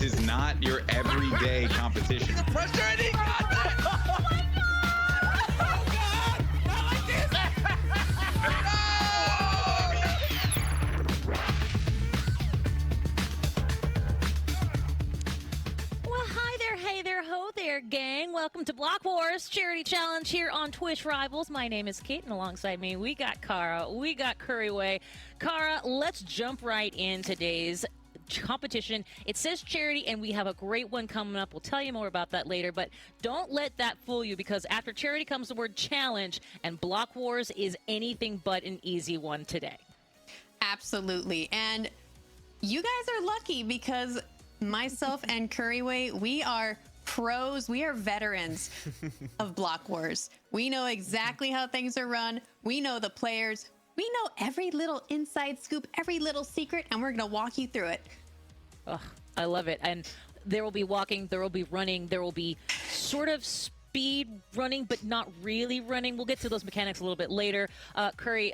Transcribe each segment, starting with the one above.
This is not your everyday competition. Pressure and he got that! Oh my God! Oh God! Not like this! Well, hi there, hey there, ho there, gang. Welcome to Block Wars Charity Challenge here on Twitch Rivals. My name is Kate, and alongside me, we got Kara, we got Curryway. Kara, let's jump right in today's competition. It says charity, and we have a great one coming up. We'll tell you more about that later, but don't let that fool you, because after charity comes the word challenge, and Block Wars is anything but an easy one today. Absolutely. And you guys are lucky because myself and Curryway, we are pros, we are veterans of Block Wars. We know exactly how things are run. We know the players. We know every little inside scoop, every little secret, and we're going to walk you through it. Oh, I love it. And there will be walking, there will be running, there will be sort of speed running, but not really running. We'll get to those mechanics a little bit later. Curry,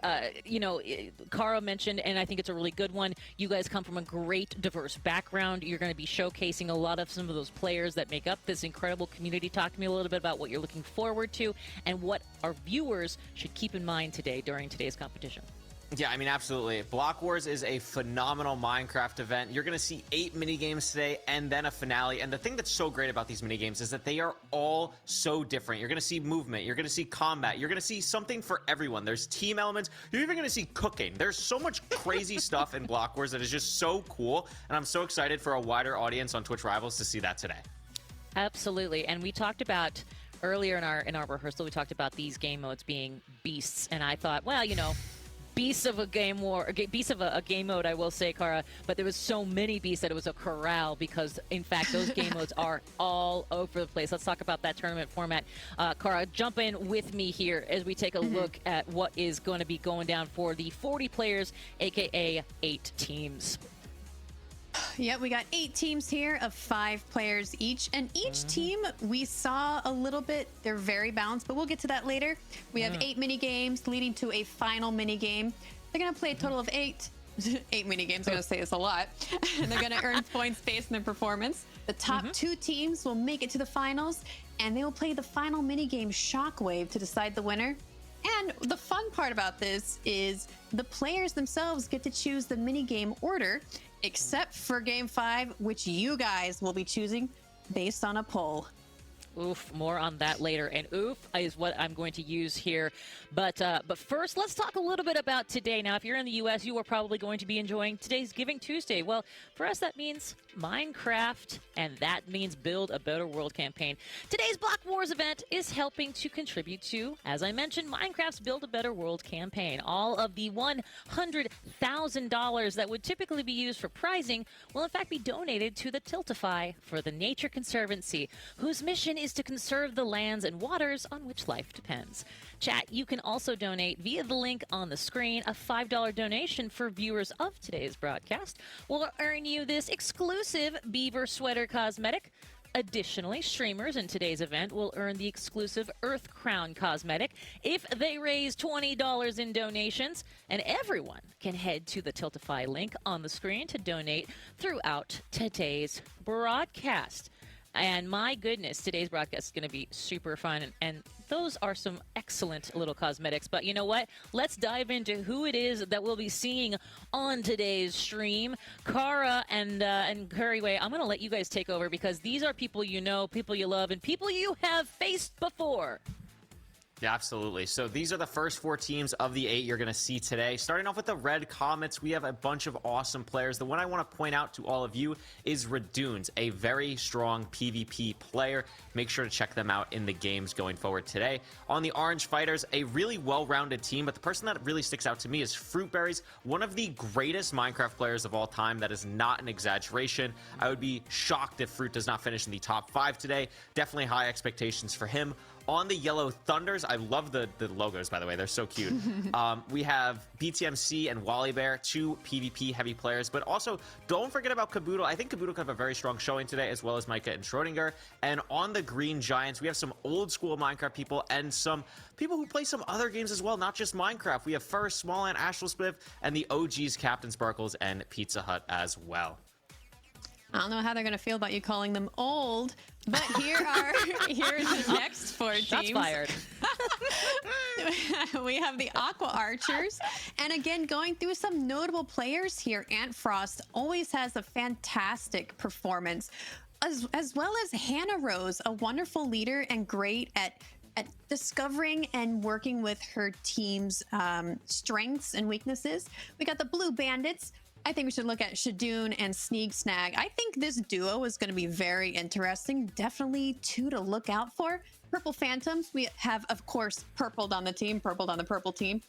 Kara mentioned, and I think it's a really good one, you guys come from a great, diverse background. You're going to be showcasing a lot of some of those players that make up this incredible community. Talk to me a little bit about what you're looking forward to and what our viewers should keep in mind today during today's competition. Yeah, I mean, absolutely. Block Wars is a phenomenal Minecraft event. You're going to see 8 minigames today and then a finale. And the thing that's so great about these minigames is that they are all so different. You're going to see movement. You're going to see combat. You're going to see something for everyone. There's team elements. You're even going to see cooking. There's so much crazy stuff in Block Wars that is just so cool. And I'm so excited for a wider audience on Twitch Rivals to see that today. Absolutely. And we talked about earlier in our rehearsal, we talked about these game modes being beasts. And I thought, well, you know, beasts of a game mode, I will say, Kara, but there was so many beasts that it was a corral, because in fact those game modes are all over the place. Let's talk about that tournament format. Kara, jump in with me here as we take a look at what is going to be going down for the 40 players, aka 8 teams. Yep, we got 8 teams here of 5 players each, and each team we saw a little bit, they're very balanced, but we'll get to that later. We have 8 mini games leading to a final mini game. They're going to play a total of 8 mini games. I'm going to say it's a lot. And they're going to earn points based on their performance. The top 2 teams will make it to the finals, and they will play the final mini game Shockwave to decide the winner. And the fun part about this is the players themselves get to choose the mini game order, except for game 5, which you guys will be choosing based on a poll. Oof, more on that later, and oof is what I'm going to use here. But first, let's talk a little bit about today. Now, if you're in the U.S., you are probably going to be enjoying today's Giving Tuesday. Well, for us, that means Minecraft, and that means Build a Better World campaign. Today's Block Wars event is helping to contribute to, as I mentioned, Minecraft's Build a Better World campaign. All of the $100,000 that would typically be used for prizing will in fact be donated to the Tiltify for the Nature Conservancy, whose mission is to conserve the lands and waters on which life depends. Chat, you can also donate via the link on the screen. A $5 donation for viewers of today's broadcast will earn you this exclusive beaver sweater cosmetic. Additionally, streamers in today's event will earn the exclusive Earth Crown cosmetic if they raise $20 in donations, and everyone can head to the Tiltify link on the screen to donate throughout today's broadcast. And my goodness, today's broadcast is going to be super fun, and those are some excellent little cosmetics. But you know what? Let's dive into who it is that we'll be seeing on today's stream. Kara and Curryway, I'm going to let you guys take over, because these are people you know, people you love, and people you have faced before. Yeah, absolutely. So these are the first 4 teams of the 8 you're going to see today. Starting off with the Red Comets, we have a bunch of awesome players. The one I want to point out to all of you is Redunes, a very strong PvP player. Make sure to check them out in the games going forward today. On the Orange Fighters, a really well-rounded team, but the person that really sticks out to me is Fruitberries, one of the greatest Minecraft players of all time. That is not an exaggeration. I would be shocked if Fruit does not finish in the top 5 today. Definitely high expectations for him. On the Yellow Thunders, I love the logos, by the way. They're so cute. We have BTMC and Wally Bear, 2 PvP heavy players. But also, don't forget about Caboodle. I think Caboodle could have a very strong showing today, as well as Micah and Schrodinger. And on the Green Giants, we have some old school Minecraft people and some people who play some other games as well, not just Minecraft. We have Fur, Small Ant, Astral Spliff, and the OGs, Captain Sparkles and Pizza Hut as well. I don't know how they're going to feel about you calling them old, but here are the next 4 teams. Shots fired. We have the Aqua Archers. And again, going through some notable players here. Ant Frost always has a fantastic performance, as well as Hannah Rose, a wonderful leader and great at discovering and working with her team's strengths and weaknesses. We got the Blue Bandits. I think we should look at Shadoon and Sneak Snag. I think this duo is going to be very interesting. Definitely 2 to look out for. Purple Phantoms. We have, of course, Purpled on the team. Purpled on the purple team.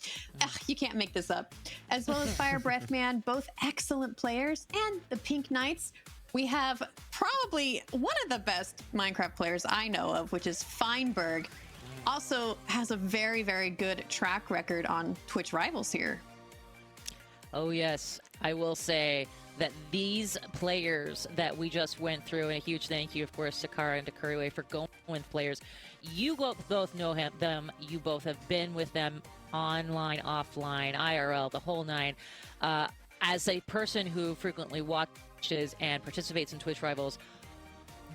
Ugh, you can't make this up. As well as Fire Breath Man. Both excellent players. And the Pink Knights. We have probably one of the best Minecraft players I know of, which is Feinberg. Also has a very, very good track record on Twitch Rivals here. Oh, yes. I will say that these players that we just went through, and a huge thank you, of course, to Kara and to Curryway for going with players. You both know them. You both have been with them online, offline, IRL, the whole 9. As a person who frequently watches and participates in Twitch Rivals,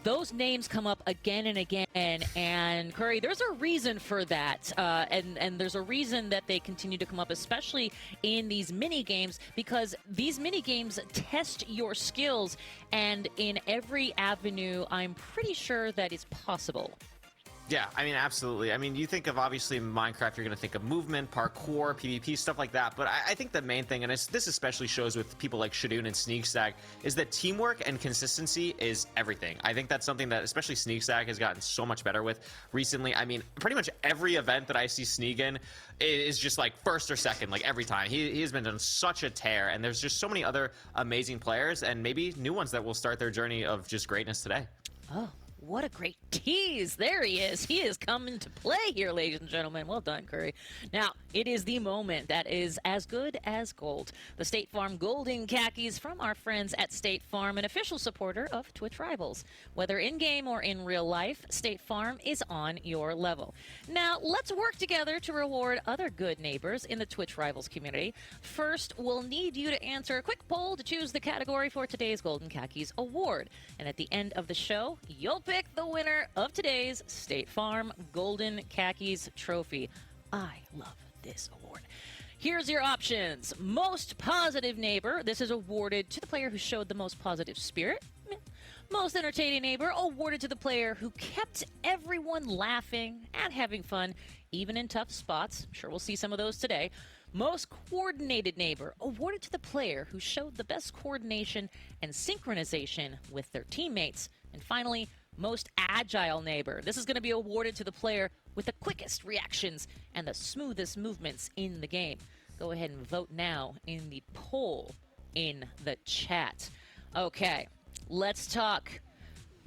those names come up again and again, and Curry, there's a reason for that, and there's a reason that they continue to come up, especially in these mini games, because these mini games test your skills, and in every avenue, I'm pretty sure that is possible. Yeah, I mean, absolutely. I mean, you think of, obviously, Minecraft, you're going to think of movement, parkour, PvP, stuff like that. But I think the main thing, and this especially shows with people like Shadoon and Sneak Stag, is that teamwork and consistency is everything. I think that's something that especially Sneak Stag has gotten so much better with recently. I mean, pretty much every event that I see Sneak in is just like first or second, like every time. He has been on such a tear, and there's just so many other amazing players, and maybe new ones that will start their journey of just greatness today. Oh. What a great tease. There he is. He is coming to play here, ladies and gentlemen. Well done, Curry. Now, it is the moment that is as good as gold. The State Farm Golden Khakis from our friends at State Farm, an official supporter of Twitch Rivals. Whether in-game or in real life, State Farm is on your level. Now, let's work together to reward other good neighbors in the Twitch Rivals community. First, we'll need you to answer a quick poll to choose the category for today's Golden Khakis award. And at the end of the show, you'll pick the winner of today's State Farm Golden Khakis trophy. I love this award. Here's your options. Most positive neighbor. This is awarded to the player who showed the most positive spirit. Most entertaining neighbor, awarded to the player who kept everyone laughing and having fun, even in tough spots. I'm sure we'll see some of those today. Most coordinated neighbor, awarded to the player who showed the best coordination and synchronization with their teammates. And finally, most agile neighbor. This is going to be awarded to the player with the quickest reactions and the smoothest movements in the game. Go ahead and vote now in the poll in the chat. Okay, let's talk.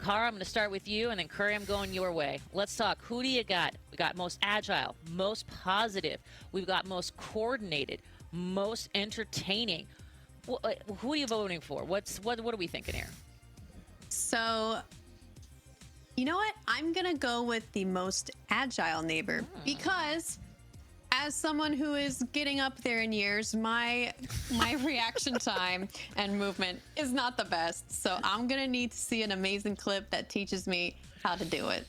Kara, I'm going to start with you, and then Curry, I'm going your way. Let's talk. Who do you got? We got most agile, most positive. We've got most coordinated, most entertaining. Who are you voting for? What are we thinking here? So, you know what? I'm going to go with the most agile neighbor because as someone who is getting up there in years, my reaction time and movement is not the best. So I'm going to need to see an amazing clip that teaches me how to do it.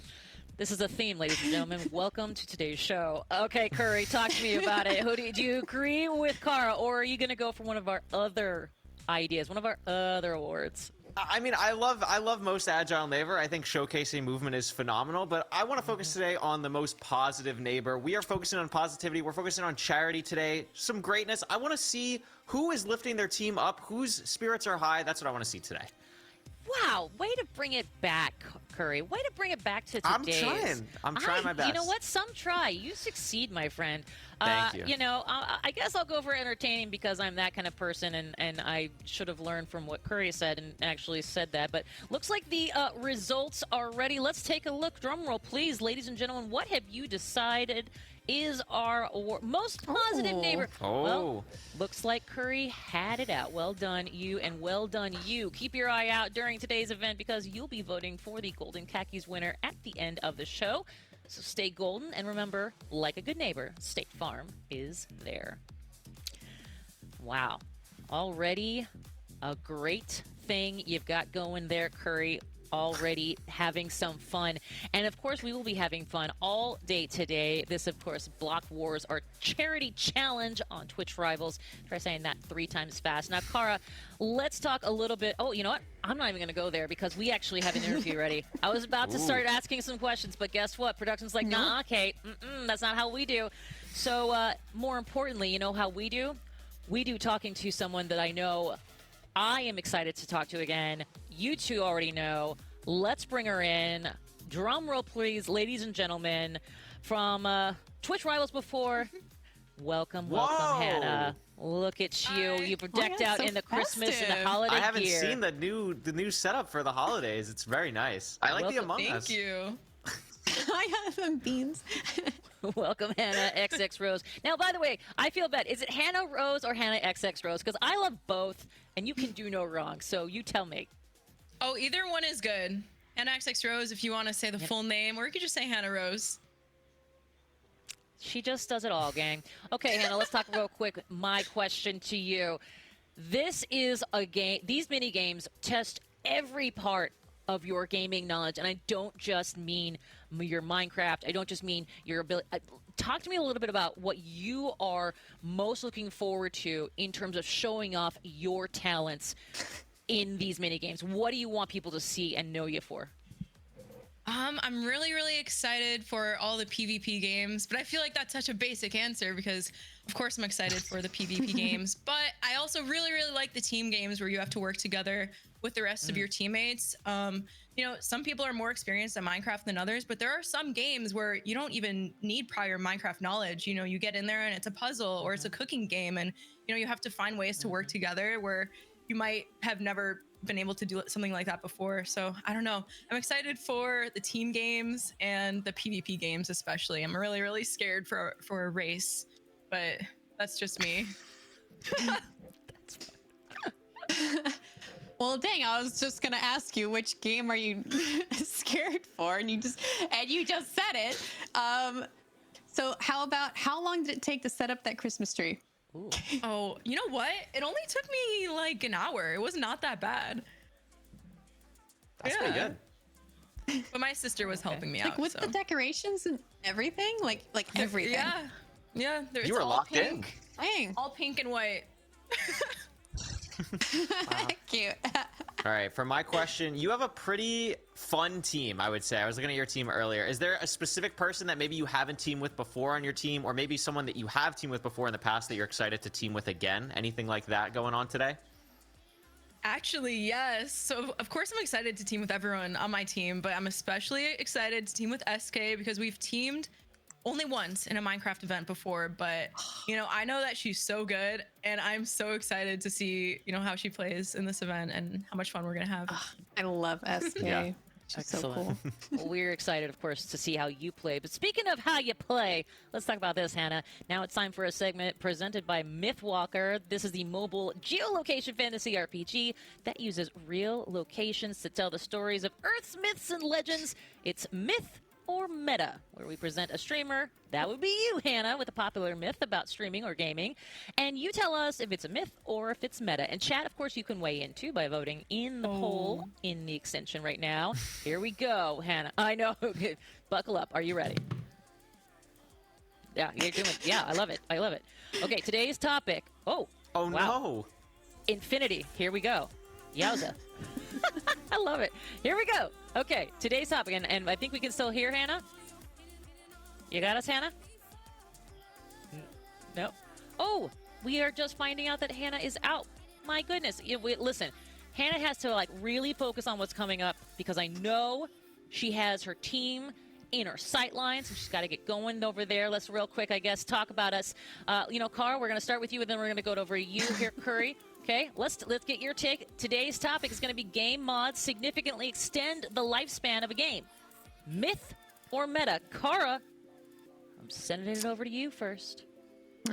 This is a theme, ladies and gentlemen. Welcome to today's show. Okay, Curry, talk to me about it. Do you agree with Kara, or are you going to go for one of our other ideas, one of our other awards? I mean, I love most agile neighbor. I think showcasing movement is phenomenal, but I want to focus today on the most positive neighbor. We are focusing on positivity. We're focusing on charity today. Some greatness. I want to see who is lifting their team up, whose spirits are high. That's what I want to see today. Wow, way to bring it back, Curry. Way to bring it back to today's. I'm trying my best. You know what? Some try. You succeed, my friend. Thank you. You know, I guess I'll go for entertaining because I'm that kind of person, and I should have learned from what Curry said and actually said that. But looks like the results are ready. Let's take a look. Drum roll, please, ladies and gentlemen. What have you decided is our most positive neighbor? Well, looks like Curry had it out. Well done, you, and well done, you. Keep your eye out during today's event because you'll be voting for the Golden Khakis winner at the end of the show. So stay golden, and remember, like a good neighbor, State Farm is there. Wow. Already a great thing you've got going there, Curry. Already having some fun. And of course, we will be having fun all day today. This, of course, Block Wars, our charity challenge on Twitch Rivals. Try saying that 3 times fast. Now, Kara, let's talk a little bit. Oh, you know what? I'm not even going to go there because we actually have an interview ready. I was about to start asking some questions, but guess what? Production's like, nah, Kate, that's not how we do. So, more importantly, you know how we do? We do talking to someone that I know I am excited to talk to again. You two already know. Let's bring her in. Drum roll, please, ladies and gentlemen. From Twitch Rivals before. Welcome, Hannah. Look at you. You've decked out so in the Christmas and the festive. holiday I haven't gear. seen the new setup for the holidays. It's very nice. I like the Welcome. Among Us. Thank you. I have some beans. Welcome, Hannah XX Rose. Now, by the way, I feel bad. Is it Hannah Rose or Hannah XX Rose? Because I love both, and you can do no wrong. So you tell me. Oh, either one is good. Hannah XX Rose, if you want to say the full name, or you could just say Hannah Rose. She just does it all, gang. Okay, Hannah, let's talk real quick. My question to you. This is a game. These mini games test every part of your gaming knowledge, and I don't just mean your Minecraft. I don't just mean your ability. Talk to me a little bit about what you are most looking forward to in terms of showing off your talents in these mini games. What do you want people to see and know you for? I'm really, really excited for all the PvP games, but I feel like that's such a basic answer because, of course, I'm excited for the PvP games. But I also really, really like the team games where you have to work together with the rest of your teammates. You know, some people are more experienced at Minecraft than others, but there are some games where you don't even need prior Minecraft knowledge. You know, you get in there and it's a puzzle or it's a cooking game, and you know you have to find ways to work together where you might have never been able to do something like that before. So I don't know. I'm excited for the team games and the PvP games especially. I'm really, really scared for a race, but that's just me. Well, dang, I was just gonna ask you which game are you scared for, and you just said it. So how long did it take to set up that Christmas tree? Ooh. Oh, you know what? It only took me like an hour. It was not that bad. That's pretty good. But my sister was helping me Like out. with so. the decorations and everything, like everything. Yeah. You were all locked pink. in. Dang. All pink and white. Cute. All right, for my question, you have a pretty fun team, I would say. I was looking at your team earlier. Is there a specific person that maybe you haven't teamed with before on your team, or maybe someone that you have teamed with before in the past that you're excited to team with again? Anything like that going on today? Actually, yes. So, of course, I'm excited to team with everyone on my team, but I'm especially excited to team with SK because we've teamed only once in a Minecraft event before, but you know, I know that she's so good and I'm so excited to see, you know, how she plays in this event and how much fun we're gonna have. I love SK. Yeah. She's so cool. Well, we're excited, of course, to see how you play. But speaking of how you play, let's talk about this, Hannah. Now it's time for a segment presented by Mythwalker. This is the mobile geolocation fantasy RPG that uses real locations to tell the stories of Earth's myths and legends. It's Myth or Meta, where we present a streamer, that would be you, Hannah, with a popular myth about streaming or gaming, and you tell us if it's a myth or if it's meta. And chat, of course, you can weigh in too by voting in the poll in the extension right now. Here we go, Hannah. I know. Buckle up. Are you ready? Yeah, you're doing. Yeah, I love it. I love it. Okay, today's topic. Oh wow. No. Infinity. Here we go. Yowza. I love it. Here we go. Okay, today's topic, and I think we can still hear Hannah. You got us, Hannah? No. Oh, we are just finding out that Hannah is out. My goodness. Listen, Hannah has to like really focus on what's coming up because I know she has her team in her sight lines, and she's got to get going over there. Let's real quick, I guess, talk about us. Carl, we're going to start with you, and then we're going to go over to you here, Curry. Okay, let's get your take. Today's topic is going to be game mods significantly extend the lifespan of a game. Myth or meta? Kara, I'm sending it over to you first.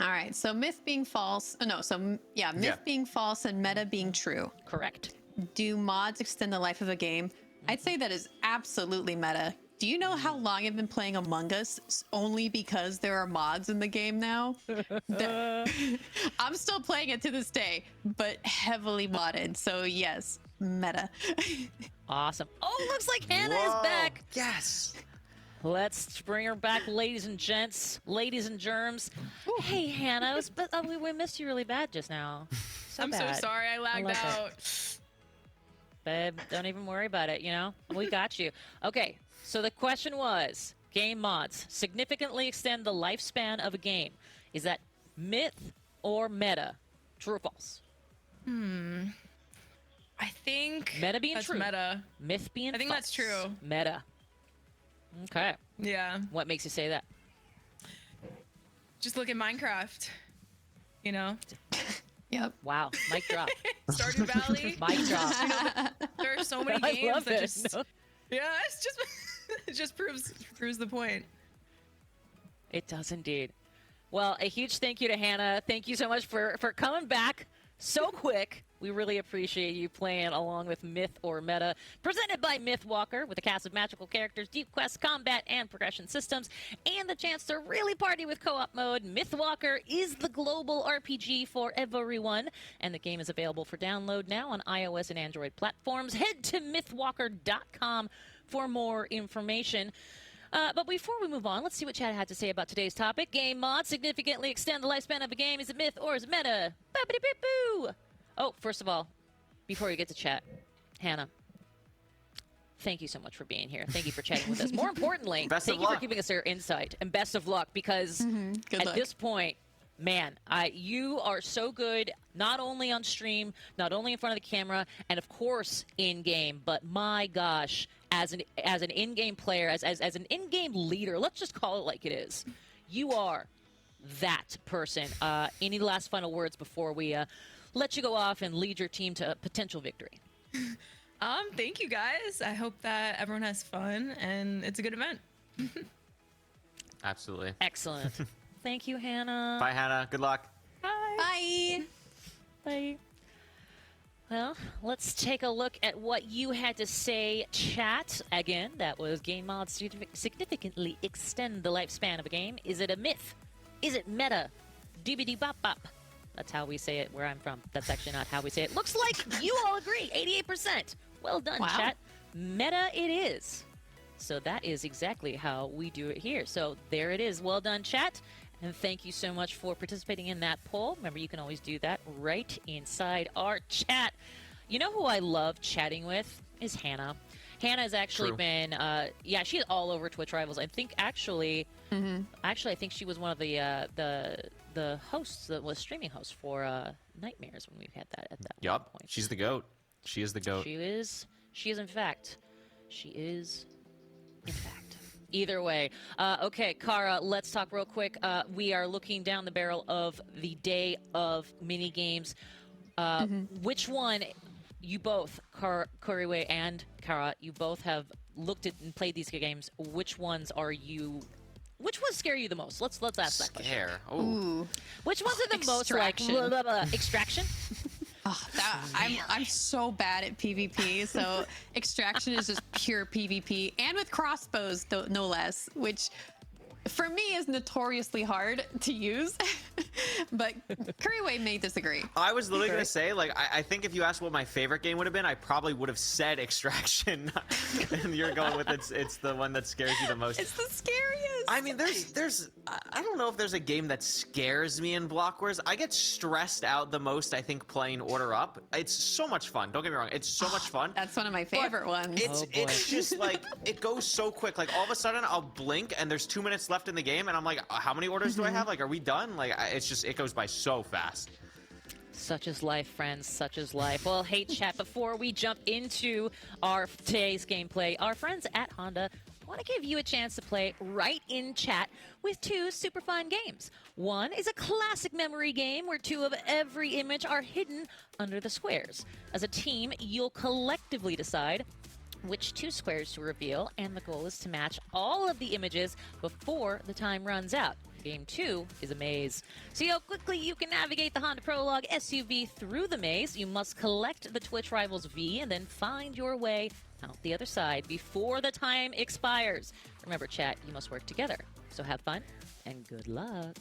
All right. So myth being false. Myth being false and meta being true. Correct. Do mods extend the life of a game? I'd say that is absolutely meta. Do you know how long I've been playing Among Us only because there are mods in the game now? I'm still playing it to this day, but heavily modded. So yes, meta. Awesome. Oh, looks like Hannah is Whoa. back. Yes. Let's bring her back, ladies and gents, ladies and germs. Hey, Hannah, we missed you really bad just now. I'm bad. so sorry. I lagged love it. out. Babe, don't even worry about it, you know? We got you. Okay, so the question was, game mods significantly extend the lifespan of a game. Is that myth or meta? True or false? I think Meta being that's true. meta. Myth being I think that's false. true. Meta. Okay. Yeah. What makes you say that? Just look at Minecraft. You know, Yep. Wow, mic drop. Stardew Valley. Mic drop. There are so many I games love that it. just No, yeah, it's just it just proves the point. it does indeed. Well, a huge thank you to Hannah. Thank you so much for coming back so quick. We really appreciate you playing along with Myth or Meta. Presented by Mythwalker, with a cast of magical characters, deep quests, combat, and progression systems, and the chance to really party with co-op mode. Mythwalker is the global RPG for everyone, and the game is available for download now on iOS and Android platforms. Head to mythwalker.com for more information. But before we move on, let's see what Chad had to say about today's topic. Game mods significantly extend the lifespan of a game. Is it myth or is it meta? Boppity-boop-boo! Oh, first of all, before we get to chat, Hannah, thank you so much for being here. Thank you for chatting with us. More importantly, Best thank of you for luck. giving us your insight. And best of luck, because Good at luck. this point, man, you are so good, not only on stream, not only in front of the camera, and of course in-game, but my gosh, as an in-game player, as an in-game leader, let's just call it like it is, you are that person. Any last final words before we let you go off and lead your team to a potential victory? Thank you guys. I hope that everyone has fun and it's a good event. Absolutely. Excellent. Thank you, Hannah. Bye, Hannah. Good luck. Bye. Bye. Well, let's take a look at what you had to say, chat. Again, that was game mods significantly extend the lifespan of a game. Is it a myth? Is it meta? Doobity bop bop. That's how we say it where I'm from. That's actually not how we say it. Looks like you all agree. 88%. Well done, Wow. chat. Meta it is. So that is exactly how we do it here. So there it is. Well done, chat. And thank you so much for participating in that poll. Remember, you can always do that right inside our chat. You know who I love chatting with is Hannah. Hannah has actually True. been, yeah, she's all over Twitch Rivals. I think actually, I think she was one of the hosts, that was streaming host for Nightmares when we've had that at that Yup. point. She's the GOAT. She is the GOAT. She is in fact. She is in fact. Either way. Okay, Kara, let's talk real quick. We are looking down the barrel of the day of mini games. Which one, you both, Kuriwe and Kara, you both have looked at and played these games. Which ones scare you the most? Let's ask that question. Scare. Oh. Ooh. Which ones are the most like Extraction. Extraction? I'm so bad at PvP, so extraction is just pure PvP, and with crossbows, no less, which for me is notoriously hard to use. But Kuriwe may disagree. I was literally going to say, like, I think if you asked what my favorite game would have been, I probably would have said Extraction. And you're going with it's the one that scares you the most. It's the scariest. I mean, I don't know if there's a game that scares me in Block Wars. I get stressed out the most, I think, playing Order Up. It's so much fun. Don't get me wrong. It's so much fun. That's one of my favorite ones. It's just like, it goes so quick. Like, all of a sudden, I'll blink, and there's 2 minutes left in the game, and I'm like, how many orders do I have? Like, are we done? Like, it goes by so fast. Such is life, friends. Such is life. Well, hey, chat, before we jump into today's gameplay, our friends at Honda want to give you a chance to play right in chat with two super fun games. One is a classic memory game where two of every image are hidden under the squares. As a team, you'll collectively decide which two squares to reveal, and the goal is to match all of the images before the time runs out. Game 2 is a maze. See how quickly you can navigate the Honda Prologue SUV through the maze. You must collect the Twitch Rivals V and then find your way out the other side before the time expires. Remember, chat, you must work together. So have fun and good luck.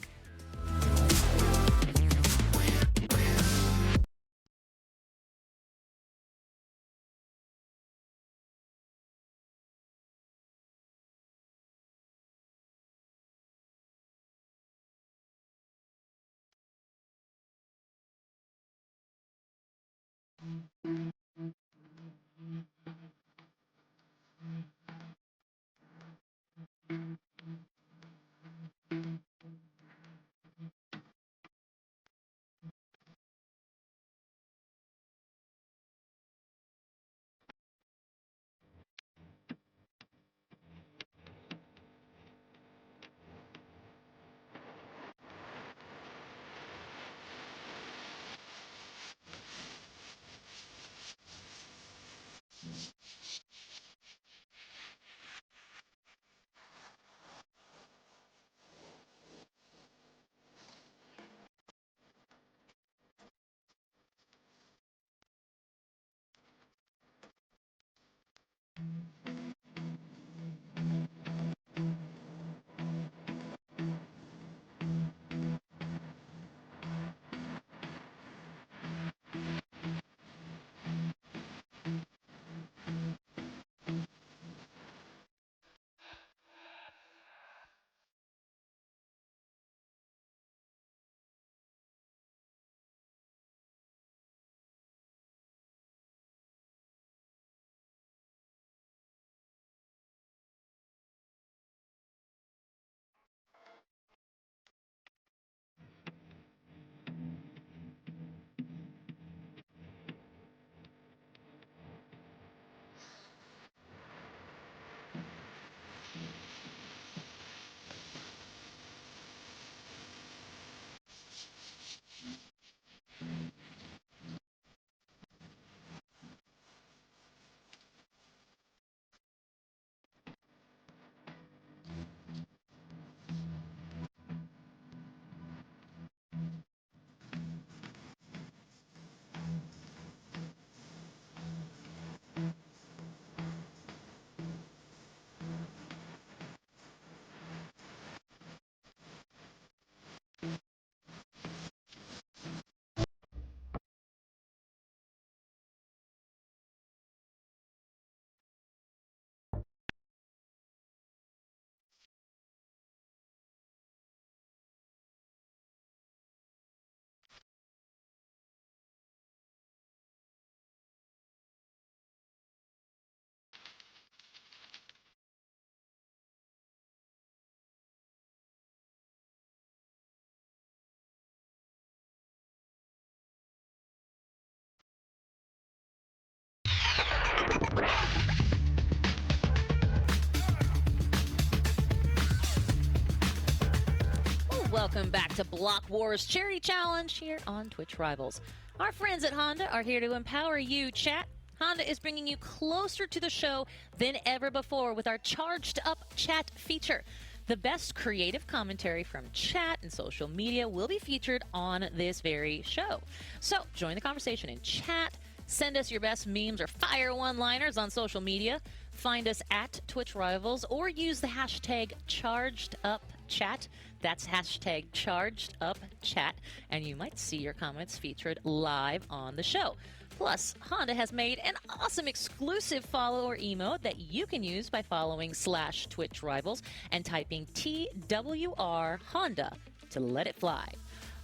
welcome back to Block Wars Charity Challenge here on Twitch Rivals. Our friends at Honda are here to empower you, chat. Honda is bringing you closer to the show than ever before with our Charged Up Chat feature. The best creative commentary from chat and social media will be featured on this very show. So join the conversation in chat. Send us your best memes or fire one-liners on social media. Find us at Twitch Rivals or use the hashtag ChargedUpChat. That's hashtag ChargedUpChat, and you might see your comments featured live on the show. Plus, Honda has made an awesome exclusive follower emote that you can use by following /Twitch Rivals and typing TWR Honda to let it fly.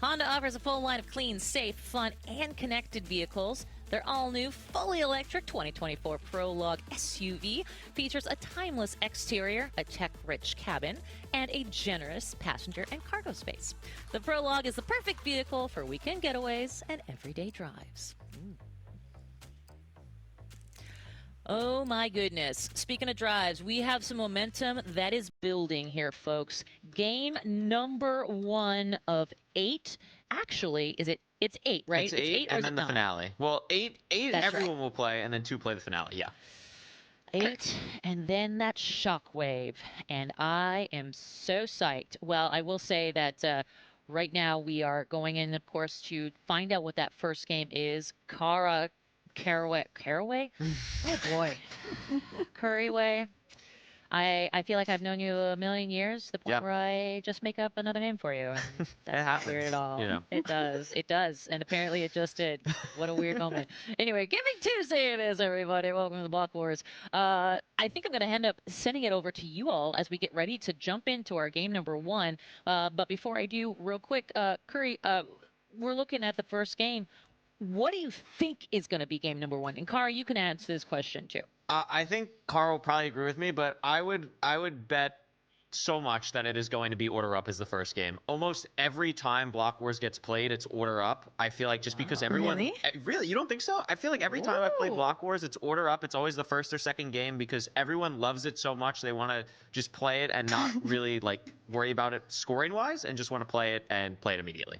Honda offers a full line of clean, safe, fun, and connected vehicles. Their all-new, fully electric 2024 Prologue SUV features a timeless exterior, a tech-rich cabin, and a generous passenger and cargo space. The Prologue is the perfect vehicle for weekend getaways and everyday drives. Oh my goodness. Speaking of drives, we have some momentum that is building here, folks. Game number 1 of 8. Actually, it's 8, right? It's 8 or and is then it the 9? finale. Well, 8 That's everyone will play, and then 2 play the finale. Yeah. 8, and then that Shockwave. And I am so psyched. Well, I will say that right now we are going in, of course, to find out what that first game is. Caraway? Oh boy. Curryway. I feel like I've known you a million years, to the point Yep. where I just make up another name for you. And that's not weird at all. you know. It does. And apparently it just did. What a weird moment. Anyway, Giving Tuesday it is, everybody. Welcome to the Block Wars. I think I'm going to end up sending it over to you all as we get ready to jump into our game number 1. But before I do, real quick, Curry, we're looking at the first game. What do you think is going to be game number 1? And Kara, you can answer this question too. I think Carl will probably agree with me, but I would bet so much that it is going to be Order Up as the first game. Almost every time Block Wars gets played, it's Order Up. I feel like just because everyone... Really? Really? You don't think so? I feel like every time I play Block Wars, it's Order Up. It's always the first or second game because everyone loves it so much. They want to just play it and not really like worry about it scoring-wise and just want to play it and play it immediately.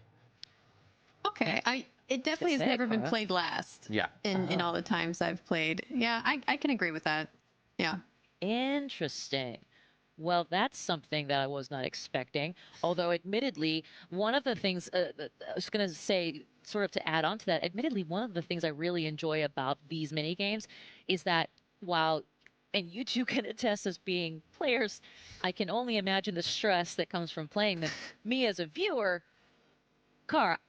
Okay, it definitely has Good say, never been Cara. played last. Yeah. In all the times I've played. Yeah, I can agree with that. Yeah. Interesting. Well, that's something that I was not expecting. Although, admittedly, one of the things I was going to say, sort of to add on to that, admittedly, one of the things I really enjoy about these mini games is that while, and you two can attest as being players, I can only imagine the stress that comes from playing them. Me as a viewer, Cara,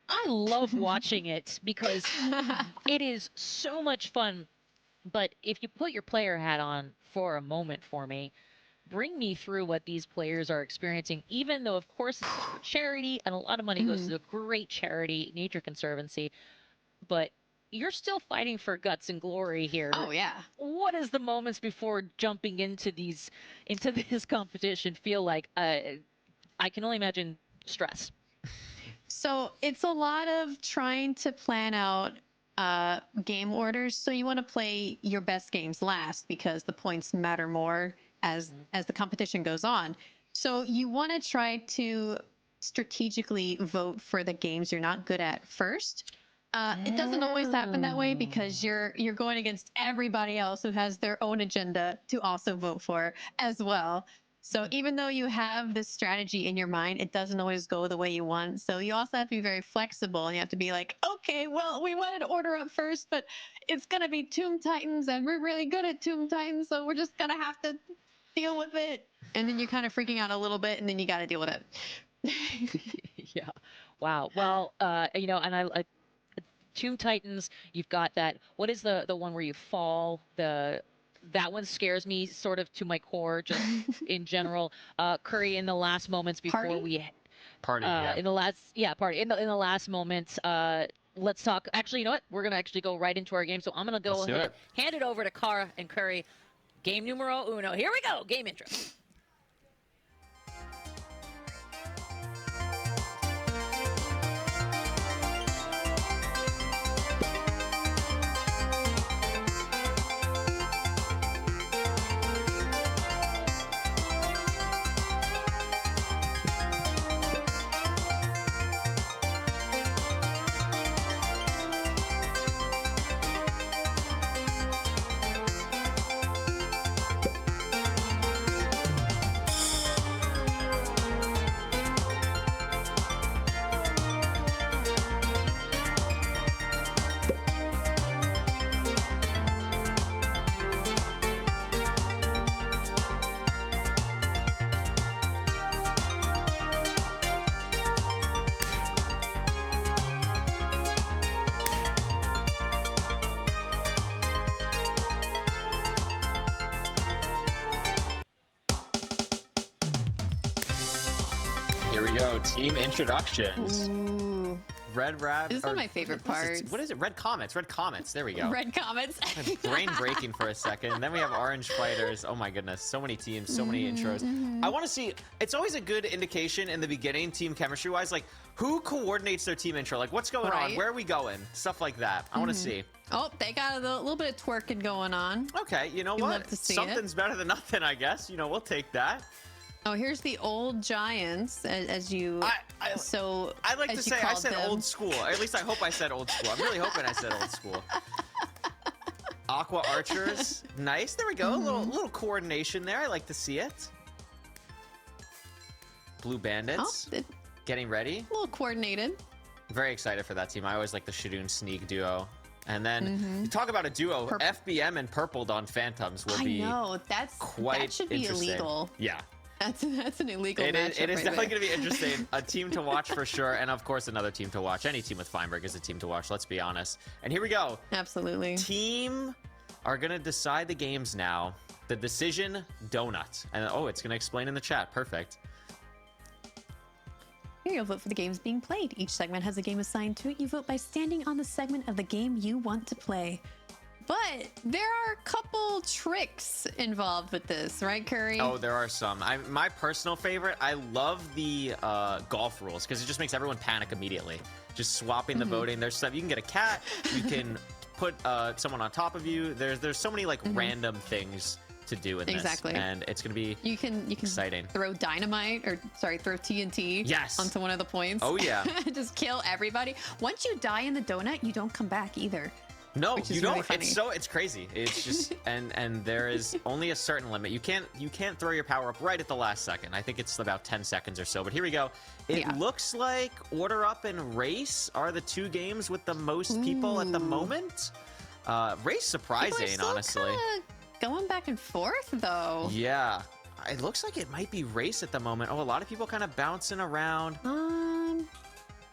I love watching it because it is so much fun. But if you put your player hat on for a moment for me, bring me through what these players are experiencing, even though, of course, it's for charity and a lot of money goes to a great charity, Nature Conservancy. But you're still fighting for guts and glory here. Oh, yeah. What is the moments before jumping into this competition feel like? I can only imagine stress. So it's a lot of trying to plan out game orders. So you want to play your best games last because the points matter more as the competition goes on. So you want to try to strategically vote for the games you're not good at first. It doesn't always happen that way because you're going against everybody else who has their own agenda to also vote for as well. So even though you have this strategy in your mind, it doesn't always go the way you want. So you also have to be very flexible and you have to be like, okay, well, we wanted to Order Up first, but it's going to be Tomb Titans and we're really good at Tomb Titans. So we're just going to have to deal with it. And then you're kind of freaking out a little bit and then you got to deal with it. Yeah. Wow. Well, and I Tomb Titans, you've got that. What is the one where you fall? That one scares me sort of to my core, just in general. Curry in the last moments before Party. in the last moments. Let's talk. Actually, you know what? We're gonna actually go right into our game. So I'm gonna go Let's do ahead, it. hand it over to Cara and Curry. Game numero uno. Here we go. Game intro. Here we go. Team introductions. Ooh. Red Rab. This is my favorite part. What is it? Red Comets. Red Comets. There we go. Red Comets. Brain breaking for a second. And then we have Orange Fighters. Oh my goodness. So many teams, so many intros. I want to see, it's always a good indication in the beginning, team chemistry wise, like who coordinates their team intro? Like what's going on? Where are we going? Stuff like that. I want to see. Oh, they got a little bit of twerking going on. Okay, you know You'd what? love to see Something's better than nothing, I guess. You know, we'll take that. Oh, here's the old Giants, as you I like to say I said old school. Or at least I hope I said old school. I'm really hoping I said old school. Aqua Archers. Nice. There we go. A little coordination there. I like to see it. Blue Bandits. Oh, getting ready. a little coordinated. Very excited for that team. I always like the Shadoon Sneak duo. And then you talk about a duo, FBM and Purple Dawn Phantoms will be that should be illegal. Yeah. That's an illegal matchup. It is definitely going to be interesting. A team to watch for sure. And of course, another team to watch. Any team with Feinberg is a team to watch. Let's be honest. And here we go. Absolutely. Team are going to decide the games now. The decision donut. And oh, it's going to explain in the chat. Perfect. Here you'll vote for the games being played. Each segment has a game assigned to it. You vote by standing on the segment of the game you want to play. But there are a couple tricks involved with this, right, Curry? Oh, there are some. My personal favorite, I love the golf rules because it just makes everyone panic immediately. Just swapping the voting. There's stuff. You can get a cat. You can put someone on top of you. There's so many like random things to do in this, and it's gonna be exciting. Throw dynamite, or sorry, throw TNT onto one of the points. Oh yeah. Just kill everybody. Once you die in the donut, you don't come back either. No, you don't. Really It's crazy. It's just and there is only a certain limit. You can't throw your power up right at the last second. I think it's about 10 seconds or so. But here we go. It looks like Order Up and Race are the two games with the most people at the moment. Race surprising, honestly. Going back and forth though. Yeah. It looks like it might be Race at the moment. Oh, a lot of people kind of bouncing around.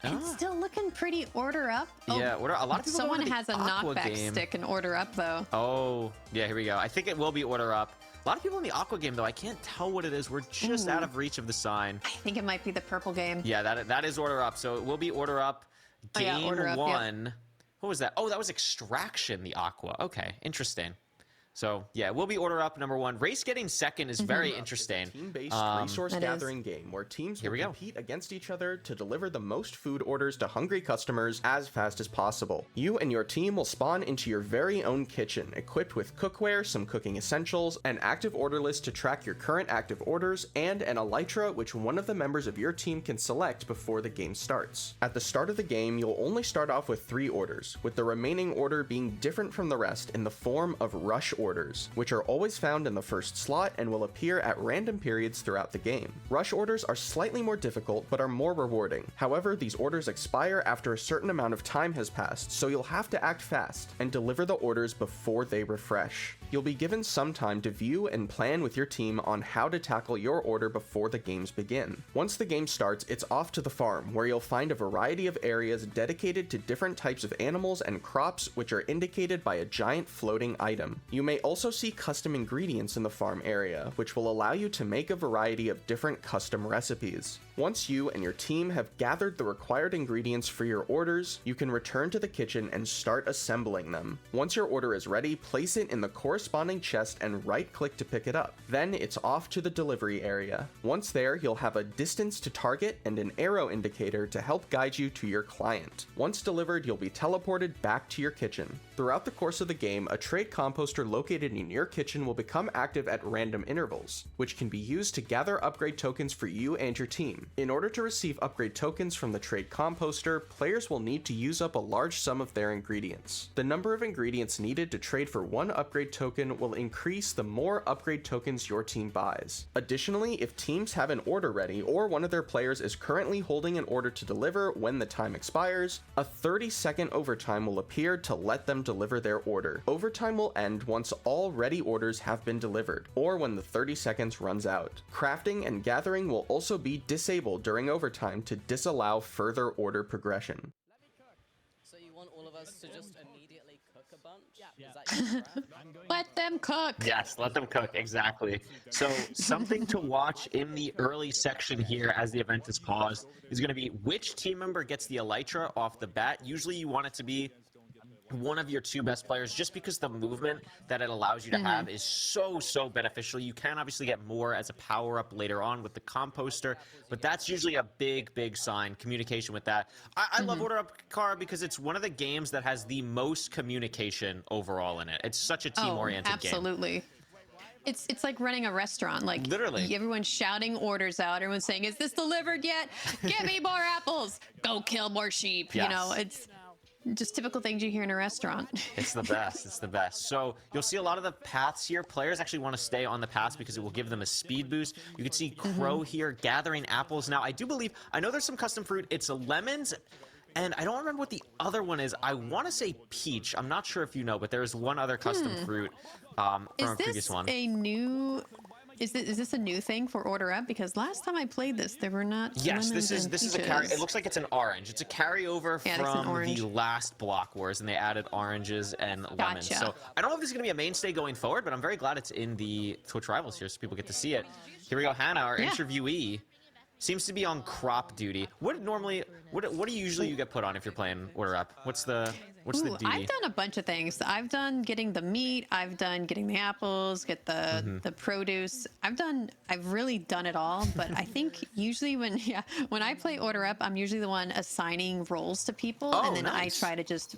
It's still looking pretty Order Up. Yeah, Order. A lot of people. Someone has a knockback stick in Order Up though. Oh, yeah. Here we go. I think it will be Order Up. A lot of people in the Aqua game though. I can't tell what it is. We're just out of reach of the sign. I think it might be the purple game. Yeah, that is Order Up. So it will be Order Up. Game Order Up, 1. Yep. What was that? Oh, that was Extraction. The Aqua. Okay, interesting. So, yeah, we'll be Order Up number 1. Race getting second is very interesting. Team-based resource gathering game where teams will compete against each other to deliver the most food orders to hungry customers as fast as possible. You and your team will spawn into your very own kitchen, equipped with cookware, some cooking essentials, an active order list to track your current active orders, and an elytra which one of the members of your team can select before the game starts. At the start of the game, you'll only start off with 3 orders, with the remaining order being different from the rest in the form of rush orders, which are always found in the first slot and will appear at random periods throughout the game. Rush orders are slightly more difficult, but are more rewarding. However, these orders expire after a certain amount of time has passed, so you'll have to act fast and deliver the orders before they refresh. You'll be given some time to view and plan with your team on how to tackle your order before the games begin. Once the game starts, it's off to the farm, where you'll find a variety of areas dedicated to different types of animals and crops, which are indicated by a giant floating item. You may also see custom ingredients in the farm area, which will allow you to make a variety of different custom recipes. Once you and your team have gathered the required ingredients for your orders, you can return to the kitchen and start assembling them. Once your order is ready, place it in the corresponding chest and right-click to pick it up. Then it's off to the delivery area. Once there, you'll have a distance to target and an arrow indicator to help guide you to your client. Once delivered, you'll be teleported back to your kitchen. Throughout the course of the game, a trade composter located in your kitchen will become active at random intervals, which can be used to gather upgrade tokens for you and your team. In order to receive upgrade tokens from the trade composter, players will need to use up a large sum of their ingredients. The number of ingredients needed to trade for one upgrade token will increase the more upgrade tokens your team buys. Additionally, if teams have an order ready or one of their players is currently holding an order to deliver when the time expires, a 30-second overtime will appear to let them deliver their order. Overtime will end once all ready orders have been delivered, or when the 30 seconds runs out. Crafting and gathering will also be disabled during overtime to disallow further order progression. So you want all of us to just immediately cook a Let them cook. Yes, let them cook, exactly. So something to watch in the early section here as the event is paused is going to be which team member gets the elytra off the bat. Usually you want it to be one of your two best players, just because the movement that it allows you to have is so beneficial. You can obviously get more as a power-up later on with the composter, but that's usually a big sign, communication with that. I love Order Up, Kara, because it's one of the games that has the most communication overall in it. It's such a team-oriented game. Absolutely. It's like running a restaurant. Like, literally, everyone's shouting orders out. Everyone's saying, "Is this delivered yet? Give me more apples. Go kill more sheep." Yes. You know, it's just typical things you hear in a restaurant. It's the best. It's the best. So you'll see a lot of the paths here. Players actually want to stay on the paths because it will give them a speed boost. You can see Crow here gathering apples. Now, I know there's some custom fruit. It's lemons, and I don't remember what the other one is. I want to say peach. I'm not sure if you know, but there's one other custom fruit from a previous one. Is this a new thing for Order Up? Because last time I played this, there were not. Yes, this is a carry. It looks like it's an orange. It's a carryover from the last Block Wars, and they added oranges and lemons. Gotcha. So I don't know if this is going to be a mainstay going forward, but I'm very glad it's in the Twitch Rivals here, so people get to see it. Here we go, Hannah, our interviewee. Seems to be on crop duty. What do you usually get put on if you're playing Order Up? What's the duty? I've done a bunch of things. I've done getting the meat. I've done getting the apples, get the produce. I've really done it all. But I think usually when I play Order Up, I'm usually the one assigning roles to people, and then I try to just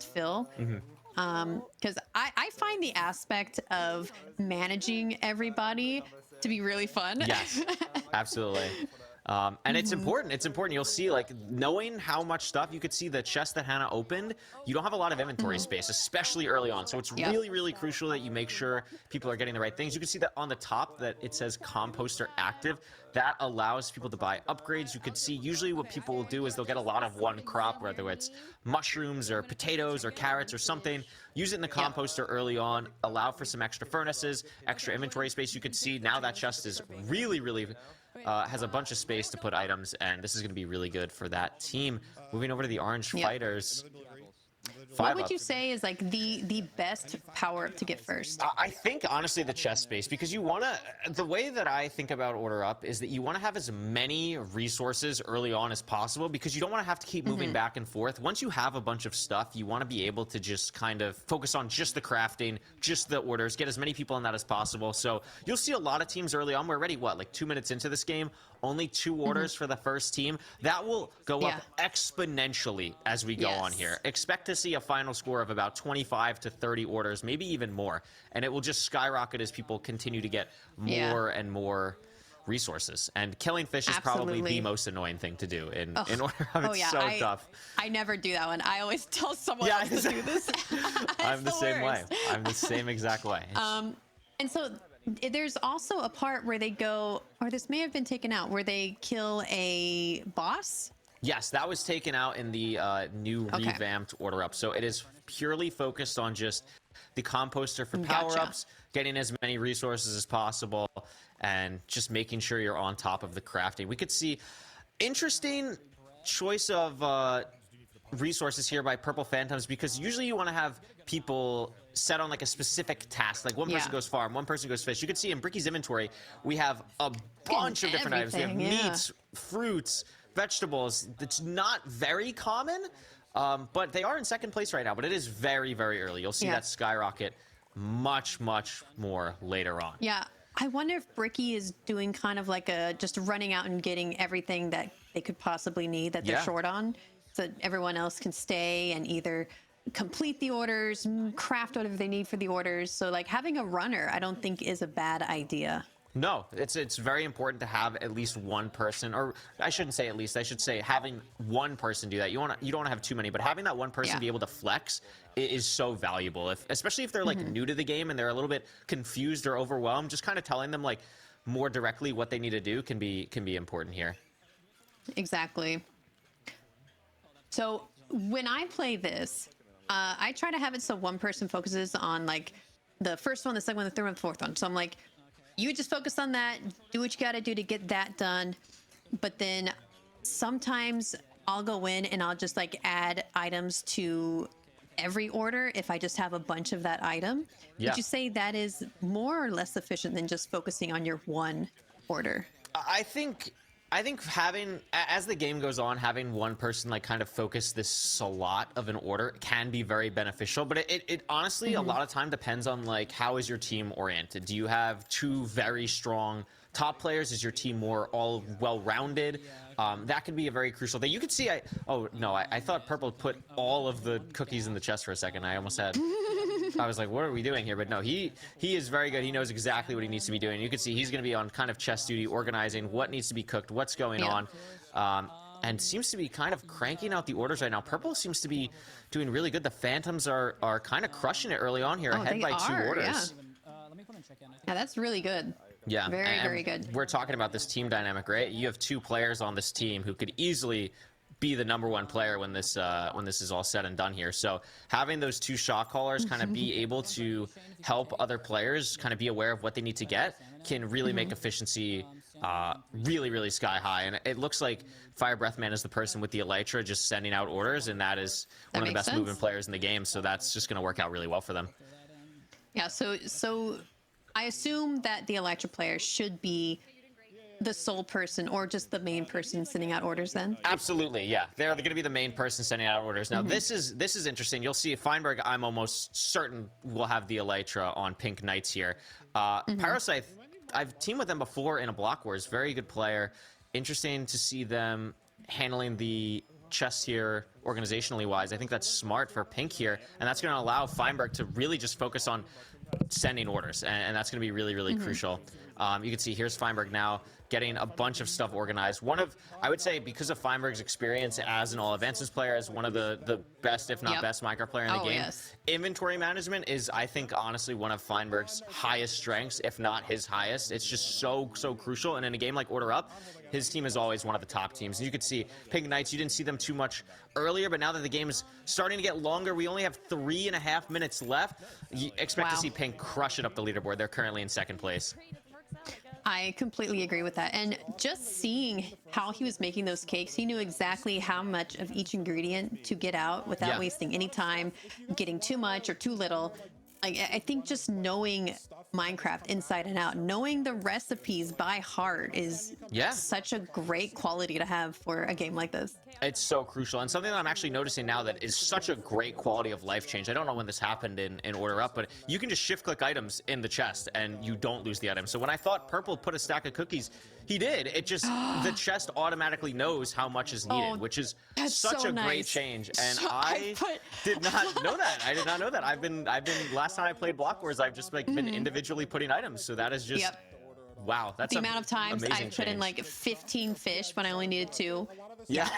fill. Because I find the aspect of managing everybody to be really fun. Yes, absolutely. And it's important. It's important. You'll see, like, knowing how much stuff, you could see the chest that Hannah opened, you don't have a lot of inventory space, especially early on. So it's really crucial that you make sure people are getting the right things. You can see that on the top that it says composter active. That allows people to buy upgrades. You could see usually what people will do is they'll get a lot of one crop, whether it's mushrooms or potatoes or carrots or something. Use it in the composter early on. Allow for some extra furnaces, extra inventory space. You could see now that chest is really has a bunch of space to put items, and this is going to be really good for that team. Moving over to the orange fighters. What would you say is like the best power up to get first? I think honestly the chest space, because you want to, the way that I think about Order Up is that you want to have as many resources early on as possible, because you don't want to have to keep moving back and forth. Once you have a bunch of stuff, you want to be able to just kind of focus on just the crafting, just the orders, get as many people in that as possible. So you'll see a lot of teams early on. We're already like 2 minutes into this game, only 2 orders for the first team. That will go up exponentially as we go on here. Expect to see a final score of about 25 to 30 orders, maybe even more, and it will just skyrocket as people continue to get more and more resources. And killing fish is probably the most annoying thing to do in Order Up. It's so tough. I never do that one. I always tell someone else to do this. I'm the same way. I'm the same exact way. And so there's also a part where they go, or this may have been taken out, where they kill a boss. Yes, that was taken out in the new revamped Order Up. So it is purely focused on just the composter for power-ups, getting as many resources as possible, and just making sure you're on top of the crafting. We could see interesting choice of resources here by Purple Phantoms, because usually you want to have people set on like a specific task. Like one person goes farm, one person goes fish. You can see in Bricky's inventory, we have a bunch of different items. We have meats, fruits, vegetables. It's not very common, but they are in second place right now. But it is very early. You'll see that skyrocket much more later on. Yeah. I wonder if Bricky is doing kind of like a just running out and getting everything that they could possibly need that they're short on, so that everyone else can stay and either complete the orders, craft whatever they need for the orders. So like having a runner, I don't think is a bad idea. No, it's very important to have at least one person, or I shouldn't say at least, I should say having one person do that. You don't want to have too many, but having that one person be able to flex is so valuable. Especially if they're like new to the game and they're a little bit confused or overwhelmed, just kind of telling them like more directly what they need to do can be important here. Exactly. So when I play this, I try to have it so one person focuses on like the first one, the second one, the third one, the fourth one. So I'm like, you just focus on that, do what you got to do to get that done. But then sometimes I'll go in and I'll just like add items to every order if I just have a bunch of that item. Yeah. Would you say that is more or less efficient than just focusing on your one order? I think having, as the game goes on, having one person like kind of focus this slot of an order can be very beneficial, but it honestly a lot of time depends on like how is your team oriented. Do you have two very strong top players? Is your team more all well-rounded? That could be a very crucial thing. You could see, I thought Purple put all of the cookies in the chest for a second. I almost had, I was like, what are we doing here? But no, he is very good. He knows exactly what he needs to be doing. You can see he's going to be on kind of chest duty, organizing what needs to be cooked, what's going on, and seems to be kind of cranking out the orders right now. Purple seems to be doing really good. The Phantoms are kind of crushing it early on here, ahead by 2 orders. Yeah, that's really good. Yeah, very good. We're talking about this team dynamic, right? You have 2 players on this team who could easily be the #1 player when this is all said and done here. So having those 2 shot callers kind of be able to help other players kind of be aware of what they need to get can really make efficiency really, really sky high. And it looks like Fire Breathman is the person with the Elytra just sending out orders, and that is one of the best movement players in the game. So that's just going to work out really well for them. Yeah, so I assume that the Elytra player should be the sole person or just the main person sending out orders then? Absolutely, yeah. They're going to be the main person sending out orders. Now, this is interesting. You'll see Feinberg, I'm almost certain, will have the Elytra on Pink Knights here. Parasite, I've teamed with them before in a Block Wars. Very good player. Interesting to see them handling the chest here organizationally wise. I think that's smart for Pink here, and that's going to allow Feinberg to really just focus on sending orders, and that's going to be really, really crucial. You can see here's Feinberg now getting a bunch of stuff organized. I would say, because of Feinberg's experience as an All Advances player, as one of the best, if not best, Minecraft player in the game, inventory management is, I think, honestly, one of Feinberg's highest strengths, if not his highest. It's just so crucial, and in a game like Order Up, his team is always one of the top teams. And you could see Pink Knights, you didn't see them too much earlier, but now that the game is starting to get longer, we only have 3.5 minutes left. You expect to see Pink crush it up the leaderboard. They're currently in 2nd place. I completely agree with that. And just seeing how he was making those cakes, he knew exactly how much of each ingredient to get out without wasting any time, getting too much or too little. I think just knowing Minecraft inside and out, knowing the recipes by heart is such a great quality to have for a game like this. It's so crucial, and something that I'm actually noticing now that is such a great quality of life change. I don't know when this happened in Order Up, but you can just shift-click items in the chest, and you don't lose the item. So when I thought Purple put a stack of cookies, he did. It just, the chest automatically knows how much is needed, which is such a great change. And I did not know that. I did not know that. I've been last time I played Block Wars, I've just been individually putting items. So that is just, wow. That's the amount of times I put in like 15 fish when I only needed 2. Yeah.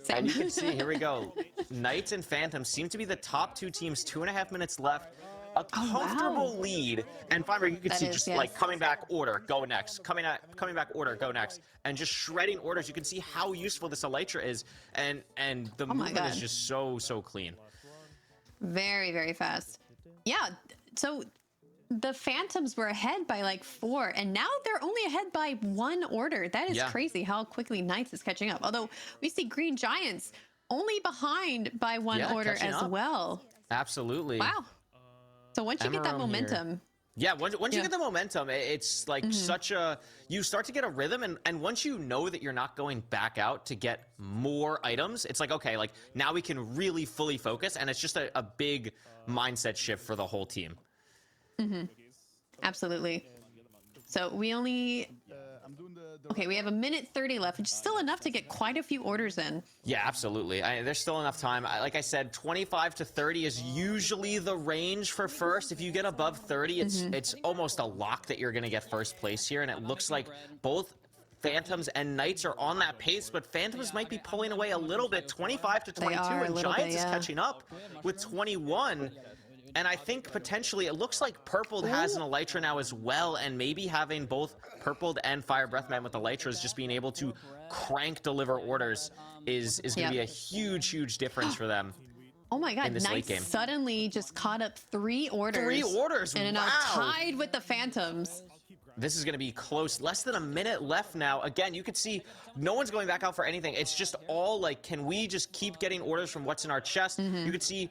And you can see, here we go. Knights and Phantoms seem to be the top 2 teams. 2.5 minutes left. A comfortable lead, and Feinberg, you can see just like coming back, order, go next, coming back, order, go next, and just shredding orders. You can see how useful this Elytra is, and the movement is just so clean. Very, very fast. Yeah, so the Phantoms were ahead by like 4, and now they're only ahead by 1 order. That is crazy how quickly Knights is catching up. Although we see Green Giants only behind by 1 order as well. Absolutely. Wow. So once you get that momentum. Once you get the momentum, it's like you start to get a rhythm, and once you know that you're not going back out to get more items, it's like, okay, like now we can really fully focus, and it's just a big mindset shift for the whole team. Absolutely. So we only... Okay, we have 1:30 left, which is still enough to get quite a few orders in. Yeah, absolutely. There's still enough time. Like I said, 25 to 30 is usually the range for first. If you get above 30, it's almost a lock that you're going to get first place here, and it looks like both Phantoms and Knights are on that pace, but Phantoms might be pulling away a little bit. 25 to 22, and Giants is catching up with 21. And I think potentially it looks like Purpled has an Elytra now as well, and maybe having both Purpled and Fire Breathman with Elytras, just being able to crank deliver orders is going to be a huge difference for them. Oh my God, Knights suddenly just caught up 3 orders. 3 orders, and are now tied with the Phantoms. This is going to be close. Less than a minute left now. Again, you can see no one's going back out for anything. It's just all like, can we just keep getting orders from what's in our chest? You can see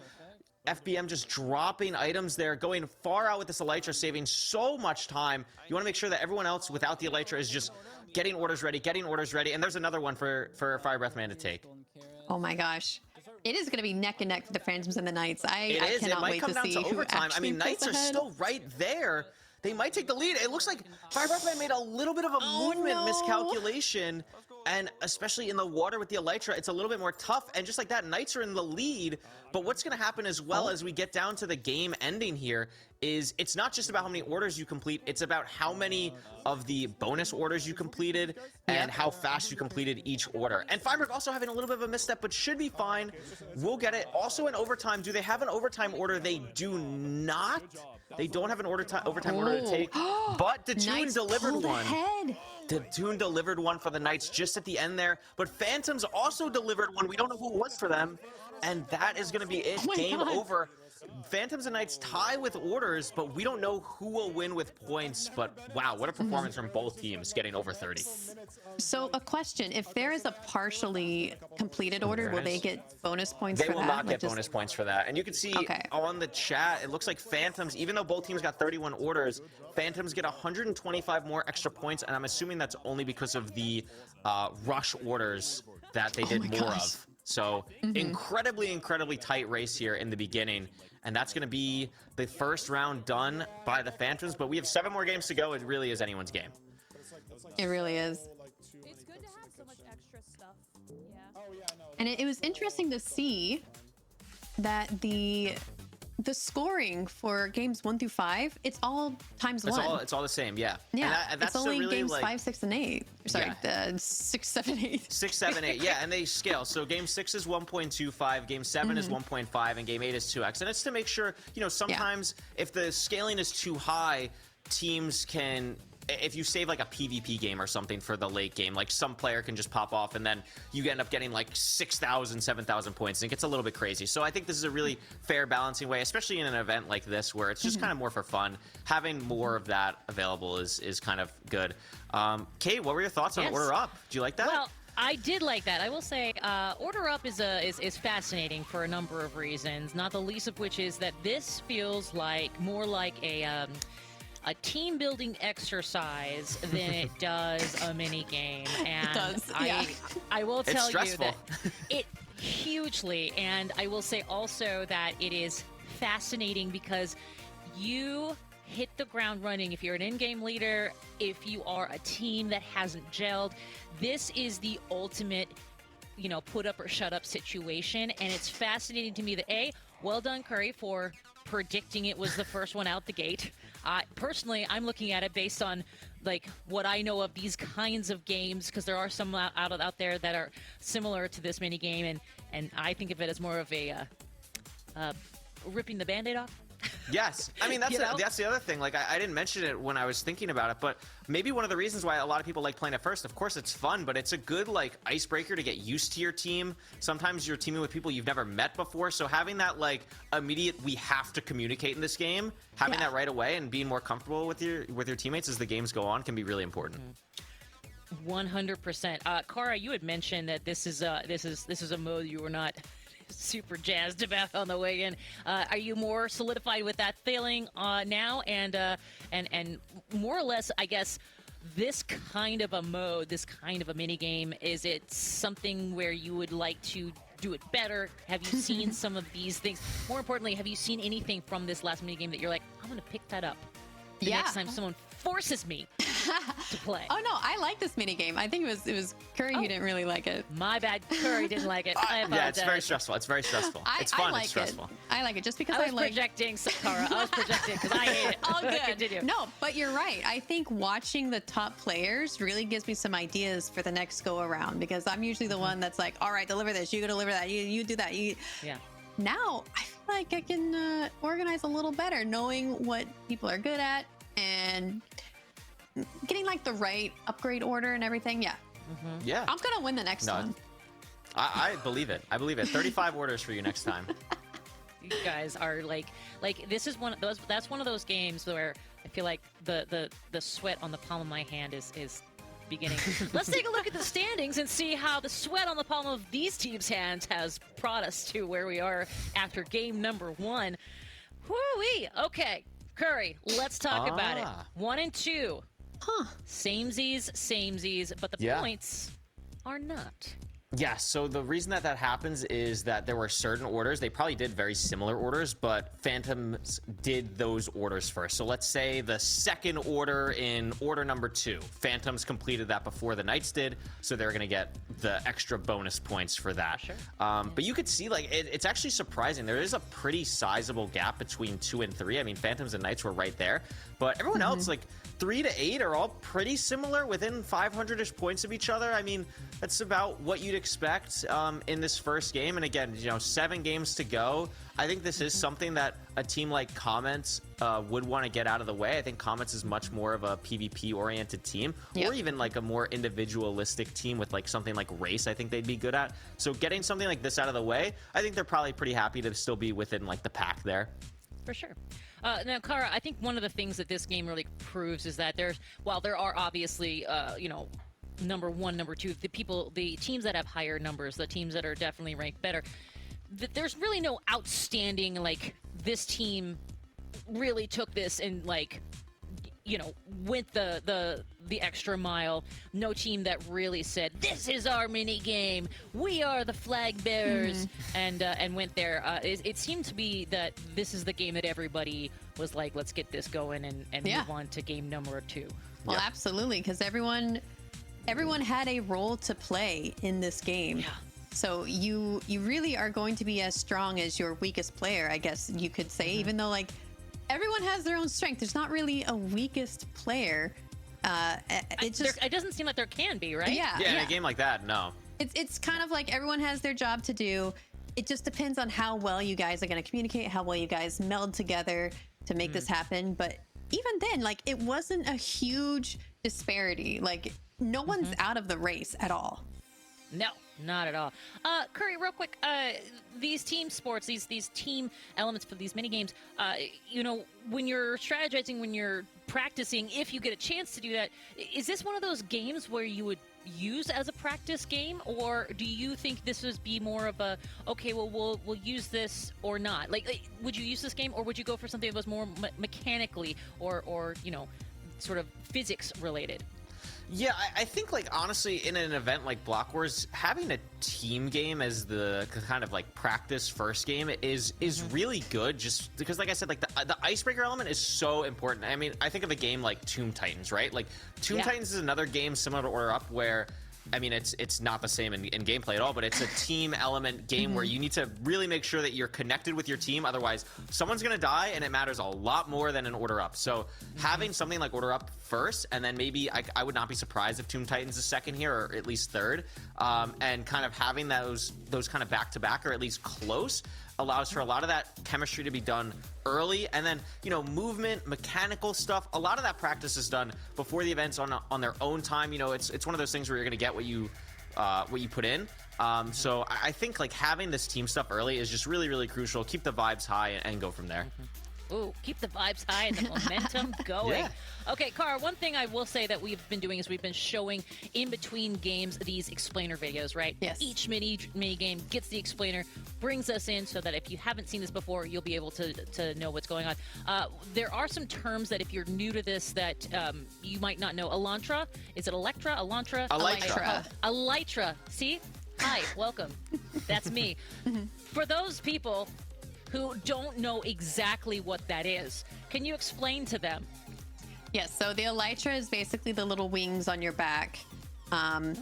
FBM just dropping items there, going far out with this Elytra, saving so much time. You want to make sure that everyone else without the Elytra is just getting orders ready, and there's another one for Fire Breath Man to take. Oh my gosh. It is going to be neck and neck for the Phantoms and the Knights. I cannot It might wait come to down see to who overtime. I mean, actually Knights pulls are ahead. still right there. They might take the lead. It looks like Fire Breath Man made a little bit of a movement miscalculation, and especially in the water with the Elytra, it's a little bit more tough. And just like that, Knights are in the lead. But what's going to happen as well as we get down to the game ending here is it's not just about how many orders you complete, it's about how many of the bonus orders you completed and how fast you completed each order. And Firebrick also having a little bit of a misstep, but should be fine. We'll get it. Also in overtime, do they have an overtime order? They do not. They don't have an overtime order to take, but the Toon delivered one. The Toon delivered one for the Knights just at the end there, but Phantoms also delivered one. We don't know who it was for them, and that is going to be it. Game over. Phantoms and Knights tie with orders, but we don't know who will win with points. But wow, what a performance from both teams, getting over 30. So a question, if there is a partially completed order, will they get bonus points for that? They will not get bonus points for that. And you can see on the chat, it looks like Phantoms, even though both teams got 31 orders, Phantoms get 125 more extra points, and I'm assuming that's only because of the rush orders that they did more of. So incredibly tight race here in the beginning. And that's going to be the first round done by the Phantoms. But we have 7 more games to go. It really is anyone's game. It really is. It's good to have so much extra stuff. And it was interesting to see that the scoring for games 1 through 5, it's all times 1. It's all the same, yeah. Yeah, and that's it's only really games 5, 6, and 8. Sorry, 6, 7, 8. 6, 7, 8, yeah, and they scale. So game 6 is 1.25, game 7 is 1.5, and game 8 is 2x. And it's to make sure, you know, sometimes if the scaling is too high, teams can... If you save like a PvP game or something for the late game, like some player can just pop off and then you end up getting like 6,000, 7,000 points, and it gets a little bit crazy. So I think this is a really fair balancing way, especially in an event like this where it's just kind of more for fun. Having more of that available is kind of good. Kate, what were your thoughts on Order Up? Do you like that? Well, I did like that. I will say, Order Up is fascinating for a number of reasons, not the least of which is that this feels like more like a team building exercise than it does a mini game. And it does. I will tell you that it hugely, and I will say also that it is fascinating because you hit the ground running. If you're an in-game leader, if you are a team that hasn't gelled, this is the ultimate, you know, put up or shut up situation. And it's fascinating to me that well done Curry for predicting it was the first one out the gate. Personally, I'm looking at it based on like what I know of these kinds of games, because there are some out there that are similar to this mini game, and I think of it as more of a ripping the Band-Aid off. Yes. I mean, that's the other thing. Like, I didn't mention it when I was thinking about it, but maybe one of the reasons why a lot of people like playing it first, of course, it's fun, but it's a good, like, icebreaker to get used to your team. Sometimes you're teaming with people you've never met before, so having that, like, immediate, we have to communicate in this game, having that right away and being more comfortable with your teammates as the games go on can be really important. 100%. Kara, you had mentioned that this is a mode you were not super jazzed about on the way in. Are you more solidified with that feeling now? And more or less, I guess, this kind of a mode, this kind of a mini game, is it something where you would like to do it better? Have you seen some of these things? More importantly, have you seen anything from this last mini game that you're like, I'm going to pick that up the next time someone forces me to play? Oh no, I like this mini game. I think it was Curry who didn't really like it. My bad, Curry didn't like it. I apologize. Yeah, it's very stressful. It's very stressful. It's fun. It's stressful. I like it just because I was projecting, Kara. I was projecting because I hate it. All good. Continue. No, but you're right. I think watching the top players really gives me some ideas for the next go around, because I'm usually the one that's like, all right, deliver this. You deliver that. You do that. Yeah. Now I feel like I can organize a little better, knowing what people are good at and getting like the right upgrade order and everything. Yeah. Yeah. I'm gonna win the next one. I believe it. I believe it. 35 orders for you next time. You guys are like this is that's one of those games where I feel like the sweat on the palm of my hand is beginning. Let's take a look at the standings and see how the sweat on the palm of these teams' hands has brought us to where we are after game number 1. Whoo-wee! Okay, Curry, let's talk about it. 1 and 2. Samesies, but the points are not. Yeah, so the reason that happens is that there were certain orders. They probably did very similar orders, but Phantoms did those orders first. So let's say the second order in order number 2. Phantoms completed that before the Knights did, so they're going to get the extra bonus points for that. Sure. But you could see, like, it's actually surprising. There is a pretty sizable gap between 2 and 3. I mean, Phantoms and Knights were right there, but everyone else, like, 3 to 8 are all pretty similar, within 500-ish points of each other. I mean, that's about what you'd expect in this first game. And again, 7 games to go. I think this is something that a team like Comets would want to get out of the way. I think Comets is much more of a PvP-oriented team, or even like a more individualistic team with like something like Race. I think they'd be good at. So getting something like this out of the way, I think they're probably pretty happy to still be within like the pack there. For sure. Now, Kara, I think one of the things that this game really proves is that while there are obviously, number 1, number 2, the teams that have higher numbers, the teams that are definitely ranked better, there's really no outstanding, like, this team really took this and, like, went the extra mile. No team that really said, this is our mini game, we are the flag bearers, and went there. It seemed to be that this is the game that everybody was like, let's get this going and move on to game number 2. Well, absolutely, because everyone had a role to play in this game. Yeah. So you really are going to be as strong as your weakest player, I guess you could say, even though, like, everyone has their own strength. There's not really a weakest player. It doesn't seem like there can be, right? Yeah. In a game like that, no. It's kind of like everyone has their job to do. It just depends on how well you guys are going to communicate, how well you guys meld together to make this happen. But even then, like, it wasn't a huge disparity. Like, no one's out of the race at all. No, not at all. Curry, real quick, these team sports, these team elements for these mini games, when you're strategizing, when you're practicing, if you get a chance to do that, is this one of those games where you would use as a practice game, or do you think this would be more of a, okay, well, we'll use this or not? Like, would you use this game, or would you go for something that was more mechanically or sort of physics related? Yeah, I think, like, honestly, in an event like Block Wars, having a team game as the kind of, like, practice first game is really good, just because, like I said, like, the icebreaker element is so important. I mean, I think of a game like Tomb Titans, right? Like, Tomb Titans is another game similar to Order Up where, I mean, it's not the same in gameplay at all, but it's a team element game where you need to really make sure that you're connected with your team. Otherwise, someone's going to die, and it matters a lot more than an Order Up. So having something like Order Up first, and then maybe I would not be surprised if Tomb Titans is second here, or at least third, and kind of having those kind of back-to-back, or at least close, allows for a lot of that chemistry to be done early, and then movement, mechanical stuff, a lot of that practice is done before the events on their own time. It's one of those things where you're going to get what you put in. So I think, like, having this team stuff early is just really, really crucial. Keep the vibes high and go from there. Ooh, keep the vibes high and the momentum going. Okay, Cara, one thing I will say that we've been doing is we've been showing in between games these explainer videos, right? Yes. Each mini game gets the explainer, brings us in so that if you haven't seen this before, you'll be able to know what's going on. There are some terms that if you're new to this that you might not know. Elantra, is it Electra? Elantra? Elytra. Elytra. See? Hi, welcome. That's me. For those people who don't know exactly what that is, can you explain to them? Yes, so the elytra is basically the little wings on your back. And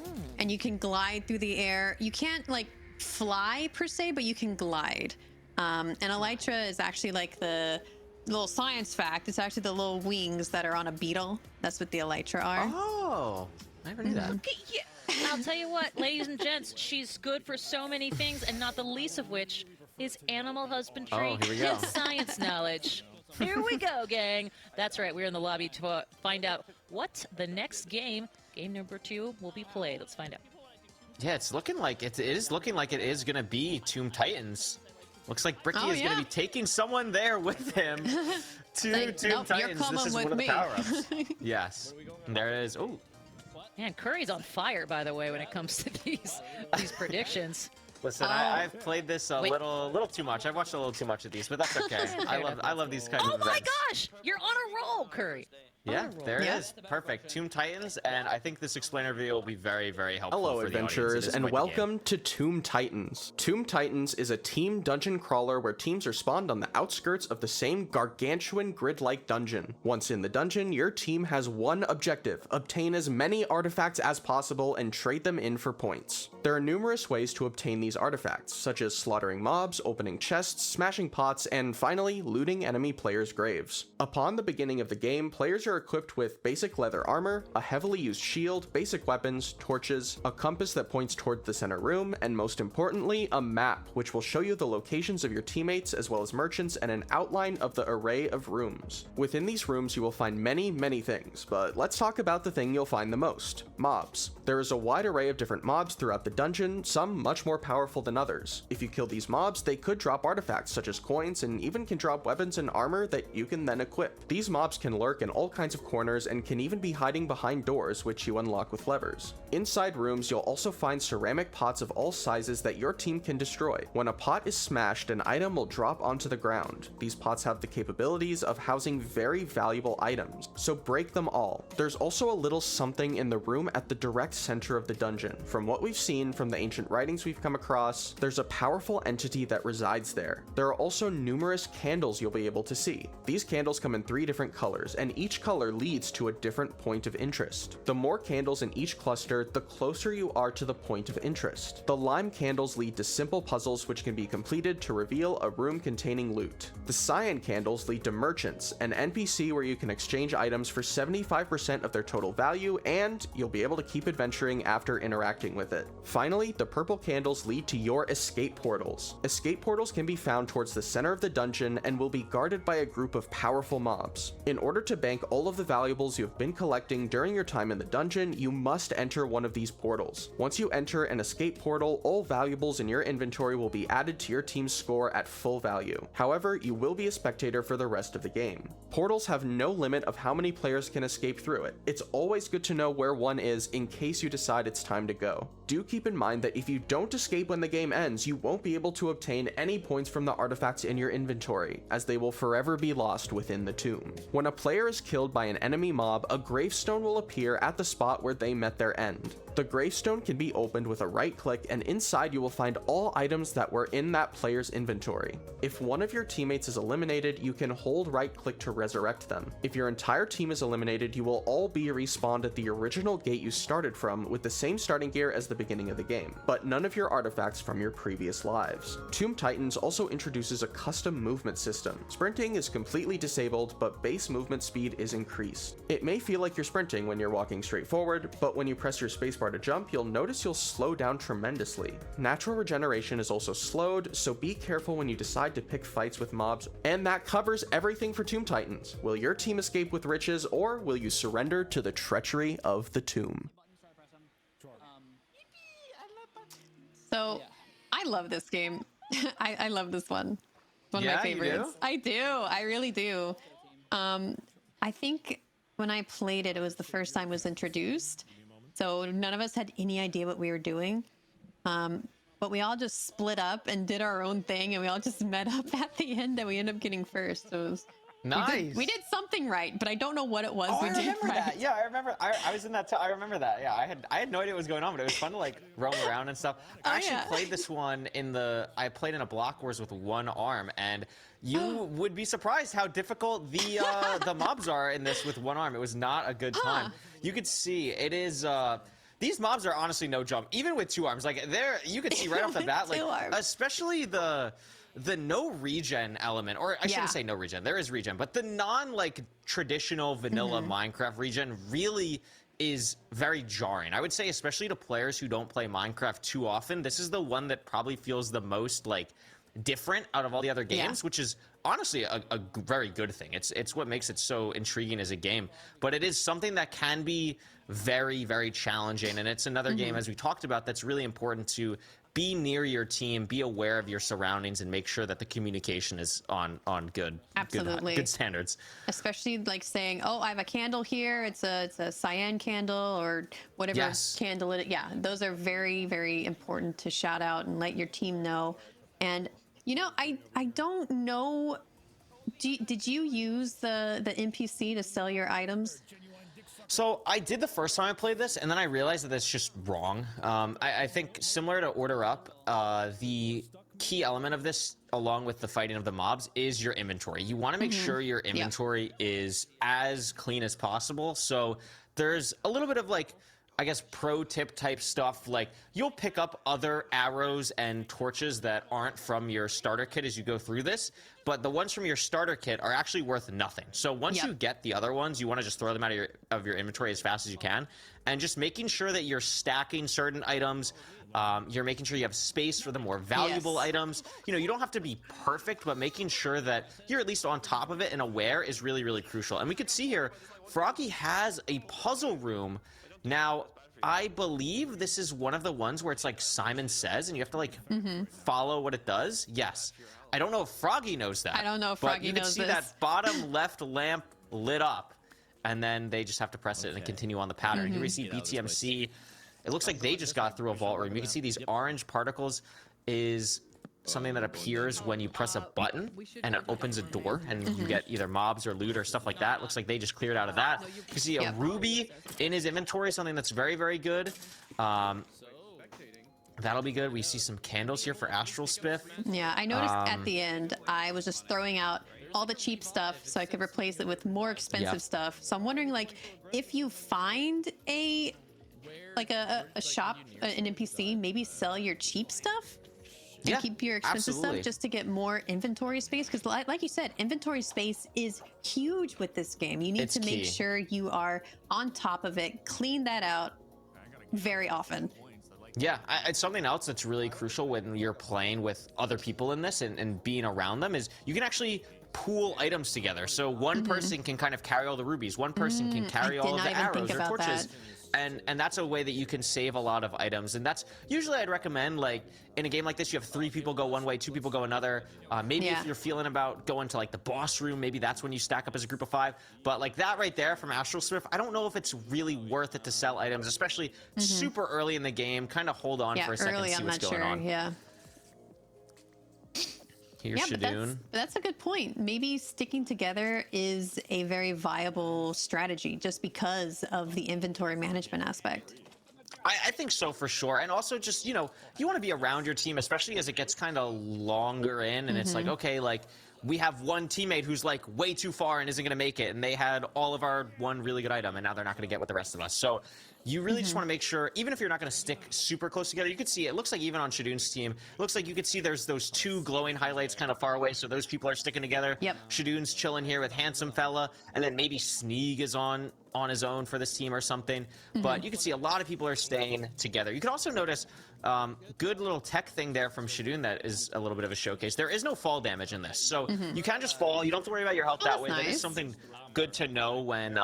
you can glide through the air. You can't, like, fly per se, but you can glide. And elytra is actually like the little science fact. It's actually the little wings that are on a beetle. That's what the elytra are. Oh, I never knew that. Okay, yeah. I'll tell you what, ladies and gents, she's good for so many things, and not the least of which is animal husbandry here we go. and science knowledge. Here we go, gang. That's right, we're in the lobby to find out what the next game number 2, will be played. Let's find out. Yeah, it's looking like it is looking like it is going to be Tomb Titans. Looks like Bricky is going to be taking someone there with him to Like, Tomb nope, you're Titans. This is coming one of with the me. power-ups. Yes. And there it is. Oh. Man, Curry's on fire, by the way, when it comes to these predictions. Listen, I've played this a little too much. I've watched a little too much of these, but that's okay. I love these kinds of events. Oh my gosh! You're on a roll, Curry. Yeah, there it is. Perfect. Tomb Titans, and I think this explainer video will be very, very helpful. Hello, for adventurers, the and welcome to Tomb Titans. Tomb Titans is a team dungeon crawler where teams are spawned on the outskirts of the same gargantuan grid-like dungeon. Once in the dungeon, your team has one objective: obtain as many artifacts as possible and trade them in for points. There are numerous ways to obtain these artifacts, such as slaughtering mobs, opening chests, smashing pots, and finally, looting enemy players' graves. Upon the beginning of the game, players are equipped with basic leather armor, a heavily used shield, basic weapons, torches, a compass that points toward the center room, and most importantly, a map, which will show you the locations of your teammates as well as merchants and an outline of the array of rooms. Within these rooms, you will find many things, but let's talk about the thing you'll find the most: mobs. There is a wide array of different mobs throughout the dungeon, some much more powerful than others. If you kill these mobs, they could drop artifacts such as coins and even can drop weapons and armor that you can then equip. These mobs can lurk in all kinds of corners and can even be hiding behind doors, which you unlock with levers. Inside rooms, you'll also find ceramic pots of all sizes that your team can destroy. When a pot is smashed, an item will drop onto the ground. These pots have the capabilities of housing very valuable items, so break them all. There's also a little something in the room at the direct center of the dungeon. From what we've seen from the ancient writings we've come across, there's a powerful entity that resides there. There are also numerous candles you'll be able to see. These candles come in 3 different colors, and each color leads to a different point of interest. The more candles in each cluster, the closer you are to the point of interest. The lime candles lead to simple puzzles which can be completed to reveal a room containing loot. The cyan candles lead to merchants, an NPC where you can exchange items for 75% of their total value, and you'll be able to keep adventuring after interacting with it. Finally, the purple candles lead to your escape portals. Escape portals can be found towards the center of the dungeon and will be guarded by a group of powerful mobs. In order to bank all of the valuables you have been collecting during your time in the dungeon, you must enter one of these portals. Once you enter an escape portal, all valuables in your inventory will be added to your team's score at full value. However, you will be a spectator for the rest of the game. Portals have no limit of how many players can escape through it. It's always good to know where one is in case you decide it's time to go. Do keep in mind that if you don't escape when the game ends, you won't be able to obtain any points from the artifacts in your inventory, as they will forever be lost within the tomb. When a player is killed by an enemy mob, a gravestone will appear at the spot where they met their end. The gravestone can be opened with a right click, and inside you will find all items that were in that player's inventory. If one of your teammates is eliminated, you can hold right click to resurrect them. If your entire team is eliminated, you will all be respawned at the original gate you started from with the same starting gear as the beginning of the game, but none of your artifacts from your previous lives. Tomb Titans also introduces a custom movement system. Sprinting is completely disabled, but base movement speed is increased. It may feel like you're sprinting when you're walking straight forward, but when you press your spacebar to jump, you'll notice you'll slow down tremendously. Natural regeneration is also slowed, so be careful when you decide to pick fights with mobs. And that covers everything for Tomb Titans. Will your team escape with riches, or will you surrender to the treachery of the tomb? So, I love this game. I love this one. One of my favorites. I do. I really do. I think when I played it, it was the first time it was introduced. So none of us had any idea what we were doing. But we all just split up and did our own thing, and we all just met up at the end, and we ended up getting first. So it was nice. We did something right, but I don't know what it was. I remember that. Yeah, I remember. I was in that. I remember that. Yeah, I had no idea what was going on, but it was fun to like roam around and stuff. I actually played this one I played in a Block Wars with one arm, and you would be surprised how difficult the mobs are in this with one arm. It was not a good time. You could see it is. These mobs are honestly no joke, even with 2 arms. Like you could see right off the bat, like especially the no regen element, or I shouldn't say no regen, there is regen, but the non like traditional vanilla Minecraft regen really is very jarring. I would say, especially to players who don't play Minecraft too often, this is the one that probably feels the most like different out of all the other games, which is honestly a very good thing. It's what makes it so intriguing as a game, but it is something that can be very, very challenging, and it's another game, as we talked about, that's really important to be near your team, be aware of your surroundings, and make sure that the communication is on good standards. Especially like saying, "Oh, I have a candle here. It's a cyan candle or whatever candle it." Yeah, those are very, very important to shout out and let your team know. And you know, I don't know. Did you use the NPC to sell your items? So I did the first time I played this, and then I realized that that's just wrong. I think similar to Order Up, the key element of this, along with the fighting of the mobs, is your inventory. You want to make sure your inventory is as clean as possible. So there's a little bit of like, I guess, pro tip type stuff. Like you'll pick up other arrows and torches that aren't from your starter kit as you go through this, but the ones from your starter kit are actually worth nothing. So once you get the other ones, you want to just throw them out of your inventory as fast as you can, and just making sure that you're stacking certain items. You're making sure you have space for the more valuable items. You know, you don't have to be perfect, but making sure that you're at least on top of it and aware is really, really crucial. And we could see here, Froggy has a puzzle room. Now, I believe this is one of the ones where it's like Simon Says, and you have to like follow what it does. Yes. I don't know if Froggy knows that. I don't know if Froggy knows this. But you can see that bottom left lamp lit up, and then they just have to press it and continue on the pattern. Here we see BTMC. It looks like they just got through a vault room. You can see these orange particles is something that appears when you press a button and it opens a door and you get either mobs or loot or stuff like that. Looks like they just cleared out of that. You can see a ruby in his inventory, something that's very, very good. That'll be good. We see some candles here for Astral Spiff. Yeah, I noticed at the end, I was just throwing out all the cheap stuff so I could replace it with more expensive stuff. So I'm wondering, like, if you find a shop, an NPC, maybe sell your cheap stuff and keep your expensive stuff just to get more inventory space. Because like you said, inventory space is huge with this game. You need to make sure you are on top of it, clean that out very often. Yeah, it's something else that's really crucial when you're playing with other people in this and being around them is you can actually pool items together. So one person can kind of carry all the rubies, one person can carry all of the arrows or torches. And that's a way that you can save a lot of items. And that's usually I'd recommend, like, in a game like this, you have 3 people go one way, 2 people go another. Maybe if you're feeling about going to, like, the boss room, maybe that's when you stack up as a group of 5. But, like, that right there from Astral Spiff, I don't know if it's really worth it to sell items, especially super early in the game. Kind of hold on for a second and see what's going on. Yeah. Here's Shadoon. But that's a good point. Maybe sticking together is a very viable strategy just because of the inventory management aspect. I think so, for sure. And also just, you know, you want to be around your team, especially as it gets kind of longer in and it's like, okay, like we have one teammate who's like way too far and isn't going to make it. And they had all of our one really good item and now they're not going to get with the rest of us. So you really just want to make sure, even if you're not going to stick super close together, you could see, it looks like even on Shadoon's team, it looks like you could see there's those 2 glowing highlights kind of far away. So those people are sticking together. Yep. Shadoon's chilling here with Handsome Fella. And then maybe Sneeg is on his own for this team or something. But you can see a lot of people are staying together. You can also notice good little tech thing there from Shadoon that is a little bit of a showcase. There is no fall damage in this. So you can just fall. You don't have to worry about your health that way. Nice. That is something good to know when,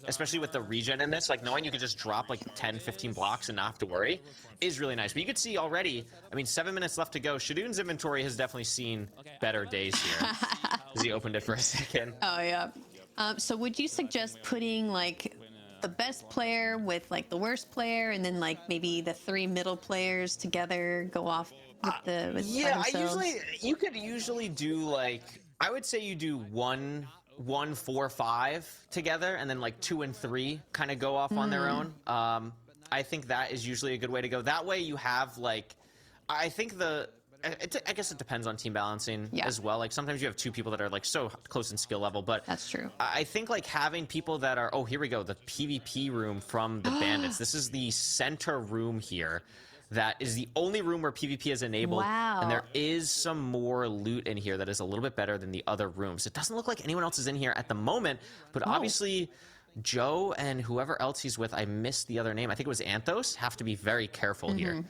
especially with the regen in this, like knowing you can just drop like 10, 15 blocks and not have to worry is really nice. But you can see already, I mean, 7 minutes left to go. Shadoon's inventory has definitely seen better days here as he opened it for a second. Oh, yeah. So would you suggest putting like the best player with like the worst player and then like maybe the 3 middle players together go off with the you could usually do like, I would say you do 1, 4, 5 together and then like 2 and 3 kind of go off on their own. I think that is usually a good way to go. That way you have like, I think I guess it depends on team balancing as well. Like sometimes you have 2 people that are like so close in skill level, but that's true. I think like having people that are, oh, here we go, the PvP room from the bandits. This is the center room here. That is the only room where PvP is enabled. Wow. And there is some more loot in here that is a little bit better than the other rooms. It doesn't look like anyone else is in here at the moment, but obviously Joe and whoever else he's with, I missed the other name. I think it was Anthos, have to be very careful here.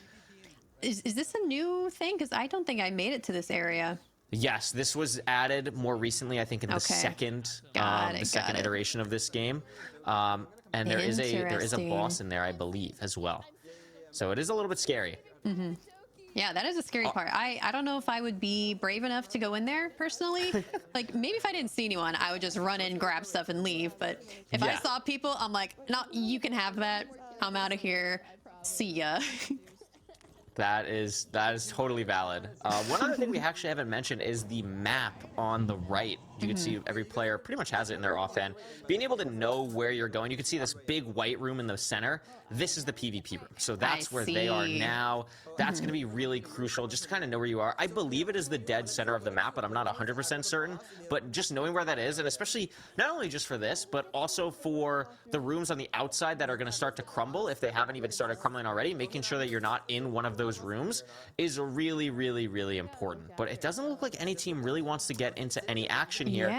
Is this a new thing? Because I don't think I made it to this area. Yes, this was added more recently, I think, in the second iteration of this game. And there is a boss in there, I believe, as well. So it is a little bit scary. Yeah, that is a scary part. I don't know if I would be brave enough to go in there personally. Like, maybe if I didn't see anyone, I would just run in, grab stuff, and leave. But if I saw people, I'm like, no, you can have that. I'm out of here. See ya. That is totally valid. One other thing we actually haven't mentioned is the map on the right. You can see every player pretty much has it in their offhand. Being able to know where you're going, you can see this big white room in the center. This is the PvP room. So that's where they are now. That's going to be really crucial just to kind of know where you are. I believe it is the dead center of the map, but I'm not 100% certain. But just knowing where that is, and especially not only just for this, but also for the rooms on the outside that are going to start to crumble, if they haven't even started crumbling already, making sure that you're not in one of those rooms is really, really, really important. But it doesn't look like any team really wants to get into any action here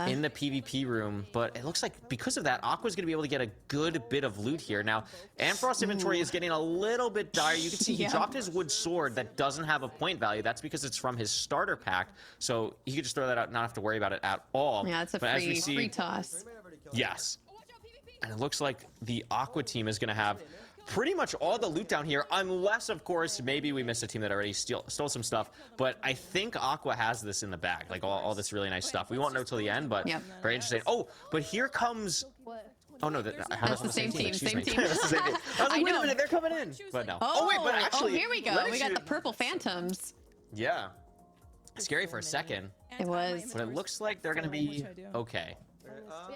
in the PvP room, but it looks like because of that, Aqua's going to be able to get a good bit of loot here. Now, Amfrost's inventory is getting a little bit dire. You can see he dropped his wood sword that doesn't have a point value. That's because it's from his starter pack, so he could just throw that out, not have to worry about it at all. Yeah, it's a free toss. Yes. And it looks like the Aqua team is going to have pretty much all the loot down here, unless, of course, maybe we missed a team that already stole some stuff. But I think Aqua has this in the bag, like all this really nice stuff. We won't know till the end, but very interesting. Oh, but here comes... Oh, no, that's the same team. Same team. That's the same team. I was like, wait a minute, they're coming in. But no. Oh, wait, but actually... Oh, here we go. We got the purple phantoms. Yeah. Scary for a second. It was. But it looks like they're going to be okay.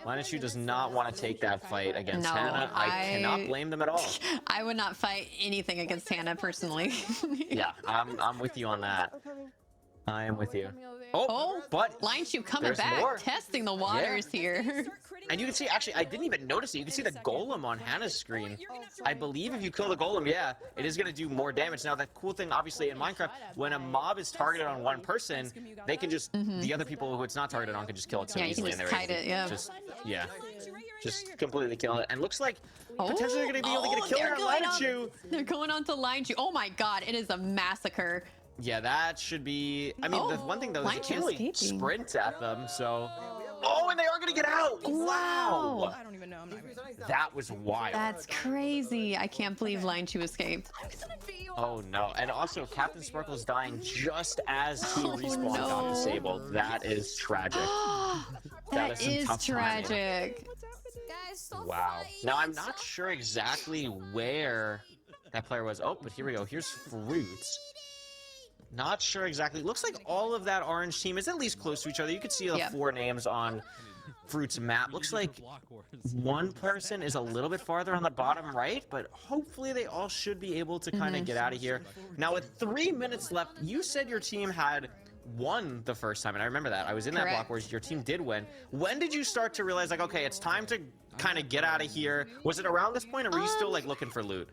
Lineshu does not want to take that fight against Hannah. I cannot blame them at all. I would not fight anything against Hannah personally. Yeah, I'm with you on that. I am with you. Oh, but Lineshu coming back, testing the waters here. And you can see, actually, I didn't even notice it. You can see the golem on Hannah's screen. I believe if you kill the golem, it is going to do more damage. Now, the cool thing, obviously, in Minecraft, when a mob is targeted on one person, they can just, the other people who it's not targeted on can just kill it so easily. You can just kite it, just completely kill it. And looks like potentially they're going to be able to get a kill on Lineshu. They're going on to Lineshu. Oh my god, it is a massacre. Yeah, that should be... I mean, the one thing, though, is you can't really sprint at them, so... Oh, and they are going to get out! Wow! I don't even know. That was wild. That's crazy. I can't believe Lineshu escaped. Oh, no. And also, Captain Sparkle's dying just as he respawned got disabled. That is tragic. That is tragic. Wow. Now, I'm not sure exactly where that player was. Oh, but here we go. Here's Fruits. Not sure exactly. Looks like all of that orange team is at least close to each other. You can see the 4 names on Fruit's map. Looks like one person is a little bit farther on the bottom right, but hopefully they all should be able to kind of get out of here. Now, with 3 minutes left, you said your team had won the first time, and I remember that. I was in that block where your team did win. When did you start to realize, like, okay, it's time to kind of get out of here? Was it around this point, or were you still, like, looking for loot?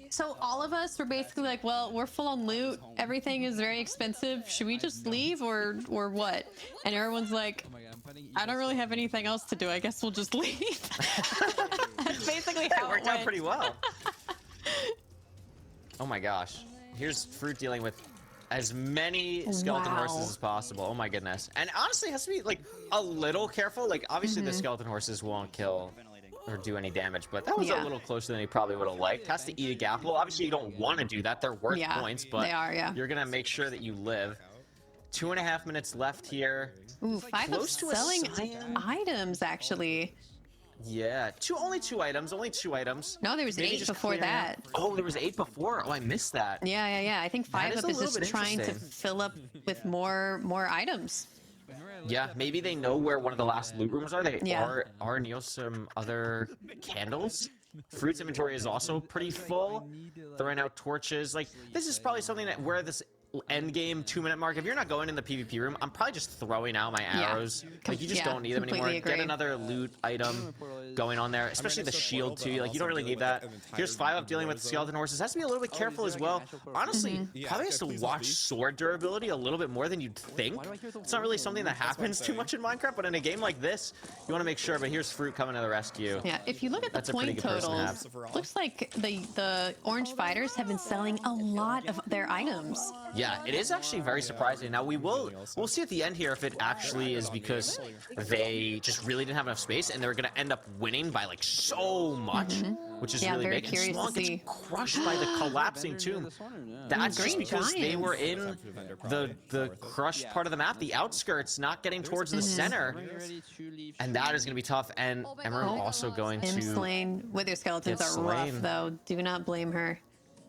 So all of us were basically like, well, we're full on loot. Everything is very expensive. Should we just leave or what? And everyone's like, I don't really have anything else to do. I guess we'll just leave. That's basically how it worked out pretty well. Oh my gosh. Here's Fruit dealing with as many skeleton horses as possible. Oh my goodness. And honestly, it has to be like a little careful. Like obviously the skeleton horses won't kill or do any damage, but that was a little closer than he probably would have liked. Has to eat a gapple. Obviously, you don't want to do that. They're worth points, but you're going to make sure that you live. 2.5 minutes left here. Ooh, 5 of selling items, actually. Yeah, only two items. No, there was Maybe 8 before that. Oh, there was 8 before. Oh, I missed that. Yeah. I think 5 of is just trying to fill up with more items. Yeah, maybe they know where one of the last loot rooms are. They are near some other candles. Fruit's inventory is also pretty full. Throwing out torches. Like, this is probably something that where this end game 2-minute mark, if you're not going in the PvP room, I'm probably just throwing out my arrows. Like, you just don't need them anymore. Get another loot item going on there, especially the shield too. Like, you don't really need that. Here's 5 up dealing with skeleton horses. Has to be a little bit careful as well. Honestly, probably has to watch sword durability a little bit more than you'd think. It's not really something that happens too much in Minecraft, but in a game like this, you want to make sure. But here's Fruit coming to the rescue. Yeah, if you look at the point totals, looks like the orange fighters have been selling a lot of their items. Yeah, it is actually very surprising. Now we'll see at the end here if it actually is because they just really didn't have enough space and they're going to end up winning by like so much, which is really very big. And curious Small to gets see. crushed by the collapsing tomb. That's just because they were in the crushed part of the map, the outskirts, not getting towards the center, and that is going to be tough. And Emerald also going to Slain. Wither skeletons get are rough slain. though. Do not blame her.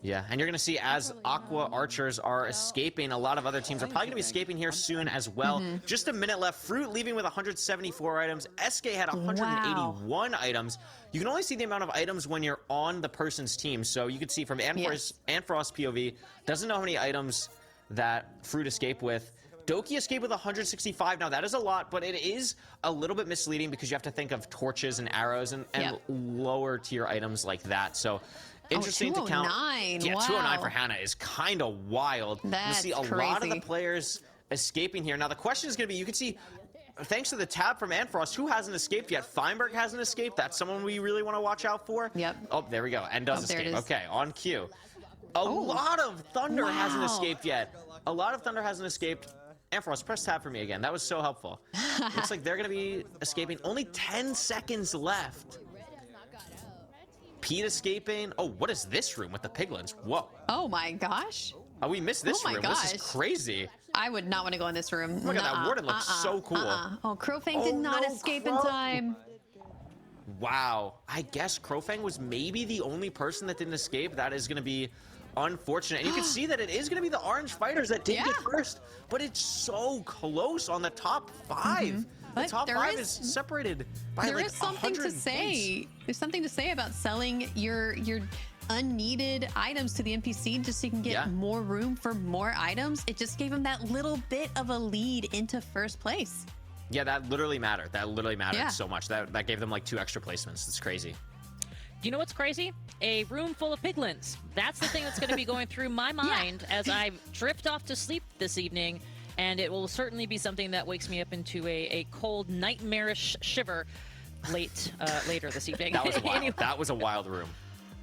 Yeah, and you're going to see as Aqua Archers are escaping, a lot of other teams are probably going to be escaping here soon as well. Just a minute left. Fruit leaving with 174 items. SK had 181 items. You can only see the amount of items when you're on the person's team. So you can see from Anfrost POV, doesn't know how many items that Fruit escaped with. Doki escaped with 165. Now, that is a lot, but it is a little bit misleading because you have to think of torches and arrows and lower tier items like that. So interesting to count. 209. Yeah, Wow. 209 for Hannah is kind of wild. That's you see a lot of the crazy. players escaping here. Now, the question is going to be, you can see, thanks to the tab from Anfrost, who hasn't escaped yet? Feinberg hasn't escaped. That's someone we really want to watch out for. Yep. Oh, there we go. And does there it escape. is. Okay, on cue. A lot of Thunder hasn't escaped yet. A lot of Thunder hasn't escaped. Anfrost, press tab for me again. That was so helpful. Looks like they're going to be escaping. Only 10 seconds left. Pete escaping. Oh, what is this room with the piglins? Whoa. Oh my gosh. Oh, we missed this Oh my room. This is gosh. crazy. I would not want to go in this room. Look at that warden. Looks so cool. Oh, Crowfang did not no, escape in Crow. time. Wow. I guess Crowfang was maybe the only person that didn't escape. That is going to be unfortunate. And you can see that it is going to be the Orange Fighters that did get first. But it's so close on the top 5. The But top there 5 is- is separated by There like is something 100 to say. points. There's something to say about selling your unneeded items to the NPC just so you can get more room for more items. It just gave him that little bit of a lead into first place. Yeah, that literally mattered. That literally mattered so much. That gave them like 2 extra placements. It's crazy. Do you know what's crazy? A room full of piglins. That's the thing that's going to be going through my mind as I drift off to sleep this evening. And it will certainly be something that wakes me up into a cold, nightmarish shiver later this eevening. That was wild. Anyway. That was a wild room.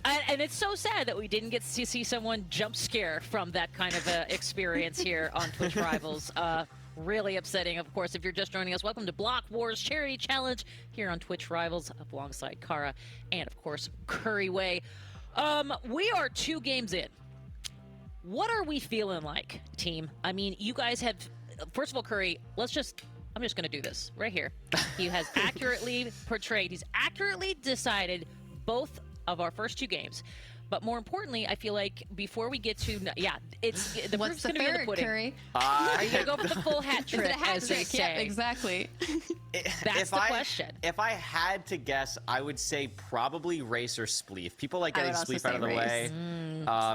And it's so sad that we didn't get to see someone jump scare from that kind of experience here on Twitch Rivals. Really upsetting, of course. If you're just joining us, welcome to Block Wars Charity Challenge here on Twitch Rivals alongside Kara and, of course, Curry Way. We are 2 games in. What are we feeling like, team? I mean, you guys have... First of all, Curry, I'm just going to do this right here. He has accurately portrayed, he's accurately decided both of our first 2 games. But more importantly, I feel like before we get to... it's the What's proof's the going to be in the ferret, pudding. Curry? Are you going to go for the full hat trick, as they say? Yeah, exactly. That's the question. If I had to guess, I would say probably Race or Spleef. People like I getting would also Spleef out of the say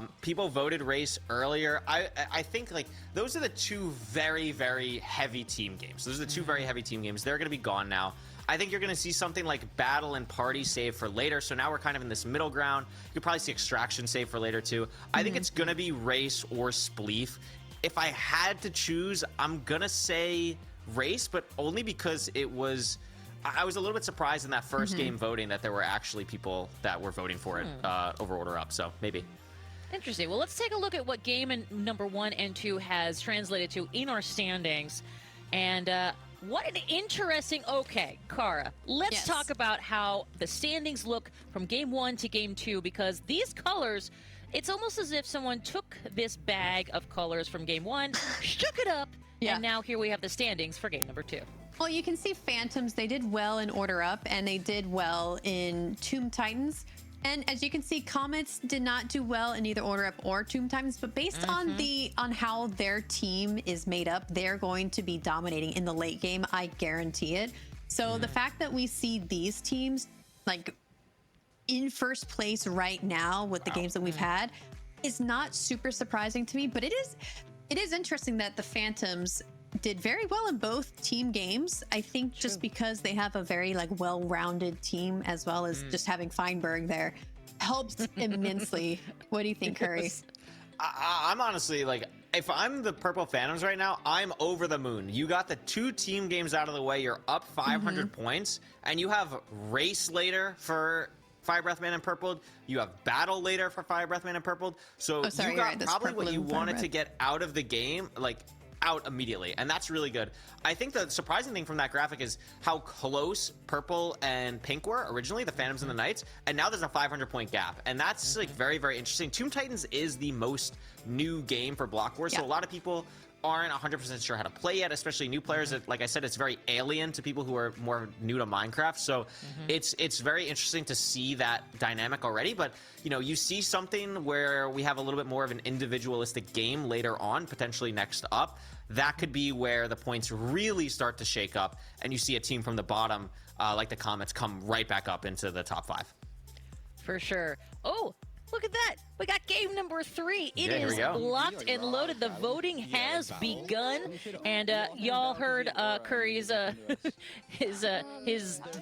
way. People voted Race earlier. I think like those are the 2 very, very heavy team games. Those are the 2 very heavy team games. They're going to be gone now. I think you're going to see something like Battle and Party save for later. So now we're kind of in this middle ground. You could probably see Extraction save for later too. I think it's going to be Race or Spleef. If I had to choose, I'm going to say Race, but only because it was... I was a little bit surprised in that first game voting that there were actually people that were voting for it over Order Up. So maybe. Interesting. Well, let's take a look at what game number 1 and 2 has translated to in our standings. And what an interesting... Okay, Kara, let's talk about how the standings look from game 1 to game 2, because these colors, it's almost as if someone took this bag of colors from game 1, shook it up, and now here we have the standings for game number 2. Well, you can see Phantoms, they did well in Order Up, and they did well in Tomb Titans. And as you can see, Comets did not do well in either Order Up or Tomb Titans, but based on how their team is made up, they're going to be dominating in the late game. I guarantee it. So the fact that we see these teams like in first place right now with the games that we've had is not super surprising to me, but it is interesting that the Phantoms did very well in both team games. I think just because they have a very like well-rounded team, as well as just having Feinberg there, helps immensely. What do you think, Curry? I'm honestly like, if I'm the Purple Phantoms right now, I'm over the moon. You got the 2 team games out of the way. You're up 500 points, and you have Race later for Fire Breath Man and Purpled. You have Battle later for Fire Breath Man and Purpled. So Oh, sorry, you you're got right, this probably Purple what you and Fire wanted to Breath. get out of the game, like out immediately, and that's really good. I think the surprising thing from that graphic is how close Purple and Pink were originally, the Phantoms and the Knights, and now there's a 500-point gap, and that's like very, very interesting. Tomb Titans is the most new game for Block Wars, so a lot of people aren't 100% sure how to play yet, especially new players. Like I said, it's very alien to people who are more new to Minecraft, so it's very interesting to see that dynamic already. But you know, you see something where we have a little bit more of an individualistic game later on, potentially next up. That could be where the points really start to shake up, and you see a team from the bottom, like the Comets, come right back up into the top 5. For sure. Oh, look at that. We got game number 3. It Yeah, here we is go. locked and loaded. The voting has begun. And y'all heard Curry's his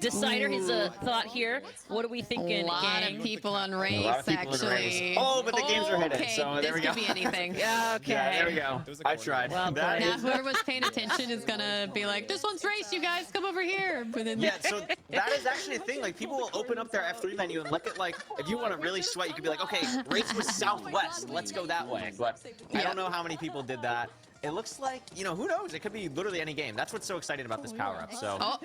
decider, his thought here. What are we thinking, A lot gang? of people on A race, lot of people in the race. actually. Oh, but the games are hidden, Okay, so there we this go. could be anything. Yeah, okay. Yeah, there we go. I tried. Well That played. Now, is- whoever was paying attention is gonna be like, "This one's race, you guys, come over here." But then, Yeah, so that is actually a thing. Like, people will open up their F3 menu and look at, like, if you want to really sweat, you could be like, okay, race was southwest. Let's go that way. But I don't know how many people did that. It looks like, you know, who knows? It could be literally any game. That's what's so exciting about this power-up. So oh,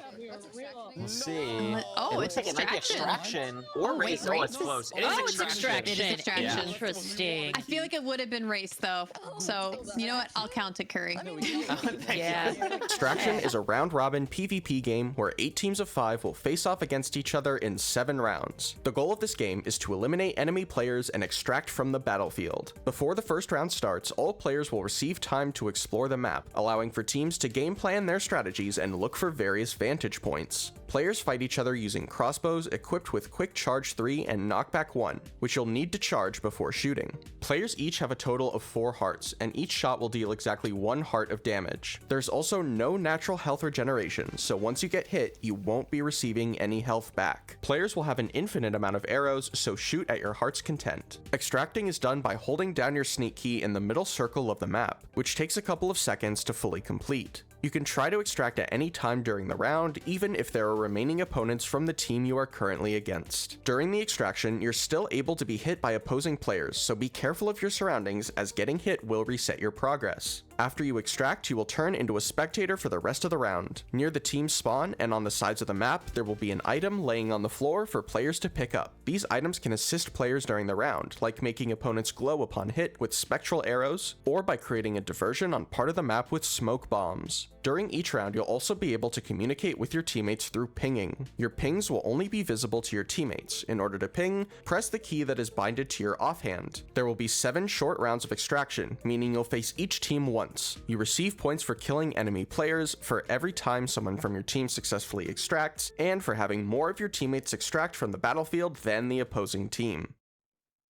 we'll see. Oh, it looks it's like it might be extraction or race. Oh, it's close. It is Oh, it's extraction. extraction. It is extraction. Interesting. I feel like it would have been race though. So you know what? I'll count it, Curry. Thank Yeah. you. Extraction is a round-robin PvP game where 8 teams of 5 will face off against each other in 7 rounds. The goal of this game is to eliminate enemy players and extract from the battlefield. Before the first round starts, all players will receive time to explore the map, allowing for teams to game plan their strategies and look for various vantage points. Players fight each other using crossbows equipped with Quick Charge 3 and Knockback 1, which you'll need to charge before shooting. Players each have a total of 4 hearts, and each shot will deal exactly 1 heart of damage. There's also no natural health regeneration, so once you get hit, you won't be receiving any health back. Players will have an infinite amount of arrows, so shoot at your heart's content. Extracting is done by holding down your sneak key in the middle circle of the map, which takes a couple of seconds to fully complete. You can try to extract at any time during the round, even if there are remaining opponents from the team you are currently against. During the extraction, you're still able to be hit by opposing players, so be careful of your surroundings, as getting hit will reset your progress. After you extract, you will turn into a spectator for the rest of the round. Near the team spawn and on the sides of the map, there will be an item laying on the floor for players to pick up. These items can assist players during the round, like making opponents glow upon hit with spectral arrows, or by creating a diversion on part of the map with smoke bombs. During each round, you'll also be able to communicate with your teammates through pinging. Your pings will only be visible to your teammates. In order to ping, press the key that is binded to your offhand. There will be 7 short rounds of extraction, meaning you'll face each team once. You receive points for killing enemy players, for every time someone from your team successfully extracts, and for having more of your teammates extract from the battlefield than the opposing team.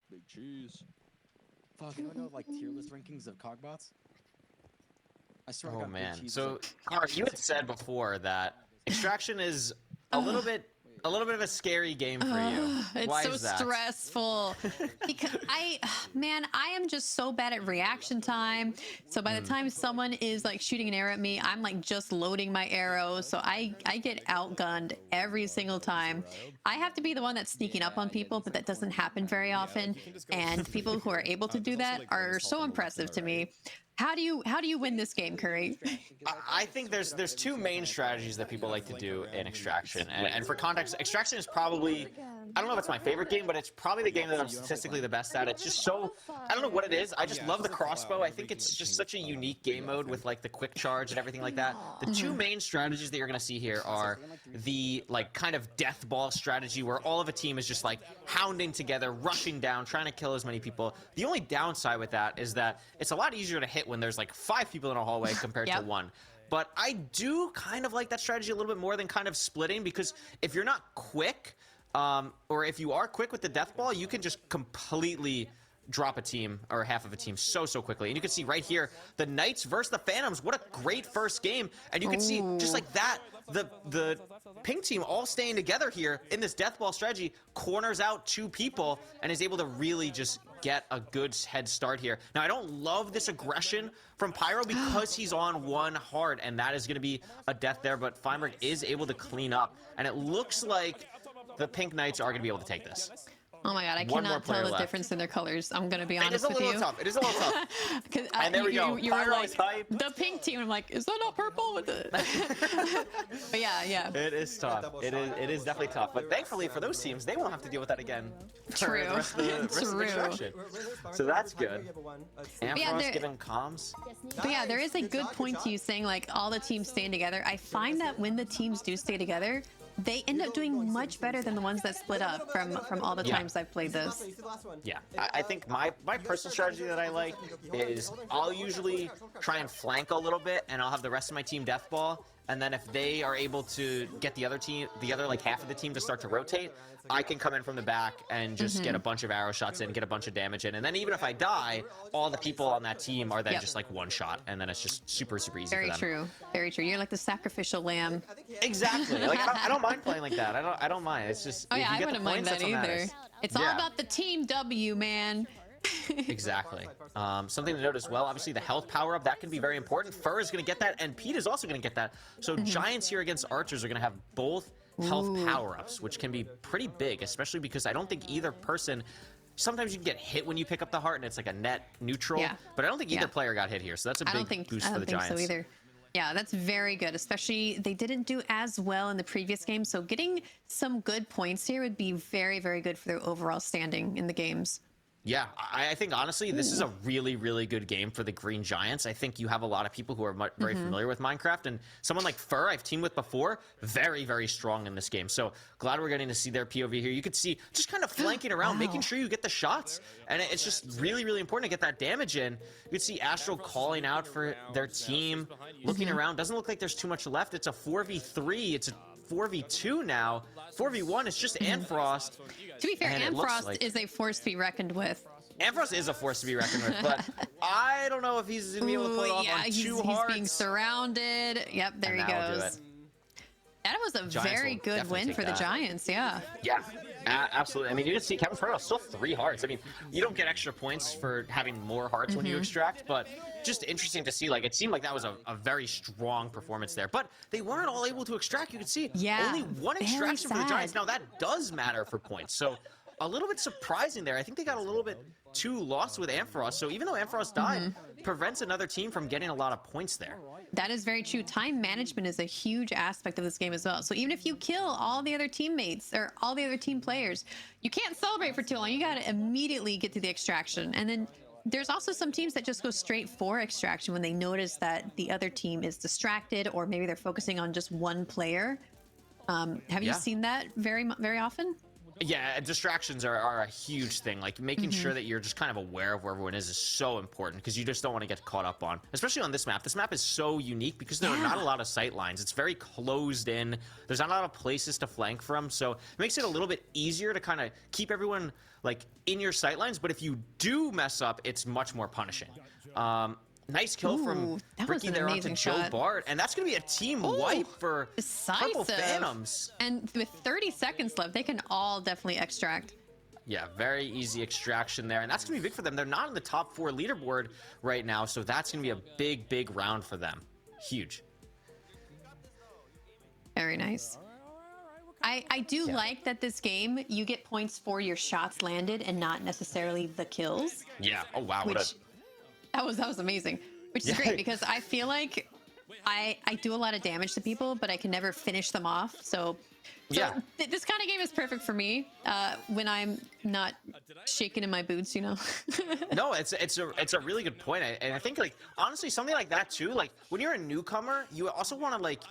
Big cheese. Fuck, do I know like tier list rankings of Cogbots? I swear I Oh got big man. cheese. So, Car, you had said before that extraction is a little bit of a scary game for you. It's Why so is that? stressful because I am just so bad at reaction time. So by the time someone is like shooting an arrow at me, I'm like just loading my arrows. So I get outgunned every single time. I have to be the one that's sneaking up on people, but that doesn't happen very often. And people who are able to do that are so impressive to me. How do you win this game, Curry? I think there's 2 main strategies that people like to do in Extraction. And for context, Extraction is probably, I don't know if it's my favorite game, but it's probably the game that I'm statistically the best at. It's just so, I don't know what it is. I just love the crossbow. I think it's just such a unique game mode with like the quick charge and everything like that. The 2 main strategies that you're going to see here are the like kind of death ball strategy where all of a team is just like hounding together, rushing down, trying to kill as many people. The only downside with that is that it's a lot easier to hit when there's like 5 people in a hallway compared to 1. But I do kind of like that strategy a little bit more than kind of splitting, because if you're not quick, or if you are quick with the death ball, you can just completely drop a team or half of a team so quickly. And you can see right here, the Knights versus the Phantoms. What a great first game. And you can see just like that, the pink team all staying together here in this death ball strategy corners out 2 people and is able to really just get a good head start here. Now, I don't love this aggression from Pyro because he's on 1 heart, and that is going to be a death there, but Feinberg is able to clean up. And it looks like the Pink Knights are going to be able to take this. Oh my god, I One more cannot tell player the left. difference in their colors. I'm gonna be honest It is a with little you. tough. It is a little tough. 'Cause, And there we go. You were Pyro like is hype. the pink team. I'm like, is that not purple with the? But yeah. It is tough. It is definitely tough. But thankfully for those teams, they won't have to deal with that again. True. For the rest of the rest of True. Extraction. So that's good. yeah, Ampharos giving comms. But yeah, there is a good point to you saying like all the teams staying together. I find that when the teams do stay together, they end up doing much better than the ones that split up from all the times I've played this. Yeah, I think my personal strategy that I like is I'll usually try and flank a little bit, and I'll have the rest of my team death ball, and then if they are able to get the other like half of the team to start to rotate, I can come in from the back and just get a bunch of arrow shots in, get a bunch of damage in, and then even if I die, all the people on that team are then just like one shot, and then it's just super easy for them. Very true. Very true. You're like the sacrificial lamb. Exactly. Like I don't mind playing like that. I don't mind. It's just Oh if yeah, you I get wouldn't the mind points, that that's what either. matters. It's all Yeah. about the team W, man. Exactly. Something to note as well, obviously the health power up, that can be very important. Fur is going to get that, and Pete is also going to get that. So Giants here against Archers are going to have both health power-ups, which can be pretty big, especially because I don't think either person... Sometimes you can get hit when you pick up the heart, and it's like a net neutral. Yeah. But I don't think either player got hit here, so that's a big boost for the Giants. I don't think so either. Yeah, that's very good, especially they didn't do as well in the previous game, so getting some good points here would be very, very good for their overall standing in the games. Yeah, I think honestly, this is a really, really good game for the Green Giants. I think you have a lot of people who are very familiar with Minecraft, and someone like Fur, I've teamed with before, very, very strong in this game. So glad we're getting to see their POV here. You could see just kind of flanking around, making sure you get the shots, and it's just really, really important to get that damage in. You could see Astral calling out for their team, looking around. Doesn't look like there's too much left. It's a 4v3. It's a 4v2 now. 4v1 is just Ampharos. To be fair, And it looks Ampharos like- is a force to be reckoned with. Ampharos is a force to be reckoned with, but I don't know if he's going to be able to pull it off on two hearts. He's being surrounded. Yep, there he that'll do goes. it. That was a Giants very will good definitely win take for the that. Giants, yeah. Yeah, absolutely. I mean, you can see Kevin Furrow still 3 hearts. I mean, you don't get extra points for having more hearts when you extract, but just interesting to see. Like, it seemed like that was a very strong performance there, but they weren't all able to extract. You could see only one very extraction for the sad. Giants. Now, that does matter for points, so a little bit surprising there. I think they got a little bit too lost with Ampharos, so even though Ampharos died, prevents another team from getting a lot of points there. That is very true. Time management is a huge aspect of this game as well. So even if you kill all the other teammates or all the other team players, you can't celebrate for too long. You got to immediately get to the extraction. And then there's also some teams that just go straight for extraction when they notice that the other team is distracted, or maybe they're focusing on just one player. Have you seen that very often? Yeah, distractions are a huge thing. Like, making sure that you're just kind of aware of where everyone is so important, because you just don't want to get caught up on, especially on this map. This map is so unique because there are not a lot of sight lines. It's very closed in. There's not a lot of places to flank from, so it makes it a little bit easier to kind of keep everyone like in your sight lines. But if you do mess up, it's much more punishing. Nice kill from that was Ricky an there onto amazing Joe shot. Bart, and that's going to be a team wipe for Purple Decisive. Phantoms. And with 30 seconds left, they can all definitely extract. Yeah, very easy extraction there, and that's going to be big for them. They're not in the top 4 leaderboard right now, so that's going to be a big, big round for them. Huge. Very nice. I do like that this game, you get points for your shots landed and not necessarily the kills. Yeah. Oh, wow. That was amazing. Which is great, because I feel like I do a lot of damage to people, but I can never finish them off. So this kind of game is perfect for me when I'm not shaking in my boots, you know. No, it's a really good point, and I think, like, honestly, something like that too. Like, when you're a newcomer, you also want to like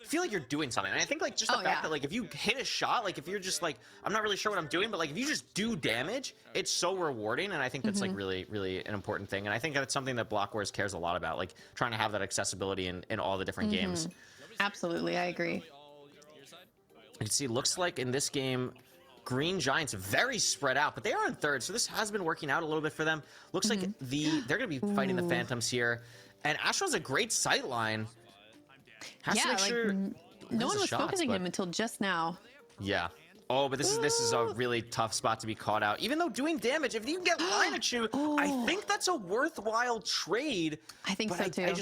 feel like you're doing something. And I think, like, just the fact that, like, if you hit a shot, like, if you're just like, I'm not really sure what I'm doing, but like if you just do damage, it's so rewarding. And I think that's like really, really an important thing. And I think that's something that Block Wars cares a lot about, like trying to have that accessibility in all the different games. Absolutely, I agree. You can see, looks like in this game, Green Giants very spread out, but they are in third, so this has been working out a little bit for them. Looks like they're going to be fighting the Phantoms here, and Astral's a great sight line. Has to make sure no one was focusing him until just now. Yeah. Oh, but this is a really tough spot to be caught out. Even though doing damage, if you can get line at you, I think that's a worthwhile trade. I think so too.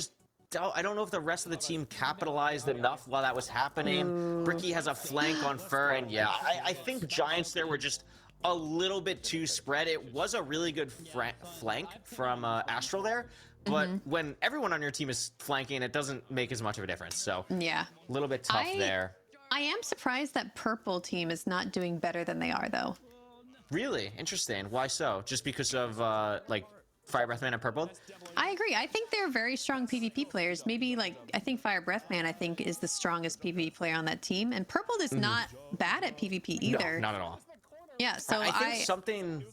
don't know if the rest of the team capitalized enough while that was happening. Bricky has a flank on Fur, and yeah, I think Giants there were just a little bit too spread. It was a really good flank from Astral there, but when everyone on your team is flanking, it doesn't make as much of a difference. So yeah, a little bit tough there. I am surprised that purple team is not doing better than they are, though. Really? Interesting. Why so? Just because of, like, Fire Breath Man and purple? I agree. I think they're very strong PvP players. Maybe, like, I think Fire Breath Man, I think, is the strongest PvP player on that team. And purple is not bad at PvP either. No, not at all. Yeah, so I think something...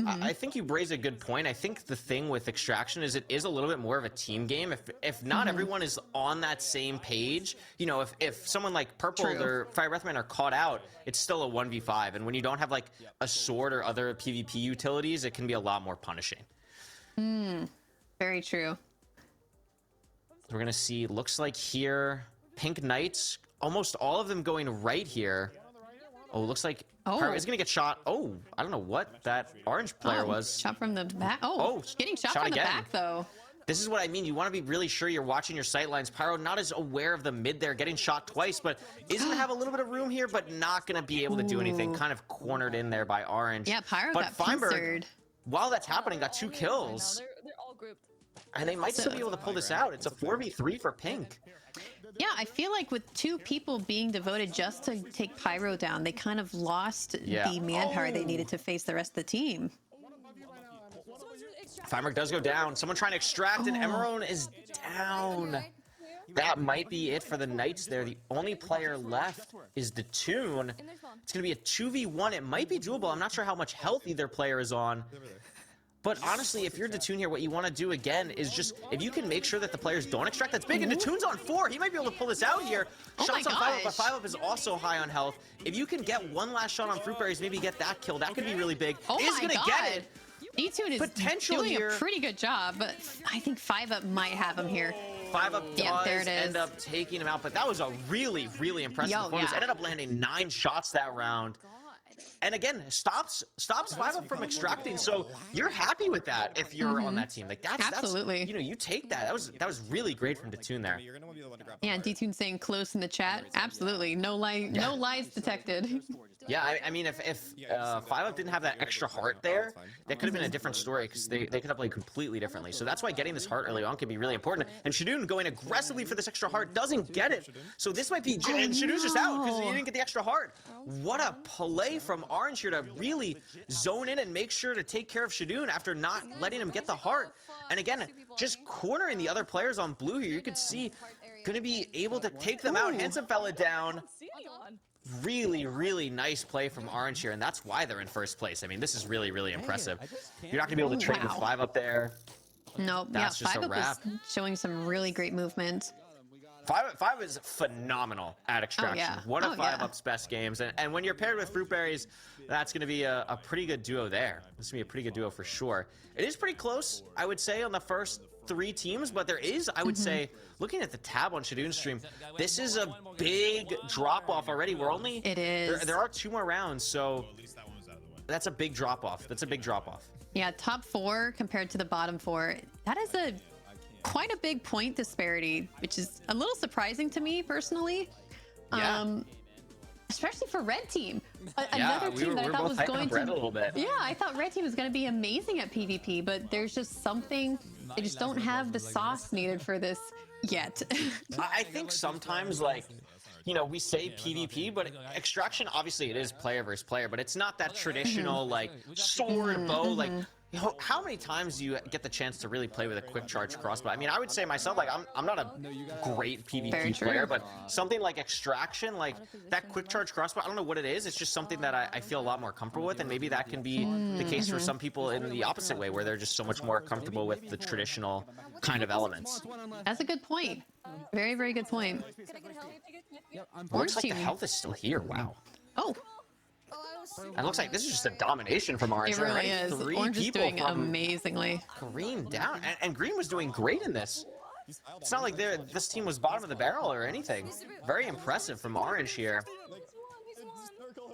I think you raise a good point. I think the thing with Extraction is it is a little bit more of a team game. If not everyone is on that same page, you know, if someone like Purple or Fire Breathman are caught out, it's still a 1v5. And when you don't have like a sword or other PvP utilities, it can be a lot more punishing. Very true. We're going to see, looks like here, Pink Knights, almost all of them going right here. Oh, looks like Pyro is going to get shot. Oh, I don't know what that orange player was. Shot from the back. Oh, getting shot from the back, though. This is what I mean. You want to be really sure you're watching your sight lines. Pyro not as aware of the mid there, getting shot twice, but is going to have a little bit of room here, but not going to be able to do anything. Kind of cornered in there by orange. Yeah, Pyro got pincered. While that's happening, got 2 kills. They're all grouped. And they might still be able to pull this out. It's a 4v3 for Pink. Yeah, I feel like with 2 people being devoted just to take Pyro down, they kind of lost the manpower they needed to face the rest of the team. Firemark does go down. Someone trying to extract, and Emerone is down. That might be it for the Knights there. The only player left is Detoon. It's going to be a 2v1. It might be doable. I'm not sure how much health either player is on. But honestly, if you're Detoon here, what you want to do again is just, if you can make sure that the players don't extract, that's big. And Detoon's on 4. He might be able to pull this out here. Shots on 5 up, but 5 up is also high on health. If you can get one last shot on Fruitberries, maybe get that kill, that could be really big. Is going to get it. Detoon is doing a pretty good job, but I think 5 up might have him here. 5 up does end up taking him out, but that was a really, really impressive performance. Ended up landing 9 shots that round. And again, stops 5 up from extracting, so you're happy with that if you're on that team. Like that's absolutely, you know, you take that. That was really great from Detoon there. Yeah, Detoon saying close in the chat. Absolutely, no lies detected. Yeah, I mean, if 5 up didn't have that extra heart there, that could have been a different story because they could have played completely differently. So that's why getting this heart early on can be really important. And Shadoon going aggressively for this extra heart doesn't get it. So this might be, and Shadoon's just out because he didn't get the extra heart. What a play from Orange here to really zone in and make sure to take care of Shadoon after not letting him get the heart. And again, just cornering the other players on blue here. You could see, going to be able to take them out. Handsome fella down. Really, really nice play from Orange here, and that's why they're in first place. I mean, this is really, really impressive. You're not going to be able to trade with 5 up there. Nope. That's just 5 a up wrap. is showing some really great movement. 5 is phenomenal at extraction. One of 5 up's best games, and when you're paired with Fruitberries, that's going to be a pretty good duo there. This is going to be a pretty good duo for sure. It is pretty close, I would say, on the first 3 teams, but there is, I would say, looking at the tab on Shadoon's stream, this is a big drop-off already. We're only... It is. There are 2 more rounds, so that's a big drop-off. That's a big drop-off. Yeah, top 4 compared to the bottom 4. That is quite a big point disparity, which is a little surprising to me, personally. Yeah. Especially for Red Team. Another team that I thought was going to... a little bit. Yeah, I thought Red Team was going to be amazing at PvP, but there's just something... They just don't have the sauce needed for this yet. I think sometimes, like, you know, we say PvP, but extraction, obviously it is player versus player, but it's not that traditional, like, sword, bow, like... You know, how many times do you get the chance to really play with a quick charge crossbow? I mean, I would say myself, like, I'm not a great PvP player, but something like extraction, like that quick charge crossbow, I don't know what it is. It's just something that I feel a lot more comfortable with, and maybe that can be the case for some people in the opposite way, where they're just so much more comfortable with the traditional kind of elements. That's a good point. Very, very good point. Looks like the health is still here. Wow. Oh. It looks like this is just a domination from Orange. It really is. 3 Orange is people doing amazingly. Green down, and Green was doing great in this. It's not like this team was bottom of the barrel or anything. Very impressive from Orange here.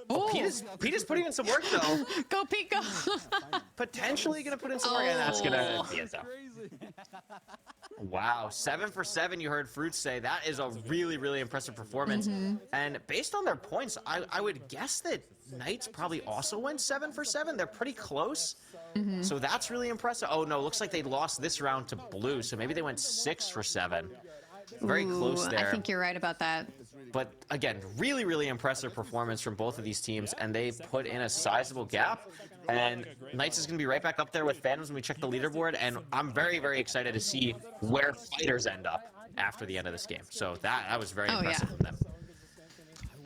Oh, Pete is putting in some work though. Go Pete, go! Potentially gonna put in some work, and that's gonna be it though. Wow, 7 for 7, you heard Fruit say. That is a really, really impressive performance. And based on their points, I would guess that Knights probably also went 7 for 7. They're pretty close. So that's really impressive. Oh, no, looks like they lost this round to Blue, so maybe they went 6 for 7. Very close there. I think you're right about that. But again, really, really impressive performance from both of these teams, and they put in a sizable gap. And Knights is going to be right back up there with Phantoms when we check the leaderboard, and I'm very, very excited to see where Fighters end up after the end of this game. So that was very impressive from them.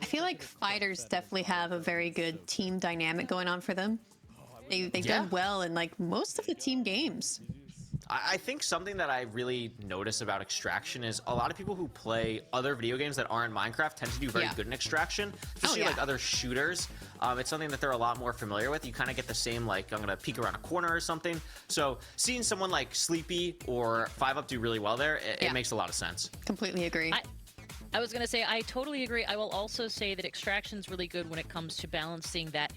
I feel like Fighters definitely have a very good team dynamic going on for them. They've done well in like most of the team games. I think something that I really notice about Extraction is a lot of people who play other video games that aren't Minecraft tend to do very good in Extraction, especially like other shooters. It's something that they're a lot more familiar with. You kind of get the same, like, I'm going to peek around a corner or something. So seeing someone like Sleepy or 5UP do really well there, it makes a lot of sense. Completely agree. I was going to say, I totally agree. I will also say that Extraction's really good when it comes to balancing that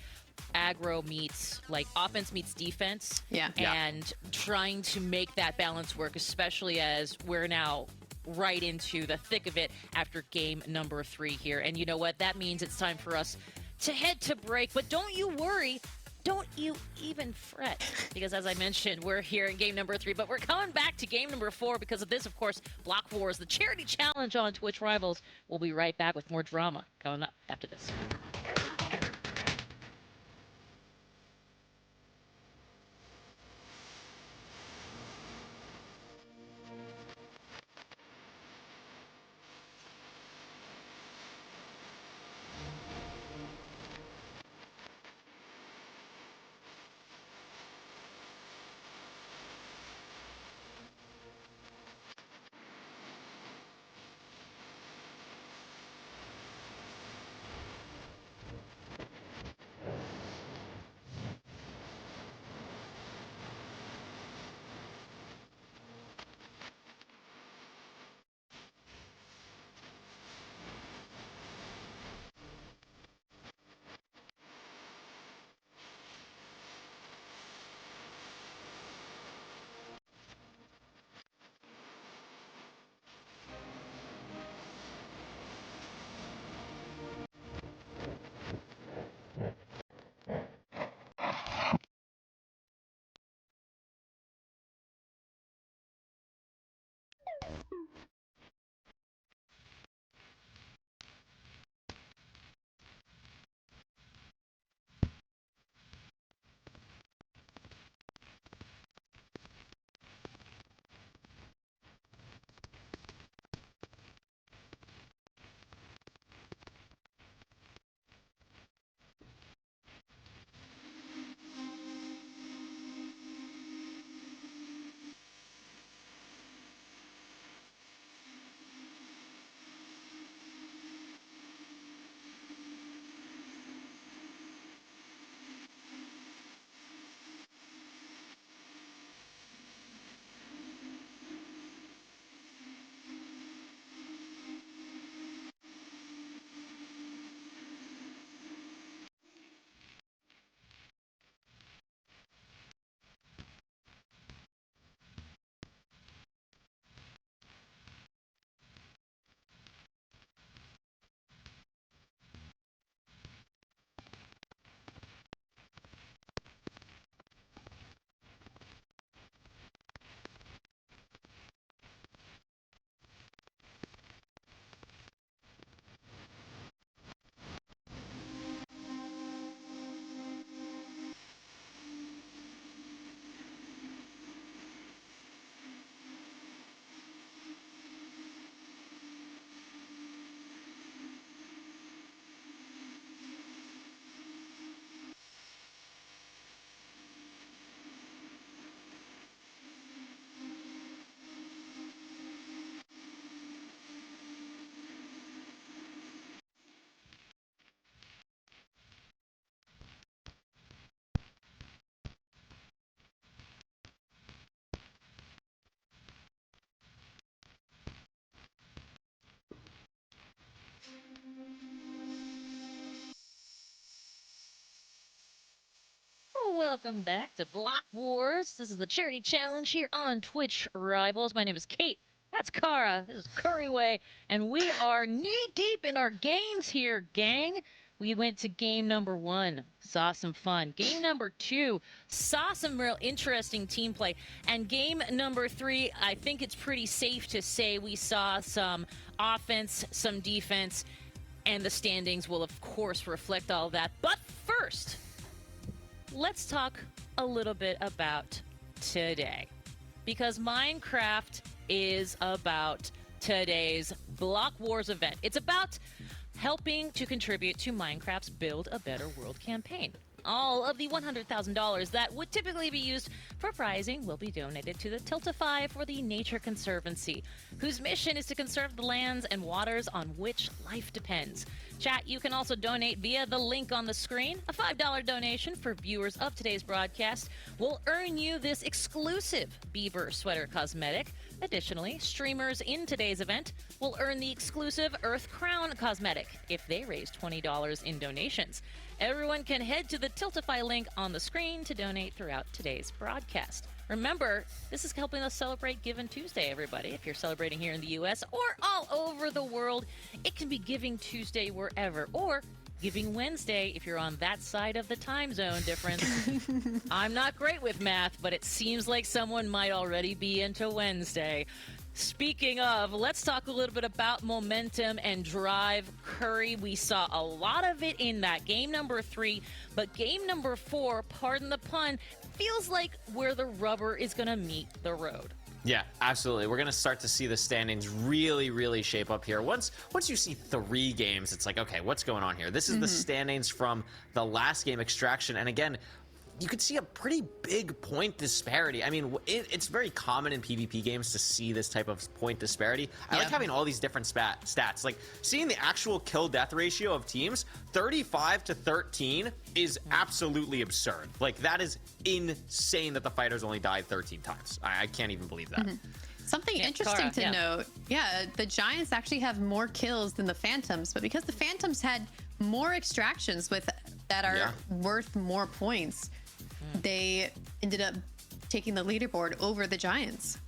aggro meets, like, offense meets defense. And trying to make that balance work, especially as we're now right into the thick of it after game number 3 here. And you know what? That means it's time for us to head to break. But don't you worry. Don't you even fret, because as I mentioned, we're here in game number 3, but we're coming back to game number 4 because of this, of course, Block Wars, the charity challenge on Twitch Rivals. We'll be right back with more drama coming up after this. Welcome back to Block Wars. This is the charity challenge here on Twitch Rivals. My name is Kate. That's Kara. This is Curryway. And we are knee-deep in our games here, gang. We went to game number 1. Saw some fun. Game number 2. Saw some real interesting team play. And game number 3, I think it's pretty safe to say we saw some offense, some defense, and the standings will, of course, reflect all that. But first, let's talk a little bit about today, because Minecraft is about today's Block Wars event. It's about helping to contribute to Minecraft's Build a Better World campaign. All of the $100,000 that would typically be used for prizing will be donated to the Tiltify for the Nature Conservancy, whose mission is to conserve the lands and waters on which life depends. Chat, you can also donate via the link on the screen. A $5 donation for viewers of today's broadcast will earn you this exclusive Beaver Sweater cosmetic. Additionally, streamers in today's event will earn the exclusive Earth Crown cosmetic if they raise $20 in donations. Everyone can head to the Tiltify link on the screen to donate throughout today's broadcast. Remember, this is helping us celebrate Giving Tuesday, everybody. If you're celebrating here in the U.S. or all over the world, it can be Giving Tuesday wherever, or Giving Wednesday if you're on that side of the time zone difference. I'm not great with math, but it seems like someone might already be into Wednesday. Speaking of, let's talk a little bit about momentum and drive. Curry, we saw a lot of it in that game number 3, but game number 4, pardon the pun, feels like where the rubber is going to meet the road. Yeah, absolutely. We're going to start to see the standings really, really shape up here. Once you see 3 games, it's like, okay, what's going on here? This is the standings from the last game, Extraction. And again, you could see a pretty big point disparity. I mean, it's very common in PvP games to see this type of point disparity. I like having all these different stats. Like, seeing the actual kill-death ratio of teams, 35 to 13 is absolutely absurd. Like, that is insane that the fighters only died 13 times. I can't even believe that. Something interesting to note, the Giants actually have more kills than the Phantoms, but because the Phantoms had more extractions that are worth more points, they ended up taking the leaderboard over the Giants.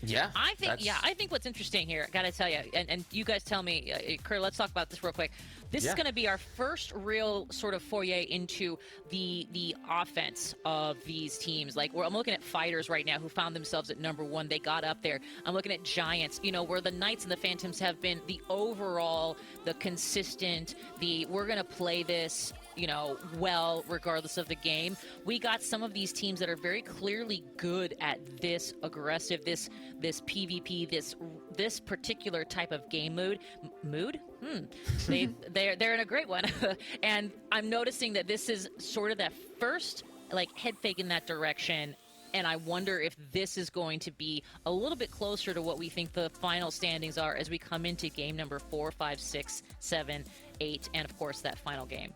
Yeah, I think what's interesting here, gotta tell you, and you guys tell me, Kurt, let's talk about this real quick. This is going to be our first real sort of foray into the offense of these teams. Like, I'm looking at Fighters right now who found themselves at number 1. They got up there. I'm looking at Giants, where the Knights and the Phantoms have been the overall, the consistent, we're going to play this, well, regardless of the game. We got some of these teams that are very clearly good at this aggressive, this PvP, this particular type of game mood. They're in a great one. And I'm noticing that this is sort of that first head fake in that direction. And I wonder if this is going to be a little bit closer to what we think the final standings are as we come into game number 4, 5, 6, 7, 8, and of course that final game.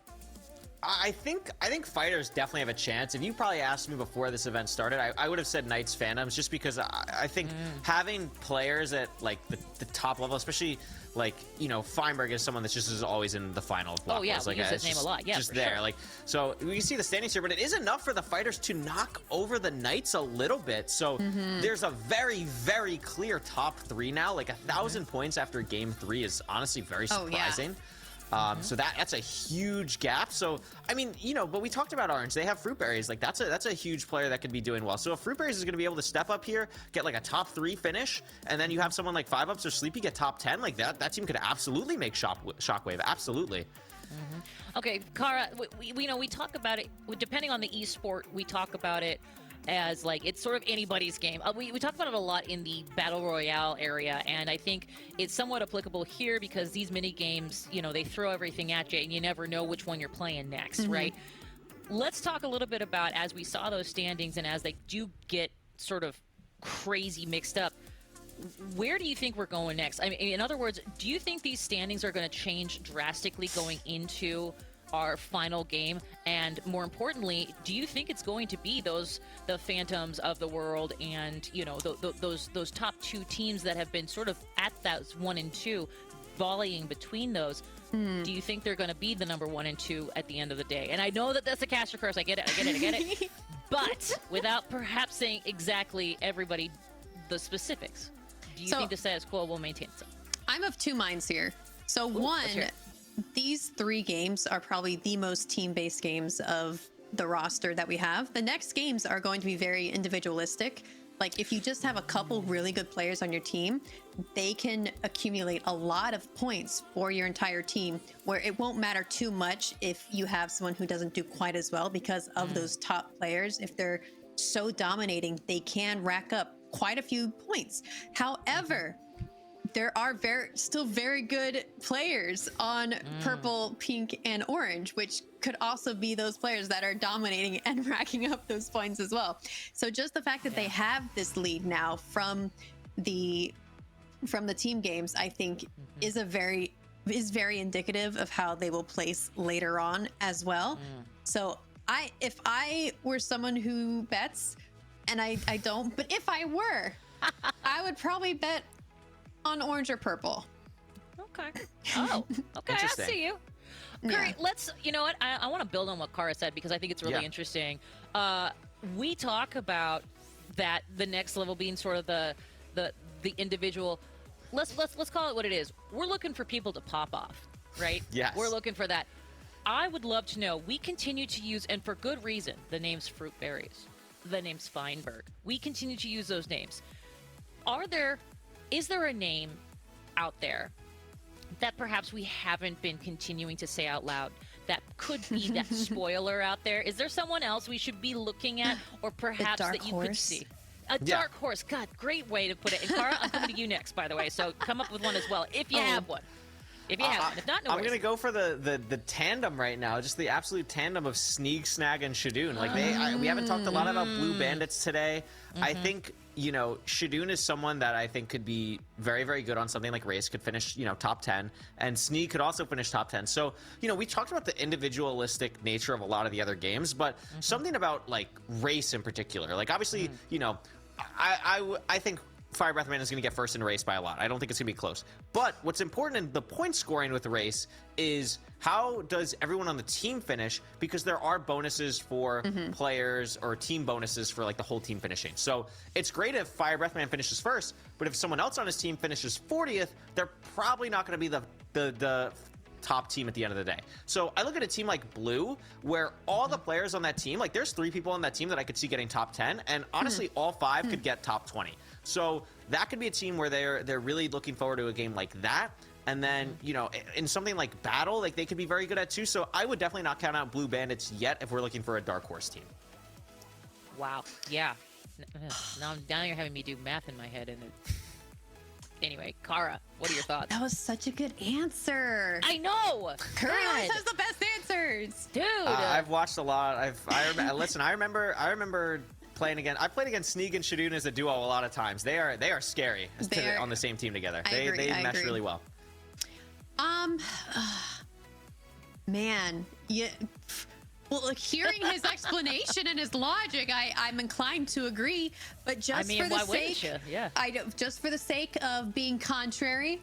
I think Fighters definitely have a chance. If you probably asked me before this event started, I would have said Knights Phantoms, just because I think having players at the top level, especially Feinberg is someone that's just is always in the final. We use his name a lot. Yeah, just there. Sure. So we see the standings here, but it is enough for the Fighters to knock over the Knights a little bit. So there's a very, very clear top 3 now. 1,000 points after game 3 is honestly very surprising. So that's a huge gap. So, I mean, but we talked about Orange. They have Fruit Berries. That's a huge player that could be doing well. So if Fruit Berries is going to be able to step up here, get a top 3 finish, and then you have someone like 5ups or Sleepy get top 10, that team could absolutely make Shockwave. Absolutely. Okay, Kara, we talk about it, depending on the esport, we talk about it as it's sort of anybody's game. We talk about it a lot in the Battle Royale area, and I think it's somewhat applicable here because these mini games, they throw everything at you and you never know which one you're playing next, right? Let's talk a little bit about, as we saw those standings and as they do get sort of crazy mixed up, where do you think we're going next? I mean, in other words, do you think these standings are going to change drastically going into our final game? And more importantly, do you think it's going to be the Phantoms of the world and those top 2 teams that have been sort of at that 1 and 2 volleying between those? Do you think they're going to be the number 1 and 2 at the end of the day? And I know that that's a caster curse. I get it. But without perhaps saying exactly everybody the specifics, do you think the status quo will maintain itself? I'm of two minds here. So one, these 3 games are probably the most team-based games of the roster that we have. The next games are going to be very individualistic. Like if you just have a couple really good players on your team, they can accumulate a lot of points for your entire team, where it won't matter too much if you have someone who doesn't do quite as well, because of those top players. If they're so dominating, they can rack up quite a few points. However, there are still very good players on purple, pink, and orange, which could also be those players that are dominating and racking up those points as well. So just the fact that they have this lead now from the team games, I think is very indicative of how they will place later on as well. So if I were someone who bets, and I don't, but if I were, I would probably bet on orange or purple. Okay. Oh, okay. I see you. Great. You know what? I want to build on what Kara said, because I think it's really interesting. We talk about that the next level being sort of the individual. Let's call it what it is. We're looking for people to pop off, right? Yes. We're looking for that. I would love to know. We continue to use, and for good reason, the names Fruit Berries, the names Feinberg. We continue to use those names. Is there a name out there that perhaps we haven't been continuing to say out loud that could be that spoiler out there? Is there someone else we should be looking at, or perhaps that you could see? A dark horse. God, great way to put it. And Kara, I'm coming to you next, by the way, so come up with one as well, if you have one. If you have one. If not, no I'm worries. going to go for the tandem right now, just the absolute tandem of Sneak, Snag, and Shadoon. Like we haven't talked a lot about Blue Bandits today. I think, Shadoon is someone that I think could be very, very good on something like Race, could finish, top 10, and Sneak could also finish top 10. So, we talked about the individualistic nature of a lot of the other games, but something about, like, Race in particular. Like, obviously, I think Fire Breath Man is going to get first in Race by a lot. I don't think it's going to be close. But what's important in the point scoring with the Race is how does everyone on the team finish, because there are bonuses for players, or team bonuses for like the whole team finishing. So it's great if Fire Breath Man finishes first, but if someone else on his team finishes 40th, they're probably not going to be the top team at the end of the day. So I look at a team like Blue, where all the players on that team, like there's 3 people on that team that I could see getting top 10, and honestly all 5 could get top 20. So that could be a team where they're really looking forward to a game like that. And then, in something like Battle, like they could be very good at too. So I would definitely not count out Blue Bandits yet if we're looking for a dark horse team. Wow. Yeah. Now you're having me do math in my head, and anyway, Kara, what are your thoughts? That was such a good answer. I know. Curry always has the best answers, dude. I've watched a lot. Listen. I remember playing against. I played against Sneak and Shadoon as a duo a lot of times. They are scary on the same team together. They mesh really well. Man, well, hearing his explanation and his logic, I'm inclined to agree. But just for the sake, just for the sake of being contrary,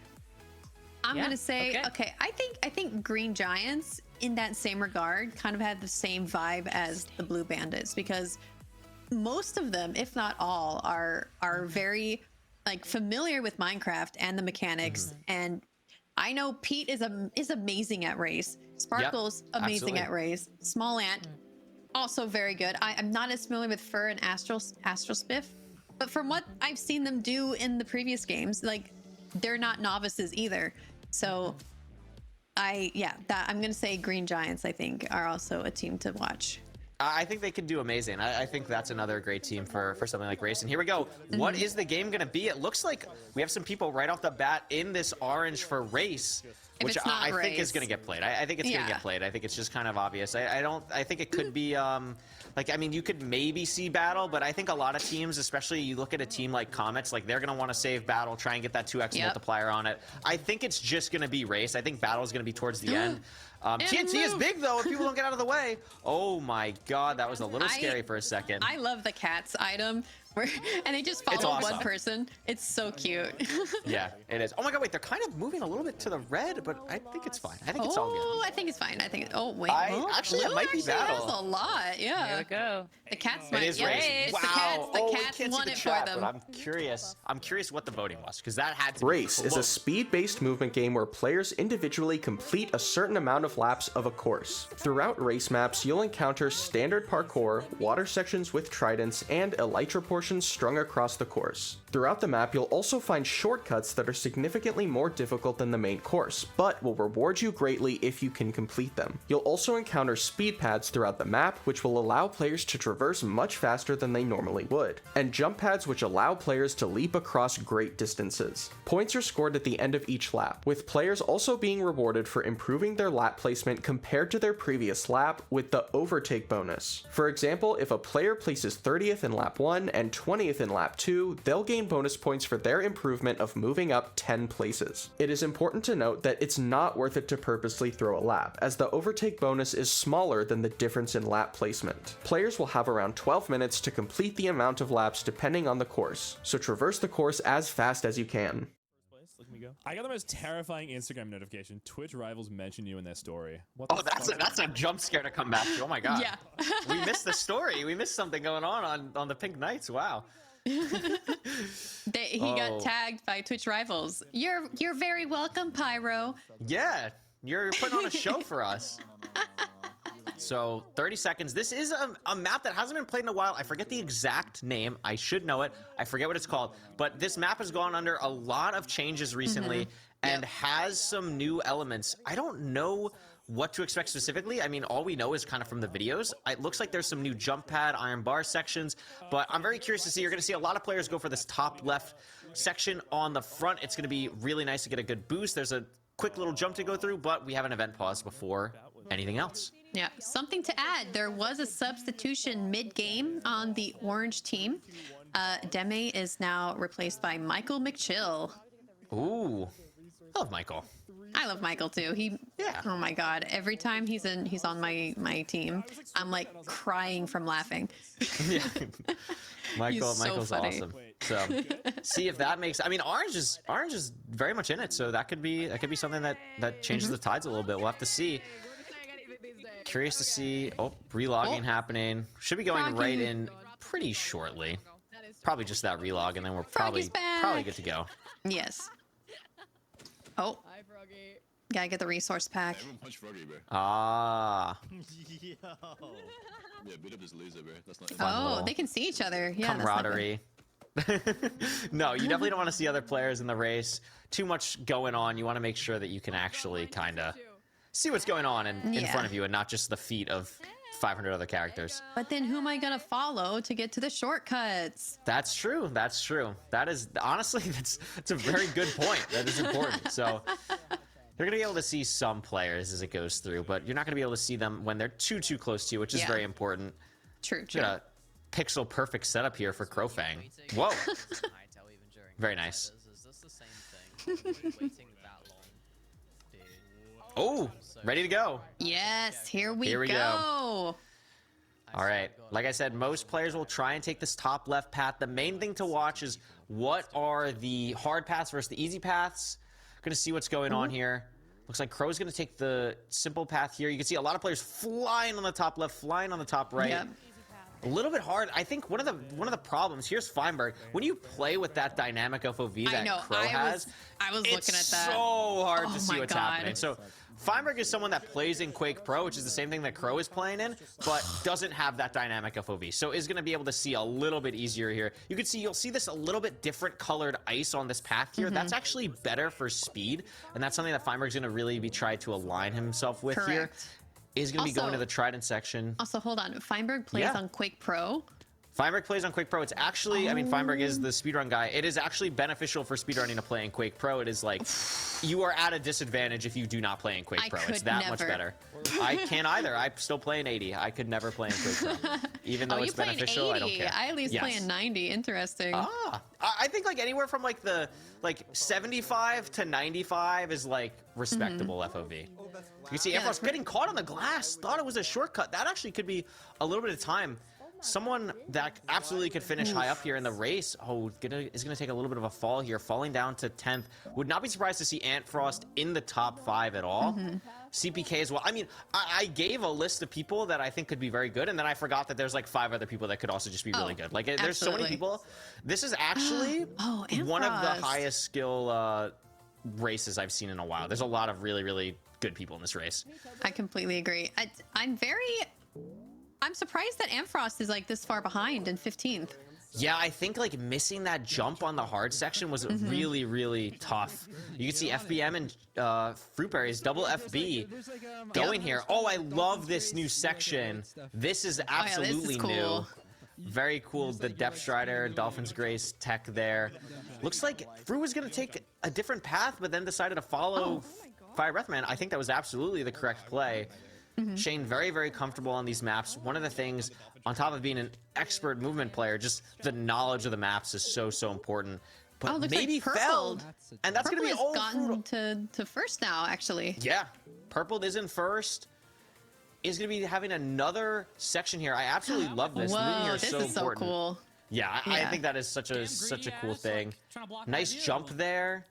I'm gonna say, okay. I think Green Giants, in that same regard, kind of had the same vibe as the Blue Bandits, because most of them, if not all, are very like familiar with Minecraft and the mechanics. And I know Pete is amazing at Race. Sparkle's amazing at Race. Small Ant, also very good. I'm not as familiar with Fur and Astral Spiff, but from what I've seen them do in the previous games, like they're not novices either. So I'm gonna say Green Giants, I think, are also a team to watch. I think they could do amazing. I think that's another great team for something like Race. And here we go. What is the game going to be? It looks like we have some people right off the bat in this orange for Race, which I think is going to get played. I think it's going to get played. I think it's just kind of obvious. I think it could be, you could maybe see Battle, but I think a lot of teams, especially you look at a team like Comets, like they're going to want to save Battle, try and get that 2x multiplier on it. I think it's just going to be Race. I think Battle is going to be towards the end. TNT is big, though, if people don't get out of the way. Oh, my God. That was a little scary for a second. I love the cats item. And they just follow awesome. one person. It's so cute. Yeah, it is. Oh my god, wait, they're kind of moving a little bit to the red, but I think it's fine. I think it's all good. I think it's fine. I think. Oh wait. Actually, it might be Blue battle. actually has a lot. Yeah. There we go. The cats It might. is Yeah, race. it's Wow. The we cats can't see won the it chat, for them. but I'm curious. I'm curious what the voting was, because that had to Race be is a speed-based movement game where players individually complete a certain amount of laps of a course. Throughout race maps, you'll encounter standard parkour, water sections with tridents, and elytra portions strung across the course. Throughout the map, you'll also find shortcuts that are significantly more difficult than the main course, but will reward you greatly if you can complete them. You'll also encounter speed pads throughout the map, which will allow players to traverse much faster than they normally would, and jump pads which allow players to leap across great distances. Points are scored at the end of each lap, with players also being rewarded for improving their lap placement compared to their previous lap with the overtake bonus. For example, if a player places 30th in lap 1 and 20th in lap 2, they'll gain bonus points for their improvement of moving up 10 places. It is important to note that it's not worth it to purposely throw a lap, as the overtake bonus is smaller than the difference in lap placement. Players will have around 12 minutes to complete the amount of laps depending on the course, so traverse the course as fast as you can. Look me go. I got the most terrifying Instagram notification. Twitch rivals mention you in their story. What Oh, that's a jump scare to come back to. Oh my god. Yeah. We missed the story. We missed something going on the Pink Knights. Wow. He got tagged by Twitch rivals. You're very welcome, Pyro. Yeah, you're putting on a show for us. So 30 seconds. This is a map that hasn't been played in a while. I forget the exact name. I should know it. I forget what it's called. But this map has gone under a lot of changes recently and has some new elements. I don't know what to expect specifically. I mean, all we know is kind of from the videos. It looks like there's some new jump pad, iron bar sections, but I'm very curious to see. You're going to see a lot of players go for this top left section on the front. It's going to be really nice to get a good boost. There's a quick little jump to go through, but we have an event pause before anything else. Yeah, something to add. There was a substitution mid-game on the orange team. Deme is now replaced by Michael McChill. Ooh, I love Michael. I love Michael too. Oh my god, every time he's on my team, I'm like crying from laughing. Yeah. Michael's funny. awesome. So see if that makes. I mean, orange is very much in it, so that could be something that changes the tides a little bit. We'll have to see. Curious to see. Oh, relogging happening. Should be going right in pretty shortly. Probably just that relog, and then we're probably good to go. Yes. Oh. Gotta get the resource pack. Ah. Yeah, beat up this loser, bro. That's not Oh, they can see each other. Yeah, camaraderie. No, you definitely don't want to see other players in the race. Too much going on. You want to make sure that you can actually kind of see what's going on in front of you and not just the feet of 500 other characters. But then who am I going to follow to get to the shortcuts? That's true. That's true. That is, honestly, that's a very good point. That is important. So you're going to be able to see some players as it goes through, but you're not going to be able to see them when they're too close to you, which is very important. True. Got a pixel perfect setup here for Crowfang. Whoa. Very nice. Oh, ready to go. Yes, here we go. All right. Like I said, most players will try and take this top left path. The main thing to watch is what are the hard paths versus the easy paths. Going to see what's going on here. Looks like Crow's going to take the simple path here. You can see a lot of players flying on the top left, flying on the top right. Yep. A little bit hard. I think one of the problems, here's Feinberg, when you play with that dynamic FOV that Crow has, I was looking at that. It's so hard to see what's happening. So Feinberg is someone that plays in Quake Pro, which is the same thing that Crow is playing in, but doesn't have that dynamic FOV. So is going to be able to see a little bit easier here. You'll see this a little bit different colored ice on this path here. That's actually better for speed, and that's something that Feinberg's going to really be trying to align himself with here. Is going to be going to the Trident section. Also, hold on. Feinberg plays on Quake Pro. Feinberg plays on Quake Pro. It's actually, I mean, Feinberg is the speedrun guy. It is actually beneficial for speedrunning to play in Quake Pro. It is like, you are at a disadvantage if you do not play in Quake Pro. It's that much better. I can't either. I still play in 80. I could never play in Quake Pro. Even though it's beneficial, I don't care. I at least play in 90. Interesting. I think like anywhere from like the 75 to 95 is like respectable FOV. You can see Air Force getting caught on the glass. Thought it was a shortcut. That actually could be a little bit of time someone that absolutely could finish high up here in the race. Oh, is gonna take a little bit of a fall here, falling down to 10th. Would not be surprised to see Antfrost in the top 5 at all. CPK as well. I mean, I gave a list of people that I think could be very good, and then I forgot that there's like 5 other people that could also just be really good. Like, there's so many people. This is actually one of the highest skill races I've seen in a while. There's a lot of really, really good people in this race. I completely agree. I'm surprised that Amfrost is like this far behind in 15th. Yeah, I think like missing that jump on the hard section was really, really tough. You can see FBM and Fruitberries, double FB going here. Oh, I love this new section. This is absolutely new. Very cool. The Depth Strider, Dolphin's Grace tech there. Looks like Fruit was going to take a different path, but then decided to follow Fire Breath Man. I think that was absolutely the correct play. Shane, very, very comfortable on these maps. One of the things, on top of being an expert movement player, just the knowledge of the maps is so, so important. But maybe like Feld, and that's going to be all gotten to first now, actually. Yeah, Purple is in first. Is going to be having another section here. I absolutely love this. Whoa, here is this so is important. so cool. Yeah, I think that is such a cool thing. Nice jump there.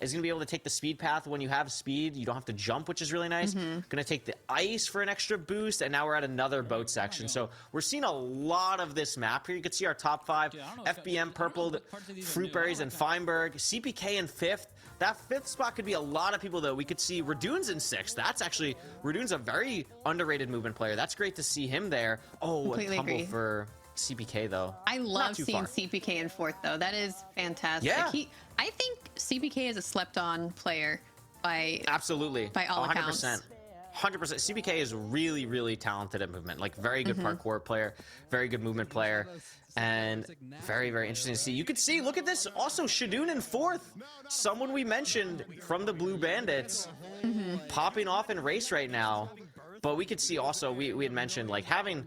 Is going to be able to take the speed path. When you have speed, you don't have to jump, which is really nice. Going to take the ice for an extra boost, and now we're at another boat section. So we're seeing a lot of this map here. You can see our top 5, FBM, Purple, Fruitberries, and Feinberg. CPK in 5th. That 5th spot could be a lot of people, though. We could see Radoon's in 6th. That's actually, Radoon's a very underrated movement player. That's great to see him there. Oh, Completely a tumble agree. for CPK, though. I love seeing CPK in 4th, though. That is fantastic. Yeah. I think CPK is a slept-on player by all accounts. 100%. 100%. CPK is really, really talented at movement. Like, very good parkour player, very good movement player, and very, very interesting to see. You could see, look at this, also Shadoon in 4th. Someone we mentioned from the Blue Bandits popping off in race right now. But we could see also, we had mentioned, like, having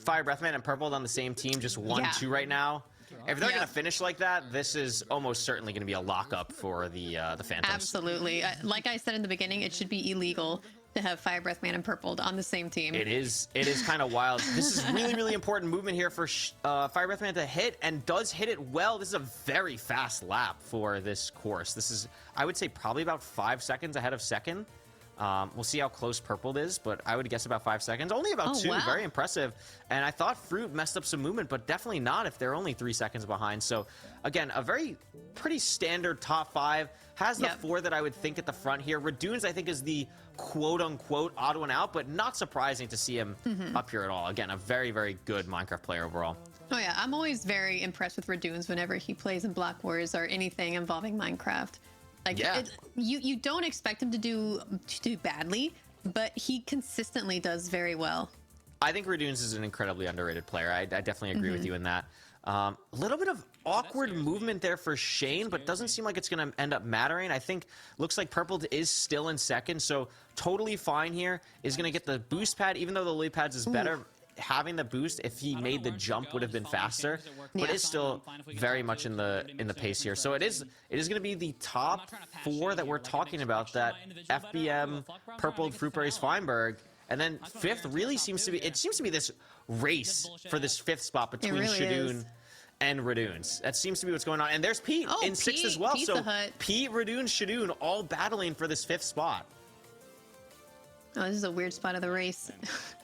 Fire Breathman and Purple on the same team, just 1-2 right now. If they're going to finish like that, this is almost certainly going to be a lockup for the Phantoms. Absolutely. Like I said in the beginning, it should be illegal to have Fire Breath Man and Purple on the same team. It is kind of wild. This is really, really important movement here for Fire Breath Man to hit, and does hit it well. This is a very fast lap for this course. This is, I would say, probably about 5 seconds ahead of second. We'll see how close Purple is, but I would guess about 5 seconds. Only about 2. Wow. Very impressive. And I thought Fruit messed up some movement, but definitely not if they're only 3 seconds behind. So, again, a pretty standard top 5. Has the 4 that I would think at the front here. Radoon's, I think, is the quote-unquote odd one out, but not surprising to see him up here at all. Again, a very, very good Minecraft player overall. Oh, yeah. I'm always very impressed with Radoon's whenever he plays in Block Wars or anything involving Minecraft. Like, you don't expect him to do badly, but he consistently does very well. I think Radoon's is an incredibly underrated player. I definitely agree with you in that. A little bit of awkward movement there for Shane, but doesn't seem like it's going to end up mattering. I think looks like Purple is still in second, so totally fine here. Is going to get the boost pad, even though the lily pads is better. Having the boost, if he made the jump, would have been faster, but it's still very much in the pace here. So it is going to be the top 4 that we're talking about, that FBM, Purple, Fruitberries, Feinberg, and then 5th really seems to be this race for this 5th spot between Shadoon and Radoon's. That seems to be what's going on. And there's Pete in 6th as well. So Pete, Radoon, Shadoon all battling for this 5th spot. Oh, this is a weird spot of the race.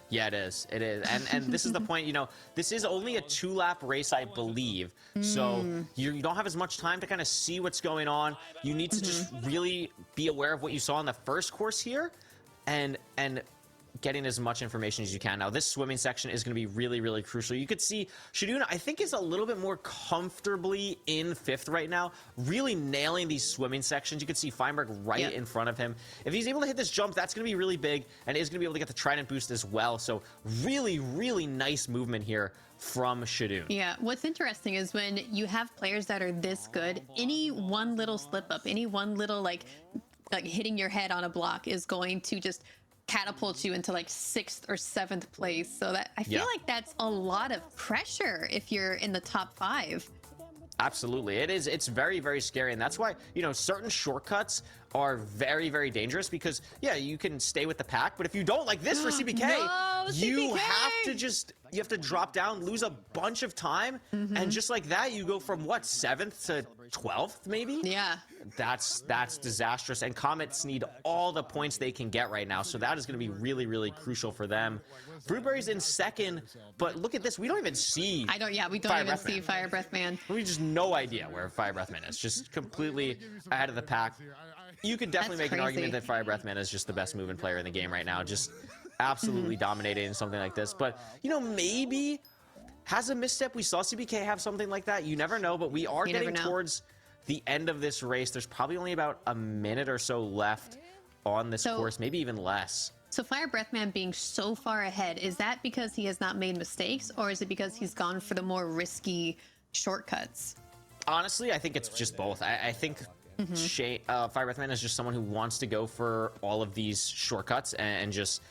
Yeah, it is. It is. And this is the point, this is only a 2-lap race, I believe. So you don't have as much time to kind of see what's going on. You need to just really be aware of what you saw in the first course here and getting as much information as you can. Now, this swimming section is going to be really, really crucial. You could see Shadoon, I think, is a little bit more comfortably in 5th right now, really nailing these swimming sections. You could see Feinberg right in front of him. If he's able to hit this jump, that's going to be really big, and is going to be able to get the Trident boost as well. So really, really nice movement here from Shadoon. Yeah, what's interesting is when you have players that are this good, any one little slip up, any one little like hitting your head on a block is going to just catapult you into like 6th or 7th place. So that I feel like that's a lot of pressure if you're in the top 5. Absolutely. It is. It's very, very scary. And that's why, certain shortcuts are very, very dangerous because, you can stay with the pack. But if you don't, like this for CPK, CPK! You have to drop down, lose a bunch of time, and just like that, you go from what, 7th to 12th, maybe? Yeah. That's disastrous, and Comets need all the points they can get right now, so that is going to be really, really crucial for them. Fruitberry's in 2nd, but look at this. We don't even see we don't even see Fire Breath Man. We just no idea where Fire Breath Man is. Just completely ahead of the pack. You could definitely make an argument that Fire Breath Man is just the best moving player in the game right now. Just absolutely dominating something like this. But, you know, maybe has a misstep. We saw CBK have something like that. You never know, but we are getting towards the end of this race. There's probably only about a minute or so left on this course, maybe even less. So Fire Breath Man being so far ahead, is that because he has not made mistakes, or is it because he's gone for the more risky shortcuts? Honestly, I think it's just both. I think Fire Breath Man is just someone who wants to go for all of these shortcuts and just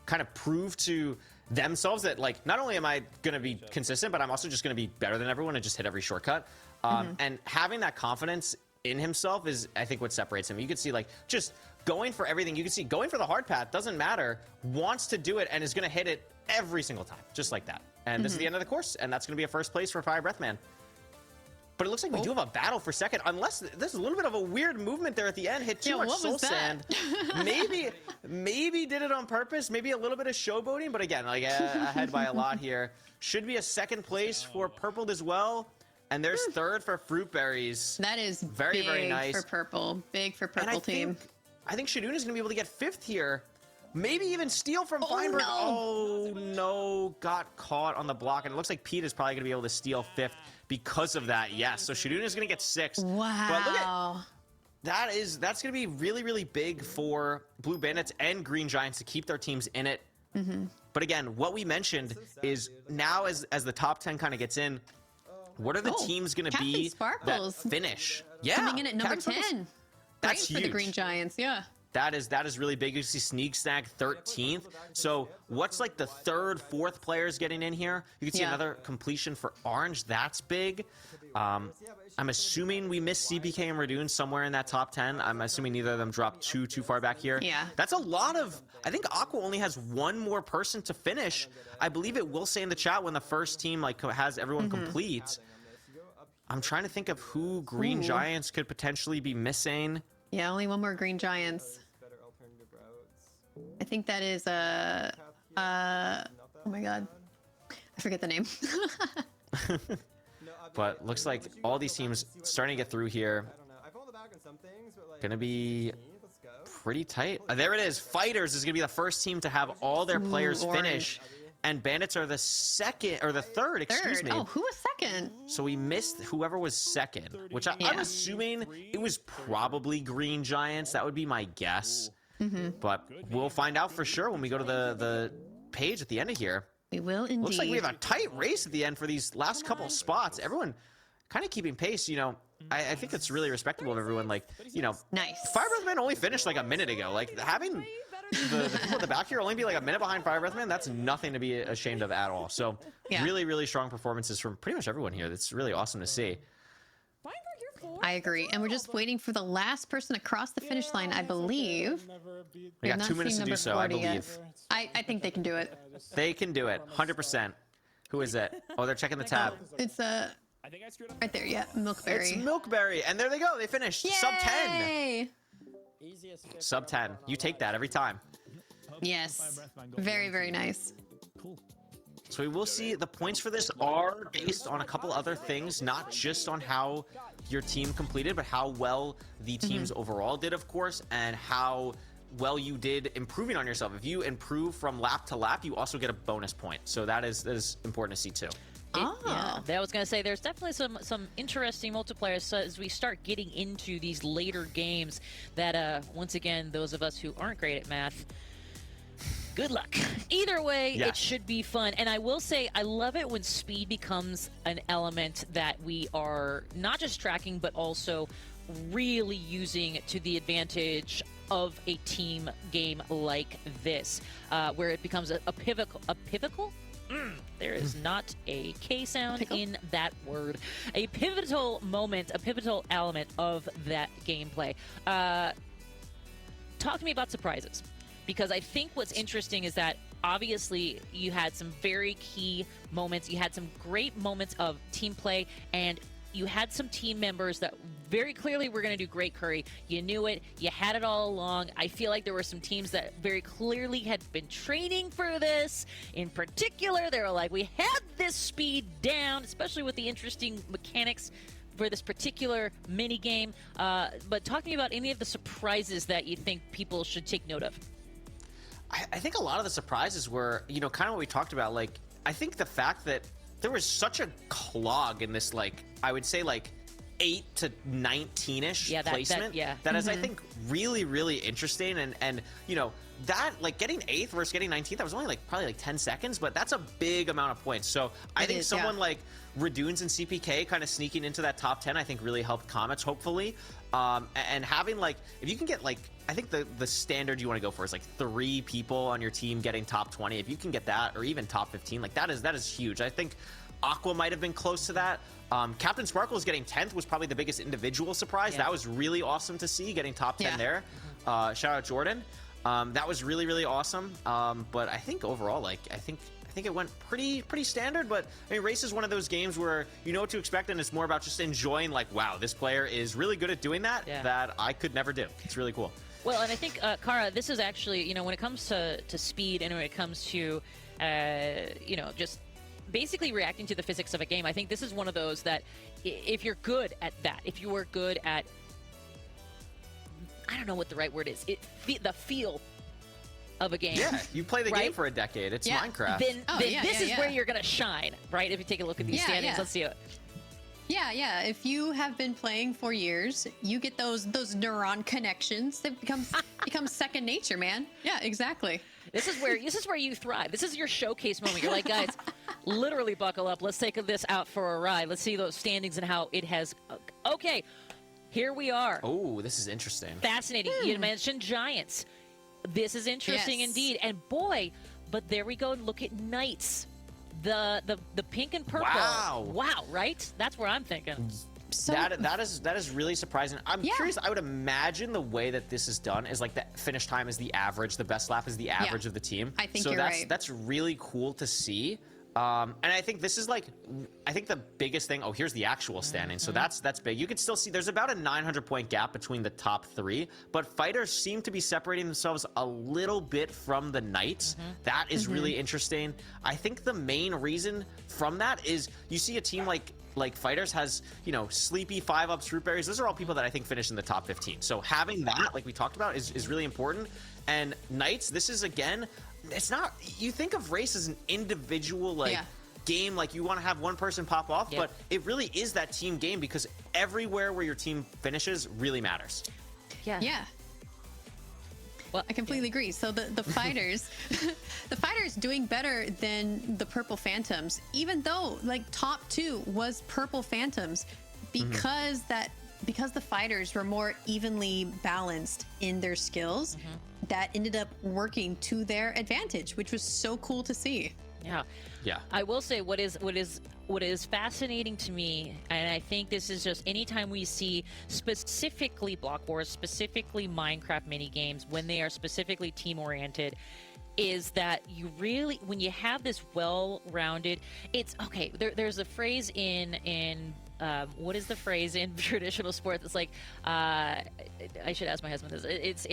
kind of prove to themselves that, like, not only am I going to be consistent, but I'm also just going to be better than everyone and just hit every shortcut. And having that confidence in himself is, I think, what separates him. You can see, like, just going for everything. You can see going for the hard path, doesn't matter, wants to do it, and is going to hit it every single time, just like that. And this is the end of the course, and that's going to be a first place for Fire Breath Man. But it looks like we do have a battle for 2nd, unless there's a little bit of a weird movement there at the end. Hit too much soul sand. maybe did it on purpose. Maybe a little bit of showboating. But again, like ahead by a lot here. Should be a 2nd place for Purple as well. And there's 3rd for Fruitberries. That is very, big very nice for Purple. Big for Purple team. I think Shadun is going to be able to get 5th here. Maybe even steal from Feinberg. No. Oh, no. Got caught on the block. And it looks like Pete is probably going to be able to steal 5th because of that. Yes. So Shadun is going to get 6th. Wow. But look at that's going to be really, really big for Blue Bandits and Green Giants to keep their teams in it. But again, what we mentioned is now as the top 10 kind of gets in, what are the teams going to be that finish? Yeah. Coming in at number 10. That's huge. For the Green Giants, yeah. That is really big. You see Sneak Snag 13th. So what's like the 3rd, 4th players getting in here? You can see another completion for Orange. That's big. I'm assuming we missed CPK and Radoon somewhere in that top 10. I'm assuming neither of them dropped too far back here. Yeah. That's a lot of... I think Aqua only has one more person to finish. I believe it will say in the chat when the first team like has everyone complete. I'm trying to think of who Green Giants could potentially be missing. Yeah, only one more Green Giants. I think that is oh my god, I forget the name. But looks like all these teams starting to get through here. Gonna be pretty tight. There it is. Fighters is gonna be the first team to have all their players finish, and Bandits are the 2nd or the 3rd. Excuse me. Oh, who was 2nd? So we missed whoever was 2nd, which I'm assuming it was probably Green Giants. That would be my guess. But we'll find out for sure when we go to the page at the end of here. We will indeed. Looks like we have a tight race at the end for these last couple spots. Everyone kind of keeping pace, you know. I think it's really respectable of everyone. Like, you know, Fire Breath Man only finished like a minute ago. Like, having the people at the back here only be like a minute behind Fire Breath Man, that's nothing to be ashamed of at all. So, really, really strong performances from pretty much everyone here. That's really awesome to see. I agree. And we're just waiting for the last person across the finish line, I believe. We got 2 minutes to do so, I believe. I think they can do it. They can do it, 100%. Who is it? Oh, they're checking the tab. It's right there, yeah, Milkberry. It's Milkberry, and there they go. They finished. Yay! Sub 10. Sub 10. You take that every time. Yes. Very, very nice. So we will see the points for this are based on a couple other things, not just on how your team completed, but how well the teams overall did, of course, and how well you did improving on yourself. If you improve from lap to lap, you also get a bonus point. So that is important to see too. Yeah, I was going to say there's definitely some interesting multipliers so as we start getting into these later games that, once again, those of us who aren't great at math, good luck. Either way, it should be fun. And I will say, I love it when speed becomes an element that we are not just tracking, but also really using to the advantage of a team game like this, where it becomes a pivotal? There is not a K sound in that word. A pivotal moment, a pivotal element of that gameplay. Talk to me about surprises. Because I think what's interesting is that obviously you had some very key moments. You had some great moments of team play, and you had some team members that very clearly were going to do great curry. You knew it. You had it all along. I feel like there were some teams that very clearly had been training for this. In particular, they were like, we had this speed down, especially with the interesting mechanics for this particular mini game. But talking about any of the surprises that you think people should take note of. I think a lot of the surprises were, you know, kind of what we talked about. Like, I think the fact that there was such a clog in this, like, I would say, like, 8 to 19-ish placement. That is, I think, really, really interesting. And you know, that, like, getting 8th versus getting 19th, that was only, like, probably, like, 10 seconds, but that's a big amount of points. So I think someone like Radoons and CPK kind of sneaking into that top 10, I think, really helped Comets, hopefully. And having, like, if you can get, like, I think the standard you want to go for is like 3 people on your team getting top 20. If you can get that, or even top 15, like that is huge. I think Aqua might have been close to that. Captain Sparkles getting 10th was probably the biggest individual surprise. That was really awesome to see, getting top 10 there. Shout out Jordan. That was really, really awesome. But I think overall, like, I think it went pretty standard. But I mean, race is one of those games where you know what to expect, and it's more about just enjoying, like, wow, this player is really good at doing that, that I could never do. It's really cool. Well, and I think, Kara, this is actually, you know, when it comes to speed and when it comes to, you know, just basically reacting to the physics of a game, I think this is one of those that if you're good at that, if you were good at, I don't know what the right word is, the feel of a game. Yeah, you play the game for a decade. It's Minecraft. Then this is where you're going to shine, right? If you take a look at these standings, let's see it. Yeah. If you have been playing for years, you get those neuron connections that become second nature, man. Yeah, exactly. This is where you thrive. This is your showcase moment. You're like, guys, literally buckle up. Let's take this out for a ride. Let's see those standings and how it has. Okay, here we are. Oh, this is interesting. Fascinating. You mentioned Giants. This is interesting indeed. And boy, but there we go. Look at Knights. The pink and purple. Wow, right? That's where I'm thinking. So that is really surprising. I'm curious. I would imagine the way that this is done is like the finish time is the average, the best lap is the average of the team. I think you're right. That's really cool to see. And I think this is like, I think the biggest thing. Oh, here's the actual standing. So that's big. You can still see there's about a 900-point gap between the top 3, but fighters seem to be separating themselves a little bit from the Knights. That is really interesting. I think the main reason from that is you see a team like Fighters has, you know, Sleepy, 5-Ups, Root Berries. Those are all people that I think finish in the top 15. So having that, like we talked about, is really important. And Knights, this is, again, it's not, you think of race as an individual game, like you want to have one person pop off, but it really is that team game because everywhere where your team finishes really matters. Yeah. Well, I completely agree. So the fighters, the fighters doing better than the Purple Phantoms, even though like top 2 was Purple Phantoms, because the fighters were more evenly balanced in their skills, that ended up working to their advantage, which was so cool to see. Yeah. I will say what is fascinating to me, and I think this is just anytime we see specifically Block Wars, specifically Minecraft mini games, when they are specifically team oriented, is that you really, when you have this well-rounded, it's okay. There's a phrase in what is the phrase in traditional sports? It's like I should ask my husband this.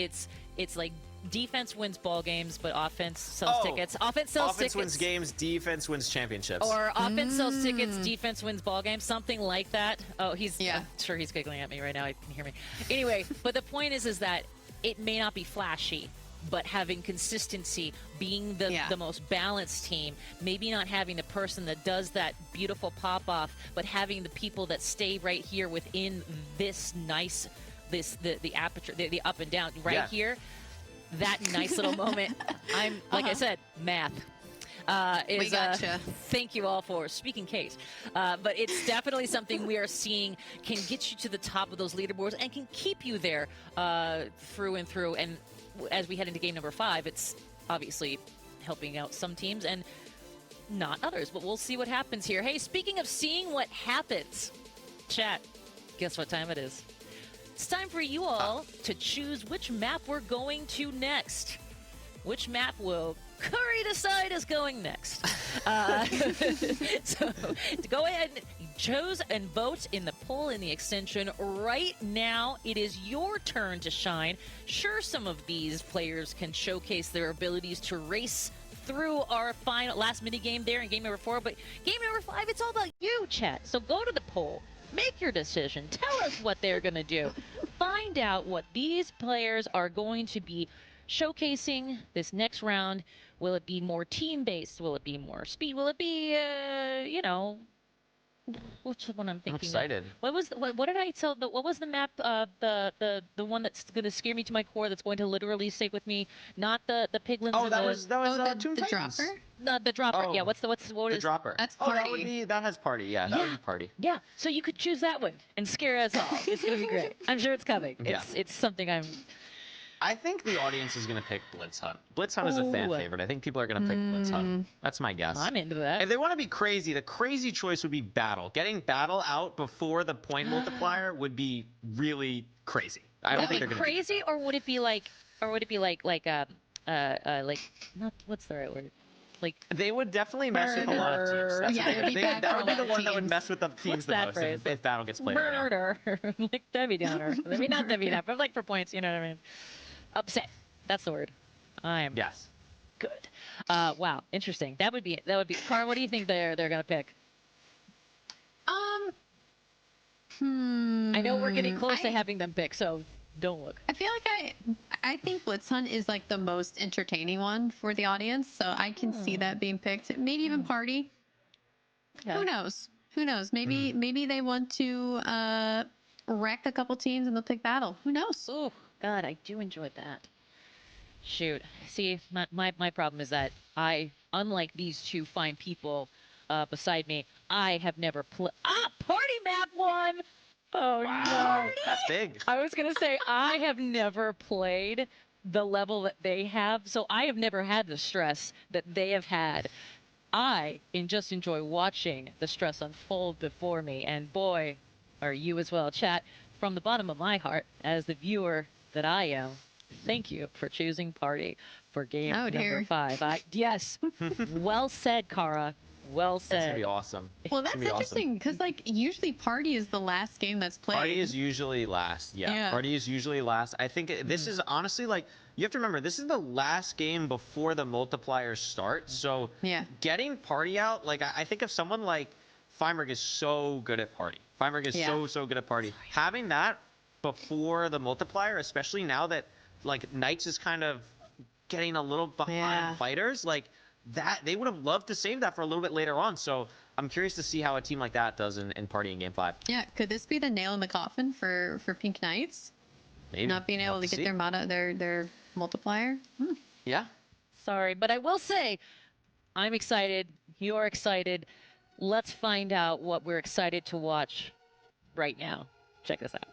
It's like defense wins ball games, but offense sells tickets. Offense wins games, defense wins championships. Or offense sells tickets, defense wins ball games, something like that. Oh, I'm sure he's giggling at me right now. I can hear me. Anyway, but the point is that it may not be flashy, but having consistency, being the most balanced team, maybe not having the person that does that beautiful pop-off, but having the people that stay right here within this nice, the aperture, the up and down here, that nice little moment. I'm, like I said, math. We gotcha. Thank you all for speaking case. But it's definitely something we are seeing can get you to the top of those leaderboards and can keep you there through and through. And as we head into game number 5, it's obviously helping out some teams and not others. But we'll see what happens here. Hey, speaking of seeing what happens, chat, guess what time it is? It's time for you all to choose which map we're going to next. Which map will Curry Decide is going next. So go ahead and choose and vote in the poll in the extension. Right now, it is your turn to shine. Sure, some of these players can showcase their abilities to race through our final last mini game there in game number 4, but game number 5, it's all about you, chat. So go to the poll, make your decision, tell us what they're gonna do, find out what these players are going to be showcasing this next round. Will it be more team-based? Will it be more speed? Will it be, you know, what's the one I'm thinking? I'm excited. What was what did I tell? What was the map? The one that's going to scare me to my core. That's going to literally stay with me. Not the piglins. Oh, that was Tomb the Titans. dropper? The dropper. Oh, yeah. What the is dropper? That's Oh, party. that has party. Yeah, that would be party. Yeah. So you could choose that one and scare us all. It's going to be great. I'm sure it's coming. Yeah. It's something I'm. I think the audience is going to pick Blitz Hunt. Blitz Hunt is a fan Ooh. favorite. I think people are going to pick Blitz Hunt. That's my guess. I'm into that. If they want to be crazy, the crazy choice would be Battle. Getting Battle out before the point multiplier would be really crazy. I don't think they're going to crazy, or would it be like not what's the right word? Like they would definitely mess with a lot of teams. That's Yeah, it would be bad that for would a be lot the of one that would teams. mess with the teams What's the that most phrase? if Battle gets played right now. Murder, like Debbie Downer. I mean, not Debbie Downer, but like for points, you know what I mean? Upset. That's the word. I am Yes. good. Wow, interesting. That would be. Cara, what do you think they're gonna pick? I know we're getting close to having them pick, so don't look. I feel like I think Blitz Hunt is like the most entertaining one for the audience, so I can see that being picked. Maybe even Party. Yeah. Who knows? Who knows? Maybe they want to wreck a couple teams and they'll pick Battle. Who knows? Oh God, I do enjoy that. Shoot, see, my problem is that I, unlike these two fine people beside me, I have never played. Party map one. Oh no, That's big. I was gonna say I have never played the level that they have, so I have never had the stress that they have had. I just enjoy watching the stress unfold before me, and boy, are you as well, chat. From the bottom of my heart, as the viewer that I am, thank you for choosing Party for game number 5. Yes, well said, Cara. Well said. It's gonna be awesome. Well, that's interesting because like usually Party is the last game that's played. Party is usually last. Yeah. Party is usually last. I think this is honestly like you have to remember this is the last game before the multipliers start. So getting Party out, like I think of someone like Feinberg is so good at Party. Feinberg is so good at Party. Having that before the multiplier, especially now that like Knights is kind of getting a little behind fighters, like that they would have loved to save that for a little bit later on. So I'm curious to see how a team like that does in Party in game 5. Yeah, could this be the nail in the coffin for Pink Knights? Maybe Not being able to get their their multiplier. Yeah. Sorry, but I will say I'm excited. You're excited. Let's find out what we're excited to watch right now. Check this out.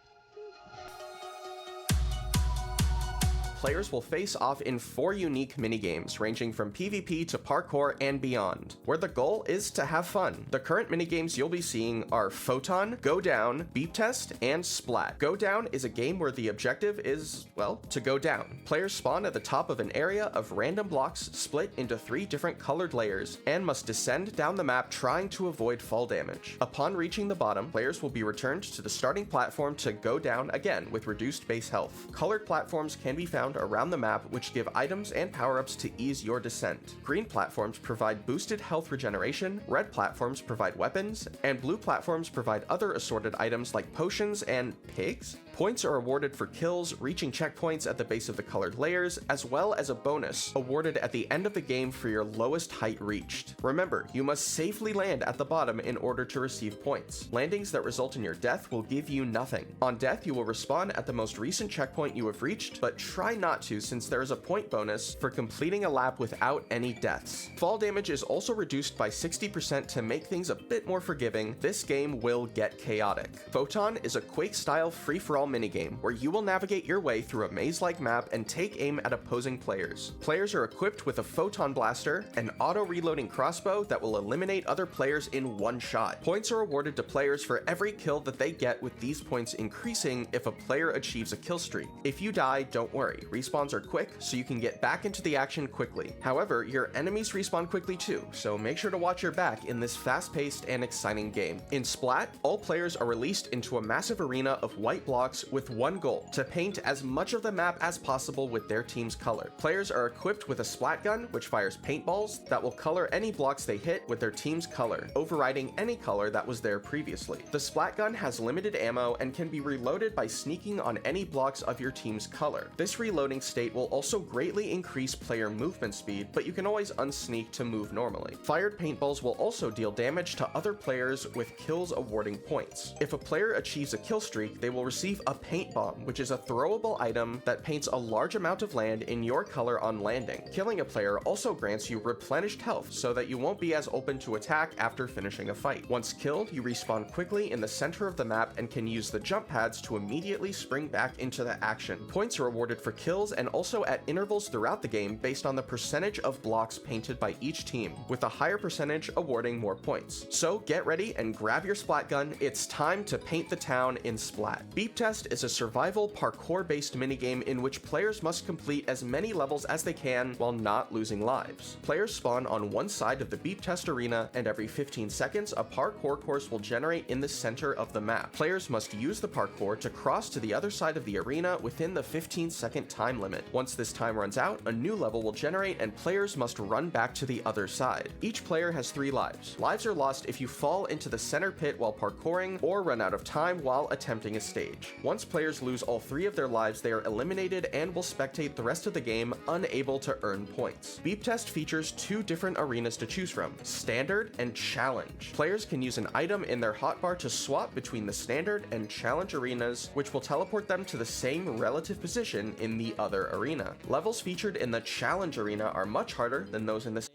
Players will face off in 4 unique minigames, ranging from PvP to parkour and beyond, where the goal is to have fun. The current minigames you'll be seeing are Photon, Go Down, Beep Test, and Splat. Go Down is a game where the objective is, well, to go down. Players spawn at the top of an area of random blocks split into 3 different colored layers, and must descend down the map trying to avoid fall damage. Upon reaching the bottom, players will be returned to the starting platform to go down again with reduced base health. Colored platforms can be found around the map, which give items and power-ups to ease your descent. Green platforms provide boosted health regeneration, red platforms provide weapons, and blue platforms provide other assorted items like potions and pigs? Points are awarded for kills, reaching checkpoints at the base of the colored layers, as well as a bonus awarded at the end of the game for your lowest height reached. Remember, you must safely land at the bottom in order to receive points. Landings that result in your death will give you nothing. On death, you will respawn at the most recent checkpoint you have reached, but try not to since there is a point bonus for completing a lap without any deaths. Fall damage is also reduced by 60% to make things a bit more forgiving. This game will get chaotic. Photon is a Quake-style free-for-all minigame where you will navigate your way through a maze-like map and take aim at opposing players. Players are equipped with a photon blaster, an auto-reloading crossbow that will eliminate other players in one shot. Points are awarded to players for every kill that they get, with these points increasing if a player achieves a kill streak. If you die, don't worry. Respawns are quick, so you can get back into the action quickly. However, your enemies respawn quickly too, so make sure to watch your back in this fast-paced and exciting game. In Splat, all players are released into a massive arena of white blocks with one goal: to paint as much of the map as possible with their team's color. Players are equipped with a Splat gun, which fires paintballs that will color any blocks they hit with their team's color, overriding any color that was there previously. The Splat gun has limited ammo and can be reloaded by sneaking on any blocks of your team's color. This reloading state will also greatly increase player movement speed, but you can always unsneak to move normally. Fired paintballs will also deal damage to other players with kills awarding points. If a player achieves a kill streak, they will receive a paint bomb, which is a throwable item that paints a large amount of land in your color on landing. Killing a player also grants you replenished health so that you won't be as open to attack after finishing a fight. Once killed, you respawn quickly in the center of the map and can use the jump pads to immediately spring back into the action. Points are awarded for kills and also at intervals throughout the game based on the percentage of blocks painted by each team, with a higher percentage awarding more points. So get ready and grab your Splat gun. It's time to paint the town in Splat. Beep Test is a survival parkour-based minigame in which players must complete as many levels as they can while not losing lives. Players spawn on one side of the Beep Test arena, and every 15 seconds a parkour course will generate in the center of the map. Players must use the parkour to cross to the other side of the arena within the 15-second time limit. Once this time runs out, a new level will generate and players must run back to the other side. Each player has 3 lives. Lives are lost if you fall into the center pit while parkouring or run out of time while attempting a stage. Once players lose all 3 of their lives, they are eliminated and will spectate the rest of the game, unable to earn points. Beep Test features 2 different arenas to choose from: Standard and Challenge. Players can use an item in their hotbar to swap between the Standard and Challenge arenas, which will teleport them to the same relative position in the other arena. Levels featured in the Challenge arena are much harder than those in the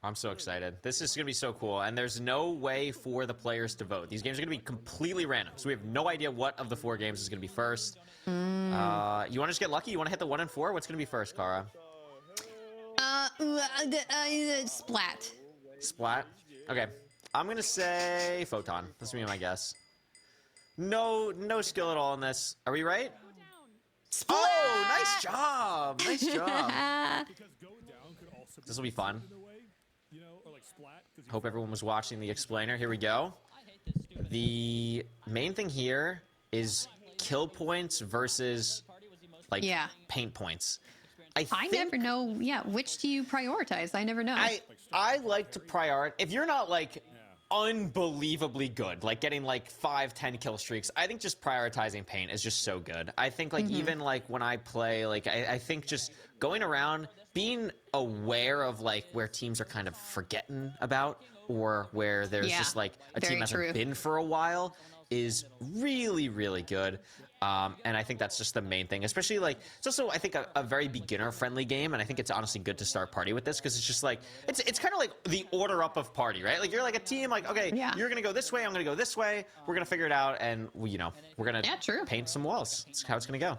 I'm so excited. This is going to be so cool, and there's no way for the players to vote. These games are going to be completely random, so we have no idea what of the 4 games is going to be first. You want to just get lucky? You want to hit the 1 and 4? What's going to be first, Kara? Splat. Splat? Okay. I'm going to say Photon. That's going to be my guess. No skill at all in this. Are we right? Splat! Oh, nice job! Nice job. This will be fun. Hope everyone was watching the explainer. Here we go. The main thing here is kill points versus paint points. I never know. Yeah, which do you prioritize? I never know. I like to prioritize. If you're not like unbelievably good, like getting like 5-10 kill streaks, I think just prioritizing paint is just so good. I think like even like when I play, like I think just going around, being aware of like where teams are kind of forgetting about, or where there's just like a team hasn't been for a while, is really, really good. And I think that's just the main thing, especially like, it's also, I think, a very beginner friendly game. And I think it's honestly good to start party with this, because it's just like, it's kind of like the order up of party, right? Like you're like a team, like, okay, you're going to go this way, I'm going to go this way. We're going to figure it out. And we're going to paint some walls. That's how it's going to go.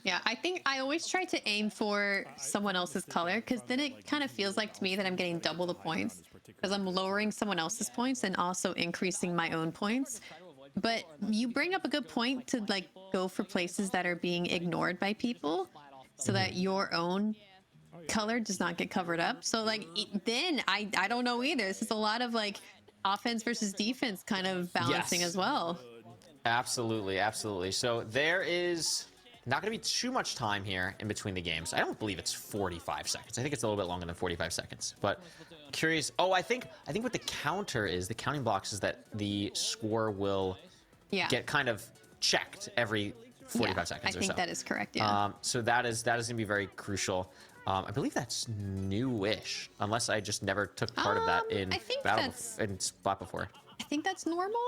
Yeah, I think I always try to aim for someone else's color, because then it kind of feels like to me that I'm getting double the points, because I'm lowering someone else's points and also increasing my own points. But you bring up a good point to like go for places that are being ignored by people, so that your own color does not get covered up. So like then I don't know either. This is a lot of like offense versus defense kind of balancing as well. Absolutely, absolutely. So there is not going to be too much time here in between the games. I don't believe it's 45 seconds. I think it's a little bit longer than 45 seconds. But curious. Oh, I think what the counter is, the counting blocks, is that the score will get kind of checked every 45 seconds or so. I think that is correct, yeah. So that is going to be very crucial. I believe that's newish, unless I just never took part of that in Splat before. I think that's normal.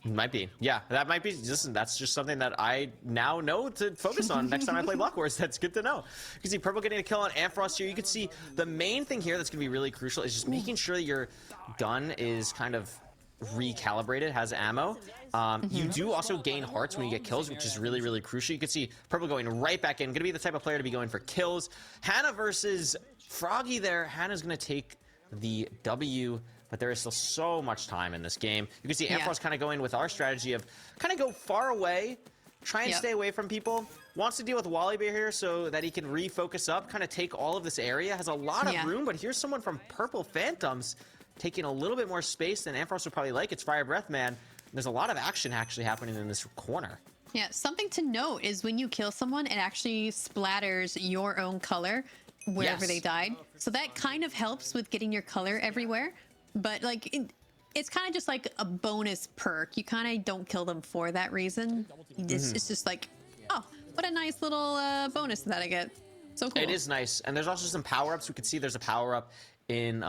Might be. Yeah, that might be. Listen, that's just something that I now know to focus on next time I play Block Wars. That's good to know. You can see Purple getting a kill on Amfrost here. You can see the main thing here that's going to be really crucial is just making sure that your gun is kind of recalibrated, has ammo. You do also gain hearts when you get kills, which is really, really crucial. You can see Purple going right back in. Going to be the type of player to be going for kills. Hannah versus Froggy there. Hannah's going to take the W, but there is still so much time in this game. You can see Amfrost kind of going with our strategy of kind of go far away, try and stay away from people. Wants to deal with Wally Bear here so that he can refocus up, kind of take all of this area. Has a lot of room, but here's someone from Purple Phantoms taking a little bit more space than Ampharos would probably like. It's Fire Breath Man. There's a lot of action actually happening in this corner. Yeah, something to note is when you kill someone, it actually splatters your own color wherever they died. So that kind of helps with getting your color everywhere. But like, it's kind of just like a bonus perk. You kind of don't kill them for that reason. It's just like, oh, what a nice little bonus that I get. So cool. It is nice. And there's also some power-ups. We can see there's a power-up in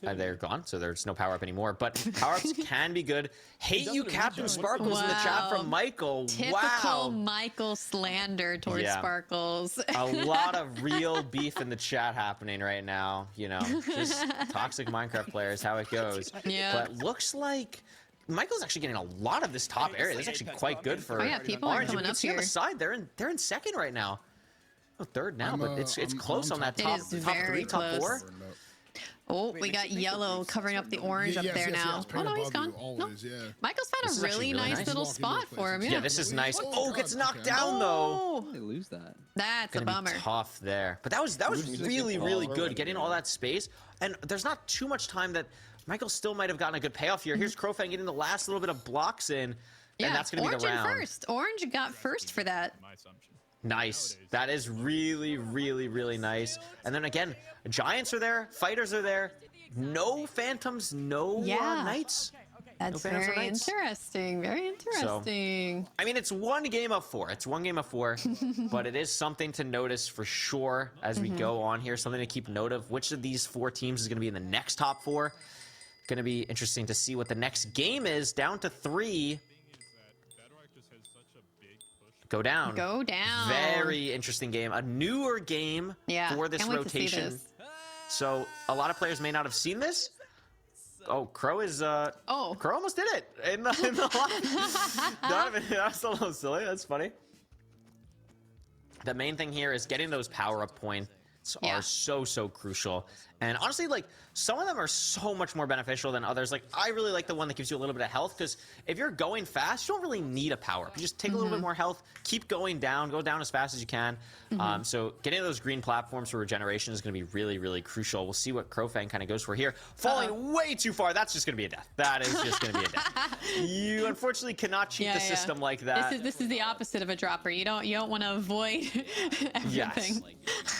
they're gone, so there's no power up anymore, but power-ups can be good. Hate you, Captain Sparkles, in the chat from Michael. Typical Michael slander towards Sparkles. A lot of real beef in the chat happening right now, you know, just toxic Minecraft players, how it goes. But looks like Michael's actually getting a lot of this top area. This is actually quite good for people Orange. are coming You can up see here on the side, they're in second right now. Oh, third now, but it's close on that top 3, top 4. Oh, we got yellow covering up the orange up there now. Oh, no, he's gone. Always, Michael's found a really nice little spot for him. Yeah, this is nice. Oh, gets knocked down, though. They lose that. That's a bummer. Tough there. But that was really, really good, getting all that space. And there's not too much time that Michael still might have gotten a good payoff here. Here's Crowfang getting the last little bit of blocks in. And that's going to be the round. First. Orange got first for that. Nice. That is really, really, really nice. And then again, Giants are there, Fighters are there. No Phantoms, no Knights. That's very interesting. Very interesting. So, I mean, it's one game of 4. It's one game of 4, but it is something to notice for sure as we go on here. Something to keep note of. Which of these 4 teams is going to be in the next top 4? Going to be interesting to see what the next game is. Down to 3. Go down. Go down. Very interesting game. A newer game for this rotation. So a lot of players may not have seen this. Oh, Crow is Crow almost did it in the live. Donovan, that's a little silly. That's funny. The main thing here is getting those power-up points are so crucial. And honestly, like, some of them are so much more beneficial than others. Like, I really like the one that gives you a little bit of health, because if you're going fast, you don't really need a power-up. You just take a little bit more health, keep going down, go down as fast as you can. So getting those green platforms for regeneration is going to be really, really crucial. We'll see what Crowfang kind of goes for here. Falling way too far, that's just going to be a death. That is just going to be a death. You unfortunately cannot cheat the system like that. This is the opposite of a dropper. You don't want to avoid everything. Yes,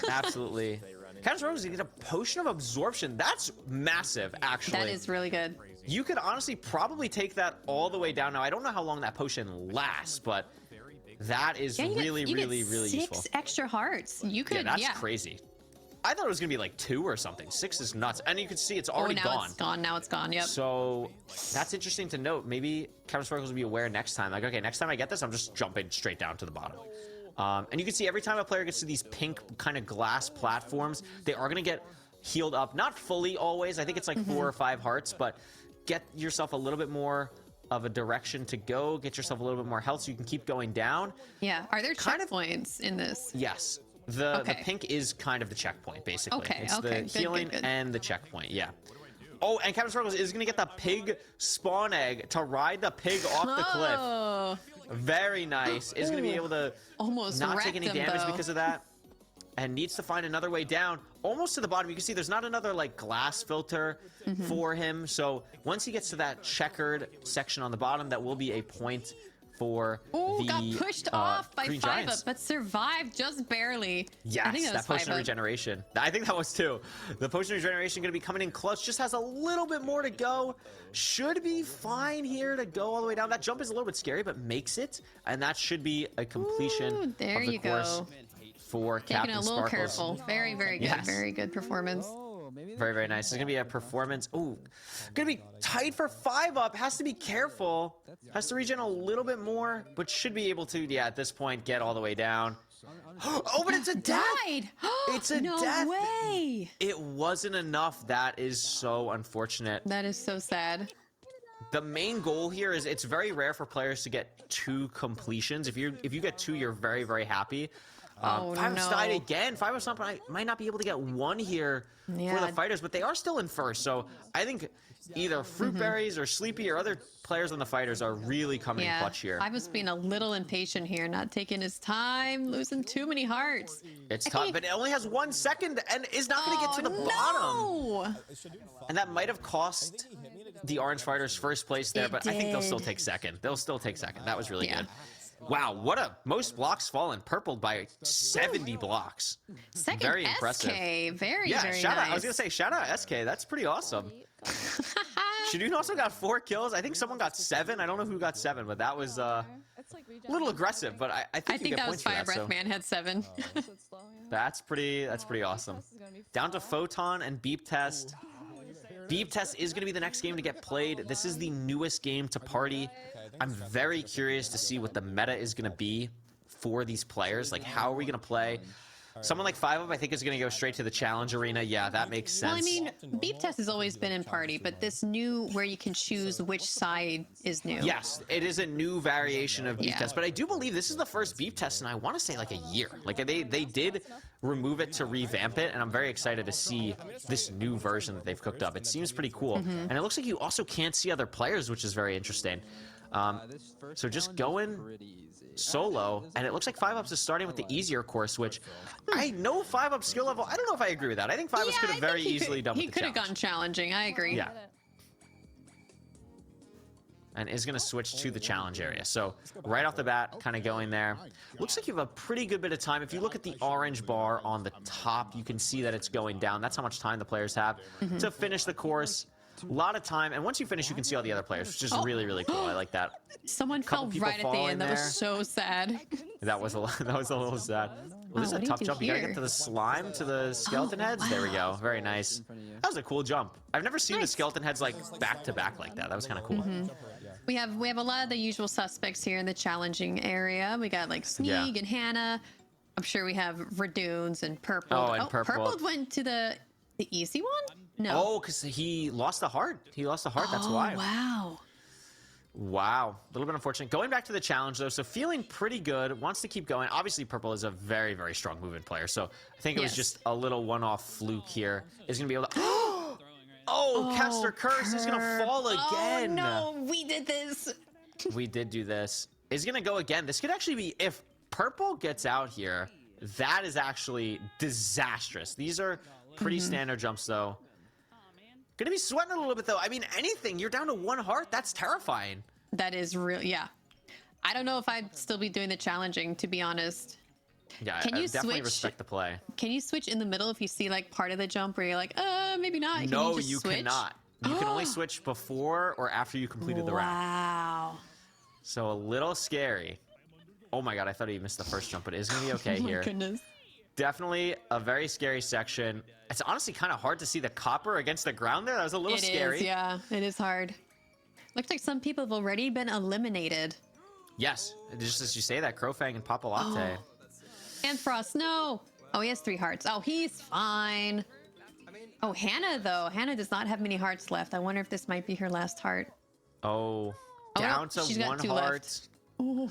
absolutely. Captain Rose, you get a potion of absorption. That's massive, actually. That is really good. You could honestly probably take that all the way down. Now, I don't know how long that potion lasts, but that is really useful. 6 extra hearts. You could, that's crazy. I thought it was going to be like 2 or something. 6 is nuts. And you can see it's already gone. Now it's gone, yep. So that's interesting to note. Maybe Captain Sparkles will be aware next time. Like, okay, next time I get this, I'm just jumping straight down to the bottom. And you can see every time a player gets to these pink kind of glass platforms, they are going to get healed up. Not fully always. I think it's like 4 or 5 hearts, but get yourself a little bit more of a direction to go. Get yourself a little bit more health so you can keep going down. Yeah. Are there checkpoints in this? Yes. The pink is kind of the checkpoint, basically. It's the healing and the checkpoint. Yeah. Oh, and Captain Sparkles is going to get the pig spawn egg to ride the pig off the cliff. Very nice. Is going to be able to almost not take any damage because of that. And needs to find another way down. Almost to the bottom. You can see there's not another like glass filter for him. So once he gets to that checkered section on the bottom, that will be a point for got pushed off by 5 Giants. but survived just barely. Yes, I think that potion of regeneration. I think that was 2. The potion of regeneration going to be coming in clutch. Just has a little bit more to go. Should be fine here to go all the way down. That jump is a little bit scary, but makes it. And that should be a completion of the course for Captain Sparkles. Taking a little careful. Very, very good. Yes. Very good performance. Very, very nice. It's going to be a performance. Oh, going to be tight for 5 up. Has to be careful. Has to regen a little bit more, but should be able to, at this point, get all the way down. Oh, but it's a death. It's a death. No way. It wasn't enough. That is so unfortunate. That is so sad. The main goal here is it's very rare for players to get 2 completions. If you get 2, you're very, very happy. Five no. died again. Five might not be able to get one here for the fighters, but they are still in first. So I think either Fruit Berries or Sleepy or other players on the fighters are really coming in clutch here. I was being a little impatient here, not taking his time, losing too many hearts. It's tough, but it only has 1 second and is not going to get to the bottom. And that might have cost the Orange Fighters first place there, but I think they'll still take second. They'll still take second. That was really good. Wow, what a most blocks fallen, purpled by 70 blocks. Second very SK, impressive. very shout out. nice. I was gonna say shout out SK. That's pretty awesome. Shadoon also got 4 kills. I think someone got 7. I don't know who got 7, but that was a little aggressive. But I think you get that was points for Fire that, Breath Man had 7. That's pretty awesome. Down to Photon and Beep Test. Beep Test is going to be the next game to get played. This is the newest game to party. I'm very curious to see what the meta is going to be for these players. Like, how are we going to play? Someone like 5UP, I think, is going to go straight to the challenge arena. Yeah, that makes sense. Well, I mean, Beep Test has always been in party, but this new where you can choose which side is new. Yes, it is a new variation of Beep Test, but I do believe this is the first Beep Test, and I want to say like a year. Like they did remove it to revamp it, and I'm very excited to see this new version that they've cooked up. It seems pretty cool, and it looks like you also can't see other players, which is very interesting. So just going solo, and it looks like 5UP is starting with the easier course, which I know 5UP skill level. I don't know if I agree with that. I think 5UP could have very easily done with the He could have gotten challenging. I agree. Yeah. And is going to switch to the challenge area. So right off the bat, kind of going there. Looks like you have a pretty good bit of time. If you look at the orange bar on the top, you can see that it's going down. That's how much time the players have to finish the course. A lot of time, and once you finish, you can see all the other players, which is really, really cool. I like that. Someone fell right at the end. That was so sad. That was a little sad. Well, this is a tough jump. You gotta get to the slime, to the skeleton heads. There we go. Very nice. That was a cool jump. I've never seen the skeleton heads like back to back like that. That was kind of cool. We have a lot of the usual suspects here in the challenging area. We got like Sneak and Hannah. I'm sure we have Radoons and Purple. Oh, and Purple. Purple went to the easy one? No. Oh, because he lost the heart. He lost the heart. That's why. Wow. Wow. A little bit unfortunate. Going back to the challenge, though, so feeling pretty good. Wants to keep going. Obviously, Purple is a very, very strong movement player, so I think it was just a little one-off fluke here. Is going to be able to... Oh, catch their curse. He's going to fall again. Oh, no. We did this. We did do this. Is going to go again. This could actually be... If Purple gets out here, that is actually disastrous. These are pretty standard jumps, though. Gonna be sweating a little bit, though. I mean, anything. You're down to 1 heart. That's terrifying. That is real. Yeah. I don't know if I'd still be doing the challenging, to be honest. Yeah, Can you definitely switch? respect the play. Can you switch in the middle if you see like part of the jump where you're like, maybe not? No, Can you switch? cannot. You can only switch before or after you completed the round. Wow. So a little scary. Oh my god, I thought he missed the first jump, but it's gonna be okay here. Oh my goodness. Definitely a very scary section. It's honestly kind of hard to see the copper against the ground there. That was a little scary. It is, yeah. It is hard. Looks like some people have already been eliminated. Yes, just as you say that, Crowfang and Papa Latte. And Frost, no. Oh, he has 3 hearts. Oh, he's fine. Oh, Hannah, though. Hannah does not have many hearts left. I wonder if this might be her last heart. Oh, down to she's got 1 2 heart. left.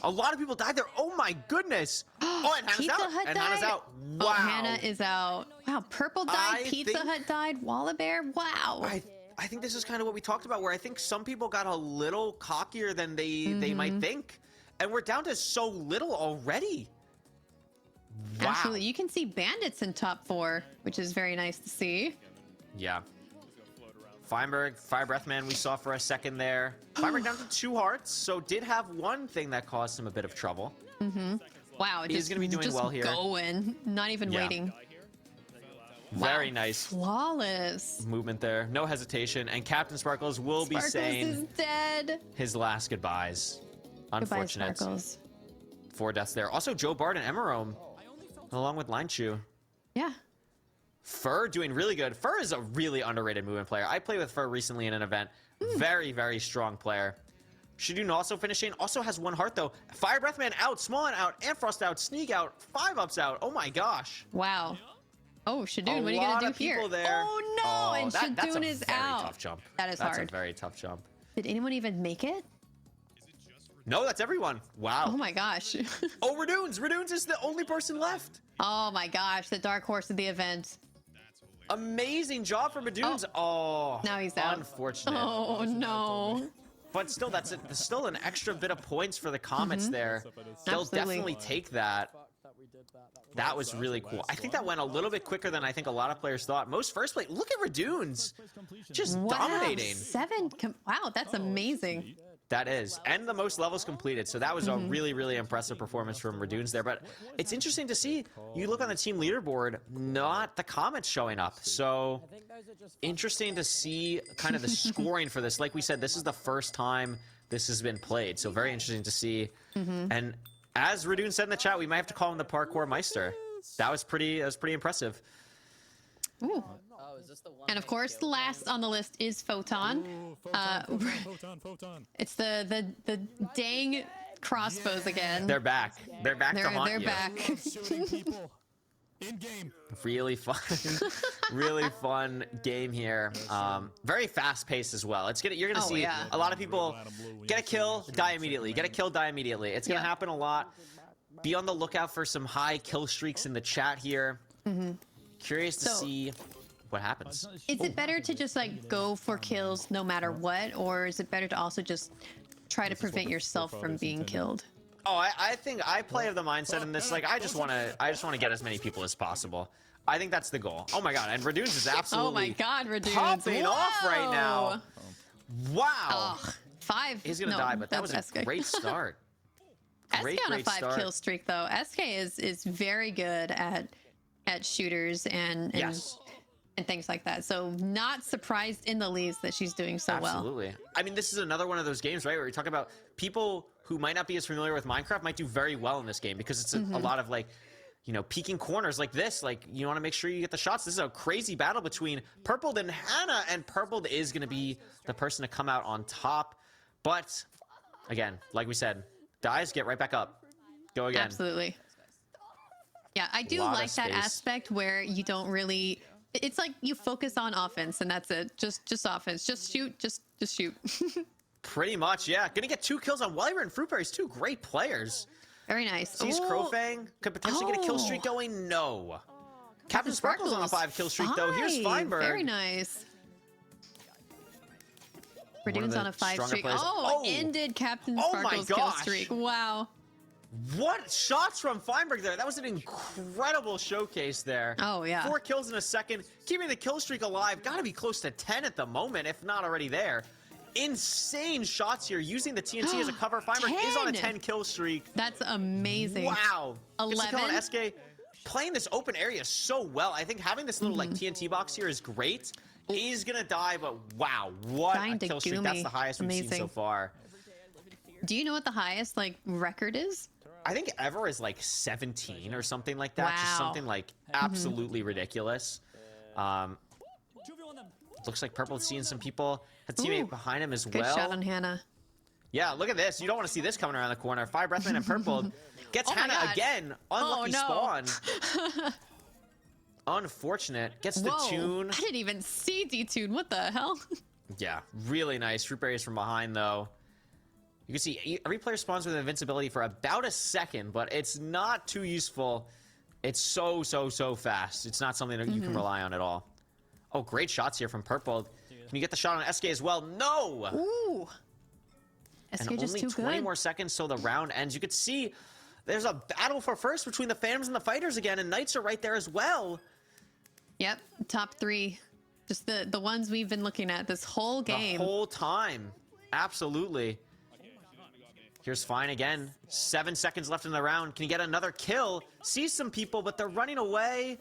A lot of people died there. Oh my goodness. Oh, and Hannah's Pizza out. Hut And died? Hannah's out. Wow. Oh, Hannah is out. Wow, Purple died. I Pizza think- Hut died. Walla Bear. Wow. I think this is kind of what we talked about, where I think some people got a little cockier than they might think. And we're down to so little already. Wow. Absolutely. You can see bandits in top 4, which is very nice to see. Yeah. Feinberg, Fire Breath Man, we saw for a second there. Feinberg down to 2 hearts, so did have one thing that caused him a bit of trouble. Wow. He's going to be doing well here. Going. Not even waiting. Very nice Flawless. movement there. No hesitation. And Captain Sparkles will be Sparkles saying is dead. his last goodbyes. Unfortunate. Goodbye, Sparkles. 4 deaths there. Also, Joe Bard and Emerome, along with Line Chew. Yeah. Fur doing really good. Fur is a really underrated movement player. I played with Fur recently in an event. Very, very strong player. Shadoon also finishing. Also has 1 heart, though. Fire Breath Man out. Smallin out. Amfrost out. Sneak out. 5UP's out. Oh, my gosh. Wow. Oh, Shadoon, what are you going to do here? There. Oh, no. And that's Shadoon is a very out. tough jump. That is That's hard. a very tough jump. Did anyone even make it? No, that's everyone. Wow. Oh my gosh. Oh, Redunes. Redunes is the only person left. Oh my gosh, the dark horse of the event. Amazing job from Redunes. Oh, now he's out. Unfortunate. Oh no. But still, that's still an extra bit of points for the Comets there. They'll definitely take that. That was really cool. I think that went a little bit quicker than I think a lot of players thought. Most first place. Look at Redunes. Just dominating. Wow, that's amazing. That is. And the most levels completed. So that was a really, really impressive performance from Redunes there. But it's interesting to see. You look on the team leaderboard, not the Comets showing up. So interesting to see kind of the scoring for this. Like we said, this is the first time this has been played. So very interesting to see. And as Redunes said in the chat, we might have to call him the Parkour Meister. That was pretty impressive. Ooh. And of course, last on the list is Photon. Photon. It's the dang crossbows again. They're back. They're back to haunt you. They're back. In game. Really fun, really fun game here. Very fast paced as well. You're gonna see a lot of people get a kill, die immediately. Get a kill, die immediately. It's gonna happen a lot. Be on the lookout for some high kill streaks in the chat here. Curious to see what happens. Is it better to just like go for kills no matter what, or is it better to also just try to prevent yourself from being killed? Oh, I think I play of the mindset in this, like, I just want to get as many people as possible. I think that's the goal. Oh my god, and Redunes is absolutely oh my god, Redunes popping off right now. Wow. Ugh, 5. He's gonna die, but that was a great start. SK on a 5 kill streak though. SK is very good at shooters and things like that. So not surprised in the least that she's doing so well. Absolutely. I mean, this is another one of those games, right, where we talk about people who might not be as familiar with Minecraft might do very well in this game because it's a lot of, like, you know, peeking corners like this. Like, you want to make sure you get the shots. This is a crazy battle between Purpled and Hannah, and Purpled is going to be the person to come out on top. But again, like we said, dies, get right back up. Go again. Absolutely. Yeah, I do like that aspect where you don't really... It's like you focus on offense and that's it. Just offense. Just shoot. Just shoot. Pretty much, yeah. Gonna get 2 kills on Wyvern and Fruitberries, 2 great players. Very nice. Sees Crowfang. Could potentially get a kill streak going. No. Captain Sparkle's on a 5 kill streak though. Here's Feinberg. Very nice. Redunes on a 5 streak. Oh, ended Captain Sparkle's kill streak. Wow. What shots from Feinberg there. That was an incredible showcase there. Oh, yeah. 4 kills in a second. Keeping the kill streak alive. Got to be close to 10 at the moment, if not already there. Insane shots here. Using the TNT as a cover. Feinberg is on a 10 kill streak. That's amazing. Wow. 11. On SK. Playing this open area so well. I think having this little like TNT box here is great. He's going to die, but wow. What a kill streak. That's the highest we've seen so far. Do you know what the highest like record is? I think ever is like 17 or something like that. Wow. Just something like absolutely ridiculous. Looks like Purple seeing some people. A teammate behind him as well. Good shot on Hannah. Yeah, look at this. You don't want to see this coming around the corner. 5 Breathman and Purple gets Hannah again. Unlucky spawn. Unfortunate. Gets the tune. I didn't even see D-Tune. What the hell? Yeah, really nice. Fruit Berries from behind though. You can see every player spawns with invincibility for about a second, but it's not too useful. It's so fast. It's not something that you can rely on at all. Oh, great shots here from Purple. Can you get the shot on SK as well? No! Ooh. SK and just only too 20 good. more seconds till the round ends. You could see there's a battle for first between the Phantoms and the Fighters again, and Knights are right there as well. Yep, top 3. Just the ones we've been looking at this whole game. The whole time. Absolutely. Here's Fine again. 7 seconds left in the round. Can he get another kill? Sees some people, but they're running away.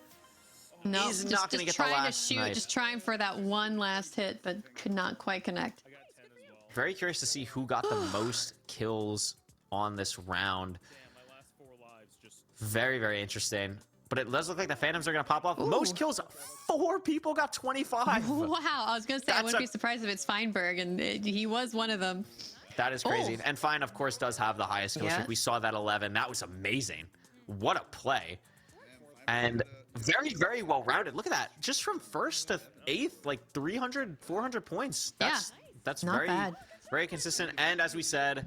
No, he's not going to get the last. To shoot, just trying for that one last hit, but could not quite connect. Very curious to see who got the most kills on this round. Very interesting. But it does look like the Phantoms are going to pop off. Most kills, 4 people got 25. Wow, I was going to say, I wouldn't be surprised if it's Feinberg, and he was one of them. That is crazy. And Fine, of course, does have the highest kill streak. We saw that 11. That was amazing. What a play. And very well-rounded. Look at that. Just from 1st to 8th, like 300, 400 points. That's not bad. Very consistent. And as we said,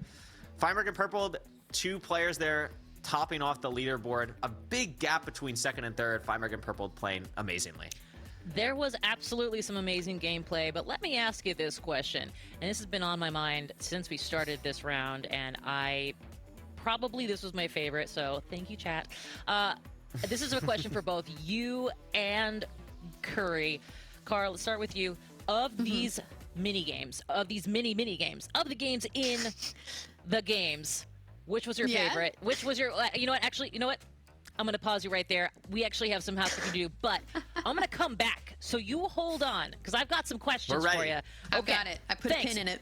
Feinberg and Purple, 2 players there topping off the leaderboard. A big gap between second and third. Feinberg and Purple playing amazingly. There was absolutely some amazing gameplay, but let me ask you this question, and this has been on my mind since we started this round, and this was my favorite, so thank you, chat. This is a question for both you and Curry. Carl, let's start with you. Of these mini games, of these mini games, of the games in the games, which was your favorite? Which was your, you know what? I'm going to pause you right there. We actually have some housekeeping to do, but I'm going to come back. So you hold on, because I've got some questions for you. I've got it. I put a pin in it.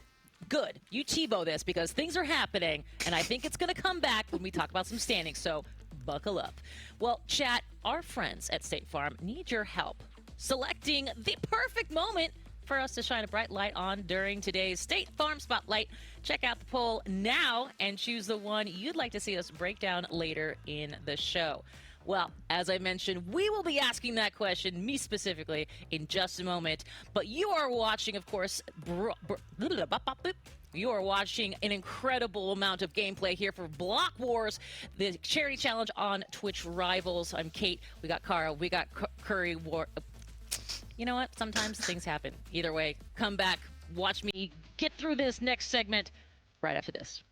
Good. You Tebow this, because things are happening, and I think it's going to come back when we talk about some standings. So buckle up. Well, chat, our friends at State Farm need your help selecting the perfect moment for us to shine a bright light on during today's State Farm Spotlight. Check out the poll now and choose the one you'd like to see us break down later in the show. Well, as I mentioned, we will be asking that question, me specifically, in just a moment. But you are watching, of course, you are watching an incredible amount of gameplay here for Block Wars, the charity challenge on Twitch Rivals. I'm Kate. We got Carl. We got Curry. You know what? Sometimes things happen. Either way, come back. Watch me get through this next segment right after this.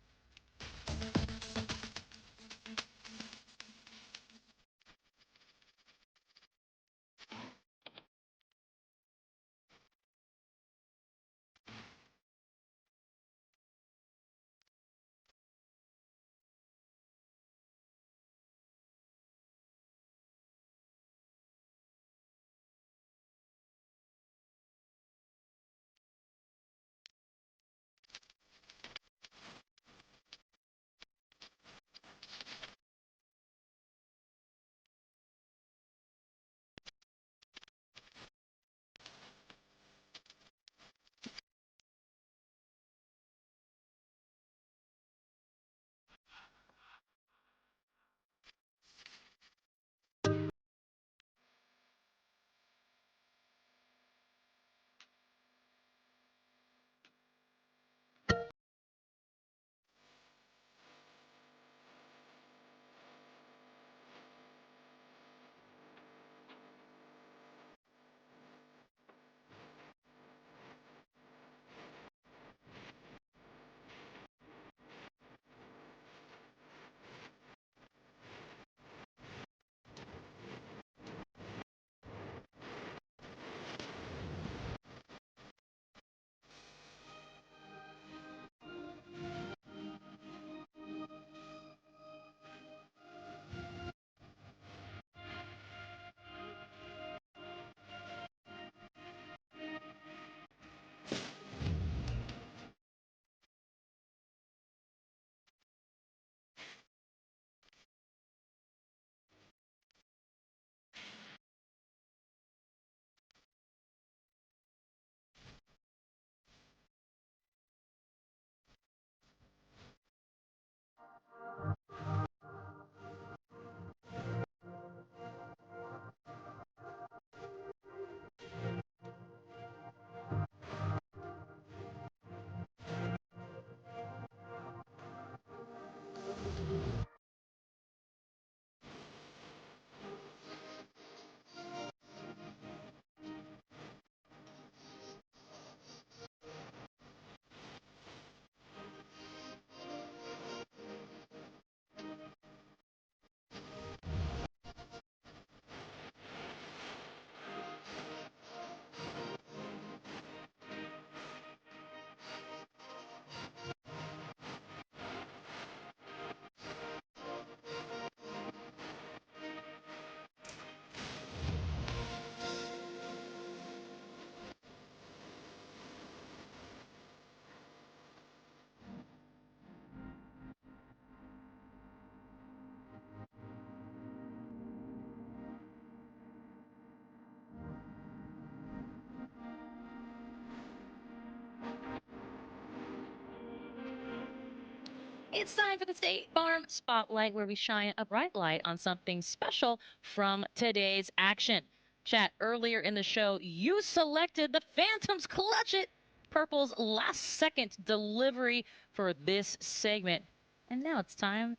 It's time for the State Farm Spotlight, where we shine a bright light on something special from today's action. Chat, earlier in the show, you selected the Phantoms Clutch It Purple's last-second delivery for this segment. And now it's time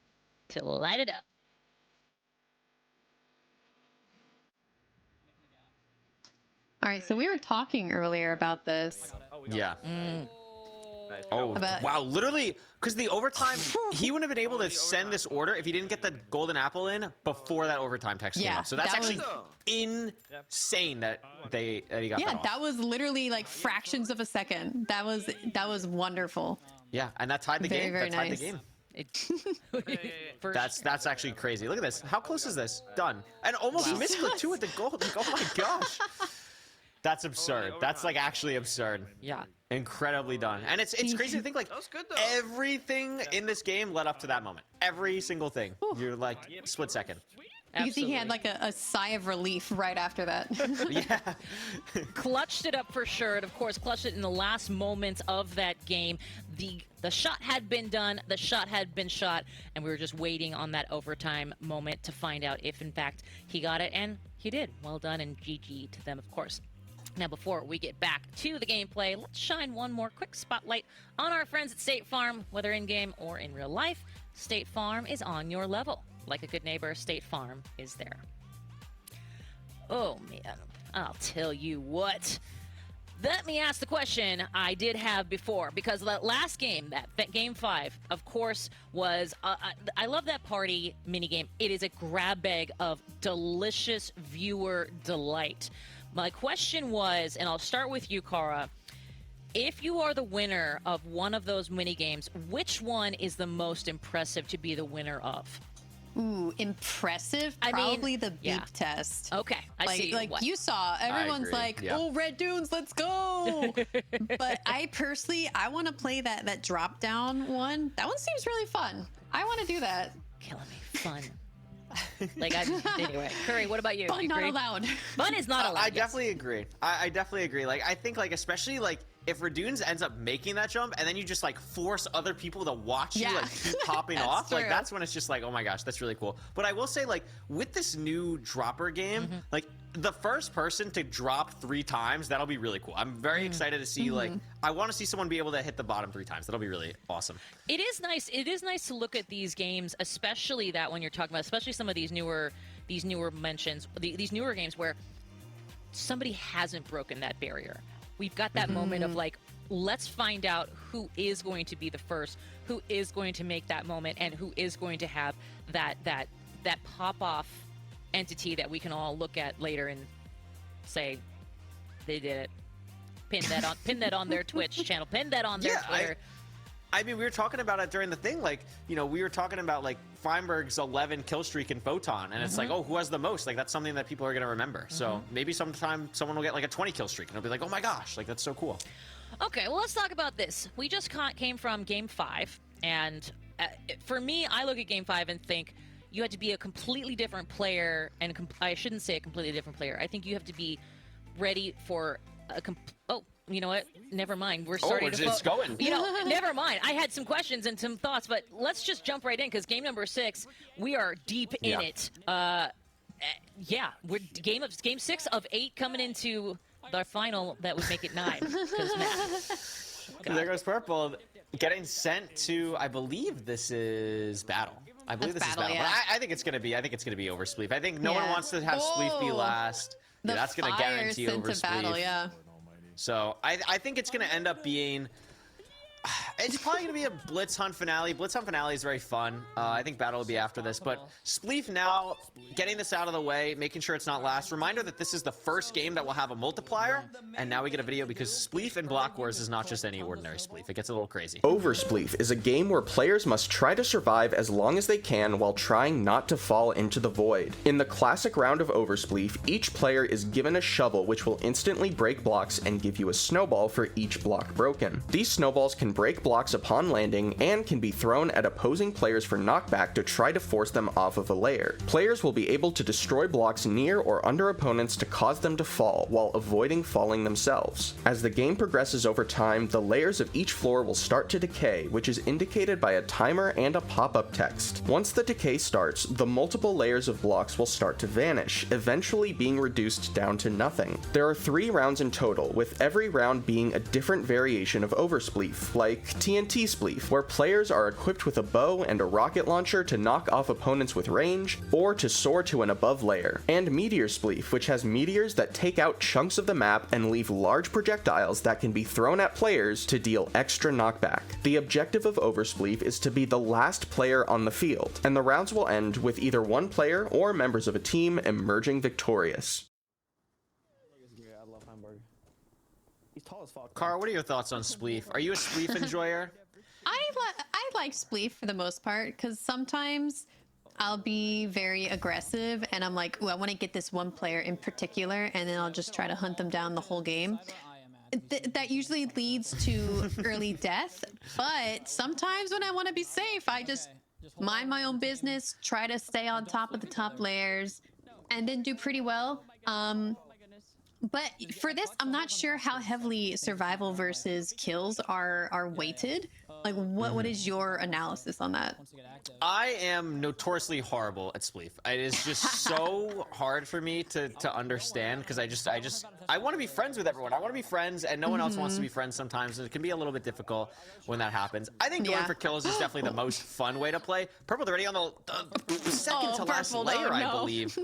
to light it up. All right, so we were talking earlier about this. Yeah. Oh, wow. Literally, because the overtime, he wouldn't have been able to send this order if he didn't get the golden apple in before that overtime text came up. So that's actually insane that he got that off. That was literally like fractions of a second. That was wonderful. Yeah, and that tied the game. Very that tied nice. the game. That's actually crazy. Look at this. How close is this? Done. And almost misclick too with the goal. Like, oh my gosh. That's absurd. That's like actually absurd. Yeah. Incredibly done. And it's crazy to think like everything in this game led up to that moment. Every single thing. You're like split second. You can see he had like a sigh of relief right after that. Yeah. Clutched it up for sure, and of course clutched it in the last moments of that game. The shot had been done, the shot had been shot, and we were just waiting on that overtime moment to find out if in fact he got it, and he did. Well done, and GG to them, of course. Now, before we get back to the gameplay, let's shine one more quick spotlight on our friends at State Farm. Whether in-game or in real life, State Farm is on your level. Like a good neighbor, State Farm is there. Oh, man. I'll tell you what. Let me ask the question I did have before, because that last game, that Game 5, of course, was... I love that party minigame. It is a grab bag of delicious viewer delight. My question was, and I'll start with you, Kara, if you are the winner of one of those minigames, which one is the most impressive to be the winner of? Ooh, impressive. Probably the beep test. Okay, I see. Like you saw, everyone's like, "Oh, Red Dunes, let's go!" But I personally, I want to play that drop down one. That one seems really fun. I want to do that. Killing me, fun. Anyway, Curry, what about you? Fun not allowed. Fun is not allowed. I definitely agree. I definitely agree. Like, I think, like, especially, like, if Radunes ends up making that jump and then you just, like, force other people to watch you, like, keep popping off, like, that's when it's just like, oh my gosh, that's really cool. But I will say, like, with this new dropper game, like, the first person to drop 3 times, that'll be really cool. I'm very excited to see, like, I want to see someone be able to hit the bottom 3 times. That'll be really awesome. It is nice. It is nice to look at these games, especially that when you're talking about, especially some of these newer mentions, these newer games where somebody hasn't broken that barrier. We've got that moment of like, let's find out who is going to be the first, who is going to make that moment, and who is going to have that pop-off entity that we can all look at later and say, they did it. Pin that on their Twitch channel. Pin that on their Twitter. I mean, we were talking about it during the thing, like, you know, we were talking about, like, Feinberg's 11 kill streak in Photon, and it's like, oh, who has the most? Like, that's something that people are going to remember. So maybe sometime someone will get, like, a 20 kill streak, and it'll be like, oh my gosh, like, that's so cool. Okay, well, let's talk about this. We just came from Game 5, and for me, I look at Game 5 and think you had to be a completely different player, and I shouldn't say a completely different player. I think you have to be ready for a you know what? Never mind. We're starting to it's going. You know, never mind. I had some questions and some thoughts, but let's just jump right in because game number 6, we are deep in it. We're game 6 of 8 coming into the final that would make it 9. There goes Purple, getting sent to. I believe this is Battle. I believe this is Battle. Yeah. But I think it's gonna be. I think it's gonna be over Spleef. I think no one wants to have Spleef be last. Yeah, that's gonna guarantee over Spleef. Battle, yeah. So I think it's going to end up being... It's probably going to be a Blitz Hunt finale. Blitz Hunt finale is very fun. I think Battle will be after this. But Spleef now, getting this out of the way, making sure it's not last. Reminder that this is the first game that will have a multiplier. And now we get a video because Spleef in Block Wars is not just any ordinary Spleef. It gets a little crazy. Overspleef is a game where players must try to survive as long as they can while trying not to fall into the void. In the classic round of Overspleef, each player is given a shovel which will instantly break blocks and give you a snowball for each block broken. These snowballs can break blocks blocks upon landing and can be thrown at opposing players for knockback to try to force them off of a layer. Players will be able to destroy blocks near or under opponents to cause them to fall while avoiding falling themselves. As the game progresses over time, the layers of each floor will start to decay, which is indicated by a timer and a pop-up text. Once the decay starts, the multiple layers of blocks will start to vanish, eventually being reduced down to nothing. There are 3 rounds in total, with every round being a different variation of overspleef, like TNT spleef, where players are equipped with a bow and a rocket launcher to knock off opponents with range, or to soar to an above layer, and meteor spleef, which has meteors that take out chunks of the map and leave large projectiles that can be thrown at players to deal extra knockback. The objective of overspleef is to be the last player on the field, and the rounds will end with either one player or members of a team emerging victorious. Cara, what are your thoughts on spleef? Are you a spleef enjoyer? I like spleef for the most part, because sometimes I'll be very aggressive and I'm like, ooh, I want to get this one player in particular, and then I'll just try to hunt them down the whole game. That usually leads to early death, but sometimes when I want to be safe, I just mind my own business, try to stay on top of the top layers, and then do pretty well. But for this, I'm not sure how heavily survival versus kills are weighted. Like, what is your analysis on that? I am notoriously horrible at spleef. It is just so hard for me to understand, because I want to be friends with everyone. I want to be friends, and no one else wants to be friends sometimes. And it can be a little bit difficult when that happens. I think going for kills is definitely the most fun way to play. Purple's already on the second to last layer, I believe.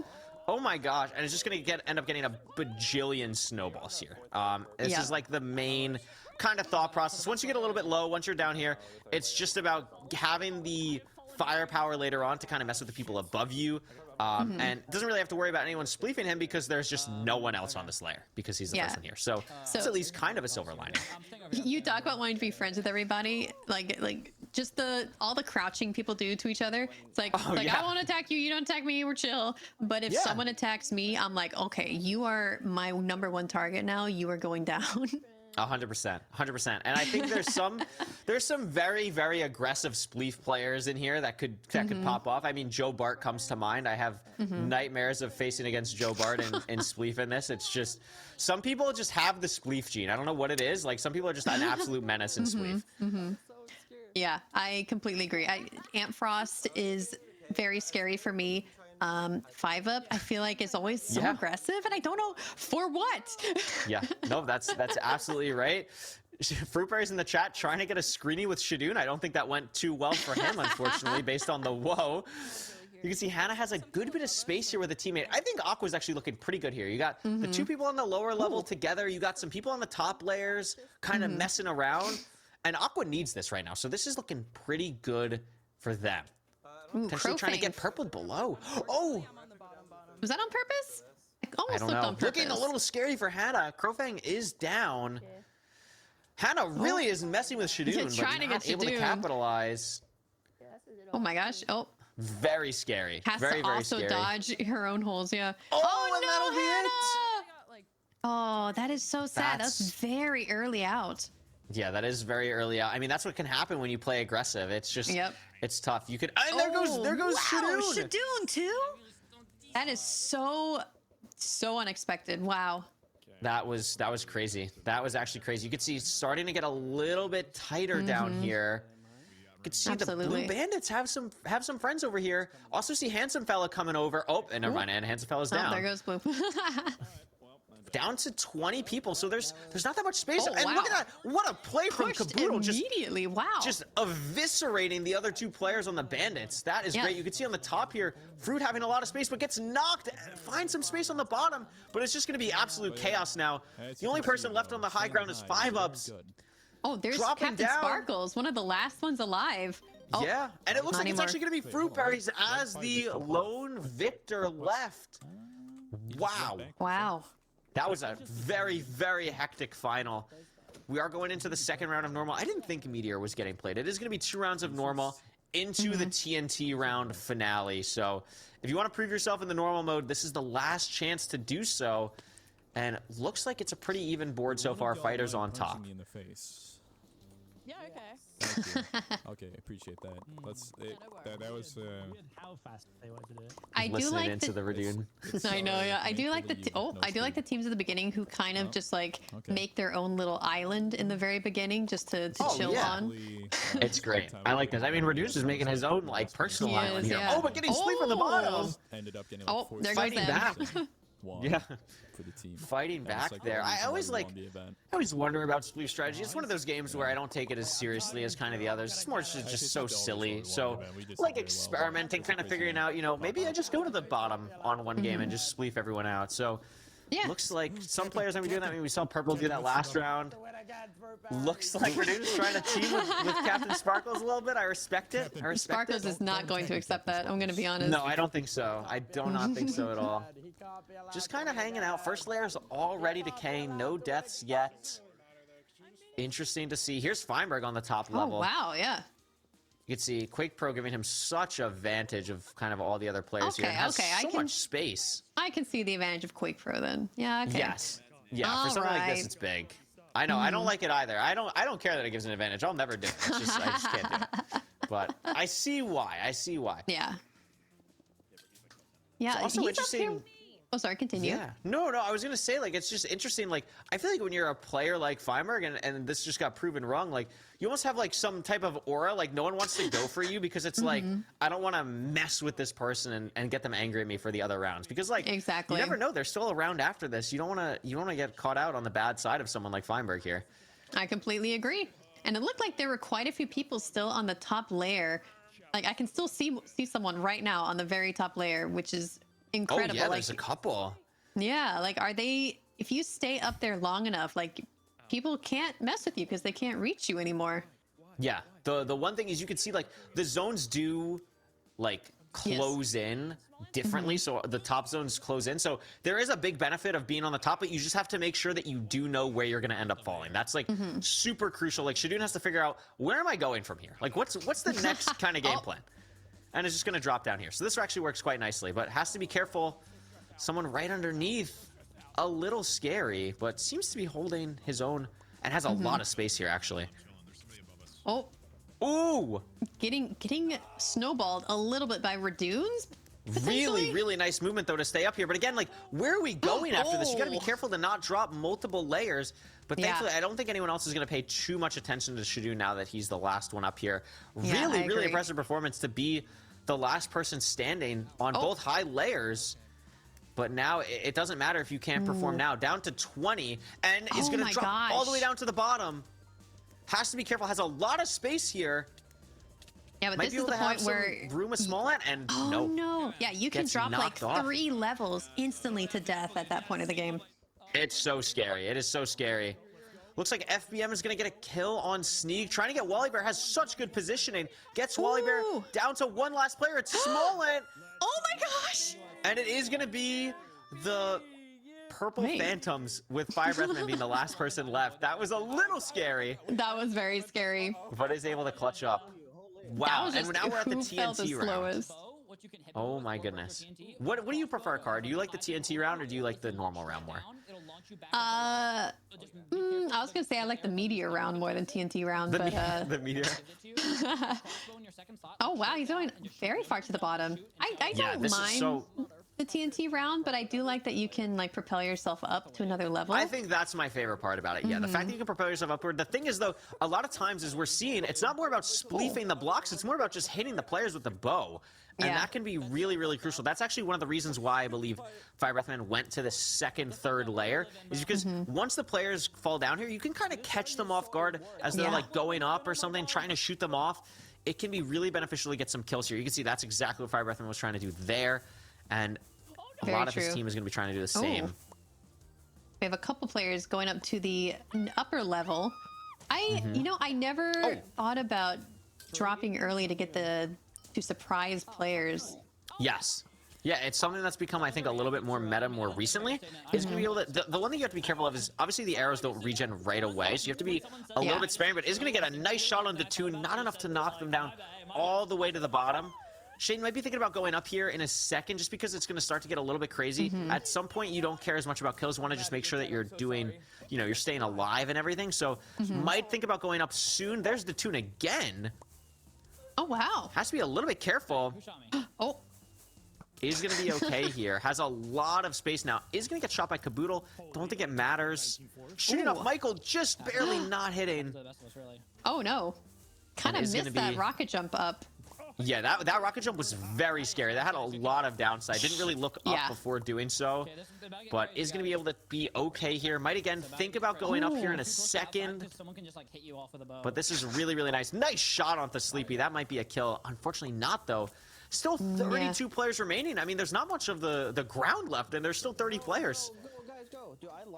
Oh my gosh, and it's just going to end up getting a bajillion snowballs here. This is like the main kind of thought process. Once you get a little bit low, once you're down here, it's just about having the firepower later on to kind of mess with the people above you. And doesn't really have to worry about anyone spleefing him, because there's just no one else on this layer, because he's the first one here. So it's at least kind of a silver lining. You talk about wanting to be friends with everybody, like just all the crouching people do to each other. It's like, I won't attack you, you don't attack me, we're chill. But if someone attacks me, I'm like, okay, you are my #1 target now. You are going down. 100%, 100%. And I think there's some very, very aggressive spleef players in here that could pop off. I mean, Joe Bart comes to mind. I have nightmares of facing against Joe Bart in spleef in this. It's just, some people just have the spleef gene. I don't know what it is. Like, some people are just an absolute menace in spleef. Yeah, I completely agree. Ant Frost is very scary for me. 5-up, I feel like, is always so aggressive, and I don't know for what. No, that's absolutely right. Fruitberry's in the chat trying to get a screeny with Shadoon. I don't think that went too well for him, unfortunately, based on the whoa. You can see Hannah has a good bit of space here with a teammate. I think Aqua's actually looking pretty good here. You got the 2 people on the lower level together. You got some people on the top layers kind of messing around. And Aqua needs this right now. So this is looking pretty good for them. Potentially trying to get purple below. Oh! Was that on purpose? I don't know. Looking a little scary for Hannah. Crowfang is down. Hannah really is messing with Shadoon, but not able to capitalize. Oh my gosh. Oh. Very scary. Has very, to very also scary. dodge her own holes, yeah. Oh no, Hannah! Oh, that is so sad. That's very early out. Yeah, that is very early out. I mean, that's what can happen when you play aggressive. It's just, it's tough. You could, and there goes Shadoon. Shadoon too? That is so unexpected. Wow. That was crazy. That was actually crazy. You could see it's starting to get a little bit tighter down here. You could see the Blue Bandits have some friends over here. Also see Handsome Fella coming over. Oh, and never mind, and Handsome Fella's down. There goes Blue. Down to 20 people, so there's not that much space. And look at that! What a play from Caboodle! Immediately, just eviscerating the other 2 players on the Bandits. That is great. You can see on the top here, Fruit having a lot of space, but gets knocked. Finds some space on the bottom, but it's just going to be absolute chaos now. The only person left on the high ground is 5-ups. Oh, there's Captain Sparkles, one of the last ones alive. Oh, yeah, and it looks like it's actually going to be Fruitberries as the lone victor left. Wow. Wow. That was a very, very hectic final. We are going into the second round of normal. I didn't think Meteor was getting played. It is going to be 2 rounds of normal into the TNT round finale. So if you want to prove yourself in the normal mode, this is the last chance to do so. And looks like it's a pretty even board so far. Fighters on top. Yeah, okay. Thank you. Okay, appreciate that. That was. How fast they wanted to do it. I do Listening like into the Radoon. I know, yeah. I do like the I do like the teams at the beginning who kind of just like make their own little island in the very beginning just to chill on. It's great. I like this. I mean, Radoon's is making his own like personal He island is, here. yeah. Oh, but getting sleep on the bottom. Ended up getting like Oh, 4 there goes Fighting them. back. Yeah. For the team. Fighting back there. I always wonder about spleef strategy. It's one of those games where I don't take it as seriously as kind of the others. It's more just so silly. So like experimenting, kind of figuring out, you know, maybe I just go to the bottom on one game and just spleef everyone out. So looks like some players are doing that. I mean, we saw Purple do that last round. Looks like Radoon's trying to team with Captain Sparkles a little bit. I respect it. Sparkles is not going to accept that. I'm going to be honest. No, I don't think so. I do not think so at all. Just kind of hanging out. First layer's already decaying. No deaths yet. Interesting to see. Here's Feinberg on the top level. Oh, wow, yeah. You can see Quake Pro giving him such a advantage of kind of all the other players here. It has so much space. I can see the advantage of Quake Pro then. Yeah, okay. Yes. Yeah, for something like this, it's big. I know. I don't like it either. I don't care that it gives an advantage. I'll never do it. It's just, I just can't do it. But I see why. Yeah. Yeah. It's also interesting. Oh, sorry, continue. Yeah. No, I was going to say, like, it's just interesting. Like, I feel like when you're a player like Feinberg, and this just got proven wrong, like, you almost have, like, some type of aura. Like, no one wants to go for you because it's like, I don't want to mess with this person and get them angry at me for the other rounds. Because, like, you never know. They're still around after this. You don't want to get caught out on the bad side of someone like Feinberg here. I completely agree. And it looked like there were quite a few people still on the top layer. Like, I can still see someone right now on the very top layer, which is incredible. Oh, yeah, there's a couple. Yeah, like, are they... If you stay up there long enough, like, people can't mess with you because they can't reach you anymore. Yeah. The one thing is you can see, like, the zones do, like, close in differently. So the top zones close in. So there is a big benefit of being on the top, but you just have to make sure that you do know where you're going to end up falling. That's, like, super crucial. Like, Shadoon has to figure out, where am I going from here? Like, what's the next kind of game plan? And it's just going to drop down here. So this actually works quite nicely, but has to be careful. Someone right underneath, a little scary, but seems to be holding his own and has a lot of space here, actually. Oh. Ooh! Getting snowballed a little bit by Radoons. Really nice movement, though, to stay up here. But again, like, where are we going after this? You got to be careful to not drop multiple layers. But thankfully, I don't think anyone else is going to pay too much attention to Shadoon now that he's the last one up here. Really impressive performance to be the last person standing on both high layers. But now it doesn't matter if you can't perform now. Down to 20 and is going to drop all the way down to the bottom. Has to be careful. Has a lot of space here. Yeah, but Might this is the point where room is small at, and no. Yeah, you can drop like 3 levels instantly to death at that point of the game. It's so scary. It is so scary. Looks like FBM is going to get a kill on Sneak. Trying to get Wally Bear. Has such good positioning. Gets Wally Bear down to one last player. It's Smollett. Oh my gosh. And it is going to be the Purple Phantoms with Fire Breathman being the last person left. That was a little scary. That was very scary. But is able to clutch up. Wow. And now we're at the TNT round. Oh my goodness. What do you prefer, Car? Do you like the TNT round or do you like the normal round more? I was gonna say I like the meteor round more than TNT round, but the meteor. Oh wow, he's going very far to the bottom. I don't mind the TNT round, but I do like that you can like propel yourself up to another level. I think that's my favorite part about it. Yeah, the fact that you can propel yourself upward. The thing is, though, a lot of times as we're seeing, it's not more about spleefing the blocks. It's more about just hitting the players with the bow. And that can be really crucial. That's actually one of the reasons why I believe Fire Breathman went to the second, third layer, is because once the players fall down here, you can kind of catch them off guard as they're like going up or something, trying to shoot them off. It can be really beneficial to get some kills here. You can see that's exactly what Fire Breathman was trying to do there. And a lot of his team is going to be trying to do the same. We have a couple players going up to the upper level. You know, I never thought about dropping early to get to surprise players. Yes. Yeah, it's something that's become, I think, a little bit more meta more recently. Is going to be able to, the one thing you have to be careful of is, obviously, the arrows don't regen right away, so you have to be a little bit sparing, but is going to get a nice shot on the 2, not enough to knock them down all the way to the bottom. Shane might be thinking about going up here in a second just because it's going to start to get a little bit crazy. At some point, you don't care as much about kills. You want to just make sure that you're doing, you know, you're staying alive and everything. So might think about going up soon. There's the tune again. Oh, wow. Has to be a little bit careful. Oh. Is going to be okay here. Has a lot of space now. Is going to get shot by Caboodle. Don't think it matters. Shooting up Michael, just barely not hitting. Oh, no. Kind of missed that rocket jump up. Yeah, that rocket jump was very scary. That had a lot of downside. Didn't really look up before doing so. But is going to be able to be okay here. Might again think about going up here in a second. But this is really, really nice. Nice shot onto Sleepy. That might be a kill. Unfortunately not, though. Still 32 players remaining. I mean, there's not much of the ground left, and there's still 30 players.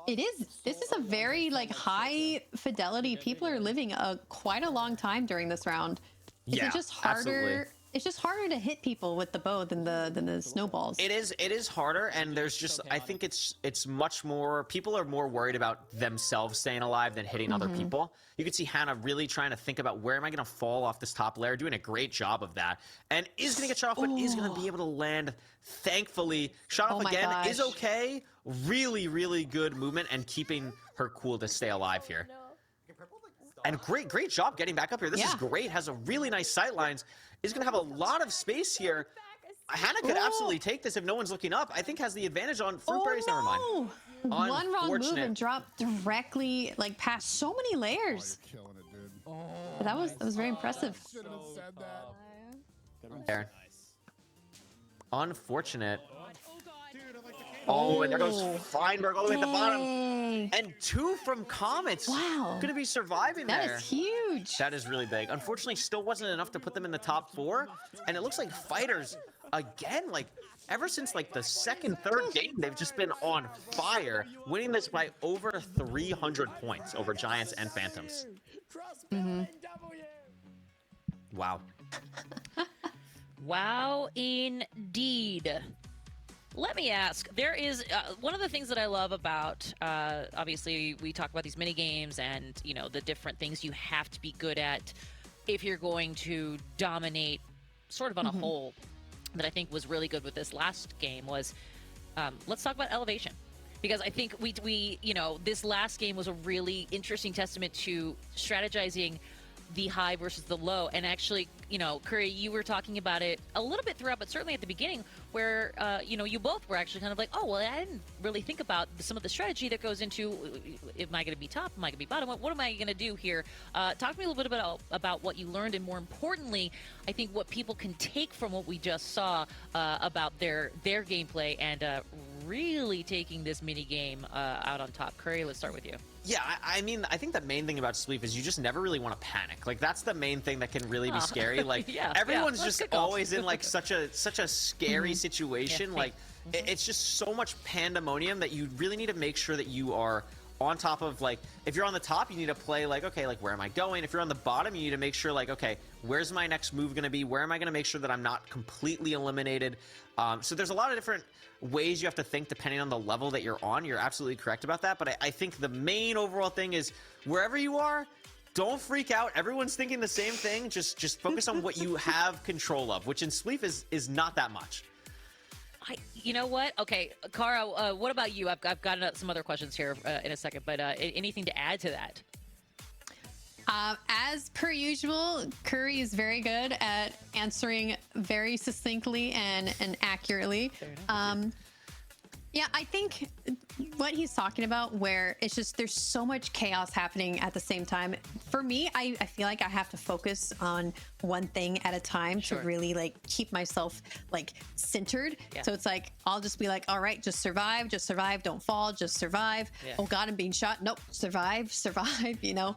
It is. This is a very like high fidelity. People are living quite a long time during this round. Is it just harder? Absolutely. It's just harder to hit people with the bow than the snowballs. It is harder, and there's just I think it's much more. People are more worried about themselves staying alive than hitting other people. You can see Hannah really trying to think about where am I going to fall off this top layer, doing a great job of that, and is going to get shot off, but is going to be able to land. Thankfully, shot off again is okay. Really, really good movement and keeping her cool to stay alive here. And great job getting back up here. This is great. Has a really nice sight lines. Is going to have a lot of space here. Hannah could absolutely take this if no one's looking up. I think has the advantage on fruit berries. Never mind. One wrong move and dropped directly like past so many layers. That was very impressive. There. Unfortunate. Oh, and there goes Feinberg all the way at the bottom. And 2 from Comets. Wow. Going to be surviving there. That is huge. That is really big. Unfortunately, still wasn't enough to put them in the top 4. And it looks like Fighters, again, like, ever since, like, the second, third game, they've just been on fire, winning this by over 300 points over Giants and Phantoms. Wow. Wow, indeed. Let me ask, there is one of the things that I love about, obviously we talk about these mini games and, you know, the different things you have to be good at if you're going to dominate sort of on a whole, that I think was really good with this last game was, let's talk about elevation. Because I think we you know, this last game was a really interesting testament to strategizing the high versus the low. And actually, you know, Curry, you were talking about it a little bit throughout, but certainly at the beginning where, you know, you both were actually kind of like, oh, well, I didn't really think about some of the strategy that goes into, am I going to be top? Am I going to be bottom? What am I going to do here? Talk to me a little bit about what you learned, and more importantly, I think what people can take from what we just saw about their gameplay and really taking this mini game out on top. Curry, let's start with you. Yeah, I mean, I think the main thing about Sleep is you just never really want to panic. Like, that's the main thing that can really be scary. Like, everyone's just always in, like, such a scary situation. Like, it's just so much pandemonium that you really need to make sure that you are on top of, like, if you're on the top, you need to play, like, okay, like, where am I going? If you're on the bottom, you need to make sure, like, okay, where's my next move going to be? Where am I going to make sure that I'm not completely eliminated? So there's a lot of different ways you have to think depending on the level that you're on. You're absolutely correct about that. But I think the main overall thing is wherever you are, don't freak out. Everyone's thinking the same thing. Just focus on what you have control of, which in Sleep is not that much. You know what? Okay, Kara, what about you? I've got some other questions here in a second, but anything to add to that? As per usual, Curry is very good at answering very succinctly and accurately. Yeah, I think what he's talking about, where it's just there's so much chaos happening at the same time. For me, I feel like I have to focus on one thing at a time to really like keep myself like centered. So it's like I'll just be like, all right, just survive, don't fall, just survive. Oh God, I'm being shot. Nope, survive. You know,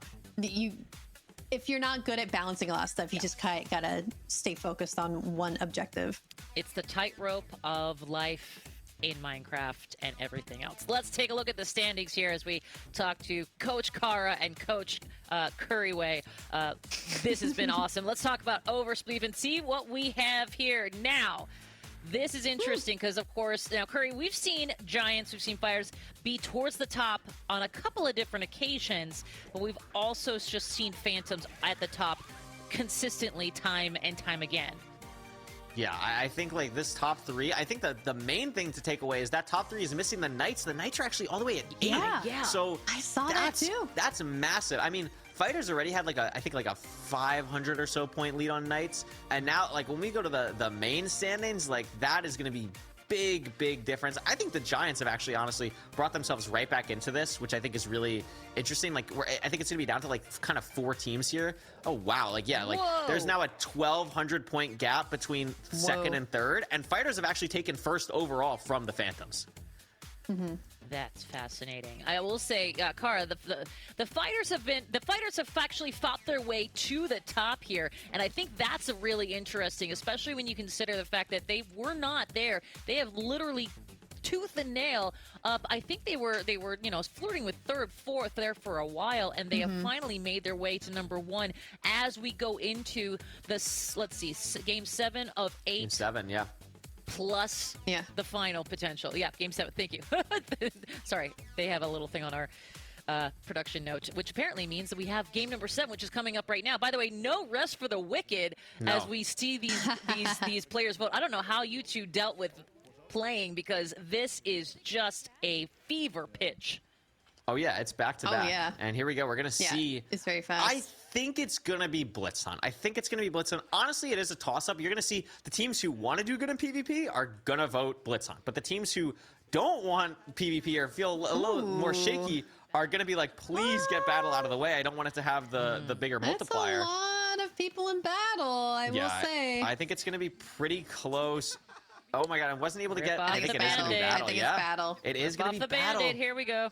if you're not good at balancing a lot of stuff, you just gotta stay focused on one objective. It's the tightrope of life in Minecraft and everything else. Let's take a look at the standings here as we talk to Coach Kara and Coach Curryway. This has been awesome. Let's talk about Oversleep and see what we have here now. This is interesting because, of course, now, Curry, we've seen Giants, we've seen Fires be towards the top on a couple of different occasions, but we've also just seen Phantoms at the top consistently time and time again. Yeah, I think like this top 3, I think that the main thing to take away is that top 3 is missing the Knights. The Knights are actually all the way at 8. Yeah. So I saw that too. That's massive. I mean, Fighters already had like I think like a 500 or so point lead on Knights, and now like when we go to the main standings, like that is going to be big difference. I think the Giants have actually honestly brought themselves right back into this, which I think is really interesting. Like I think it's gonna be down to like kind of 4 teams here. Oh wow, like yeah, like there's now a 1,200 point gap between second and third, and Fighters have actually taken first overall from the Phantoms. That's fascinating. I will say, Kara, the fighters have actually fought their way to the top here, and I think that's really interesting, especially when you consider the fact that they were not there. They have literally tooth and nail up. I think they were flirting with third, fourth there for a while, and they have finally made their way to number 1 as we go into this. Let's see, game 7 of 8. Game 7, yeah. Plus the final potential. Yeah, game 7. Thank you. Sorry, they have a little thing on our production note, which apparently means that we have game number 7, which is coming up right now. By the way, no rest for the wicked as we see these players vote. I don't know how you two dealt with playing, because this is just a fever pitch. Oh yeah, it's back to back. Yeah. And here we go. We're gonna see. It's very fast. I think it's gonna be Blitz Hunt. I think it's gonna be Blitz Hunt. Honestly, it is a toss-up. You're gonna see the teams who want to do good in PvP are gonna vote Blitz Hunt, but the teams who don't want PvP or feel a little more shaky are gonna be like, please get battle out of the way. I don't want it to have the bigger multiplier. That's a lot of people in battle, I will say. I think it's gonna be pretty close. Oh my god, I wasn't able to get. I think it is gonna be battle. I think it's battle. It is gonna be the battle. Band-Aid, here we go.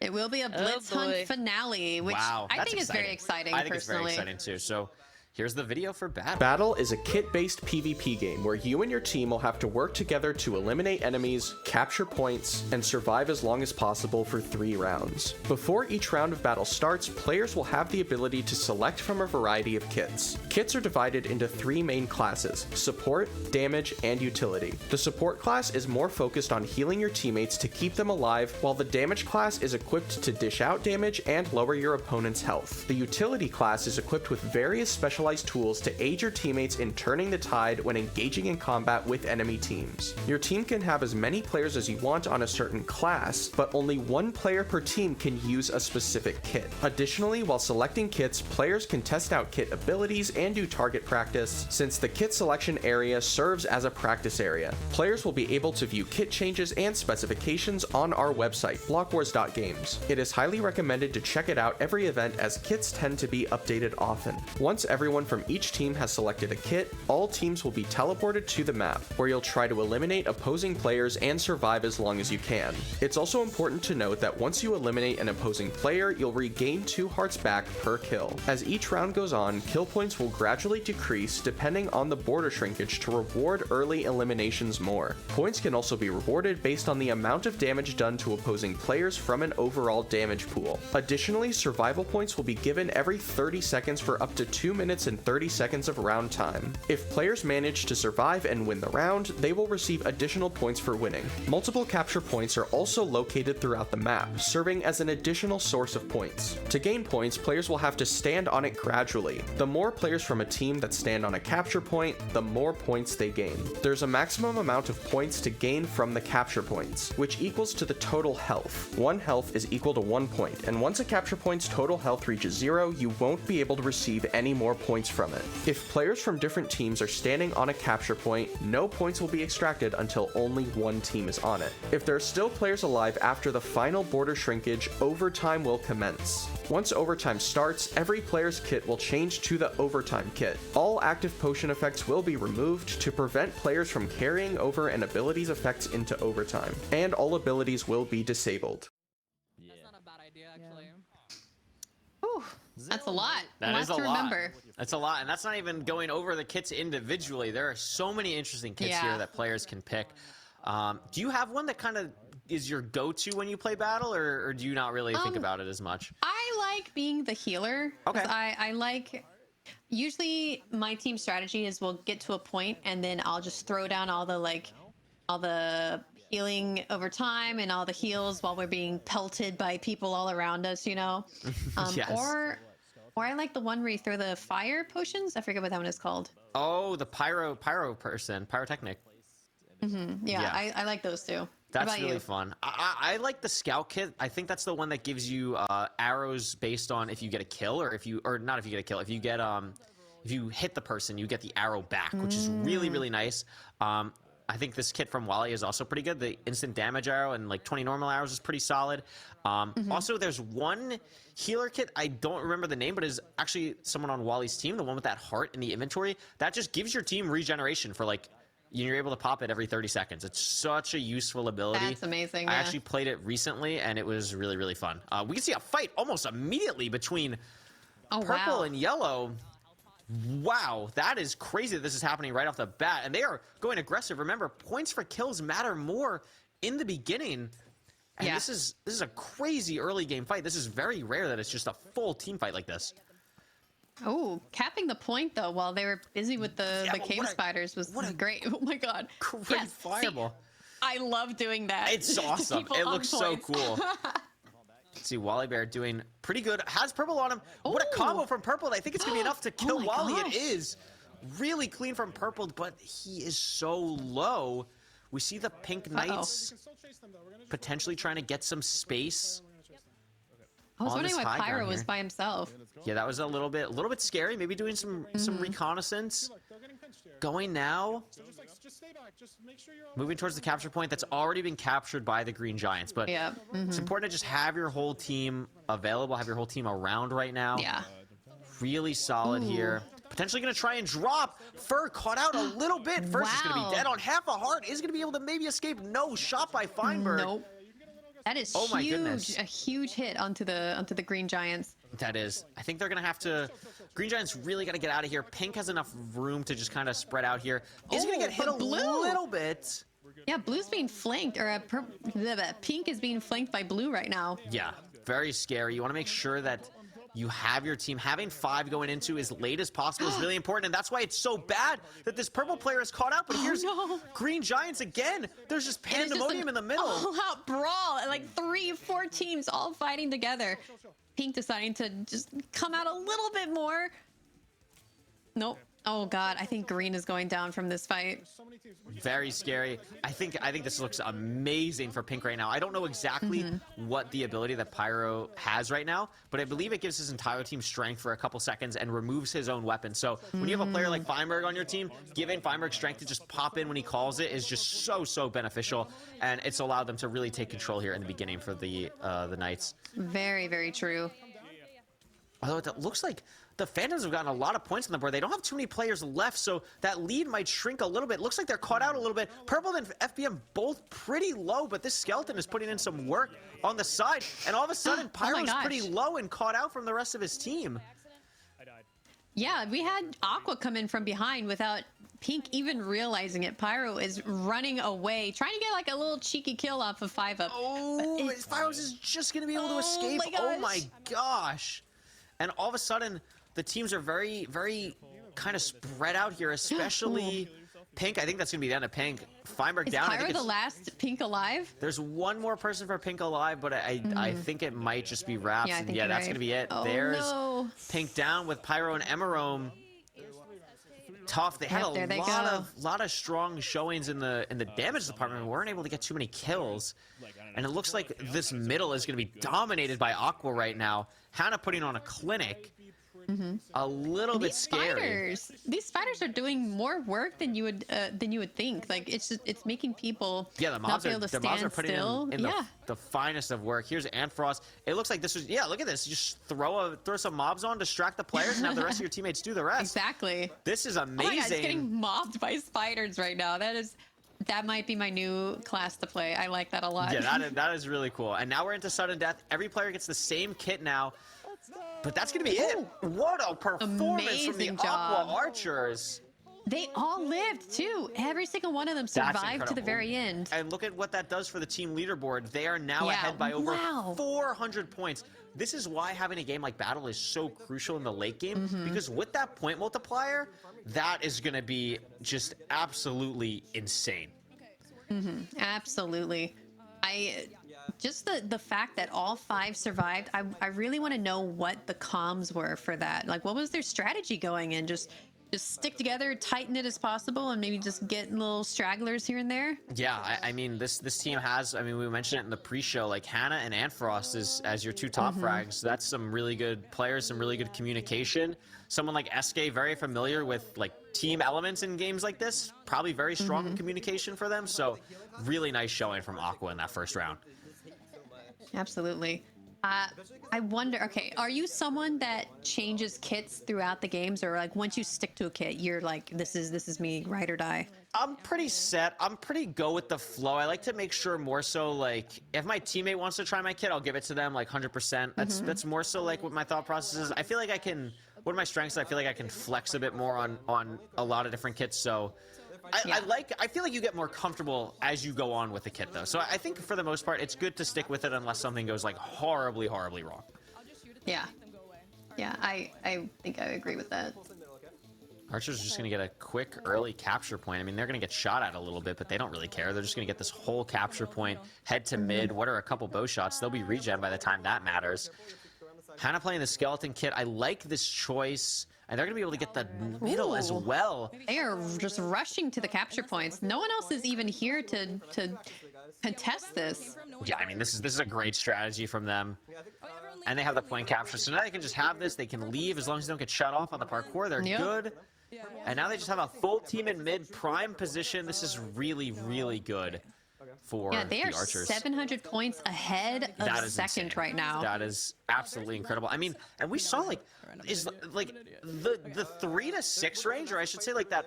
It will be a Blitz Hunt finale, which I think is very exciting. I think it's very exciting too. So here's the video for Battle. Battle is a kit-based PvP game where you and your team will have to work together to eliminate enemies, capture points, and survive as long as possible for 3 rounds. Before each round of battle starts, players will have the ability to select from a variety of kits. Kits are divided into 3 main classes: support, damage, and utility. The support class is more focused on healing your teammates to keep them alive, while the damage class is equipped to dish out damage and lower your opponent's health. The utility class is equipped with various specialized tools to aid your teammates in turning the tide when engaging in combat with enemy teams. Your team can have as many players as you want on a certain class, but only 1 player per team can use a specific kit. Additionally, while selecting kits, players can test out kit abilities and do target practice, since the kit selection area serves as a practice area. Players will be able to view kit changes and specifications on our website, blockwars.games. It is highly recommended to check it out every event, as kits tend to be updated often. Once everyone from each team has selected a kit, all teams will be teleported to the map, where you'll try to eliminate opposing players and survive as long as you can. It's also important to note that once you eliminate an opposing player, you'll regain 2 hearts back per kill. As each round goes on, kill points will gradually decrease depending on the border shrinkage to reward early eliminations more. Points can also be rewarded based on the amount of damage done to opposing players from an overall damage pool. Additionally, survival points will be given every 30 seconds for up to 2 minutes and 30 seconds of round time. If players manage to survive and win the round, they will receive additional points for winning. Multiple capture points are also located throughout the map, serving as an additional source of points. To gain points, players will have to stand on it gradually. The more players from a team that stand on a capture point, the more points they gain. There's a maximum amount of points to gain from the capture points, which equals to the total health. 1 health is equal to 1 point, and once a capture point's total health reaches 0, you won't be able to receive any more points from it. If players from different teams are standing on a capture point, no points will be extracted until only 1 team is on it. If there are still players alive after the final border shrinkage, overtime will commence. Once overtime starts, every player's kit will change to the overtime kit. All active potion effects will be removed to prevent players from carrying over an ability's effects into overtime, and all abilities will be disabled. That's not a bad idea, actually. Ooh, that's a lot. That is a lot. Remember. That's a lot, and that's not even going over the kits individually. There are so many interesting kits here that players can pick. Do you have one that kind of is your go-to when you play battle, or do you not really think about it as much? I like being the healer. Okay. I like... Usually my team strategy is we'll get to a point and then I'll just throw down all the healing over time and all the heals while we're being pelted by people all around us, you know? Yes. Or I like the one where you throw the fire potions. I forget what that one is called. Oh, the pyro person, pyrotechnic. Yeah, I like those too. That's really fun. I like the scout kit. I think that's the one that gives you arrows based on if you get a kill or not if you get a kill. If you get if you hit the person, you get the arrow back, which is really, really nice. I think this kit from Wally is also pretty good. The instant damage arrow and like 20 normal arrows is pretty solid. Also, there's one healer kit. I don't remember the name, but is actually someone on Wally's team, the one with that heart in the inventory. That just gives your team regeneration for like, you're able to pop it every 30 seconds. It's such a useful ability. That's amazing. I actually played it recently, and it was really, really fun. We can see a fight almost immediately between purple and yellow. Wow, that is crazy that this is happening right off the bat. And they are going aggressive. Remember, points for kills matter more in the beginning. And this is a crazy early game fight. This is very rare that it's just a full team fight like this. Oh, capping the point though while they were busy with the cave spiders was great. Oh my god. Great fireball. I love doing that. It's awesome. It looks so cool. Let's see, Wally Bear doing pretty good. Has purple on him. What a combo from purple. I think it's going to be enough to kill Wally. It is really clean from purple, but he is so low. We see the pink knights potentially trying to get some space. I was wondering why Pyro was by himself. Yeah, that was a little bit scary. Maybe doing some reconnaissance. Going now. Moving towards the capture point that's already been captured by the Green Giants. But it's important to just have your whole team available, have your whole team around right now. Yeah. Really solid here. Potentially going to try and drop. Fur caught out a little bit. First is going to be dead on half a heart. Is going to be able to maybe escape. No, shot by Feinberg. Nope. That is huge. A huge hit onto the Green Giants. That is. I think they're going to have to... Green Giants really got to get out of here. Pink has enough room to just kind of spread out here. Is going to get hit a little bit. Yeah, blue's being flanked, or pink is being flanked by blue right now. Yeah, very scary. You want to make sure that you have your team. Having 5 going into as late as possible is really important, and that's why it's so bad that this purple player is caught out. But here's Green Giants again. There's just pandemonium in the middle. All-out brawl, like 3-4 teams all fighting together. Pink deciding to just come out a little bit more. Nope. Oh god, I think green is going down from this fight. Very scary. I think this looks amazing for pink right now. I don't know exactly what the ability that Pyro has right now, but I believe it gives his entire team strength for a couple seconds and removes his own weapon. So when you have a player like Feinberg on your team, giving Feinberg strength to just pop in when he calls it is just so beneficial, and it's allowed them to really take control here in the beginning for the Knights. Very, very true. Although it looks like the Phantoms have gotten a lot of points on the board. They don't have too many players left, so that lead might shrink a little bit. Looks like they're caught out a little bit. Purple and FBM both pretty low, but this Skeleton is putting in some work on the side. And all of a sudden, Pyro's pretty low and caught out from the rest of his team. Yeah, we had Aqua come in from behind without Pink even realizing it. Pyro is running away, trying to get like a little cheeky kill off of 5-up. Oh, Pyro's is just going to be able to escape. Oh my gosh. And all of a sudden, the teams are very kind of spread out here, especially Pink. I think that's going to be down to Pink. Feinberg down. Is Pyro the last Pink alive? There's one more person for Pink alive, but I think it might just be Raps. Yeah, that's going to be it. Oh, There's Pink down with Pyro and Emerome. Tough. They had a lot of strong showings in the damage department. We weren't able to get too many kills, and it looks like this middle is going to be dominated by Aqua right now. Hannah putting on a clinic. A little bit scary. These spiders are doing more work than you would think. Like it's making people the mobs are putting in the finest of work. Here's Antfrost. It looks like this was look at this. You just throw some mobs on, distract the players, and have the rest of your teammates do the rest. Exactly. This is amazing. Oh my God, it's getting mobbed by spiders right now. That might be my new class to play. I like that a lot. Yeah, that is really cool. And now we're into sudden death. Every player gets the same kit now. But that's going to be it. What a performance from the Aqua Archers. They all lived, too. Every single one of them survived to the very end. And look at what that does for the team leaderboard. They are now ahead by over 400 points. This is why having a game like Battle is so crucial in the late game, because with that point multiplier, that is going to be just absolutely insane. Absolutely. just the fact that all 5 survived, I really want to know what the comms were for that. Like, what was their strategy going in? Just stick together, tighten it as possible, and maybe just get little stragglers here and there. Yeah, I mean, this team has, I mean, we mentioned it in the pre-show, like Hannah and Antfrost as your 2 top frags. That's some really good players, some really good communication. Someone like SK, very familiar with like team elements in games like this, probably very strong in communication for them. So really nice showing from Aqua in that first round. Absolutely. I wonder, okay, are you someone that changes kits throughout the games, or like once you stick to a kit, you're like, this is me, ride or die? I'm pretty set. I'm pretty go with the flow. I like to make sure more so like if my teammate wants to try my kit, I'll give it to them like 100%. That's more so like what my thought process is. I feel like I can, one of my strengths, I feel like I can flex a bit more on a lot of different kits. So I feel like you get more comfortable as you go on with the kit though. So I think for the most part, it's good to stick with it unless something goes like horribly, horribly wrong. Yeah. Yeah, I think I agree with that. Archer's just going to get a quick early capture point. I mean, they're going to get shot at a little bit, but they don't really care. They're just going to get this whole capture point, head to mid. What are a couple bow shots? They'll be regen by the time that matters. Hannah playing the skeleton kit. I like this choice. And they're going to be able to get the middle as well. They are just rushing to the capture points. No one else is even here to contest this. Yeah, I mean, this is a great strategy from them. And they have the point capture. So now they can just have this. They can leave as long as they don't get shut off on the parkour. They're good. And now they just have a full team in mid prime position. This is really, really good for they are the Archers. 700 points ahead of second insane. Right now. That is absolutely incredible. I mean, and we saw like the 3 to 6 range, or I should say like that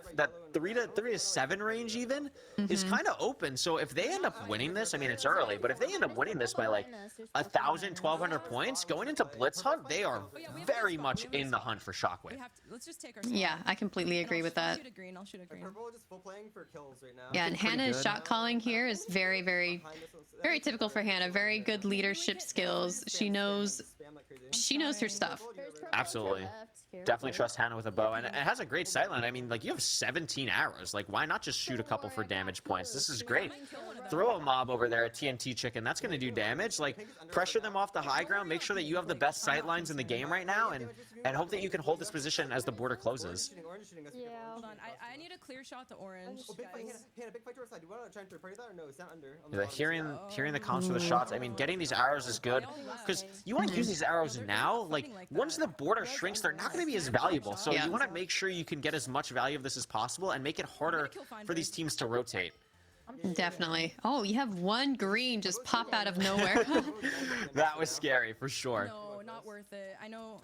3 to 7 range even is kind of open. So if they end up winning this, I mean it's early, but if they end up winning this by like 1,000, 1,200 points going into Blitz hunt, they are very much in the hunt for Shockwave. Yeah, I completely agree with that. I'll shoot a green. Yeah, and Hannah's shot calling here is very, very, very typical for Hannah. Very good leadership skills. She knows her stuff. Absolutely. Definitely trust Hannah with a bow, and it has a great sightline. I mean, like, you have 17 arrows. Like, why not just shoot a couple for damage points? This is great. Throw a mob over there, a TNT chicken. That's going to do damage. Like, pressure them off the high ground. Make sure that you have the best sightlines in the game right now, and hope that you can hold this position as the border closes. Yeah. Hold on. I need a clear shot to orange. Hearing the comms for the shots. I mean, getting these arrows is good because you want to use these arrows now. Like, once the border shrinks, they're not going to be as valuable. So you want to make sure you can get as much value of this as possible and make it harder for these teams to rotate. Definitely. Oh, you have one green just pop out of nowhere. That was scary for sure. No, not worth it. I know.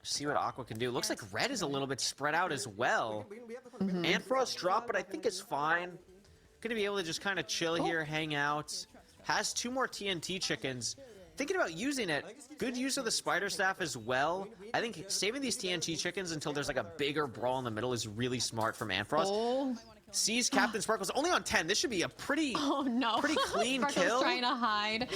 See what Aqua can do. Looks like red is a little bit spread out as well. Antfrost drop, but I think it's fine. Gonna be able to just kind of chill here, hang out. Has 2 more TNT chickens. Thinking about using it. Good use of the spider staff as well. I think saving these TNT chickens until there's like a bigger brawl in the middle is really smart from Antfrost. Sees Captain Sparkles only on 10. This should be a pretty clean kill. Trying to hide.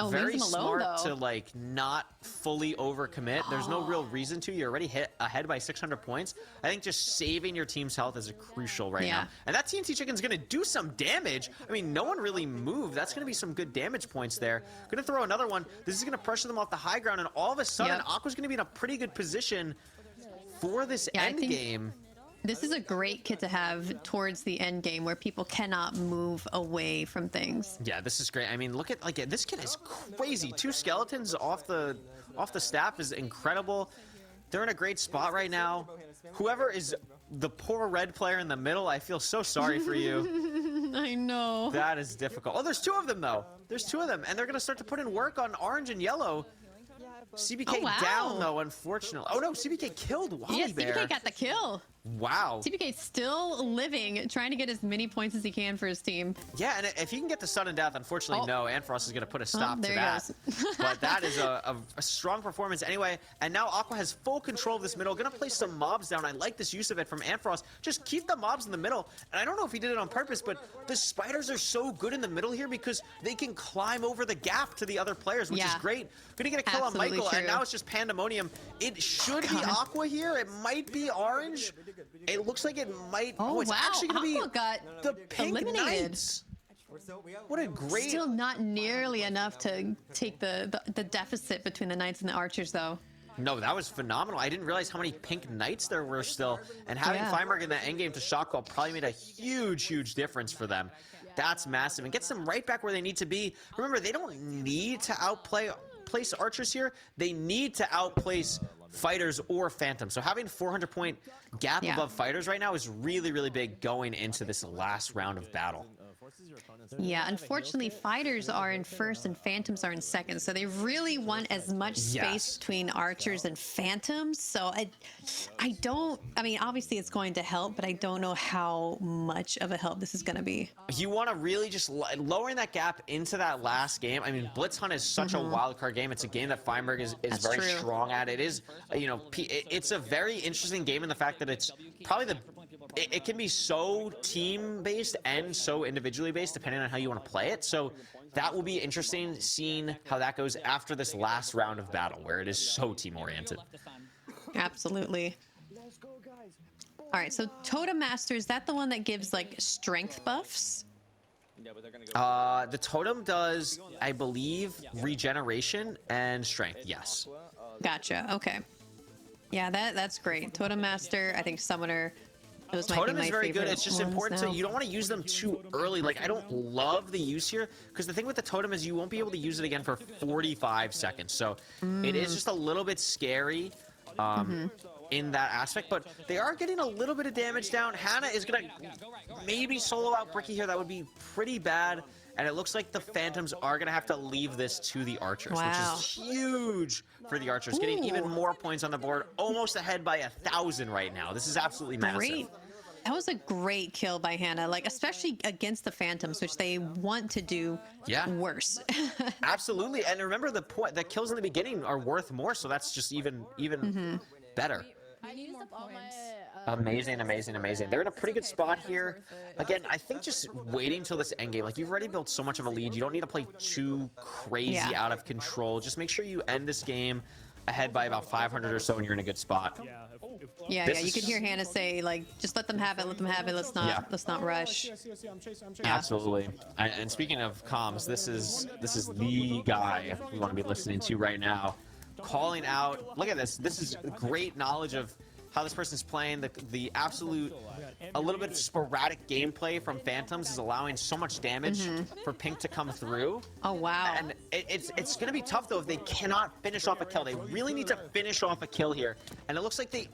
Very smart to like not fully overcommit. There's no real reason to. You're already ahead by 600 points. I think just saving your team's health is crucial right now. And that TNT chicken's gonna do some damage. I mean, no one really moved. That's gonna be some good damage points there. Gonna throw another one. This is gonna pressure them off the high ground, and all of a sudden, Aqua's gonna be in a pretty good position for this end game. This is a great kit to have towards the end game where people cannot move away from things. Yeah, this is great. I mean, look at like this kit is crazy. 2 skeletons off the staff is incredible. They're in a great spot right now. Whoever is the poor red player in the middle, I feel so sorry for you. I know. That is difficult. Oh, there's 2 of them though. There's 2 of them, and they're gonna start to put in work on orange and yellow. CBK down though, unfortunately. Oh no, CBK killed Wally Bear. CBK got the kill. Wow. CBK's still living, trying to get as many points as he can for his team. Yeah, and if he can get the sudden death, unfortunately, no, Antfrost is going to put a stop to that. But that is a strong performance anyway. And now Aqua has full control of this middle. Going to place some mobs down. I like this use of it from Antfrost. Just keep the mobs in the middle. And I don't know if he did it on purpose, but the spiders are so good in the middle here because they can climb over the gap to the other players, which is great. Going to get a kill on Michael, and now it's just pandemonium. It should be Aqua here. It might be orange. It looks like it might. Oh, it's actually going to be the pink Knights. What a great... Still not nearly enough to take the deficit between the Knights and the Archers, though. No, that was phenomenal. I didn't realize how many pink Knights there were still. And having Feinberg in that endgame to Shockwave probably made a huge difference for them. That's massive. And gets them right back where they need to be. Remember, they don't need to outplace Archers here. They need to outplace Fighters or Phantoms. So having 400-point gap above Fighters right now is really big going into this last round of battle. Yeah, unfortunately, Fighters are in first and Phantoms are in second, so they really want as much space between Archers and Phantoms. So I mean, obviously it's going to help, but I don't know how much of a help this is going to be. You want to really just lowering that gap into that last game. I mean, Blitz Hunt is such a wild card game. It's a game that Feinberg is very strong at. It is, you know, it's a very interesting game in the fact that it's probably it can be so team-based and so individually-based, depending on how you want to play it. So that will be interesting, seeing how that goes after this last round of battle, where it is so team-oriented. Absolutely. All right, so Totem Master, is that the one that gives, like, strength buffs? The Totem does, I believe, regeneration and strength, yes. Gotcha, okay. Yeah, that's great. Totem Master, I think Summoner... Totem is very good. It's just important to, you don't want to use them too early. Like, I don't love the use here, because the thing with the Totem is you won't be able to use it again for 45 seconds. So it is just a little bit scary in that aspect, but they are getting a little bit of damage down. Hannah is going to maybe solo out Bricky here. That would be pretty bad. And it looks like the Phantoms are going to have to leave this to the Archers, which is huge for the Archers. Getting even more points on the board, almost ahead by 1,000 right now. This is absolutely massive. Great. That was a great kill by Hannah, like especially against the Phantoms, which they want to do worse. Absolutely. And remember, the kills in the beginning are worth more, so that's just even better. I need more points. Amazing. They're in a pretty good spot here. Again, I think just waiting till this endgame. Like, you've already built so much of a lead. You don't need to play too crazy out of control. Just make sure you end this game ahead by about 500 or so, and you're in a good spot. Yeah, you could hear Hannah say, like, just let them have it. Let's not rush. Absolutely. And speaking of comms, this is the guy we want to be listening to right now. Calling out, look at this. This is great knowledge of how this person's playing. The absolute, a little bit sporadic gameplay from Phantoms is allowing so much damage for Pink to come through. Oh, wow. And it's going to be tough, though, if they cannot finish off a kill. They really need to finish off a kill here. And it looks like they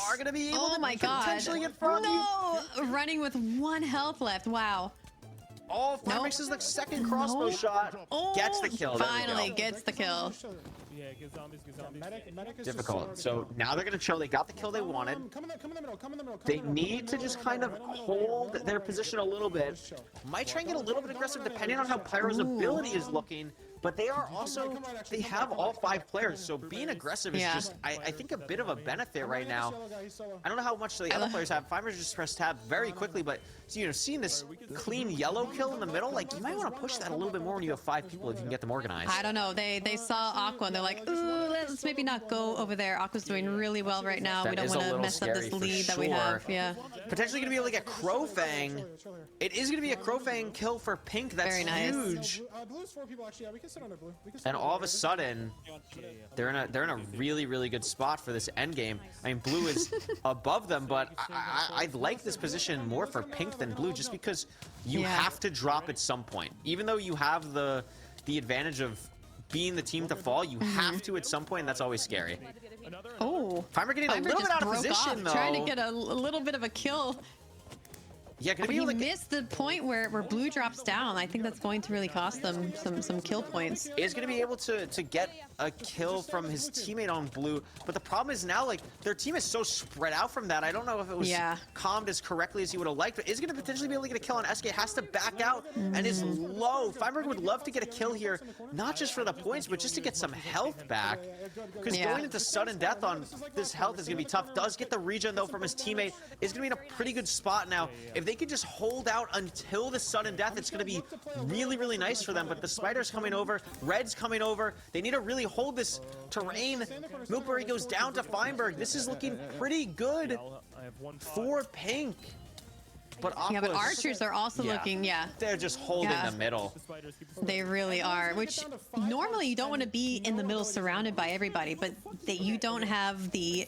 are going to be able to potentially get froggy. No! Running with 1 health left. Wow. Oh, Farmix is the second crossbow shot. Gets the kill. Finally gets the kill. Yeah, good zombies. Difficult. So now they're going to chill. They got the kill they wanted. They need to just kind of hold their position a little bit. Might try and get a little bit aggressive depending on how Pyro's ability is looking. But they are also, they have all 5 players, so being aggressive is just, I think, a bit of a benefit right now. I don't know how much the other players have. Fibers just press tab very quickly, but you know, seeing this clean yellow kill in the middle, like, you might want to push that a little bit more when you have 5 people if you can get them organized. I don't know. They saw Aqua and they're like, ooh, let's maybe not go over there. Aqua's doing really well right now. We don't want to mess up this lead that we have. Yeah. Potentially going to be able to get Crowfang. It is going to be a Crowfang kill for Pink. That's very nice. Huge. And all of a sudden, they're in a really good spot for this end game. I mean, Blue is above them, but I like this position more for Pink than Blue, just because you have to drop at some point. Even though you have the advantage of being the team to fall, you have to at some point, and that's always scary. Oh, Fiber getting a little bit out of position, though. Trying to get a little bit of a kill. Yeah, but he missed the point where Blue drops down. I think that's going to really cost them some kill points. Is going to be able to get a kill from his teammate on Blue, but the problem is now, like, their team is so spread out from that. I don't know if it was calmed as correctly as he would have liked, but is going to potentially be able to get a kill on SK. Has to back out and is low. Feinberg would love to get a kill here, not just for the points, but just to get some health back, because going into sudden death on this health is going to be tough. Does get the regen, though, from his teammate. Is going to be in a pretty good spot now. If they could just hold out until the sudden death, it's going to be really nice for them. But the Spider's coming over, Red's coming over. They need to really hold this terrain. Milbury goes down to Feinberg. This is looking pretty good for Pink. But Yeah, but Aqua's- archers are also looking, They're just holding Yeah. the middle. They really are, which normally you don't want to be in the middle surrounded by everybody, but that you don't have the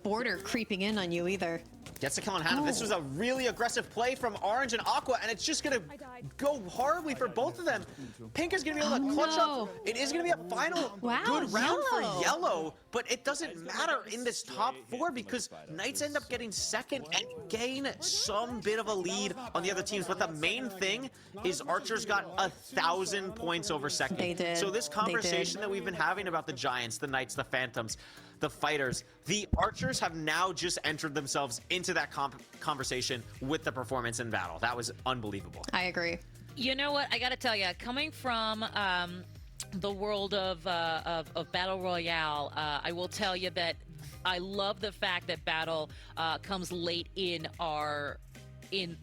border creeping in on you either. Gets a kill on Hannah. This was a really aggressive play from Orange and Aqua, and it's just going to go horribly for both of them. Pink is going to be able to clutch up. It is going to be a final good round for Yellow, but it doesn't matter in this top 4 because Knights end up getting second and gain some bit of a lead on the other teams. But the main thing is Archers got 1,000 points over second. They did. So this conversation that we've been having about the Giants, the Knights, the Phantoms, the Fighters, the Archers have now just entered themselves into that conversation with the performance in battle. That was unbelievable. I agree. You know what? I got to tell you, coming from the world of Battle Royale, I will tell you that I love the fact that Battle comes late in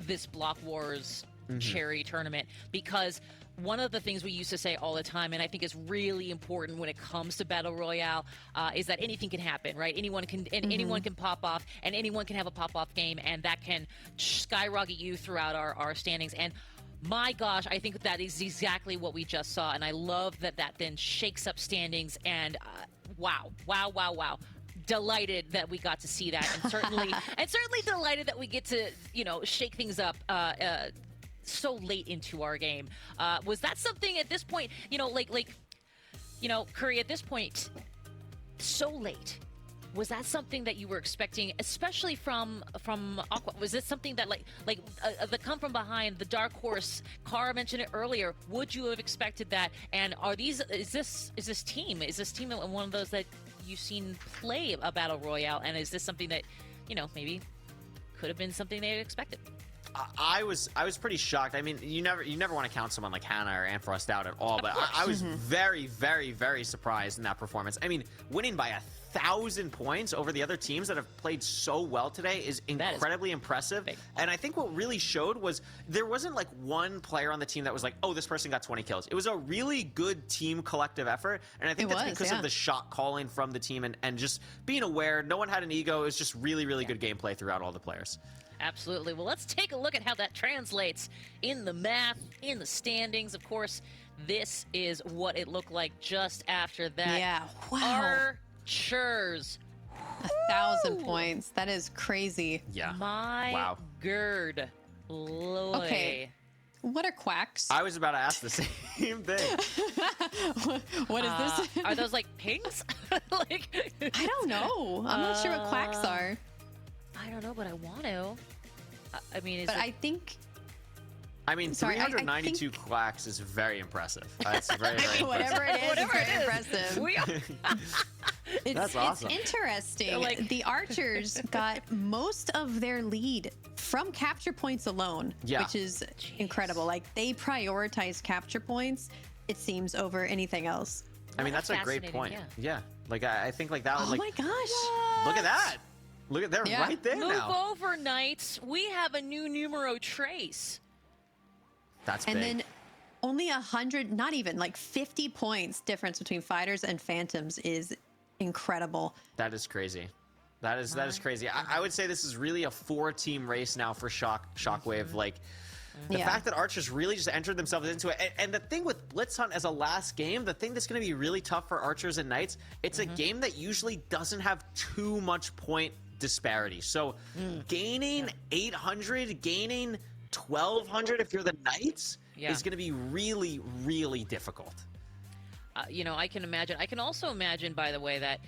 this Block Wars Cherry tournament, because one of the things we used to say all the time, and I think is really important when it comes to Battle Royale, is that anything can happen, right? Anyone can pop off, and anyone can have a pop-off game, and that can skyrocket you throughout our standings. And my gosh, I think that is exactly what we just saw, and I love that then shakes up standings. And wow. Delighted that we got to see that, and certainly delighted that we get to shake things up so late into our game. Was that something at this point, Curry, at this point, so late? Was that something that you were expecting, especially from Aqua? Was this something that the come from behind, the dark horse? Cara mentioned it earlier. Would you have expected that? And is this team one of those that you've seen play a battle royale? And is this something that maybe could have been something they had expected? I was pretty shocked. I mean, you never want to count someone like Hannah or Ampharos out at all, but I was very, very, very surprised in that performance. I mean, winning by 1,000 points over the other teams that have played so well today is incredibly impressive. And I think what really showed was there wasn't like one player on the team that was like, oh, this person got 20 kills. It was a really good team collective effort, and I think that's because of the shot calling from the team and just being aware. No one had an ego. It was just really, really good gameplay throughout all the players. Absolutely. Well, let's take a look at how that translates in the math, in the standings. Of course, this is what it looked like just after that. Yeah, wow. Archers. 1,000 points. That is crazy. Yeah. My gird. Loy. Okay. What are quacks? I was about to ask the same thing. What is this? Are those like pigs? I don't know. I'm not sure what quacks are. I don't know, but I want to. I mean, I think. I mean, 392 quacks is very impressive. That's very, very impressive. Whatever it is, it's very impressive. That's awesome. It's interesting. The Archers got most of their lead from capture points alone, which is incredible. Like, they prioritize capture points, it seems, over anything else. I mean, that's a great point. Yeah. Like, I think like that was like. Oh my gosh. Look at that. Look at, they're right there now. Move over, Knights. We have a new numero trace. That's big. And then only 100, not even, like 50 points difference between Fighters and Phantoms is incredible. That is crazy. That is crazy. I would say this is really a 4-team race now for Shockwave. Like, the fact that Archers really just entered themselves into it. And the thing with Blitz Hunt as a last game, the thing that's going to be really tough for Archers and Knights, it's a game that usually doesn't have too much point disparity. So gaining 800, gaining 1,200 if you're the Knights is going to be really, really difficult. I can imagine. I can also imagine, by the way, that,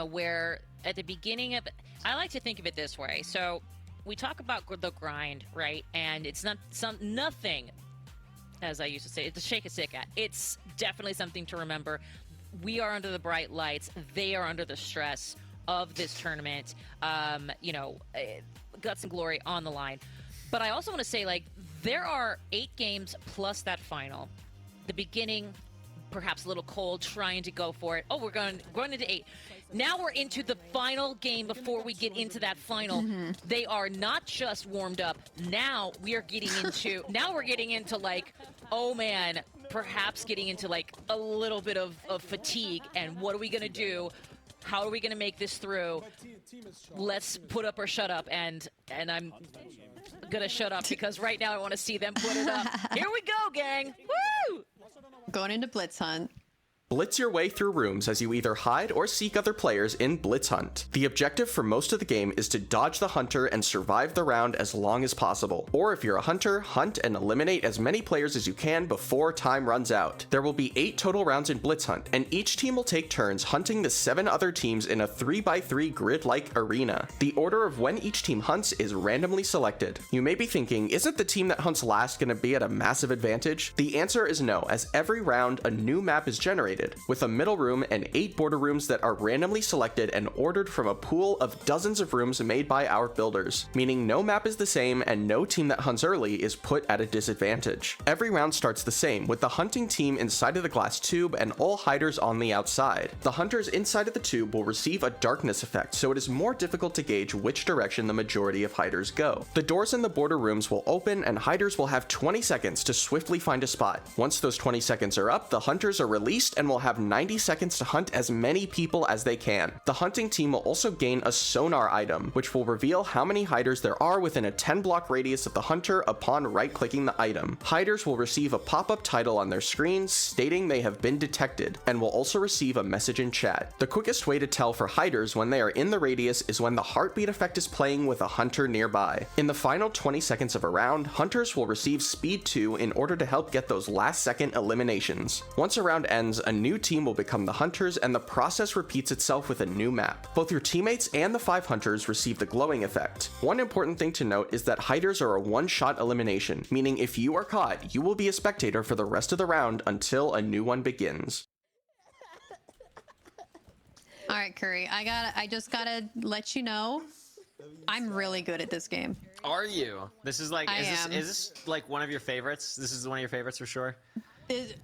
where at the beginning of, I like to think of it this way. So we talk about the grind, right? And it's nothing, as I used to say, to shake a stick at. It's definitely something to remember. We are under the bright lights. They are under the stress of this tournament. Guts and glory on the line. But I also want to say, like, there are 8 games plus that final. The beginning, perhaps a little cold, trying to go for it. Oh, we're going into 8. Now we're into the final game before we get into that final. They are not just warmed up. Now we are getting into, like, oh man, perhaps getting into like a little bit of fatigue. And what are we going to do? how are we going to make this through? Let's put up or shut up, and I'm gonna shut up because right now I want to see them put it up. Here we go, gang! Woo! Going into Blitz Hunt. Blitz your way through rooms as you either hide or seek other players in Blitz Hunt. The objective for most of the game is to dodge the hunter and survive the round as long as possible. Or if you're a hunter, hunt and eliminate as many players as you can before time runs out. There will be 8 total rounds in Blitz Hunt, and each team will take turns hunting the 7 other teams in a 3x3 grid-like arena. The order of when each team hunts is randomly selected. You may be thinking, isn't the team that hunts last going to be at a massive advantage? The answer is no, as every round a new map is generated, with a middle room and 8 border rooms that are randomly selected and ordered from a pool of dozens of rooms made by our builders, meaning no map is the same and no team that hunts early is put at a disadvantage. Every round starts the same, with the hunting team inside of the glass tube and all hiders on the outside. The hunters inside of the tube will receive a darkness effect, so it is more difficult to gauge which direction the majority of hiders go. The doors in the border rooms will open and hiders will have 20 seconds to swiftly find a spot. Once those 20 seconds are up, the hunters are released and will have 90 seconds to hunt as many people as they can. The hunting team will also gain a sonar item, which will reveal how many hiders there are within a 10 block radius of the hunter upon right-clicking the item. Hiders will receive a pop-up title on their screens stating they have been detected, and will also receive a message in chat. The quickest way to tell for hiders when they are in the radius is when the heartbeat effect is playing with a hunter nearby. In the final 20 seconds of a round, hunters will receive speed 2 in order to help get those last-second eliminations. Once a round ends, a new team will become the hunters, and the process repeats itself with a new map. Both your teammates and the 5 hunters receive the glowing effect. One important thing to note is that hiders are a one-shot elimination, meaning if you are caught, you will be a spectator for the rest of the round until a new one begins. All right, Curry, I just gotta let you know, I'm really good at this game. Are you? This is like, is this like one of your favorites? This is one of your favorites for sure?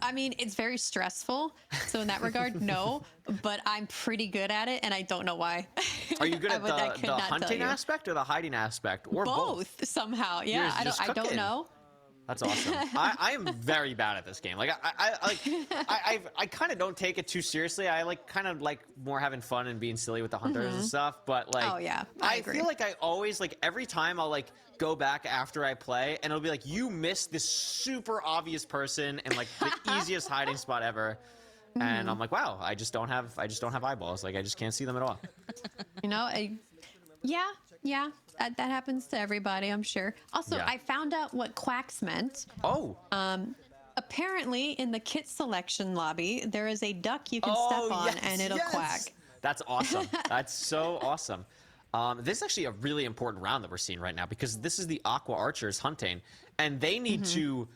I mean, it's very stressful, so in that regard, no, but I'm pretty good at it, and I don't know why. Are you good at the hunting aspect or the hiding aspect, or both? Somehow, yeah. I don't know. That's awesome. I am very bad at this game. Like I kind of don't take it too seriously. I like kind of like more having fun and being silly with the hunters and stuff. But like, oh yeah, I feel like I always like every time I'll like go back after I play and it'll be like, you missed this super obvious person and like the easiest hiding spot ever. And I'm like, wow, I just don't have eyeballs. Like I just can't see them at all. You know, yeah. That happens to everybody, I'm sure. Also, I found out what quacks meant. Oh. Apparently, in the kit selection lobby, there is a duck you can step on, and it'll quack. That's awesome. That's so awesome. This is actually a really important round that we're seeing right now because this is the Aqua Archers hunting, and they need to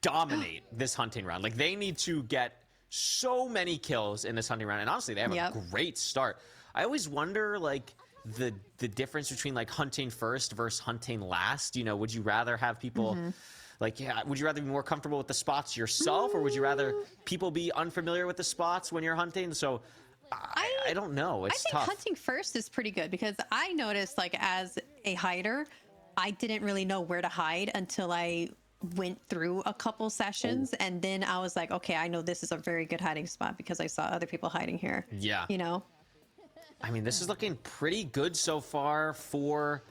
dominate this hunting round. Like, they need to get so many kills in this hunting round, and honestly, they have a great start. I always wonder, like, the difference between like hunting first versus hunting last. You know, would you rather have people like, would you rather be more comfortable with the spots yourself, or would you rather people be unfamiliar with the spots when you're hunting? So I don't know. It's tough. I think hunting first is pretty good because I noticed, like, as a hider, I didn't really know where to hide until I went through a couple sessions, and then I was like, okay, I know this is a very good hiding spot because I saw other people hiding here. Yeah. You know? I mean, this is looking pretty good so far for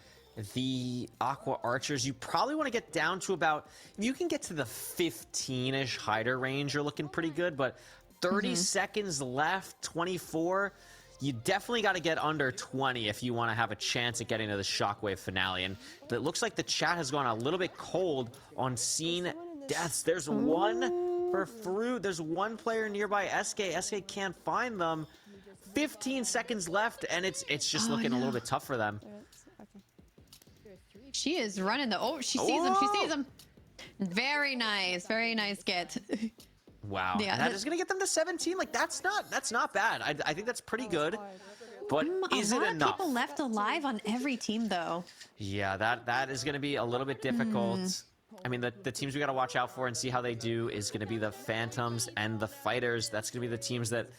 the Aqua Archers. You probably want to get down to about, if you can get to the 15-ish hider range, you're looking pretty good, but 30 seconds left, 24, you definitely got to get under 20 if you want to have a chance at getting to the Shockwave finale. And it looks like the chat has gone a little bit cold on seeing deaths. There's one for Fruit. There's one player nearby SK. SK can't find them. 15 seconds left, and it's just looking a little bit tough for them. She is running the... Oh, she sees him. She sees him. Very nice. Very nice get. Wow. Yeah, and that is going to get them to 17. Like, that's not bad. I think that's pretty good. But is it enough? A lot of people left alive on every team, though. Yeah, that is going to be a little bit difficult. I mean, the teams we got to watch out for and see how they do is going to be the Phantoms and the Fighters. That's going to be the teams that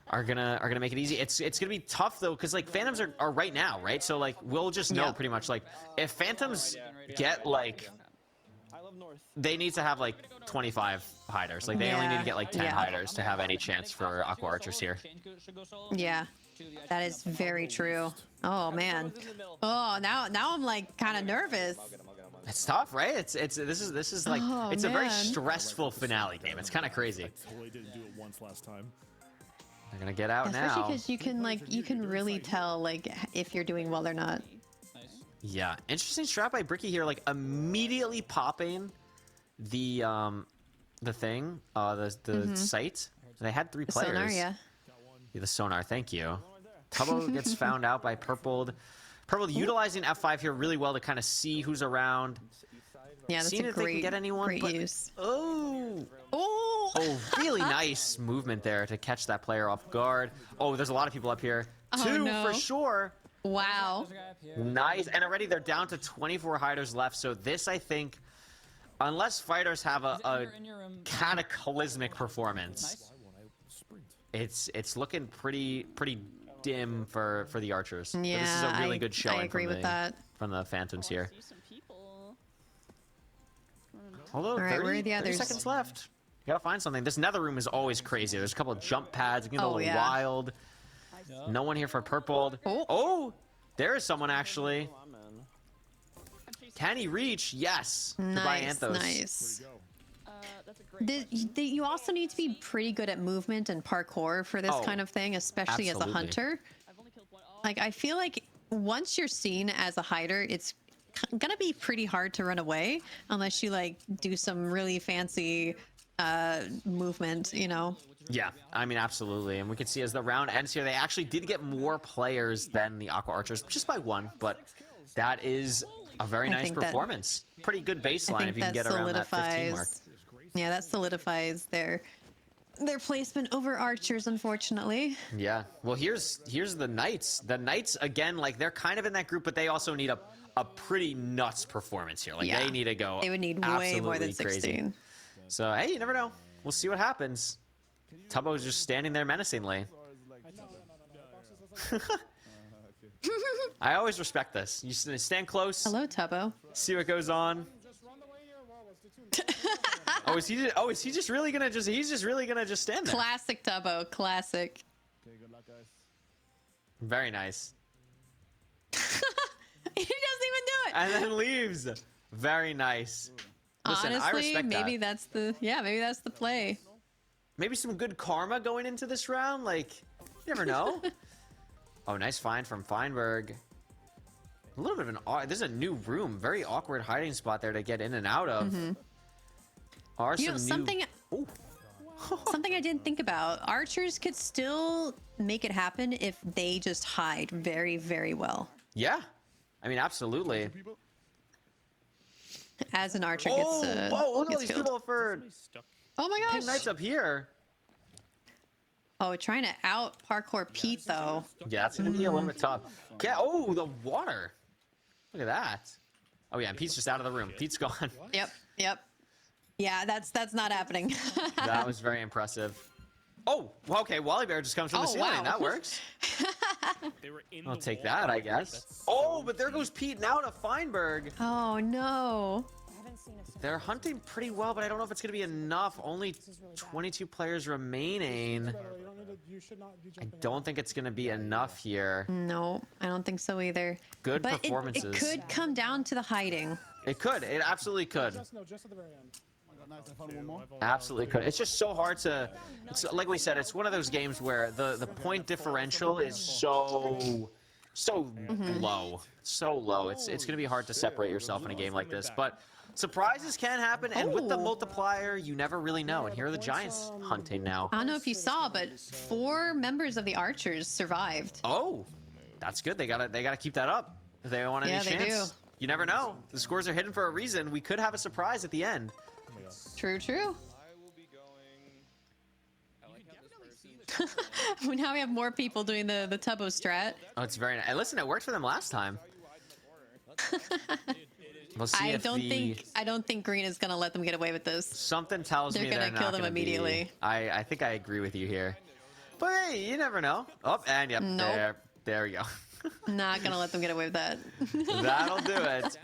are gonna make it easy. It's gonna be tough though, because like Phantoms are right now, right? So like we'll just know pretty much, like, if Phantoms get like, they need to have like 25 hiders. Like they only need to get like 10 hiders to have any chance for Aqua Archers here. Yeah. That is very true. Oh man. Oh, now I'm like kind of nervous. It's tough, right? This is like it's a very stressful finale game. It's kind of crazy. Totally didn't do it once last time. They're gonna get out now. Especially because you can really tell like if you're doing well or not. Yeah, interesting strat by Bricky here, like immediately popping the thing, the site. They had 3 players. Sonar, yeah. The sonar, thank you. Tubbo gets found out by Purpled. Purpled utilizing F5 here really well to kind of see who's around. Yeah, that's Seeing a if they can get anyone, great use. Oh, really nice movement there to catch that player off guard. Oh, there's a lot of people up here. 2 for sure. Wow. Nice. And already they're down to 24 hiders left. So this, I think, unless fighters have a cataclysmic performance, it's looking pretty dim for the archers. Yeah, but this is a really good showing. I agree with that. From the Phantoms here. Although, right, 30 seconds left. You gotta find something. This nether room is always crazy. There's a couple of jump pads. It can go wild. No one here for Purpled. Oh, there is someone actually. Can he reach? Yes. Nice, nice. You also need to be pretty good at movement and parkour for this kind of thing, especially as a hunter. Like, I feel like once you're seen as a hider, it's gonna be pretty hard to run away unless you like do some really fancy movement, you know. Yeah, I mean, absolutely. And we can see as the round ends here, they actually did get more players than the Aqua Archers, just by 1, but that is a very nice performance. Pretty good baseline if you can get around that 15 mark. Yeah, that solidifies their placement over Archers, unfortunately. Yeah. Well, here's the Knights. The Knights, again, like they're kind of in that group, but they also need a pretty nuts performance here. Like they need to go. They would need way more than 16. Crazy. So hey, you never know. We'll see what happens. Tubbo's just standing there menacingly. I always respect this. You stand close. Hello, Tubbo. See what goes on. Is he just really gonna just stand there? Classic Tubbo, classic. Okay, good luck, guys. Very nice. He doesn't even do it. And then leaves. Very nice. Listen, honestly, I respect maybe that's the play. Maybe some good karma going into this round. Like, you never know. Oh, nice find from Feinberg. A little bit of an this is a new room, very awkward hiding spot there to get in and out of. Something I didn't think about. Archers could still make it happen if they just hide very, very well. Yeah, I mean, absolutely. As an archer gets look at all these people for. Oh my gosh! Pin Knights up here. Oh, trying to out parkour Pete though. Yeah, it's gonna be a little bit tough. Yeah. Oh, the water. Look at that. Oh yeah, and Pete's just out of the room. Pete's gone. Yep. Yeah, that's not happening. That was very impressive. Oh, well, okay. Wally Bear just comes from the ceiling. Wow. That works. I'll take that, I guess. Oh, but there goes Pete now to Feinberg. Oh no. They're hunting pretty well, but I don't know if it's going to be enough. Only 22 players remaining. I don't think it's going to be enough here. No, I don't think so either. Good performances. It could come down to the hiding. It could. It absolutely could. Absolutely could. It's just so hard to. It's, like we said, it's one of those games where the point differential is so low, so low. It's going to be hard to separate yourself in a game like this, but. Surprises can happen, and with the multiplier, you never really know. And here are the Giants hunting now. I don't know if you saw, but 4 members of the Archers survived. Oh, that's good. They gotta keep that up if they want any chance. They do. You never know. The scores are hidden for a reason. We could have a surprise at the end. True. Now we have more people doing the Tubbo strat. Oh, it's very nice. And listen, it worked for them last time. We'll see I don't think Green is gonna let them get away with this. Something tells me they're gonna kill them immediately. I think I agree with you here. But hey, you never know. Oh, and yep, nope. there we go. Not gonna let them get away with that. That'll do it.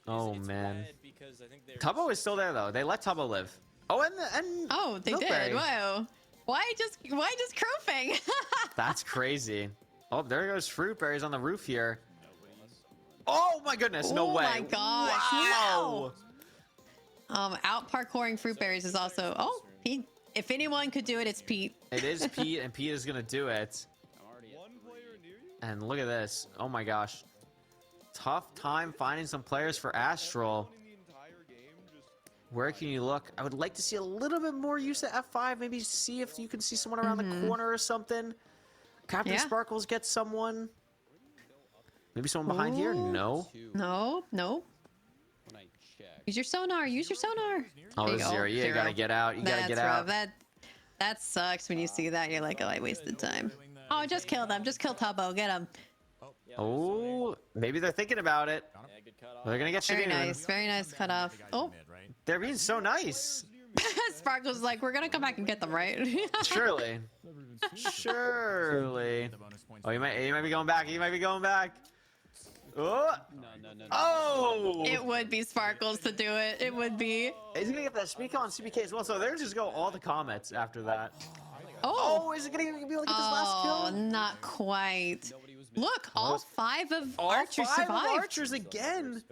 Oh man. Tubbo is still there though. They let Tubbo live. Oh, and oh, they did. Wow. Why just Crofang? That's crazy. Oh, there goes Fruit Berries on the roof here. Oh my goodness, no way. Oh my gosh. Wow. Out parkouring Fruit Berries is also, Pete. If anyone could do it, it's Pete. It is Pete, and Pete is gonna do it. And look at this. Oh my gosh. Tough time finding some players for Astral. Where can you look? I would like to see a little bit more use of F5. Maybe see if you can see someone around the corner or something. Captain Sparkles gets someone. Maybe someone behind here? No. No. Use your sonar. Use your sonar. Oh, zero. Yeah, you gotta get out. You gotta get out. That sucks when you see that. You're like, oh, I wasted time. Oh, just kill them. Just kill Tubbo. Get him. Oh, maybe they're thinking about it. They're gonna get Very Shadoon. nice. Very nice cutoff. Oh. They're being so nice. Sparkles is like, we're gonna come back and get them, right? Surely. Surely. Oh, you might be going back. You might be going back. Oh! No. Oh! It would be Sparkles to do it. It would be. He's gonna get that speak on CBK as well. So there just go all the comments after that. Oh! Is it gonna be able to get this last kill? Oh, not quite. Look, all 5 of All archers 5 survived. of archers again.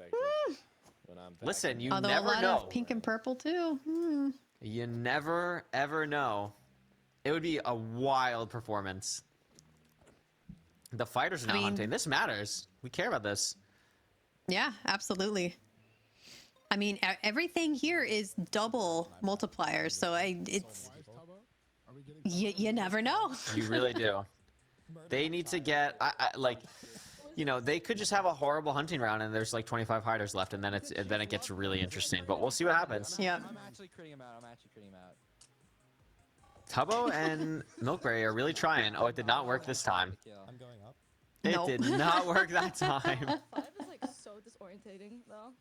Listen, you Although never a lot know. of pink and purple too. You never ever know. It would be a wild performance. The fighters are now hunting. This matters. We care about this. Yeah, absolutely. I mean, everything here is double multipliers, so it's you never know. You really do. They need to get they could just have a horrible hunting round and there's like 25 hiders left, and then it gets really interesting. But we'll see what happens. Yeah. I'm actually critting him out. Tubbo and Milkberry are really trying. Oh, it did not work this time. I'm going up. It did not work that time. 5 is like so disorientating though.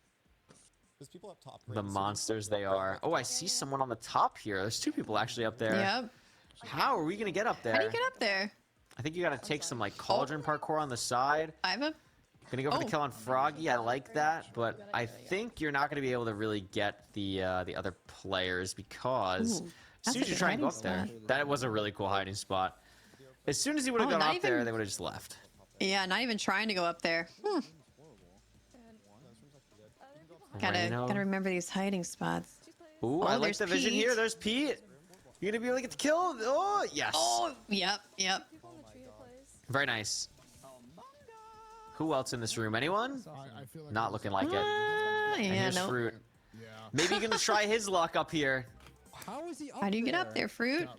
There's people up top. The monsters they are. Oh, I see someone on the top here. There's 2 people actually up there. Yep. How are we gonna get up there? How do you get up there? I think you gotta take some like cauldron parkour on the side. Gonna go for the kill on Froggy. I like that, but I think you're not gonna be able to really get the other players because as soon as you try and go up there, that was a really cool hiding spot. As soon as you would have gone up there, they would have just left. Yeah, not even trying to go up there. Gotta remember these hiding spots. Ooh, I like the vision here. There's Pete. You're gonna be able to get the kill. Oh, yes. Oh, yep. Very nice. Who else in this room? Anyone? Not looking like it. And here's Fruit. Maybe you're gonna try his luck up here. How do you get up there, Fruit?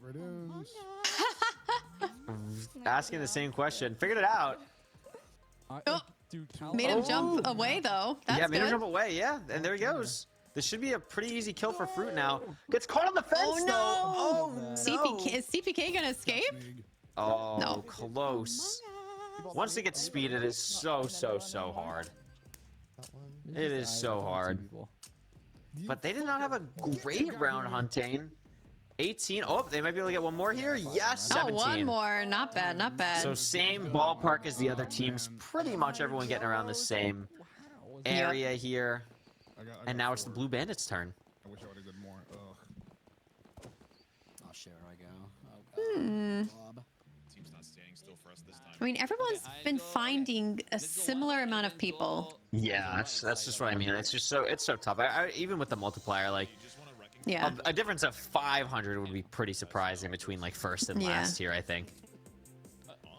Asking the same question. Figured it out. Made him jump away though. That's made him good. jump away. Yeah, and there he goes. This should be a pretty easy kill for Fruit now. Gets caught on the fence though. Oh no. CPK, is CPK gonna escape? Oh, no. Close. Once it gets speed, it is so hard. It is so hard. But they did not have a great round hunting. 18. Oh, they might be able to get one more here. Yes, 17. Oh, one more. Not bad, not bad. So same ballpark as the other teams. Pretty much everyone getting around the same area here. And now it's the Blue Bandits' turn. I wish I would have done more. Oh shit, where do I go? Team's not standing still for us this time. I mean, everyone's been finding a similar amount of people. Yeah, that's just what I mean. It's so tough. Even with the multiplier, like Yeah. a difference of 500 would be pretty surprising between like first and last here, I think.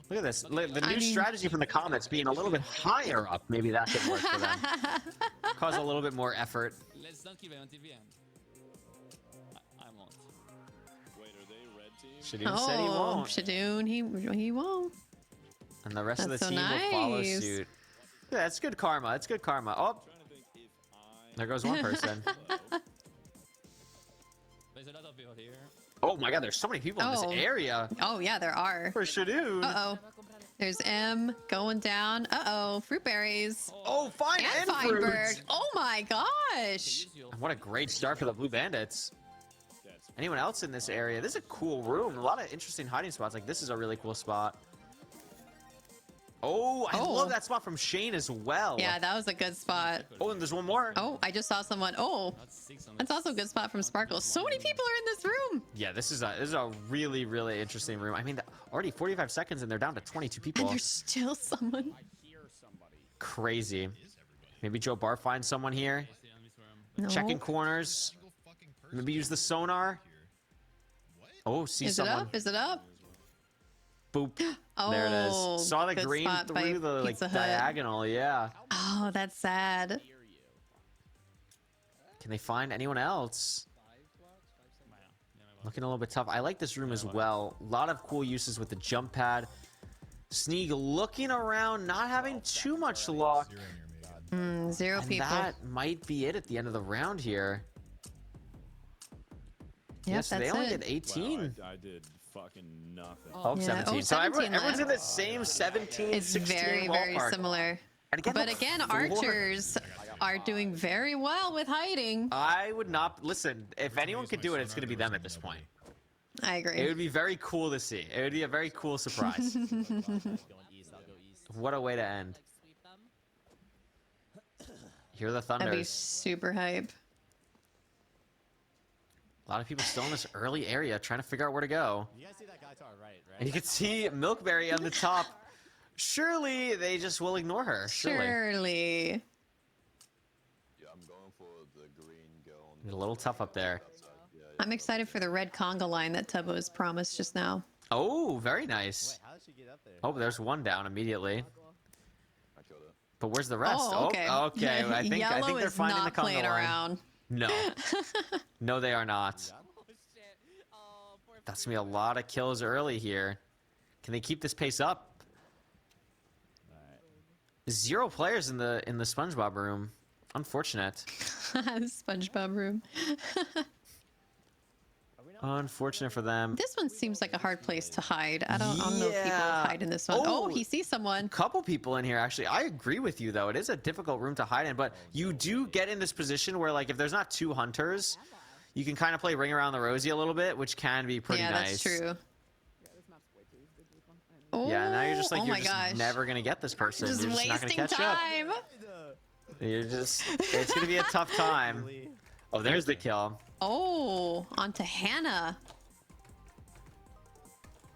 Look at this. The new strategy from the comments being a little bit higher up. Maybe that could work for them. Cause a little bit more effort. Let's not give it on TV. I won't. Wait, are they red team? Shadoon said he won't. Shadoon, he won't. And the rest of the That's so team will follow nice. suit. Yeah, that's good karma. It's good karma. Oh, there goes one person. There's a lot of people here. Oh my god, there's so many people in this area. Oh yeah, there are. For Shadoon. Uh-oh. There's M going down. Uh-oh, fruit berries. Oh, fine and Fineberg. fruit. Oh my gosh. What a great start for the Blue Bandits. Anyone else in this area? This is a cool room. A lot of interesting hiding spots. Like, this is a really cool spot. Oh, I love that spot from Shane as well. Yeah, that was a good spot. Oh, and there's one more. Oh, I just saw someone. Oh, that's also a good spot from Sparkle. So many people are in this room. Yeah, this is a really, really interesting room. I mean, already 45 seconds and they're down to 22 people. And there's still someone. Crazy. Maybe Joe Bar finds someone here. No. Checking corners. Maybe use the sonar. Oh, see someone. Is it up? Is it up? Boop. Oh, there it is. Saw the good green spot by through the Pizza Hut. diagonal. Yeah. Oh, that's sad. Can they find anyone else? Looking a little bit tough. I like this room as well. A lot of cool uses with the jump pad. Sneak looking around, not having too much luck. Zero And people. that might be it at the end of the round here. Yep, Yeah, so they that's only it. did 18. Wow, I did fucking nothing. Oh, Yeah. 17. Oh, So 17 everyone's in the left. same 17, It's 16 very, very ballpark. similar. And again, But look, again, 4. archers are doing very well with hiding. I would not listen. If anyone could do it, it's going to be them at this point. I agree. It would be very cool to see. It would be a very cool surprise. What a way to end. Here are the That'd be Thunders. super hype. A lot of people still in this early area trying to figure out where to go. You guys see that guy to our right, right? And you can see Milkberry on the top. Surely they just will ignore her. Surely. Yeah, I'm going for the green girl. It's a little tough up there. I'm excited for the red conga line that Tubbo has promised just now. Oh, very nice. Wait, how did she get up there? Oh, there's one down immediately. I killed her. But where's the rest? Oh, okay. Oh, okay. I think Yellow they're is finding not the conga playing line. around. No. No, they are not. That's gonna be a lot of kills early here. Can they keep this pace up? 0 players in the SpongeBob room. Unfortunate. SpongeBob room. Unfortunate for them. This one seems like a hard place to hide. I don't know if people Yeah. hide in this one. Oh. Oh, he sees someone. Couple people in here actually. I agree with you though. It is a difficult room to hide in, but you do get in this position where like if there's not 2 hunters, you can kind of play Ring Around the Rosie a little bit, which can be pretty Yeah, nice. that's true. Yeah, now you're just like Oh you're my just gosh. never gonna get this person. Just You're just not gonna wasting catch time. up. You're just it's gonna be a tough time. Oh, there's the kill. Oh, onto Hannah.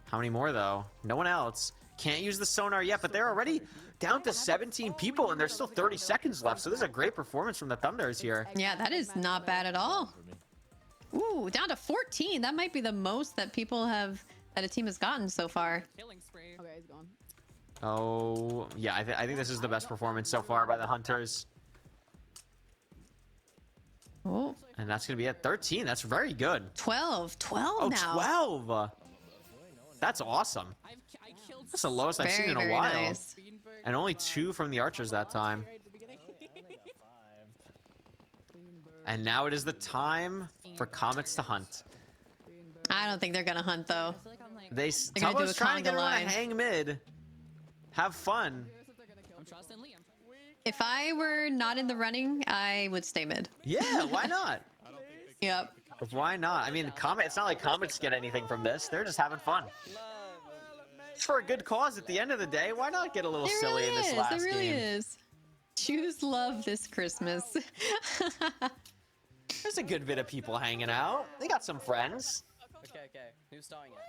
How many more though? No one else. Can't use the sonar yet, but they're already down to 17 people and there's still 30 seconds left. So this is a great performance from the Thunders here. Yeah, that is not bad at all. Ooh, down to 14. That might be the most that people have, that a team has gotten so far. Okay, he's gone. Oh, yeah, I think this is the best performance so far by the Hunters. Oh, And that's going to be at 13. That's very good. 12. 12 Oh, now. 12. That's awesome. That's the lowest I've seen in a very while. nice. And only 2 from the archers that time. And now it is the time for comets to hunt. I don't think they're gonna hunt though. They They're gonna do a Tubbo's trying to get conga everyone line. to hang mid. Have fun. If I were not in the running, I would stay mid. Yeah, why not? Yep. Why not? I mean, it's not like comets get anything from this. They're just having fun. It's for a good cause at the end of the day. Why not get a little It silly really in this is. last It really game? is. Choose love this Christmas. There's a good bit of people hanging out. They got some friends. Okay. Who's starting it?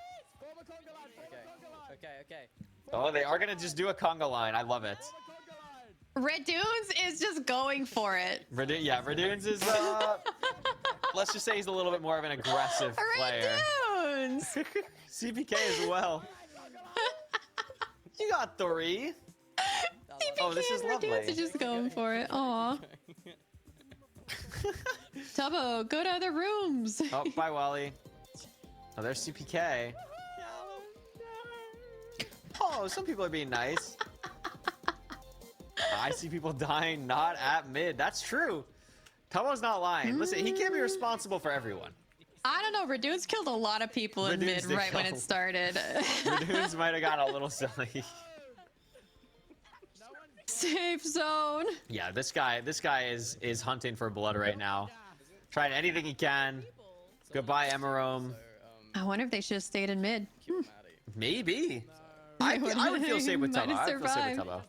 Okay. Oh, they are going to just do a conga line. I love it. Red Dunes is just going for it. Yeah, Radoons is, let's just say he's a little bit more of an aggressive player. Red Dunes! CPK as well. You got 3. Oh, this is Red lovely. Dunes are just going for it. Aw. Tubbo, go to other rooms. Oh, bye, Wally. Oh, there's CPK. Oh, some people are being nice. I see people dying not at mid. That's true. Tubbo's not lying. Listen, he can't be responsible for everyone. I don't know. Radoons killed a lot of people in Radoons mid did right when kill. it started. Radoons might have gotten a little silly. Safe zone. Yeah, this guy is hunting for blood right now. Trying anything he can. Goodbye, Emerome. I wonder if they should have stayed in mid. Maybe. I would feel safe with Might Tubbo. have I would feel safe with survived. Tubbo.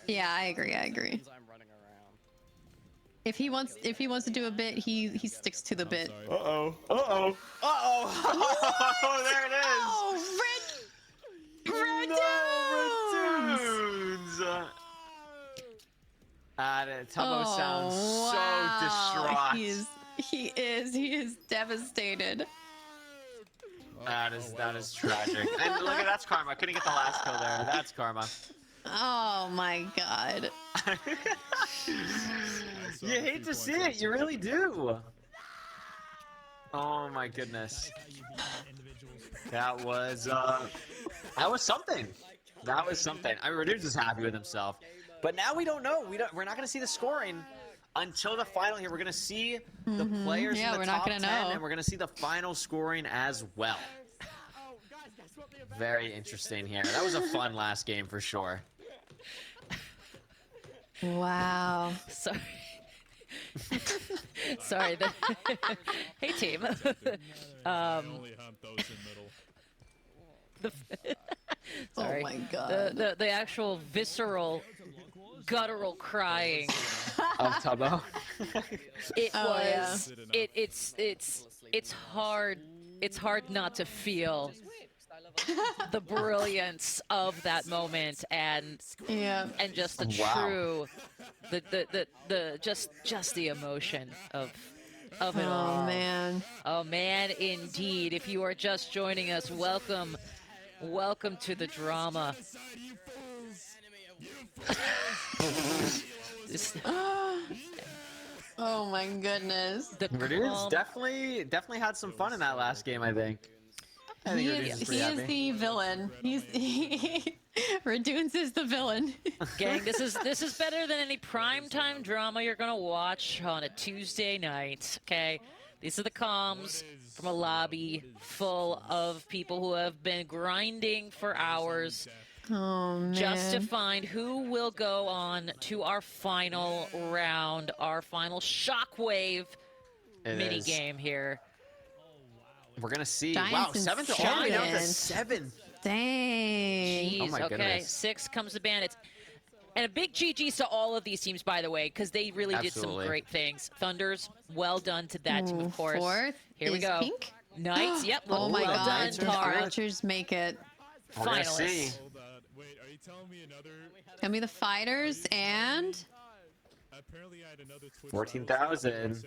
Yeah, I agree. I agree. I'm running around. If he wants to do a bit, he sticks to the bit. Uh-oh. Uh-oh. Uh-oh. There it is. Oh, red No, Redunes. Tubbo sounds so distraught. He is devastated. That is tragic. And look at that's karma. Couldn't get the last kill there. That's karma. Oh my god. You hate to see it. You really do. Oh my goodness. That was something. That was something. I mean, Redunes is happy with himself. But now we don't know. We're not going to see the scoring until the final here. We're going to see the players in the top 10, and we're going to see the final scoring as well. Very interesting here. That was a fun last game for sure. Wow. Sorry. Sorry. Hey, team. Sorry. Oh my god. The actual visceral, guttural crying of Tubbo. It was. It's hard. It's hard not to feel the brilliance of that moment and just the true just the emotion of it all. Oh man. Oh man, indeed. If you are just joining us, welcome to the drama. Oh my goodness. Redunes definitely had some fun in that last game, I think. He is the villain. Redunes is the villain. Gang, this is better than any primetime drama you're gonna watch on a Tuesday night. Okay, these are the comms from a lobby full of people who have been grinding for hours. Oh man. Just to find who will go on to our final round, our final Shockwave mini game here. We're gonna see. Giants wow, 7th all the way down to 7th. 7th. Dang. Jeez, Oh my okay, goodness. 6 comes the Bandits. And a big GG's to all of these teams, by the way, because they really did some great things. Thunders, well done to that team, of course. 4th Here we is go. Pink? Knights, yep. Oh my well god. done, Tara. Archers make it. We're gonna see. Finalists. Wait, are you telling me another? Tell me the fighters and Apparently, I had another Twitch 14,000.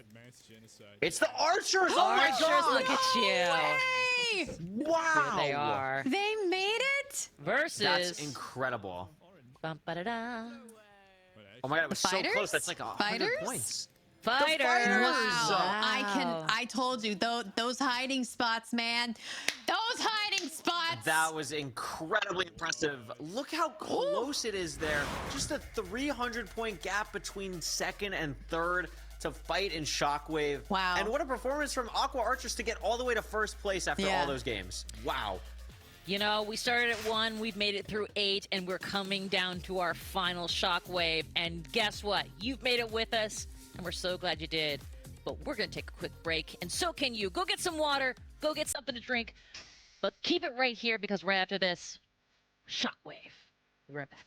It's the Archers! Oh my Archers, god! look at you. Hey! Wow! There they are. They made it? Versus. That's incredible. Bum, ba-da-da. Oh my god, it was so Fighters? close. That's like 100 Fighters? points. Fighters. Wow. I told you, those hiding spots, man. Those hiding spots. That was incredibly impressive. Look how close it is there. Just a 300-point gap between 2nd and 3rd to fight in Shockwave. Wow. And what a performance from Aqua Archers to get all the way to 1st place after all those games. Wow. You know, we started at 1, we've made it through 8, and we're coming down to our final Shockwave. And guess what? You've made it with us, and we're so glad you did. But we're going to take a quick break, and so can you. Go get some water, go get something to drink, but keep it right here because right after this, Shockwave. Be right back.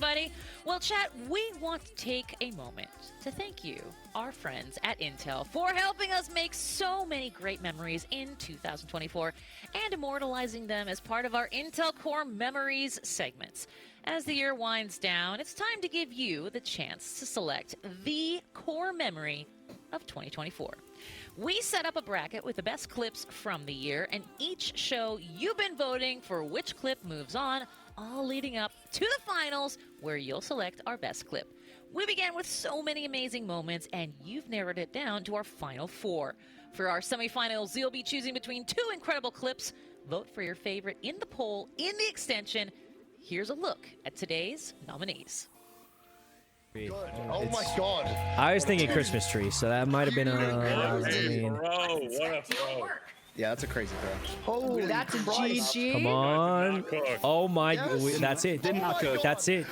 everybody. Well, chat, we want to take a moment to thank you, our friends at Intel, for helping us make so many great memories in 2024 and immortalizing them as part of our Intel Core Memories segments. As the year winds down, it's time to give you the chance to select the core memory of 2024. We set up a bracket with the best clips from the year, and each show you've been voting for which clip moves on, all leading up to the finals where you'll select our best clip. We began with so many amazing moments, and you've narrowed it down to our final 4. For our semifinals, you'll be choosing between 2 incredible clips. Vote for your favorite in the poll in the extension. Here's a look at today's nominees. Oh my god. I was thinking Christmas tree, so that might have been Yeah, that's a crazy throw. Oh, that's a GG. Come on. Oh my, that's it. That's it.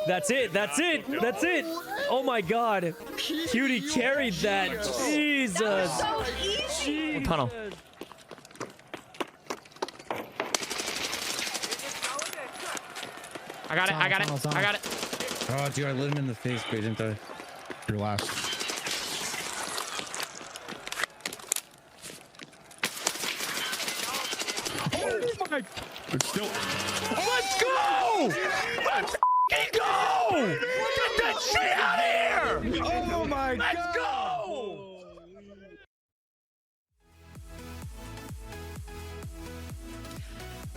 That's it. That's it. That's it. Oh my god. Cutie carried that. Jesus. That was so easy. Tunnel. I got it. I got it. I got it. Oh, dude, I lit him in the face, but didn't I? Your last. Oh my! It's still. Let's go! Let's go! Get that shit out of here! Oh my god! Let's go!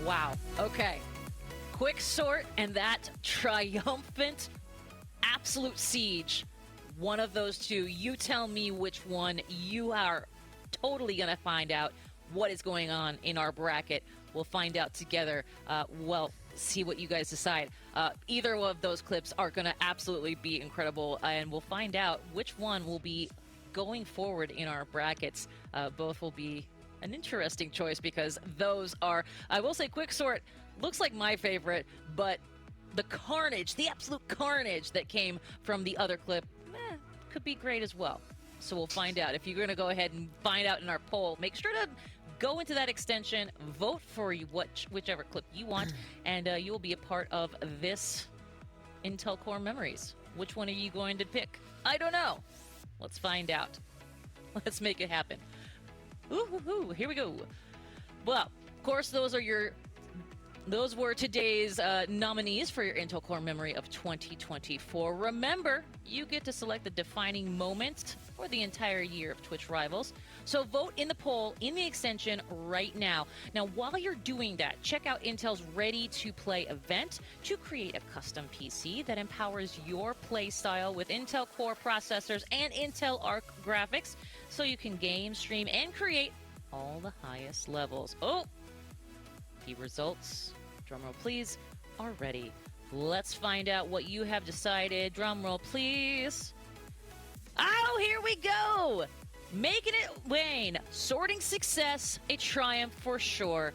Wow. Okay. Quick sort and that triumphant absolute siege. One of those two. You tell me which one. You are totally going to find out what is going on in our bracket. We'll find out together. Well, see what you guys decide. Either of those clips are going to absolutely be incredible, and we'll find out which one will be going forward in our brackets. Both will be an interesting choice because those are, I will say, quick sort looks like my favorite, but the carnage, the absolute carnage that came from the other clip could be great as well. So we'll find out. If you're going to go ahead and find out in our poll, make sure to go into that extension, vote for whichever clip you want, and you will be a part of this Intel Core Memories. Which one are you going to pick? I don't know. Let's find out. Let's make it happen. Ooh, here we go. Well, of course, those were today's nominees for your Intel Core Memory of 2024. Remember, you get to select the defining moment for the entire year of Twitch Rivals. So vote in the poll in the extension right now. Now, while you're doing that, check out Intel's Ready to Play event to create a custom PC that empowers your play style with Intel Core processors and Intel Arc graphics so you can game, stream, and create all the highest levels. Oh! The results, drumroll please, are ready. Let's find out what you have decided. Drumroll please. Oh, here we go! Making it Wayne. Sorting success, a triumph for sure.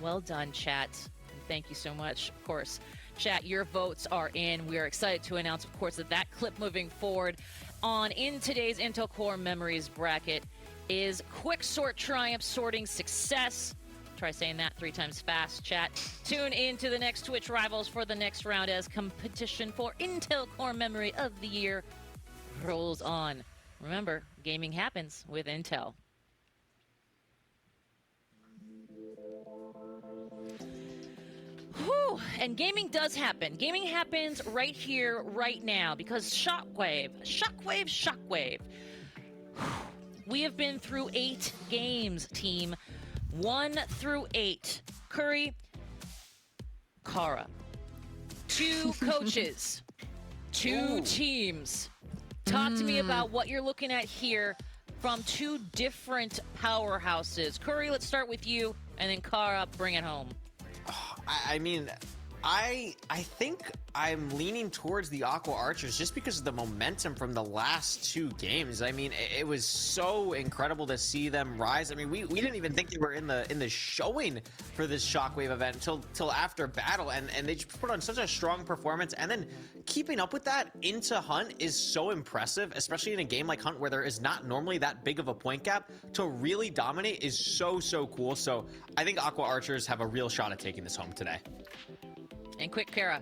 Well done, chat. And thank you so much. Of course, chat, your votes are in. We are excited to announce, of course, that clip moving forward in today's Intel Core Memories bracket is Quick Sort Triumph Sorting Success. Try saying that 3 times fast, chat. Tune in to the next Twitch Rivals for the next round as competition for Intel Core Memory of the Year rolls on. Remember, gaming happens with Intel. Whew, and gaming does happen. Gaming happens right here, right now, because Shockwave. We have been through 8 games, team. 1 through 8. Curry, Kara. 2 coaches. 2 teams. Talk to me about what you're looking at here from 2 different powerhouses. Curry, let's start with you, and then Kara, bring it home. I mean, I think I'm leaning towards the Aqua Archers just because of the momentum from the last 2 games. I mean, it was so incredible to see them rise. I mean, we didn't even think they were in the showing for this Shockwave event until after battle, and they just put on such a strong performance. And then keeping up with that into Hunt is so impressive, especially in a game like Hunt where there is not normally that big of a point gap. To really dominate is so cool. So I think Aqua Archers have a real shot at taking this home today. And quick, Kara.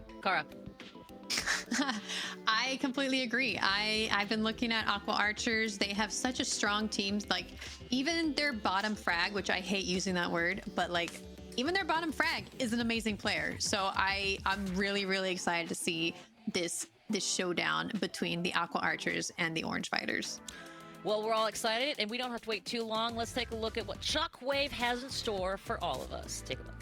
I completely agree. I've been looking at Aqua Archers. They have such a strong team. Like, even their bottom frag, which I hate using that word, but like, even their bottom frag is an amazing player. So I'm really, really excited to see this showdown between the Aqua Archers and the Orange Fighters. Well, we're all excited, and we don't have to wait too long. Let's take a look at what Shockwave has in store for all of us. Take a look.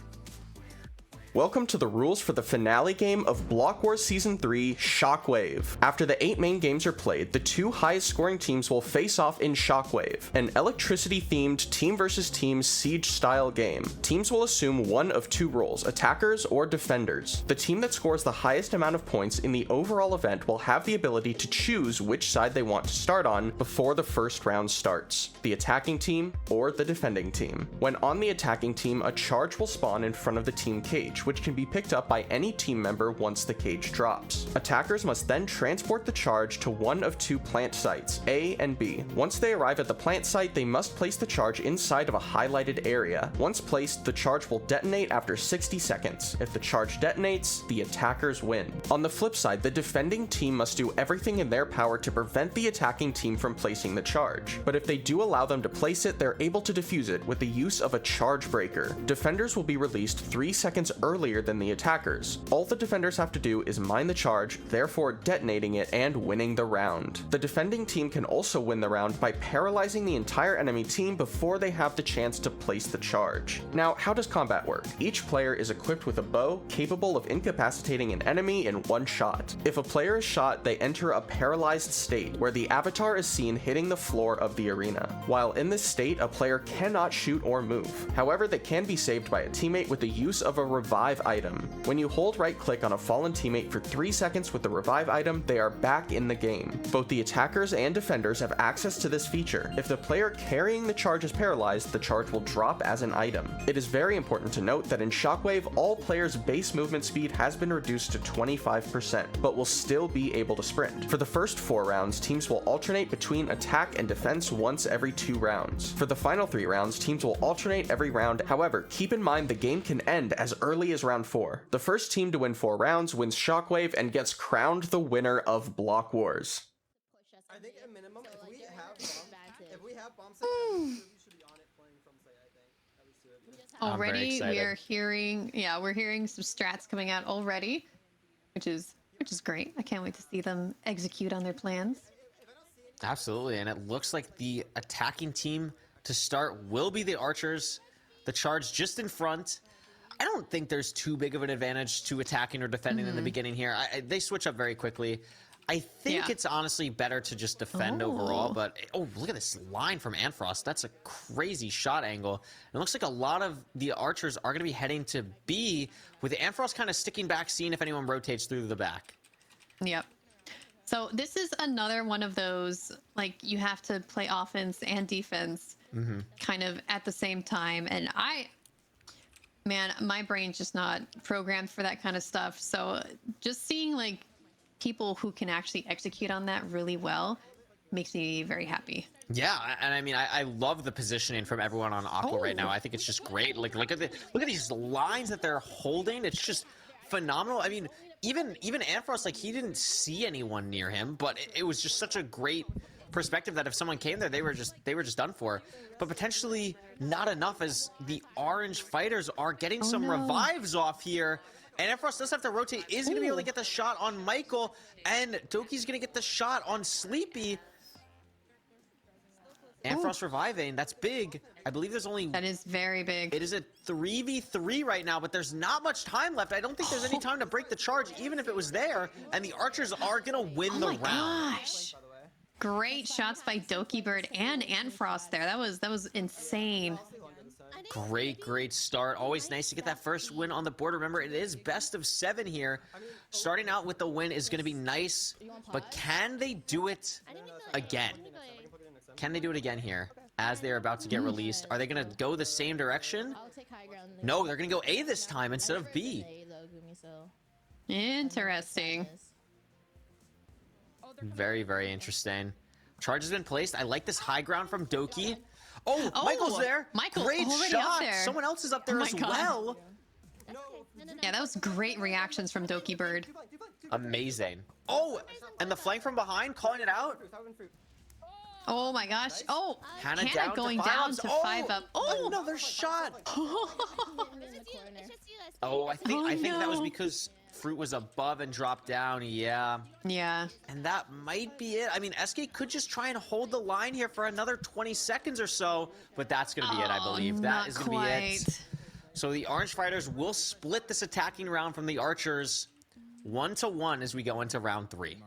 Welcome to the rules for the finale game of Block Wars Season 3, Shockwave. After the 8 main games are played, the 2 highest scoring teams will face off in Shockwave, an electricity-themed team versus team siege-style game. Teams will assume one of 2 roles, attackers or defenders. The team that scores the highest amount of points in the overall event will have the ability to choose which side they want to start on before the first round starts, the attacking team or the defending team. When on the attacking team, a charge will spawn in front of the team cage, which can be picked up by any team member once the cage drops. Attackers must then transport the charge to one of 2 plant sites, A and B. Once they arrive at the plant site, they must place the charge inside of a highlighted area. Once placed, the charge will detonate after 60 seconds. If the charge detonates, the attackers win. On the flip side, the defending team must do everything in their power to prevent the attacking team from placing the charge. But if they do allow them to place it, they're able to defuse it with the use of a charge breaker. Defenders will be released 3 seconds earlier than the attackers. All the defenders have to do is mine the charge, therefore detonating it and winning the round. The defending team can also win the round by paralyzing the entire enemy team before they have the chance to place the charge. Now, how does combat work? Each player is equipped with a bow capable of incapacitating an enemy in 1 shot. If a player is shot, they enter a paralyzed state where the avatar is seen hitting the floor of the arena. While in this state, a player cannot shoot or move. However, they can be saved by a teammate with the use of a revive item. When you hold right click on a fallen teammate for 3 seconds with the revive item, they are back in the game. Both the attackers and defenders have access to this feature. If the player carrying the charge is paralyzed, the charge will drop as an item. It is very important to note that in Shockwave, all players' base movement speed has been reduced to 25%, but will still be able to sprint. For the first 4 rounds, teams will alternate between attack and defense once every 2 rounds. For the final 3 rounds, teams will alternate every round. However, keep in mind the game can end as early as round 4. The first team to win 4 rounds wins Shockwave and gets crowned the winner of Block Wars. I think at minimum, if we have bomb set, Hmm. we should be on it playing from site, I think. At least 2 of them. Already we're hearing some strats coming out already, which is great. I can't wait to see them execute on their plans. Absolutely, and it looks like the attacking team to start will be the Archers. The charge just in front. I don't think there's too big of an advantage to attacking or defending in the beginning here. They switch up very quickly. I think it's honestly better to just defend overall, but look at this line from Anfrost. That's a crazy shot angle. It looks like a lot of the Archers are going to be heading to B, with Anfrost kind of sticking back, seeing if anyone rotates through the back. Yep. So this is another one of those, like, you have to play offense and defense kind of at the same time. And man, my brain's just not programmed for that kind of stuff. So just seeing like people who can actually execute on that really well makes me very happy. Yeah, and I mean, I love the positioning from everyone on Aqua right now. I think it's just great. Like, look at these lines that they're holding. It's just phenomenal. I mean, even Anfrost, like, he didn't see anyone near him, but it was just such a great perspective that if someone came there, they were just done for. But potentially not enough, as the Orange Fighters are getting some revives off here. And Anfrost does have to rotate, is going to be able to get the shot on Michael, and Doki's going to get the shot on Sleepy. Anfrost reviving, that's big. I believe there's only... That is very big. It is a 3v3 right now, but there's not much time left. I don't think there's any time to break the charge, even if it was there. And the Archers are going to win the round. Gosh. Great shots by Doki Bird and Anfrost there. That was insane. Great start. Always nice to get that first win on the board. Remember, it is best of 7 here. Starting out with the win is going to be nice, but can they do it again? Can they do it again here as they're about to get released? Are they going to go the same direction? No, they're going to go A this time instead of B. Interesting. Very interesting. Charge has been placed. I like this high ground from Doki. Oh, Michael's there. Michael's Great already shot. up there. Someone else is up there as well. Yeah, that was great reactions from Doki Bird. Amazing. Oh, and the flank from behind, calling it out. Oh my gosh. Oh, Hannah going down to 5 up. Oh, another shot. Oh, I think that was because Fruit was above and dropped down. Yeah. Yeah. And that might be it. I mean, SK could just try and hold the line here for another 20 seconds or so, but that's going to be it, I believe. That is going to be it. So the Orange Fighters will split this attacking round from the Archers 1-1 as we go into round 3.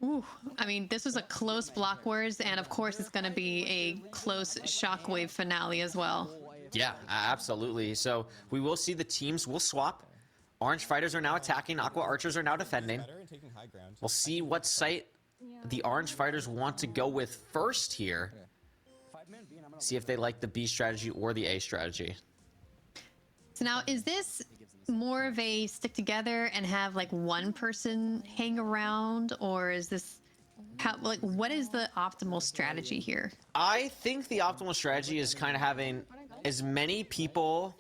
Ooh, I mean, this was a close block wars, and of course it's going to be a close Shockwave finale as well. Yeah, absolutely. So we will see the teams will swap. Orange Fighters are now attacking. Aqua Archers are now defending. We'll see what site the Orange Fighters want to go with first here. See if they like the B strategy or the A strategy. So now, is this more of a stick together and have like one person hang around, or is this what is the optimal strategy here? I think the optimal strategy is kind of having as many people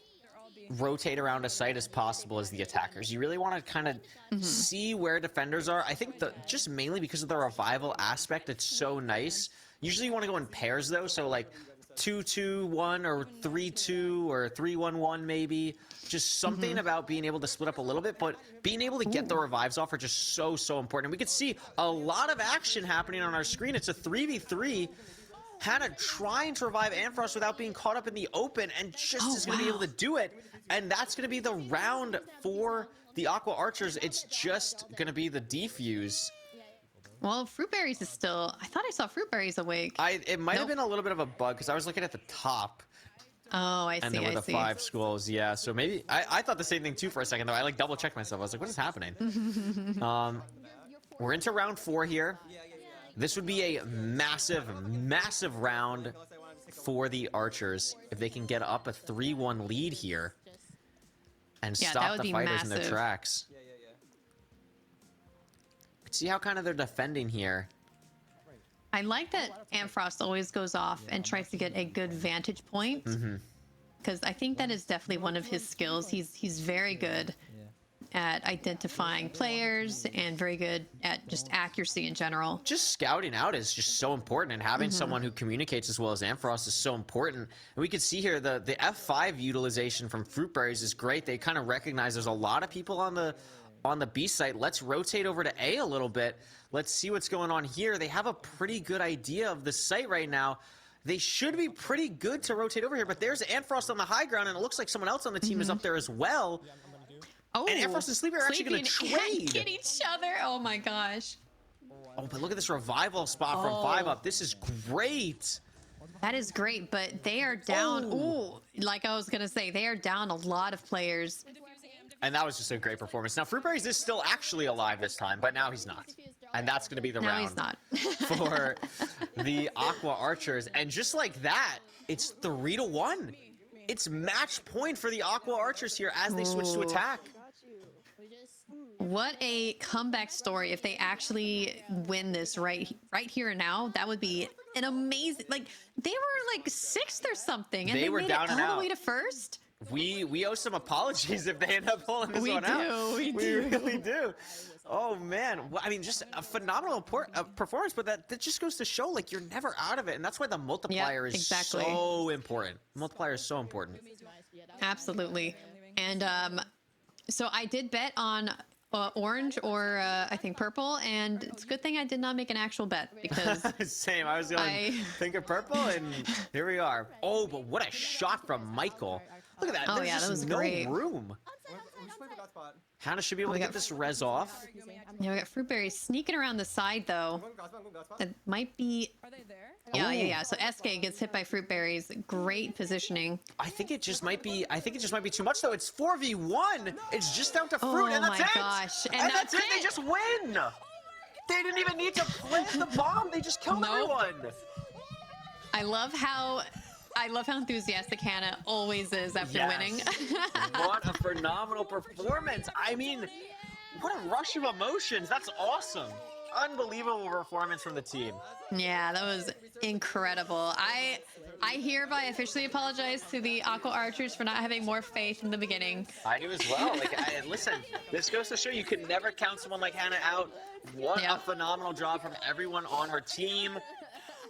rotate around a site as possible as the attackers. You really want to kind of see where defenders are. I think just mainly because of the revival aspect, it's so nice. Usually you want to go in pairs though, so like 2-2-1 or 3-2 or 3-1-1 maybe. Just something about being able to split up a little bit, but being able to get the revives off are just so important. And we could see a lot of action happening on our screen. It's a 3v3. Hannah trying to revive Amfrost without being caught up in the open, and just is going to be able to do it. And that's going to be the round for the Aqua Archers. It's just going to be the defuse. Well, Fruitberries is still... I thought I saw Fruitberries awake. It might have been a little bit of a bug, because I was looking at the top. Oh, I see, and there were the 5 schools, yeah. So maybe... I thought the same thing, too, for a second, though. I, like, double-checked myself. I was like, what is happening? We're into round 4 here. This would be a massive round for the Archers if they can get up a 3-1 lead here and stop the fighters in their tracks. See how kind of they're defending here. I like that Amfrost always goes off and tries to get a good vantage point, because I think that is definitely one of his skills. He's very good at identifying players and very good at just accuracy in general. Just scouting out is just so important, and having someone who communicates as well as Amfrost is so important. And we can see here the F5 utilization from Fruitberries is great. They kind of recognize there's a lot of people on the B site. Let's rotate over to A a little bit. Let's see what's going on here. They have a pretty good idea of the site right now. They should be pretty good to rotate over here, but there's Amfrost on the high ground, and it looks like someone else on the team is up there as well. Oh, and Amfrost and Sleepy are actually going to trade. Get each other. Oh my gosh. Oh, but look at this revival spot from 5 up. This is great. That is great, but they are down. Ooh, like I was going to say, they are down a lot of players. And that was just a great performance. Now, Fruitberries is still actually alive this time, but now he's not. And that's going to be the round he's not. for the Aqua Archers. And just like that, it's 3-1. It's match point for the Aqua Archers here as they switch to attack. What a comeback story if they actually win this right here and now. That would be an amazing... Like, they were like 6th or something, and they were made down it and all out. the way to 1st. We owe some apologies if they end up pulling this one out. We really do. Oh, man. Well, I mean, just a phenomenal performance, but that just goes to show, like, you're never out of it. And that's why the multiplier is so important. Multiplier is so important. Absolutely. And so I did bet on orange or I think purple, and it's a good thing I did not make an actual bet, because same. I was going to think of purple, and here we are. Oh, but what a shot from Michael. Look at that. Oh, There's yeah, just that was no great. room. Hannah should be able to get this res off. Yeah, we got Fruitberry sneaking around the side, though. That might be... Are they there? Yeah. So SK gets hit by Fruitberries. Great positioning. I think it just might be too much, though. It's 4v1. It's just down to Fruit, and that's it. Oh, my gosh. And that's it. They just win. They didn't even need to plant the bomb. They just killed everyone. I love how enthusiastic Hannah always is after winning. What a phenomenal performance. I mean, what a rush of emotions. That's awesome. Unbelievable performance from the team. Yeah, that was incredible. I hereby officially apologize to the Aqua Archers for not having more faith in the beginning. I do as well. Like, listen, this goes to show you can never count someone like Hannah out. What a phenomenal job from everyone on her team.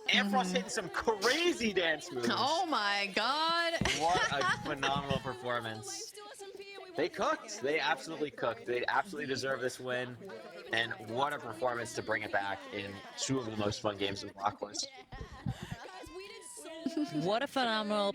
Ampharos hitting some crazy dance moves. Oh my god. What a phenomenal performance. They cooked. They absolutely cooked. They absolutely deserve this win. And what a performance to bring it back in two of the most fun games in Block Wars. What a phenomenal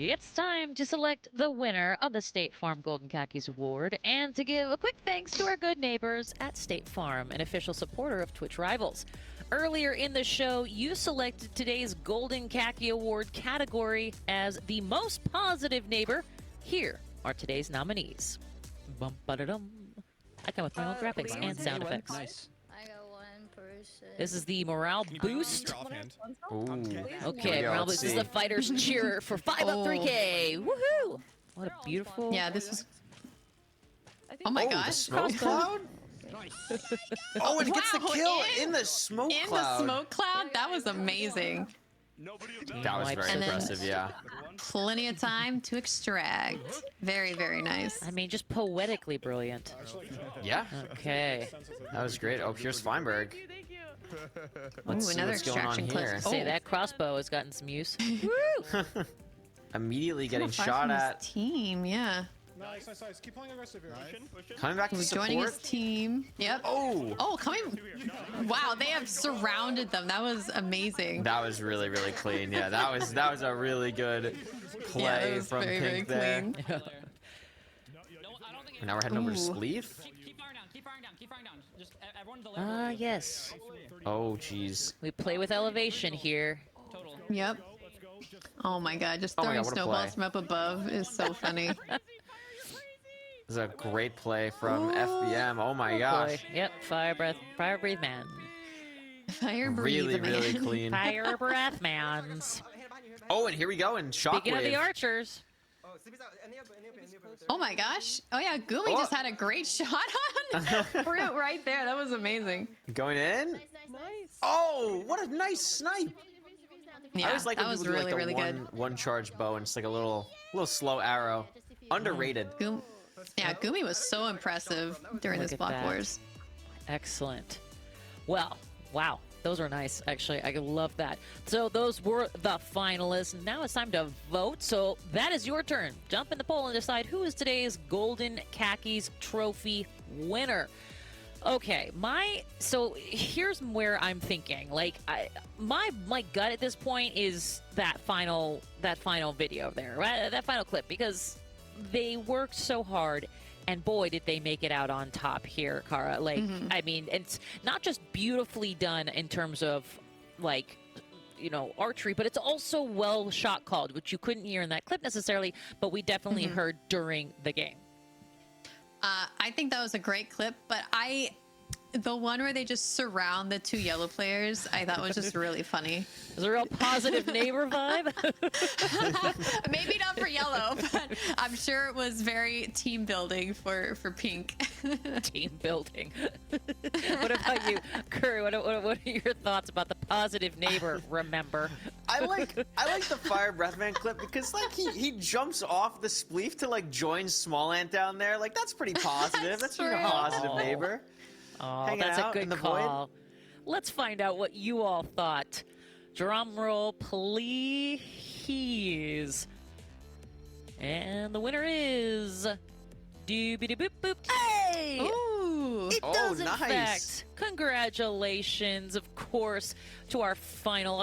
It's time to select the winner of the State Farm Golden Khakis Award and to give a quick thanks to our good neighbors at State Farm, an official supporter of Twitch Rivals. Earlier in the show, you selected today's Golden Khaki Award category as the most positive neighbor. Here are today's nominees. Bum, ba-da-dum. I come with my own graphics and sound effects. Nice. I got one person. This is the morale boost. Ooh. Okay, morale boost. This is the fighters cheer for 5 up 3K. Woohoo! What a beautiful. Yeah, this was. Oh my gosh. The smoke cloud? Oh, and it gets the kill in the smoke cloud. In the smoke cloud? That was amazing. That was very impressive, yeah. Plenty of time to extract. Very, very nice. I mean, just poetically brilliant. Yeah. Okay. That was great. Oh, here's Feinberg. Let's Ooh, see another what's going on extraction clip. here. Say that crossbow has gotten some use. Immediately getting Far shot from his at. team, yeah. Nice. Keep playing aggressive here. Coming back to He's support. joining his team. Yep. Oh, coming. Wow, they have surrounded them. That was amazing. That was really, really clean. Yeah, that was a really good play Yeah, that was from very, Pink very there. clean. And now we're heading over to Ooh. Spleef. Ah, yes. Oh, jeez. We play with elevation here. Yep. Oh my god, just Oh my throwing God, what a snowballs play. from up above is so funny. This is a great play from Ooh. FBM. Oh my Oh, gosh. boy. Yep, fire breathe man. Fire breathe, Really, man. really clean. Fire breath mans. Oh, and here we go in Shockwave. Speaking of the archers. Oh my gosh. Oh yeah, Gumi Oh. just had a great shot on Fruit right there. That was amazing. Going in. Nice. Oh, what a nice snipe. I Yeah, always like that when was people do really, like really the good. one charge bow and it's like a little slow arrow. Underrated. Yeah, Gumi was so impressive during Look this at block that. wars. Excellent. Well, wow. Those were nice, actually. I love that. So those were the finalists. Now it's time to vote. So that is your turn. Jump in the poll and decide who is today's Golden Khakis Trophy winner. Okay, so here's where I'm thinking. Like, my gut at this point is that final video there, right? That final clip, because they worked so hard. And boy, did they make it out on top here, Kara. Like, I mean, it's not just beautifully done in terms of, like, you know, archery, but it's also well shot called, which you couldn't hear in that clip necessarily, but we definitely heard during the game. I think that was a great clip, but the one where they just surround the two yellow players, I thought was just really funny. There's a real positive neighbor vibe. Maybe not for yellow, but I'm sure it was very team building for pink. Team building. What about you, Curry? What are your thoughts about the positive neighbor? Remember, I like the Fire Breathman clip because like he jumps off the spleef to like join Small Ant down there. Like that's pretty positive. That's being a positive neighbor. Oh, Hanging that's a out in good the void. call. Let's find out what you all thought. Drum roll, please. And the winner is doobie-doo-boop boop. Hey! Ooh! It does, in nice. fact. Congratulations, of course, to our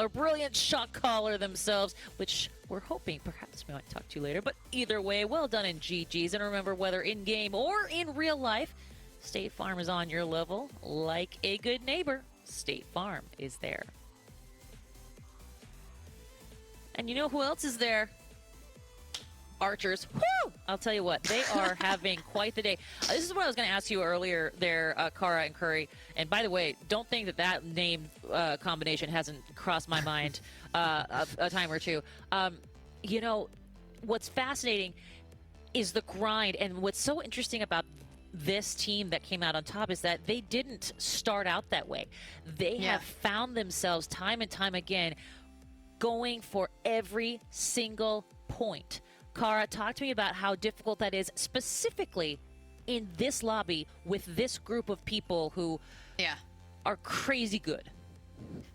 brilliant shot caller themselves, which we're hoping perhaps we might talk to you later. But either way, well done in GG's. And remember, whether in-game or in real life, State Farm is on your level. Like a good neighbor, State Farm is there. And you know who else is there? Archers. Woo! I'll tell you what, they are having quite the day. This is what I was going to ask you earlier there, Kara and Curry. And by the way, don't think that name combination hasn't crossed my mind a time or two. You know, what's fascinating is the grind. And what's so interesting about this team that came out on top is that they didn't start out that way. They have found themselves time and time again going for every single point. Kara, talk to me about how difficult that is, specifically in this lobby with this group of people who are crazy good.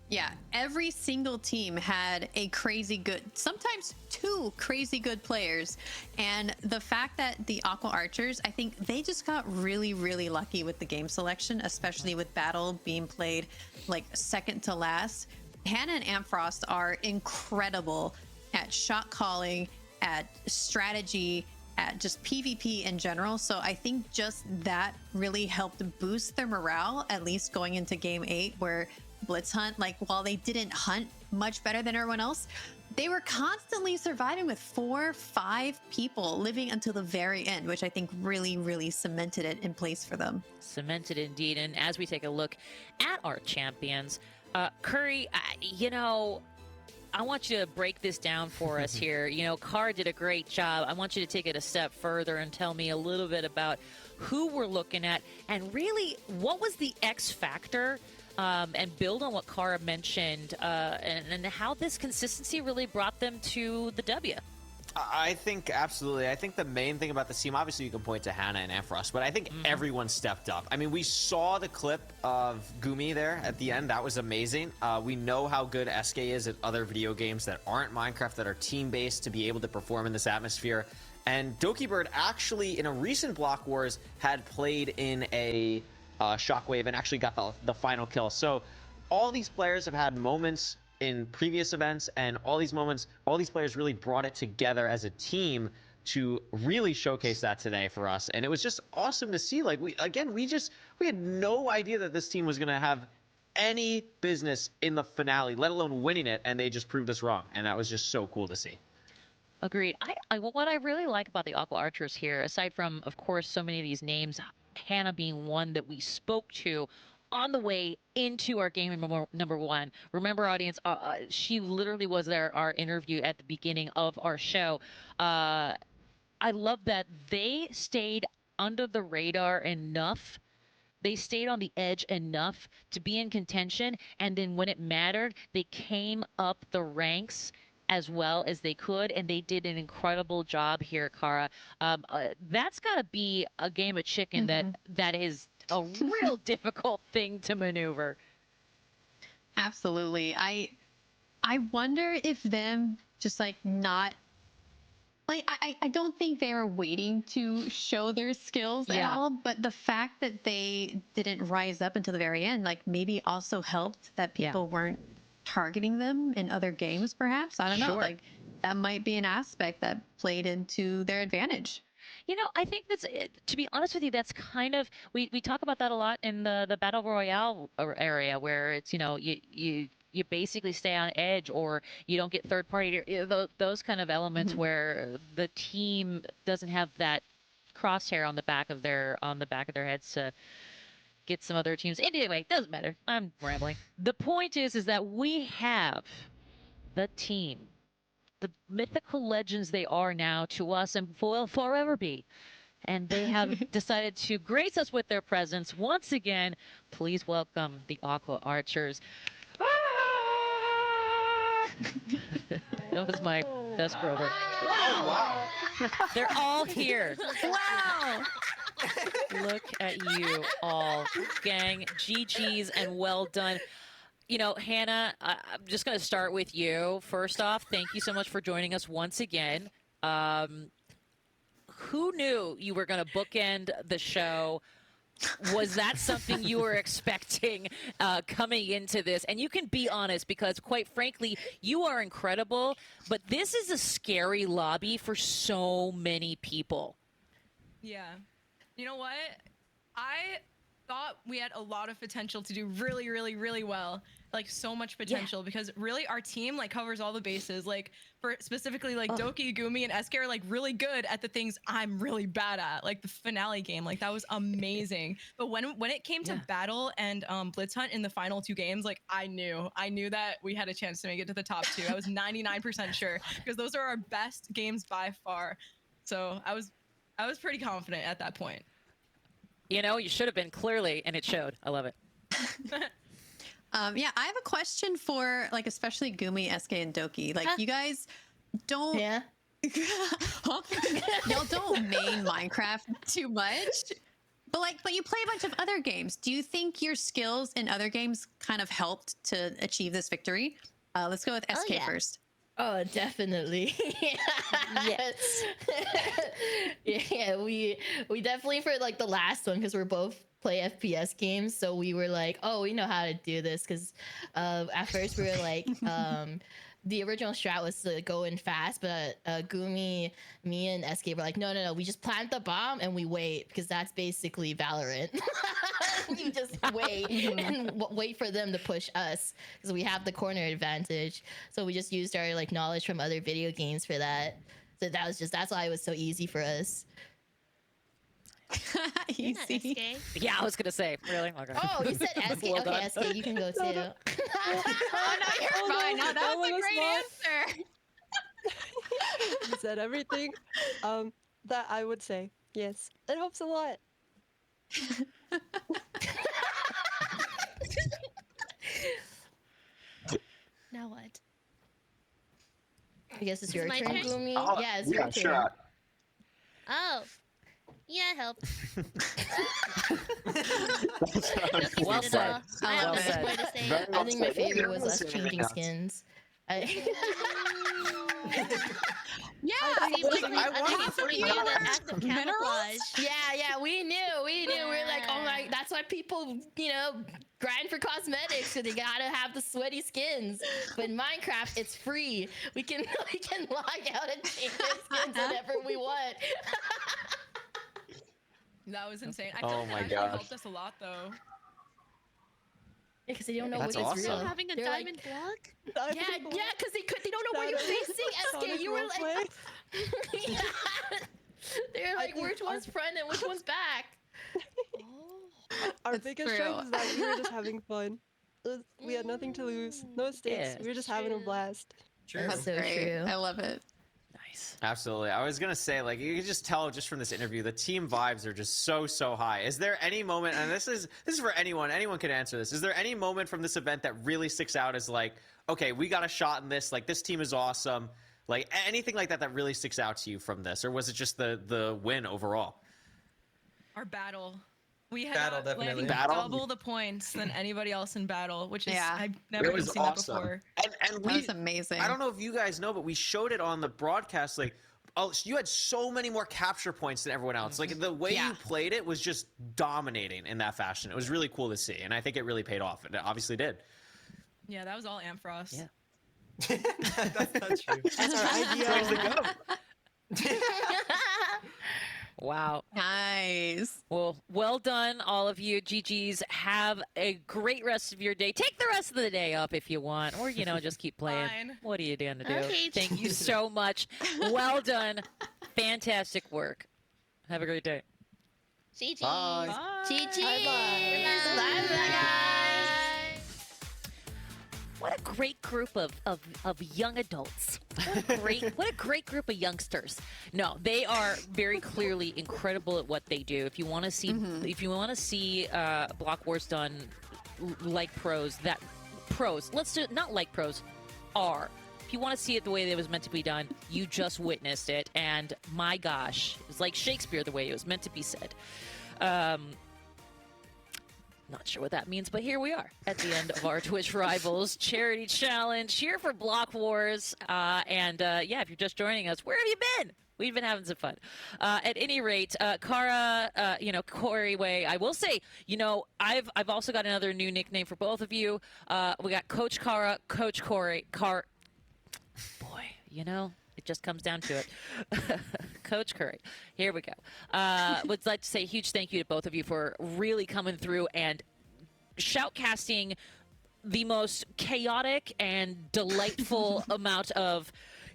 Yeah, every single team had a crazy good, sometimes two crazy good players. And the fact that the Aqua Archers, I think they just got really, really lucky with the game selection, especially with Battle being played like second to last. Hannah and Amfrost are incredible at shot calling, at strategy, at just PvP in general. So I think just that really helped boost their morale, at least going into game 8, where Blitz hunt, like while they didn't hunt much better than everyone else, they were constantly surviving with 4-5 people living until the very end, which I think really, really cemented it in place for them. Cemented indeed. And as we take a look at our champions, Curry, you know, I want you to break this down for us here. You know, Kara did a great job. I want you to take it a step further and tell me a little bit about who we're looking at and really what was the X factor, and build on what Kara mentioned, and how this consistency really brought them to the W. I think absolutely. I think the main thing about this team, obviously you can point to Hannah and Ampharos, but I think everyone stepped up. I mean, we saw the clip of Gumi there at the end. That was amazing. We know how good SK is at other video games that aren't Minecraft, that are team-based, to be able to perform in this atmosphere. And Doki Bird actually, in a recent Block Wars, had played in a Shockwave and actually got the final kill. So all these players have had moments in previous events, and all these players really brought it together as a team to really showcase that today for us. And it was just awesome to see. Like, we had no idea that this team was going to have any business in the finale, let alone winning it, and they just proved us wrong. And that was just so cool to see. Agreed. What I really like about the Aqua Archers here, aside from, of course, so many of these names, Hannah being one that we spoke to on the way into our game number one. Remember, audience, she literally was there, our interview at the beginning of our show. I love that they stayed under the radar enough. They stayed on the edge enough to be in contention, and then when it mattered, they came up the ranks as well as they could, and they did an incredible job here, Kara. That's got to be a game of chicken that is a real difficult thing to maneuver. Absolutely. I wonder if them just like not like I don't think they were waiting to show their skills at all, but the fact that they didn't rise up until the very end, like maybe also helped that people weren't targeting them in other games, perhaps. I don't know. Like that might be an aspect that played into their advantage. You know, I think that's, to be honest with you, that's kind of, we talk about that a lot in the Battle Royale area, where it's, you know, you basically stay on edge, or you don't get third party, those kind of elements where the team doesn't have that crosshair on the back of their heads to get some other teams. Anyway, doesn't matter. I'm rambling. The point is that we have the team, the mythical legends they are now to us and will forever be. And they have decided to grace us with their presence once again. Please welcome the Aqua Archers. That was my best Grover. Wow. They're all here. Wow. Look at you all, gang. GG's and well done. You know, Hannah, I'm just going to start with you. First off, thank you so much for joining us once again. Who knew you were going to bookend the show? Was that something you were expecting coming into this? And you can be honest, because quite frankly, you are incredible, but this is a scary lobby for so many people. Yeah. You know what? I thought we had a lot of potential to do really, really, really well. Like, so much potential, because really our team like covers all the bases. Like, for specifically like Doki, Gumi, and SK are like really good at the things I'm really bad at. Like the finale game, like that was amazing. But when it came to battle and Blitz Hunt in the final 2 games, like I knew that we had a chance to make it to the top 2. I was 99% sure, because those are our best games by far. So I was pretty confident at that point. You know, you should have been, clearly, and it showed. I love it. Yeah, I have a question for like especially Gumi, SK, and Doki. Like you guys don't y'all don't main Minecraft too much. But you play a bunch of other games. Do you think your skills in other games kind of helped to achieve this victory? Let's go with SK first. Oh, definitely. Yes. Yeah, we definitely, for like the last one, because we're both play FPS games, so we were like, oh, we know how to do this, because at first we were like the original strat was to go in fast, but Gumi, me, and SK were like, no, we just plant the bomb and we wait, because that's basically Valorant. You just wait and wait for them to push us, because we have the corner advantage. So we just used our like knowledge from other video games for that. So that's why it was so easy for us. Easy. Yeah, I was gonna say, really? Okay. Oh, you said SK. Well Okay, done. SK, you can go too. Oh no, you're fine. No, that was a great answer. You said everything that I would say. Yes, it helps a lot. Now what? I guess it's Is your it my turn, turn? Gloomy. Oh, Yeah, it's yeah, your turn. sure. Oh. Yeah, it helped. Well said. I have Well nothing said. more to say. I think my favorite was us changing skins. Yeah, I think it's pretty good at active camouflage. Yeah, we knew. We were like, oh my, that's why people, grind for cosmetics, because they gotta have the sweaty skins. But in Minecraft, it's free. We can log out and change our skins whenever we want. That was insane. I feel like that actually helped us a lot, though. Because they don't know That's what awesome. is real. Having a They're diamond block? Yeah, because they don't know where you're facing, SK. You were like, they're like, which one's front and which one's back? Our biggest strength is that we were just having fun. We had nothing to lose, no stakes. Yeah. We were just having a blast. That's so great. true. I love it. Nice. Absolutely. I was gonna say, like, you can just tell just from this interview, the team vibes are just so high. Is there any moment, and this is for anyone can answer this, is there any moment from this event that really sticks out as like, okay, we got a shot in this, like, this team is awesome, like, anything like that that really sticks out to you from this, or was it just the win overall? Our battle. We had Battle, definitely. double the points than anybody else in battle, which is I've never It was seen awesome. that before. And That was amazing. I don't know if you guys know, but we showed it on the broadcast. Like, you had so many more capture points than everyone else. Like, the way you played it was just dominating in that fashion. It was really cool to see, and I think it really paid off. It obviously did. Yeah, that was all Ampfrost. Yeah. That's not true. That's our idea. Wow. Nice. Well done, all of you. GG's. Have a great rest of your day. Take the rest of the day up if you want, or, just keep playing. Fine. What are you going to do? Okay. Thank you so much. Well done. Fantastic work. Have a great day. GG. Bye. GG. Bye-bye. Bye. What a great group of young adults. What a great group of youngsters. No, they are very clearly incredible at what they do. If you want to see Block Wars done like pros, let's do it not like pros, are. If you want to see it the way it was meant to be done, you just witnessed it, and my gosh, it's like Shakespeare the way it was meant to be said. Not sure what that means, but here we are at the end of our Twitch Rivals Charity Challenge here for Block Wars. If you're just joining us, where have you been? We've been having some fun. At any rate, Kara, Corey Way, I will say, I've also got another new nickname for both of you. We got Coach Kara, Coach Corey. Boy, it just comes down to it. Coach Curry. Here we go. Would like to say a huge thank you to both of you for really coming through and shoutcasting the most chaotic and delightful amount of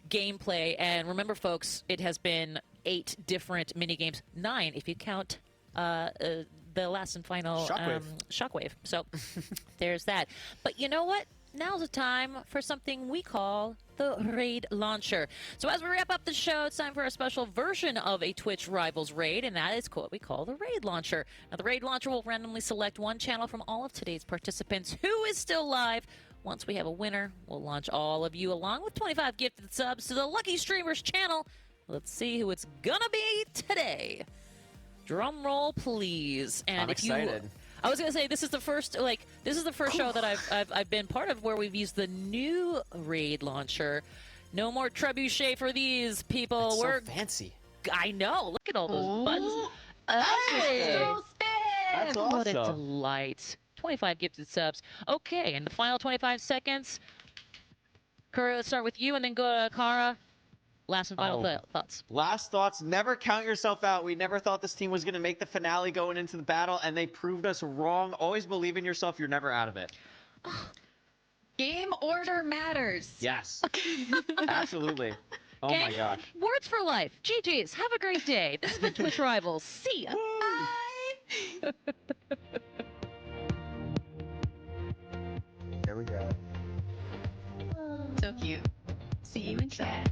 gameplay. And remember, folks, it has been 8 different mini games, 9 if you count the last and final Shockwave. So there's that. But you know what? Now's the time for something we call the Raid Launcher. So as we wrap up the show, it's time for a special version of a Twitch Rivals raid, and that is what we call the Raid Launcher. Now, the Raid Launcher will randomly select one channel from all of today's participants who is still live. Once we have a winner, we'll launch all of you along with 25 gifted subs to the Lucky Streamers channel. Let's see who it's gonna be today. Drum roll, please. And I'm excited. I was gonna say this is the first show that I've been part of where we've used the new Raid Launcher. No more trebuchet for these people. It's We're so fancy. I know. Look at all those buttons. Hey. That's What a awesome. delight. 25 gifted subs. Okay, and the final 25 seconds. Kara, let's start with you, and then go to Kara. Last and final thoughts. Last thoughts. Never count yourself out. We never thought this team was going to make the finale going into the battle, and they proved us wrong. Always believe in yourself. You're never out of it. Game order matters. Yes. Absolutely. Oh my gosh. Words for life. GG's. Have a great day. This has been Twitch Rivals. See ya. Bye. There we go. So cute. See you in chat.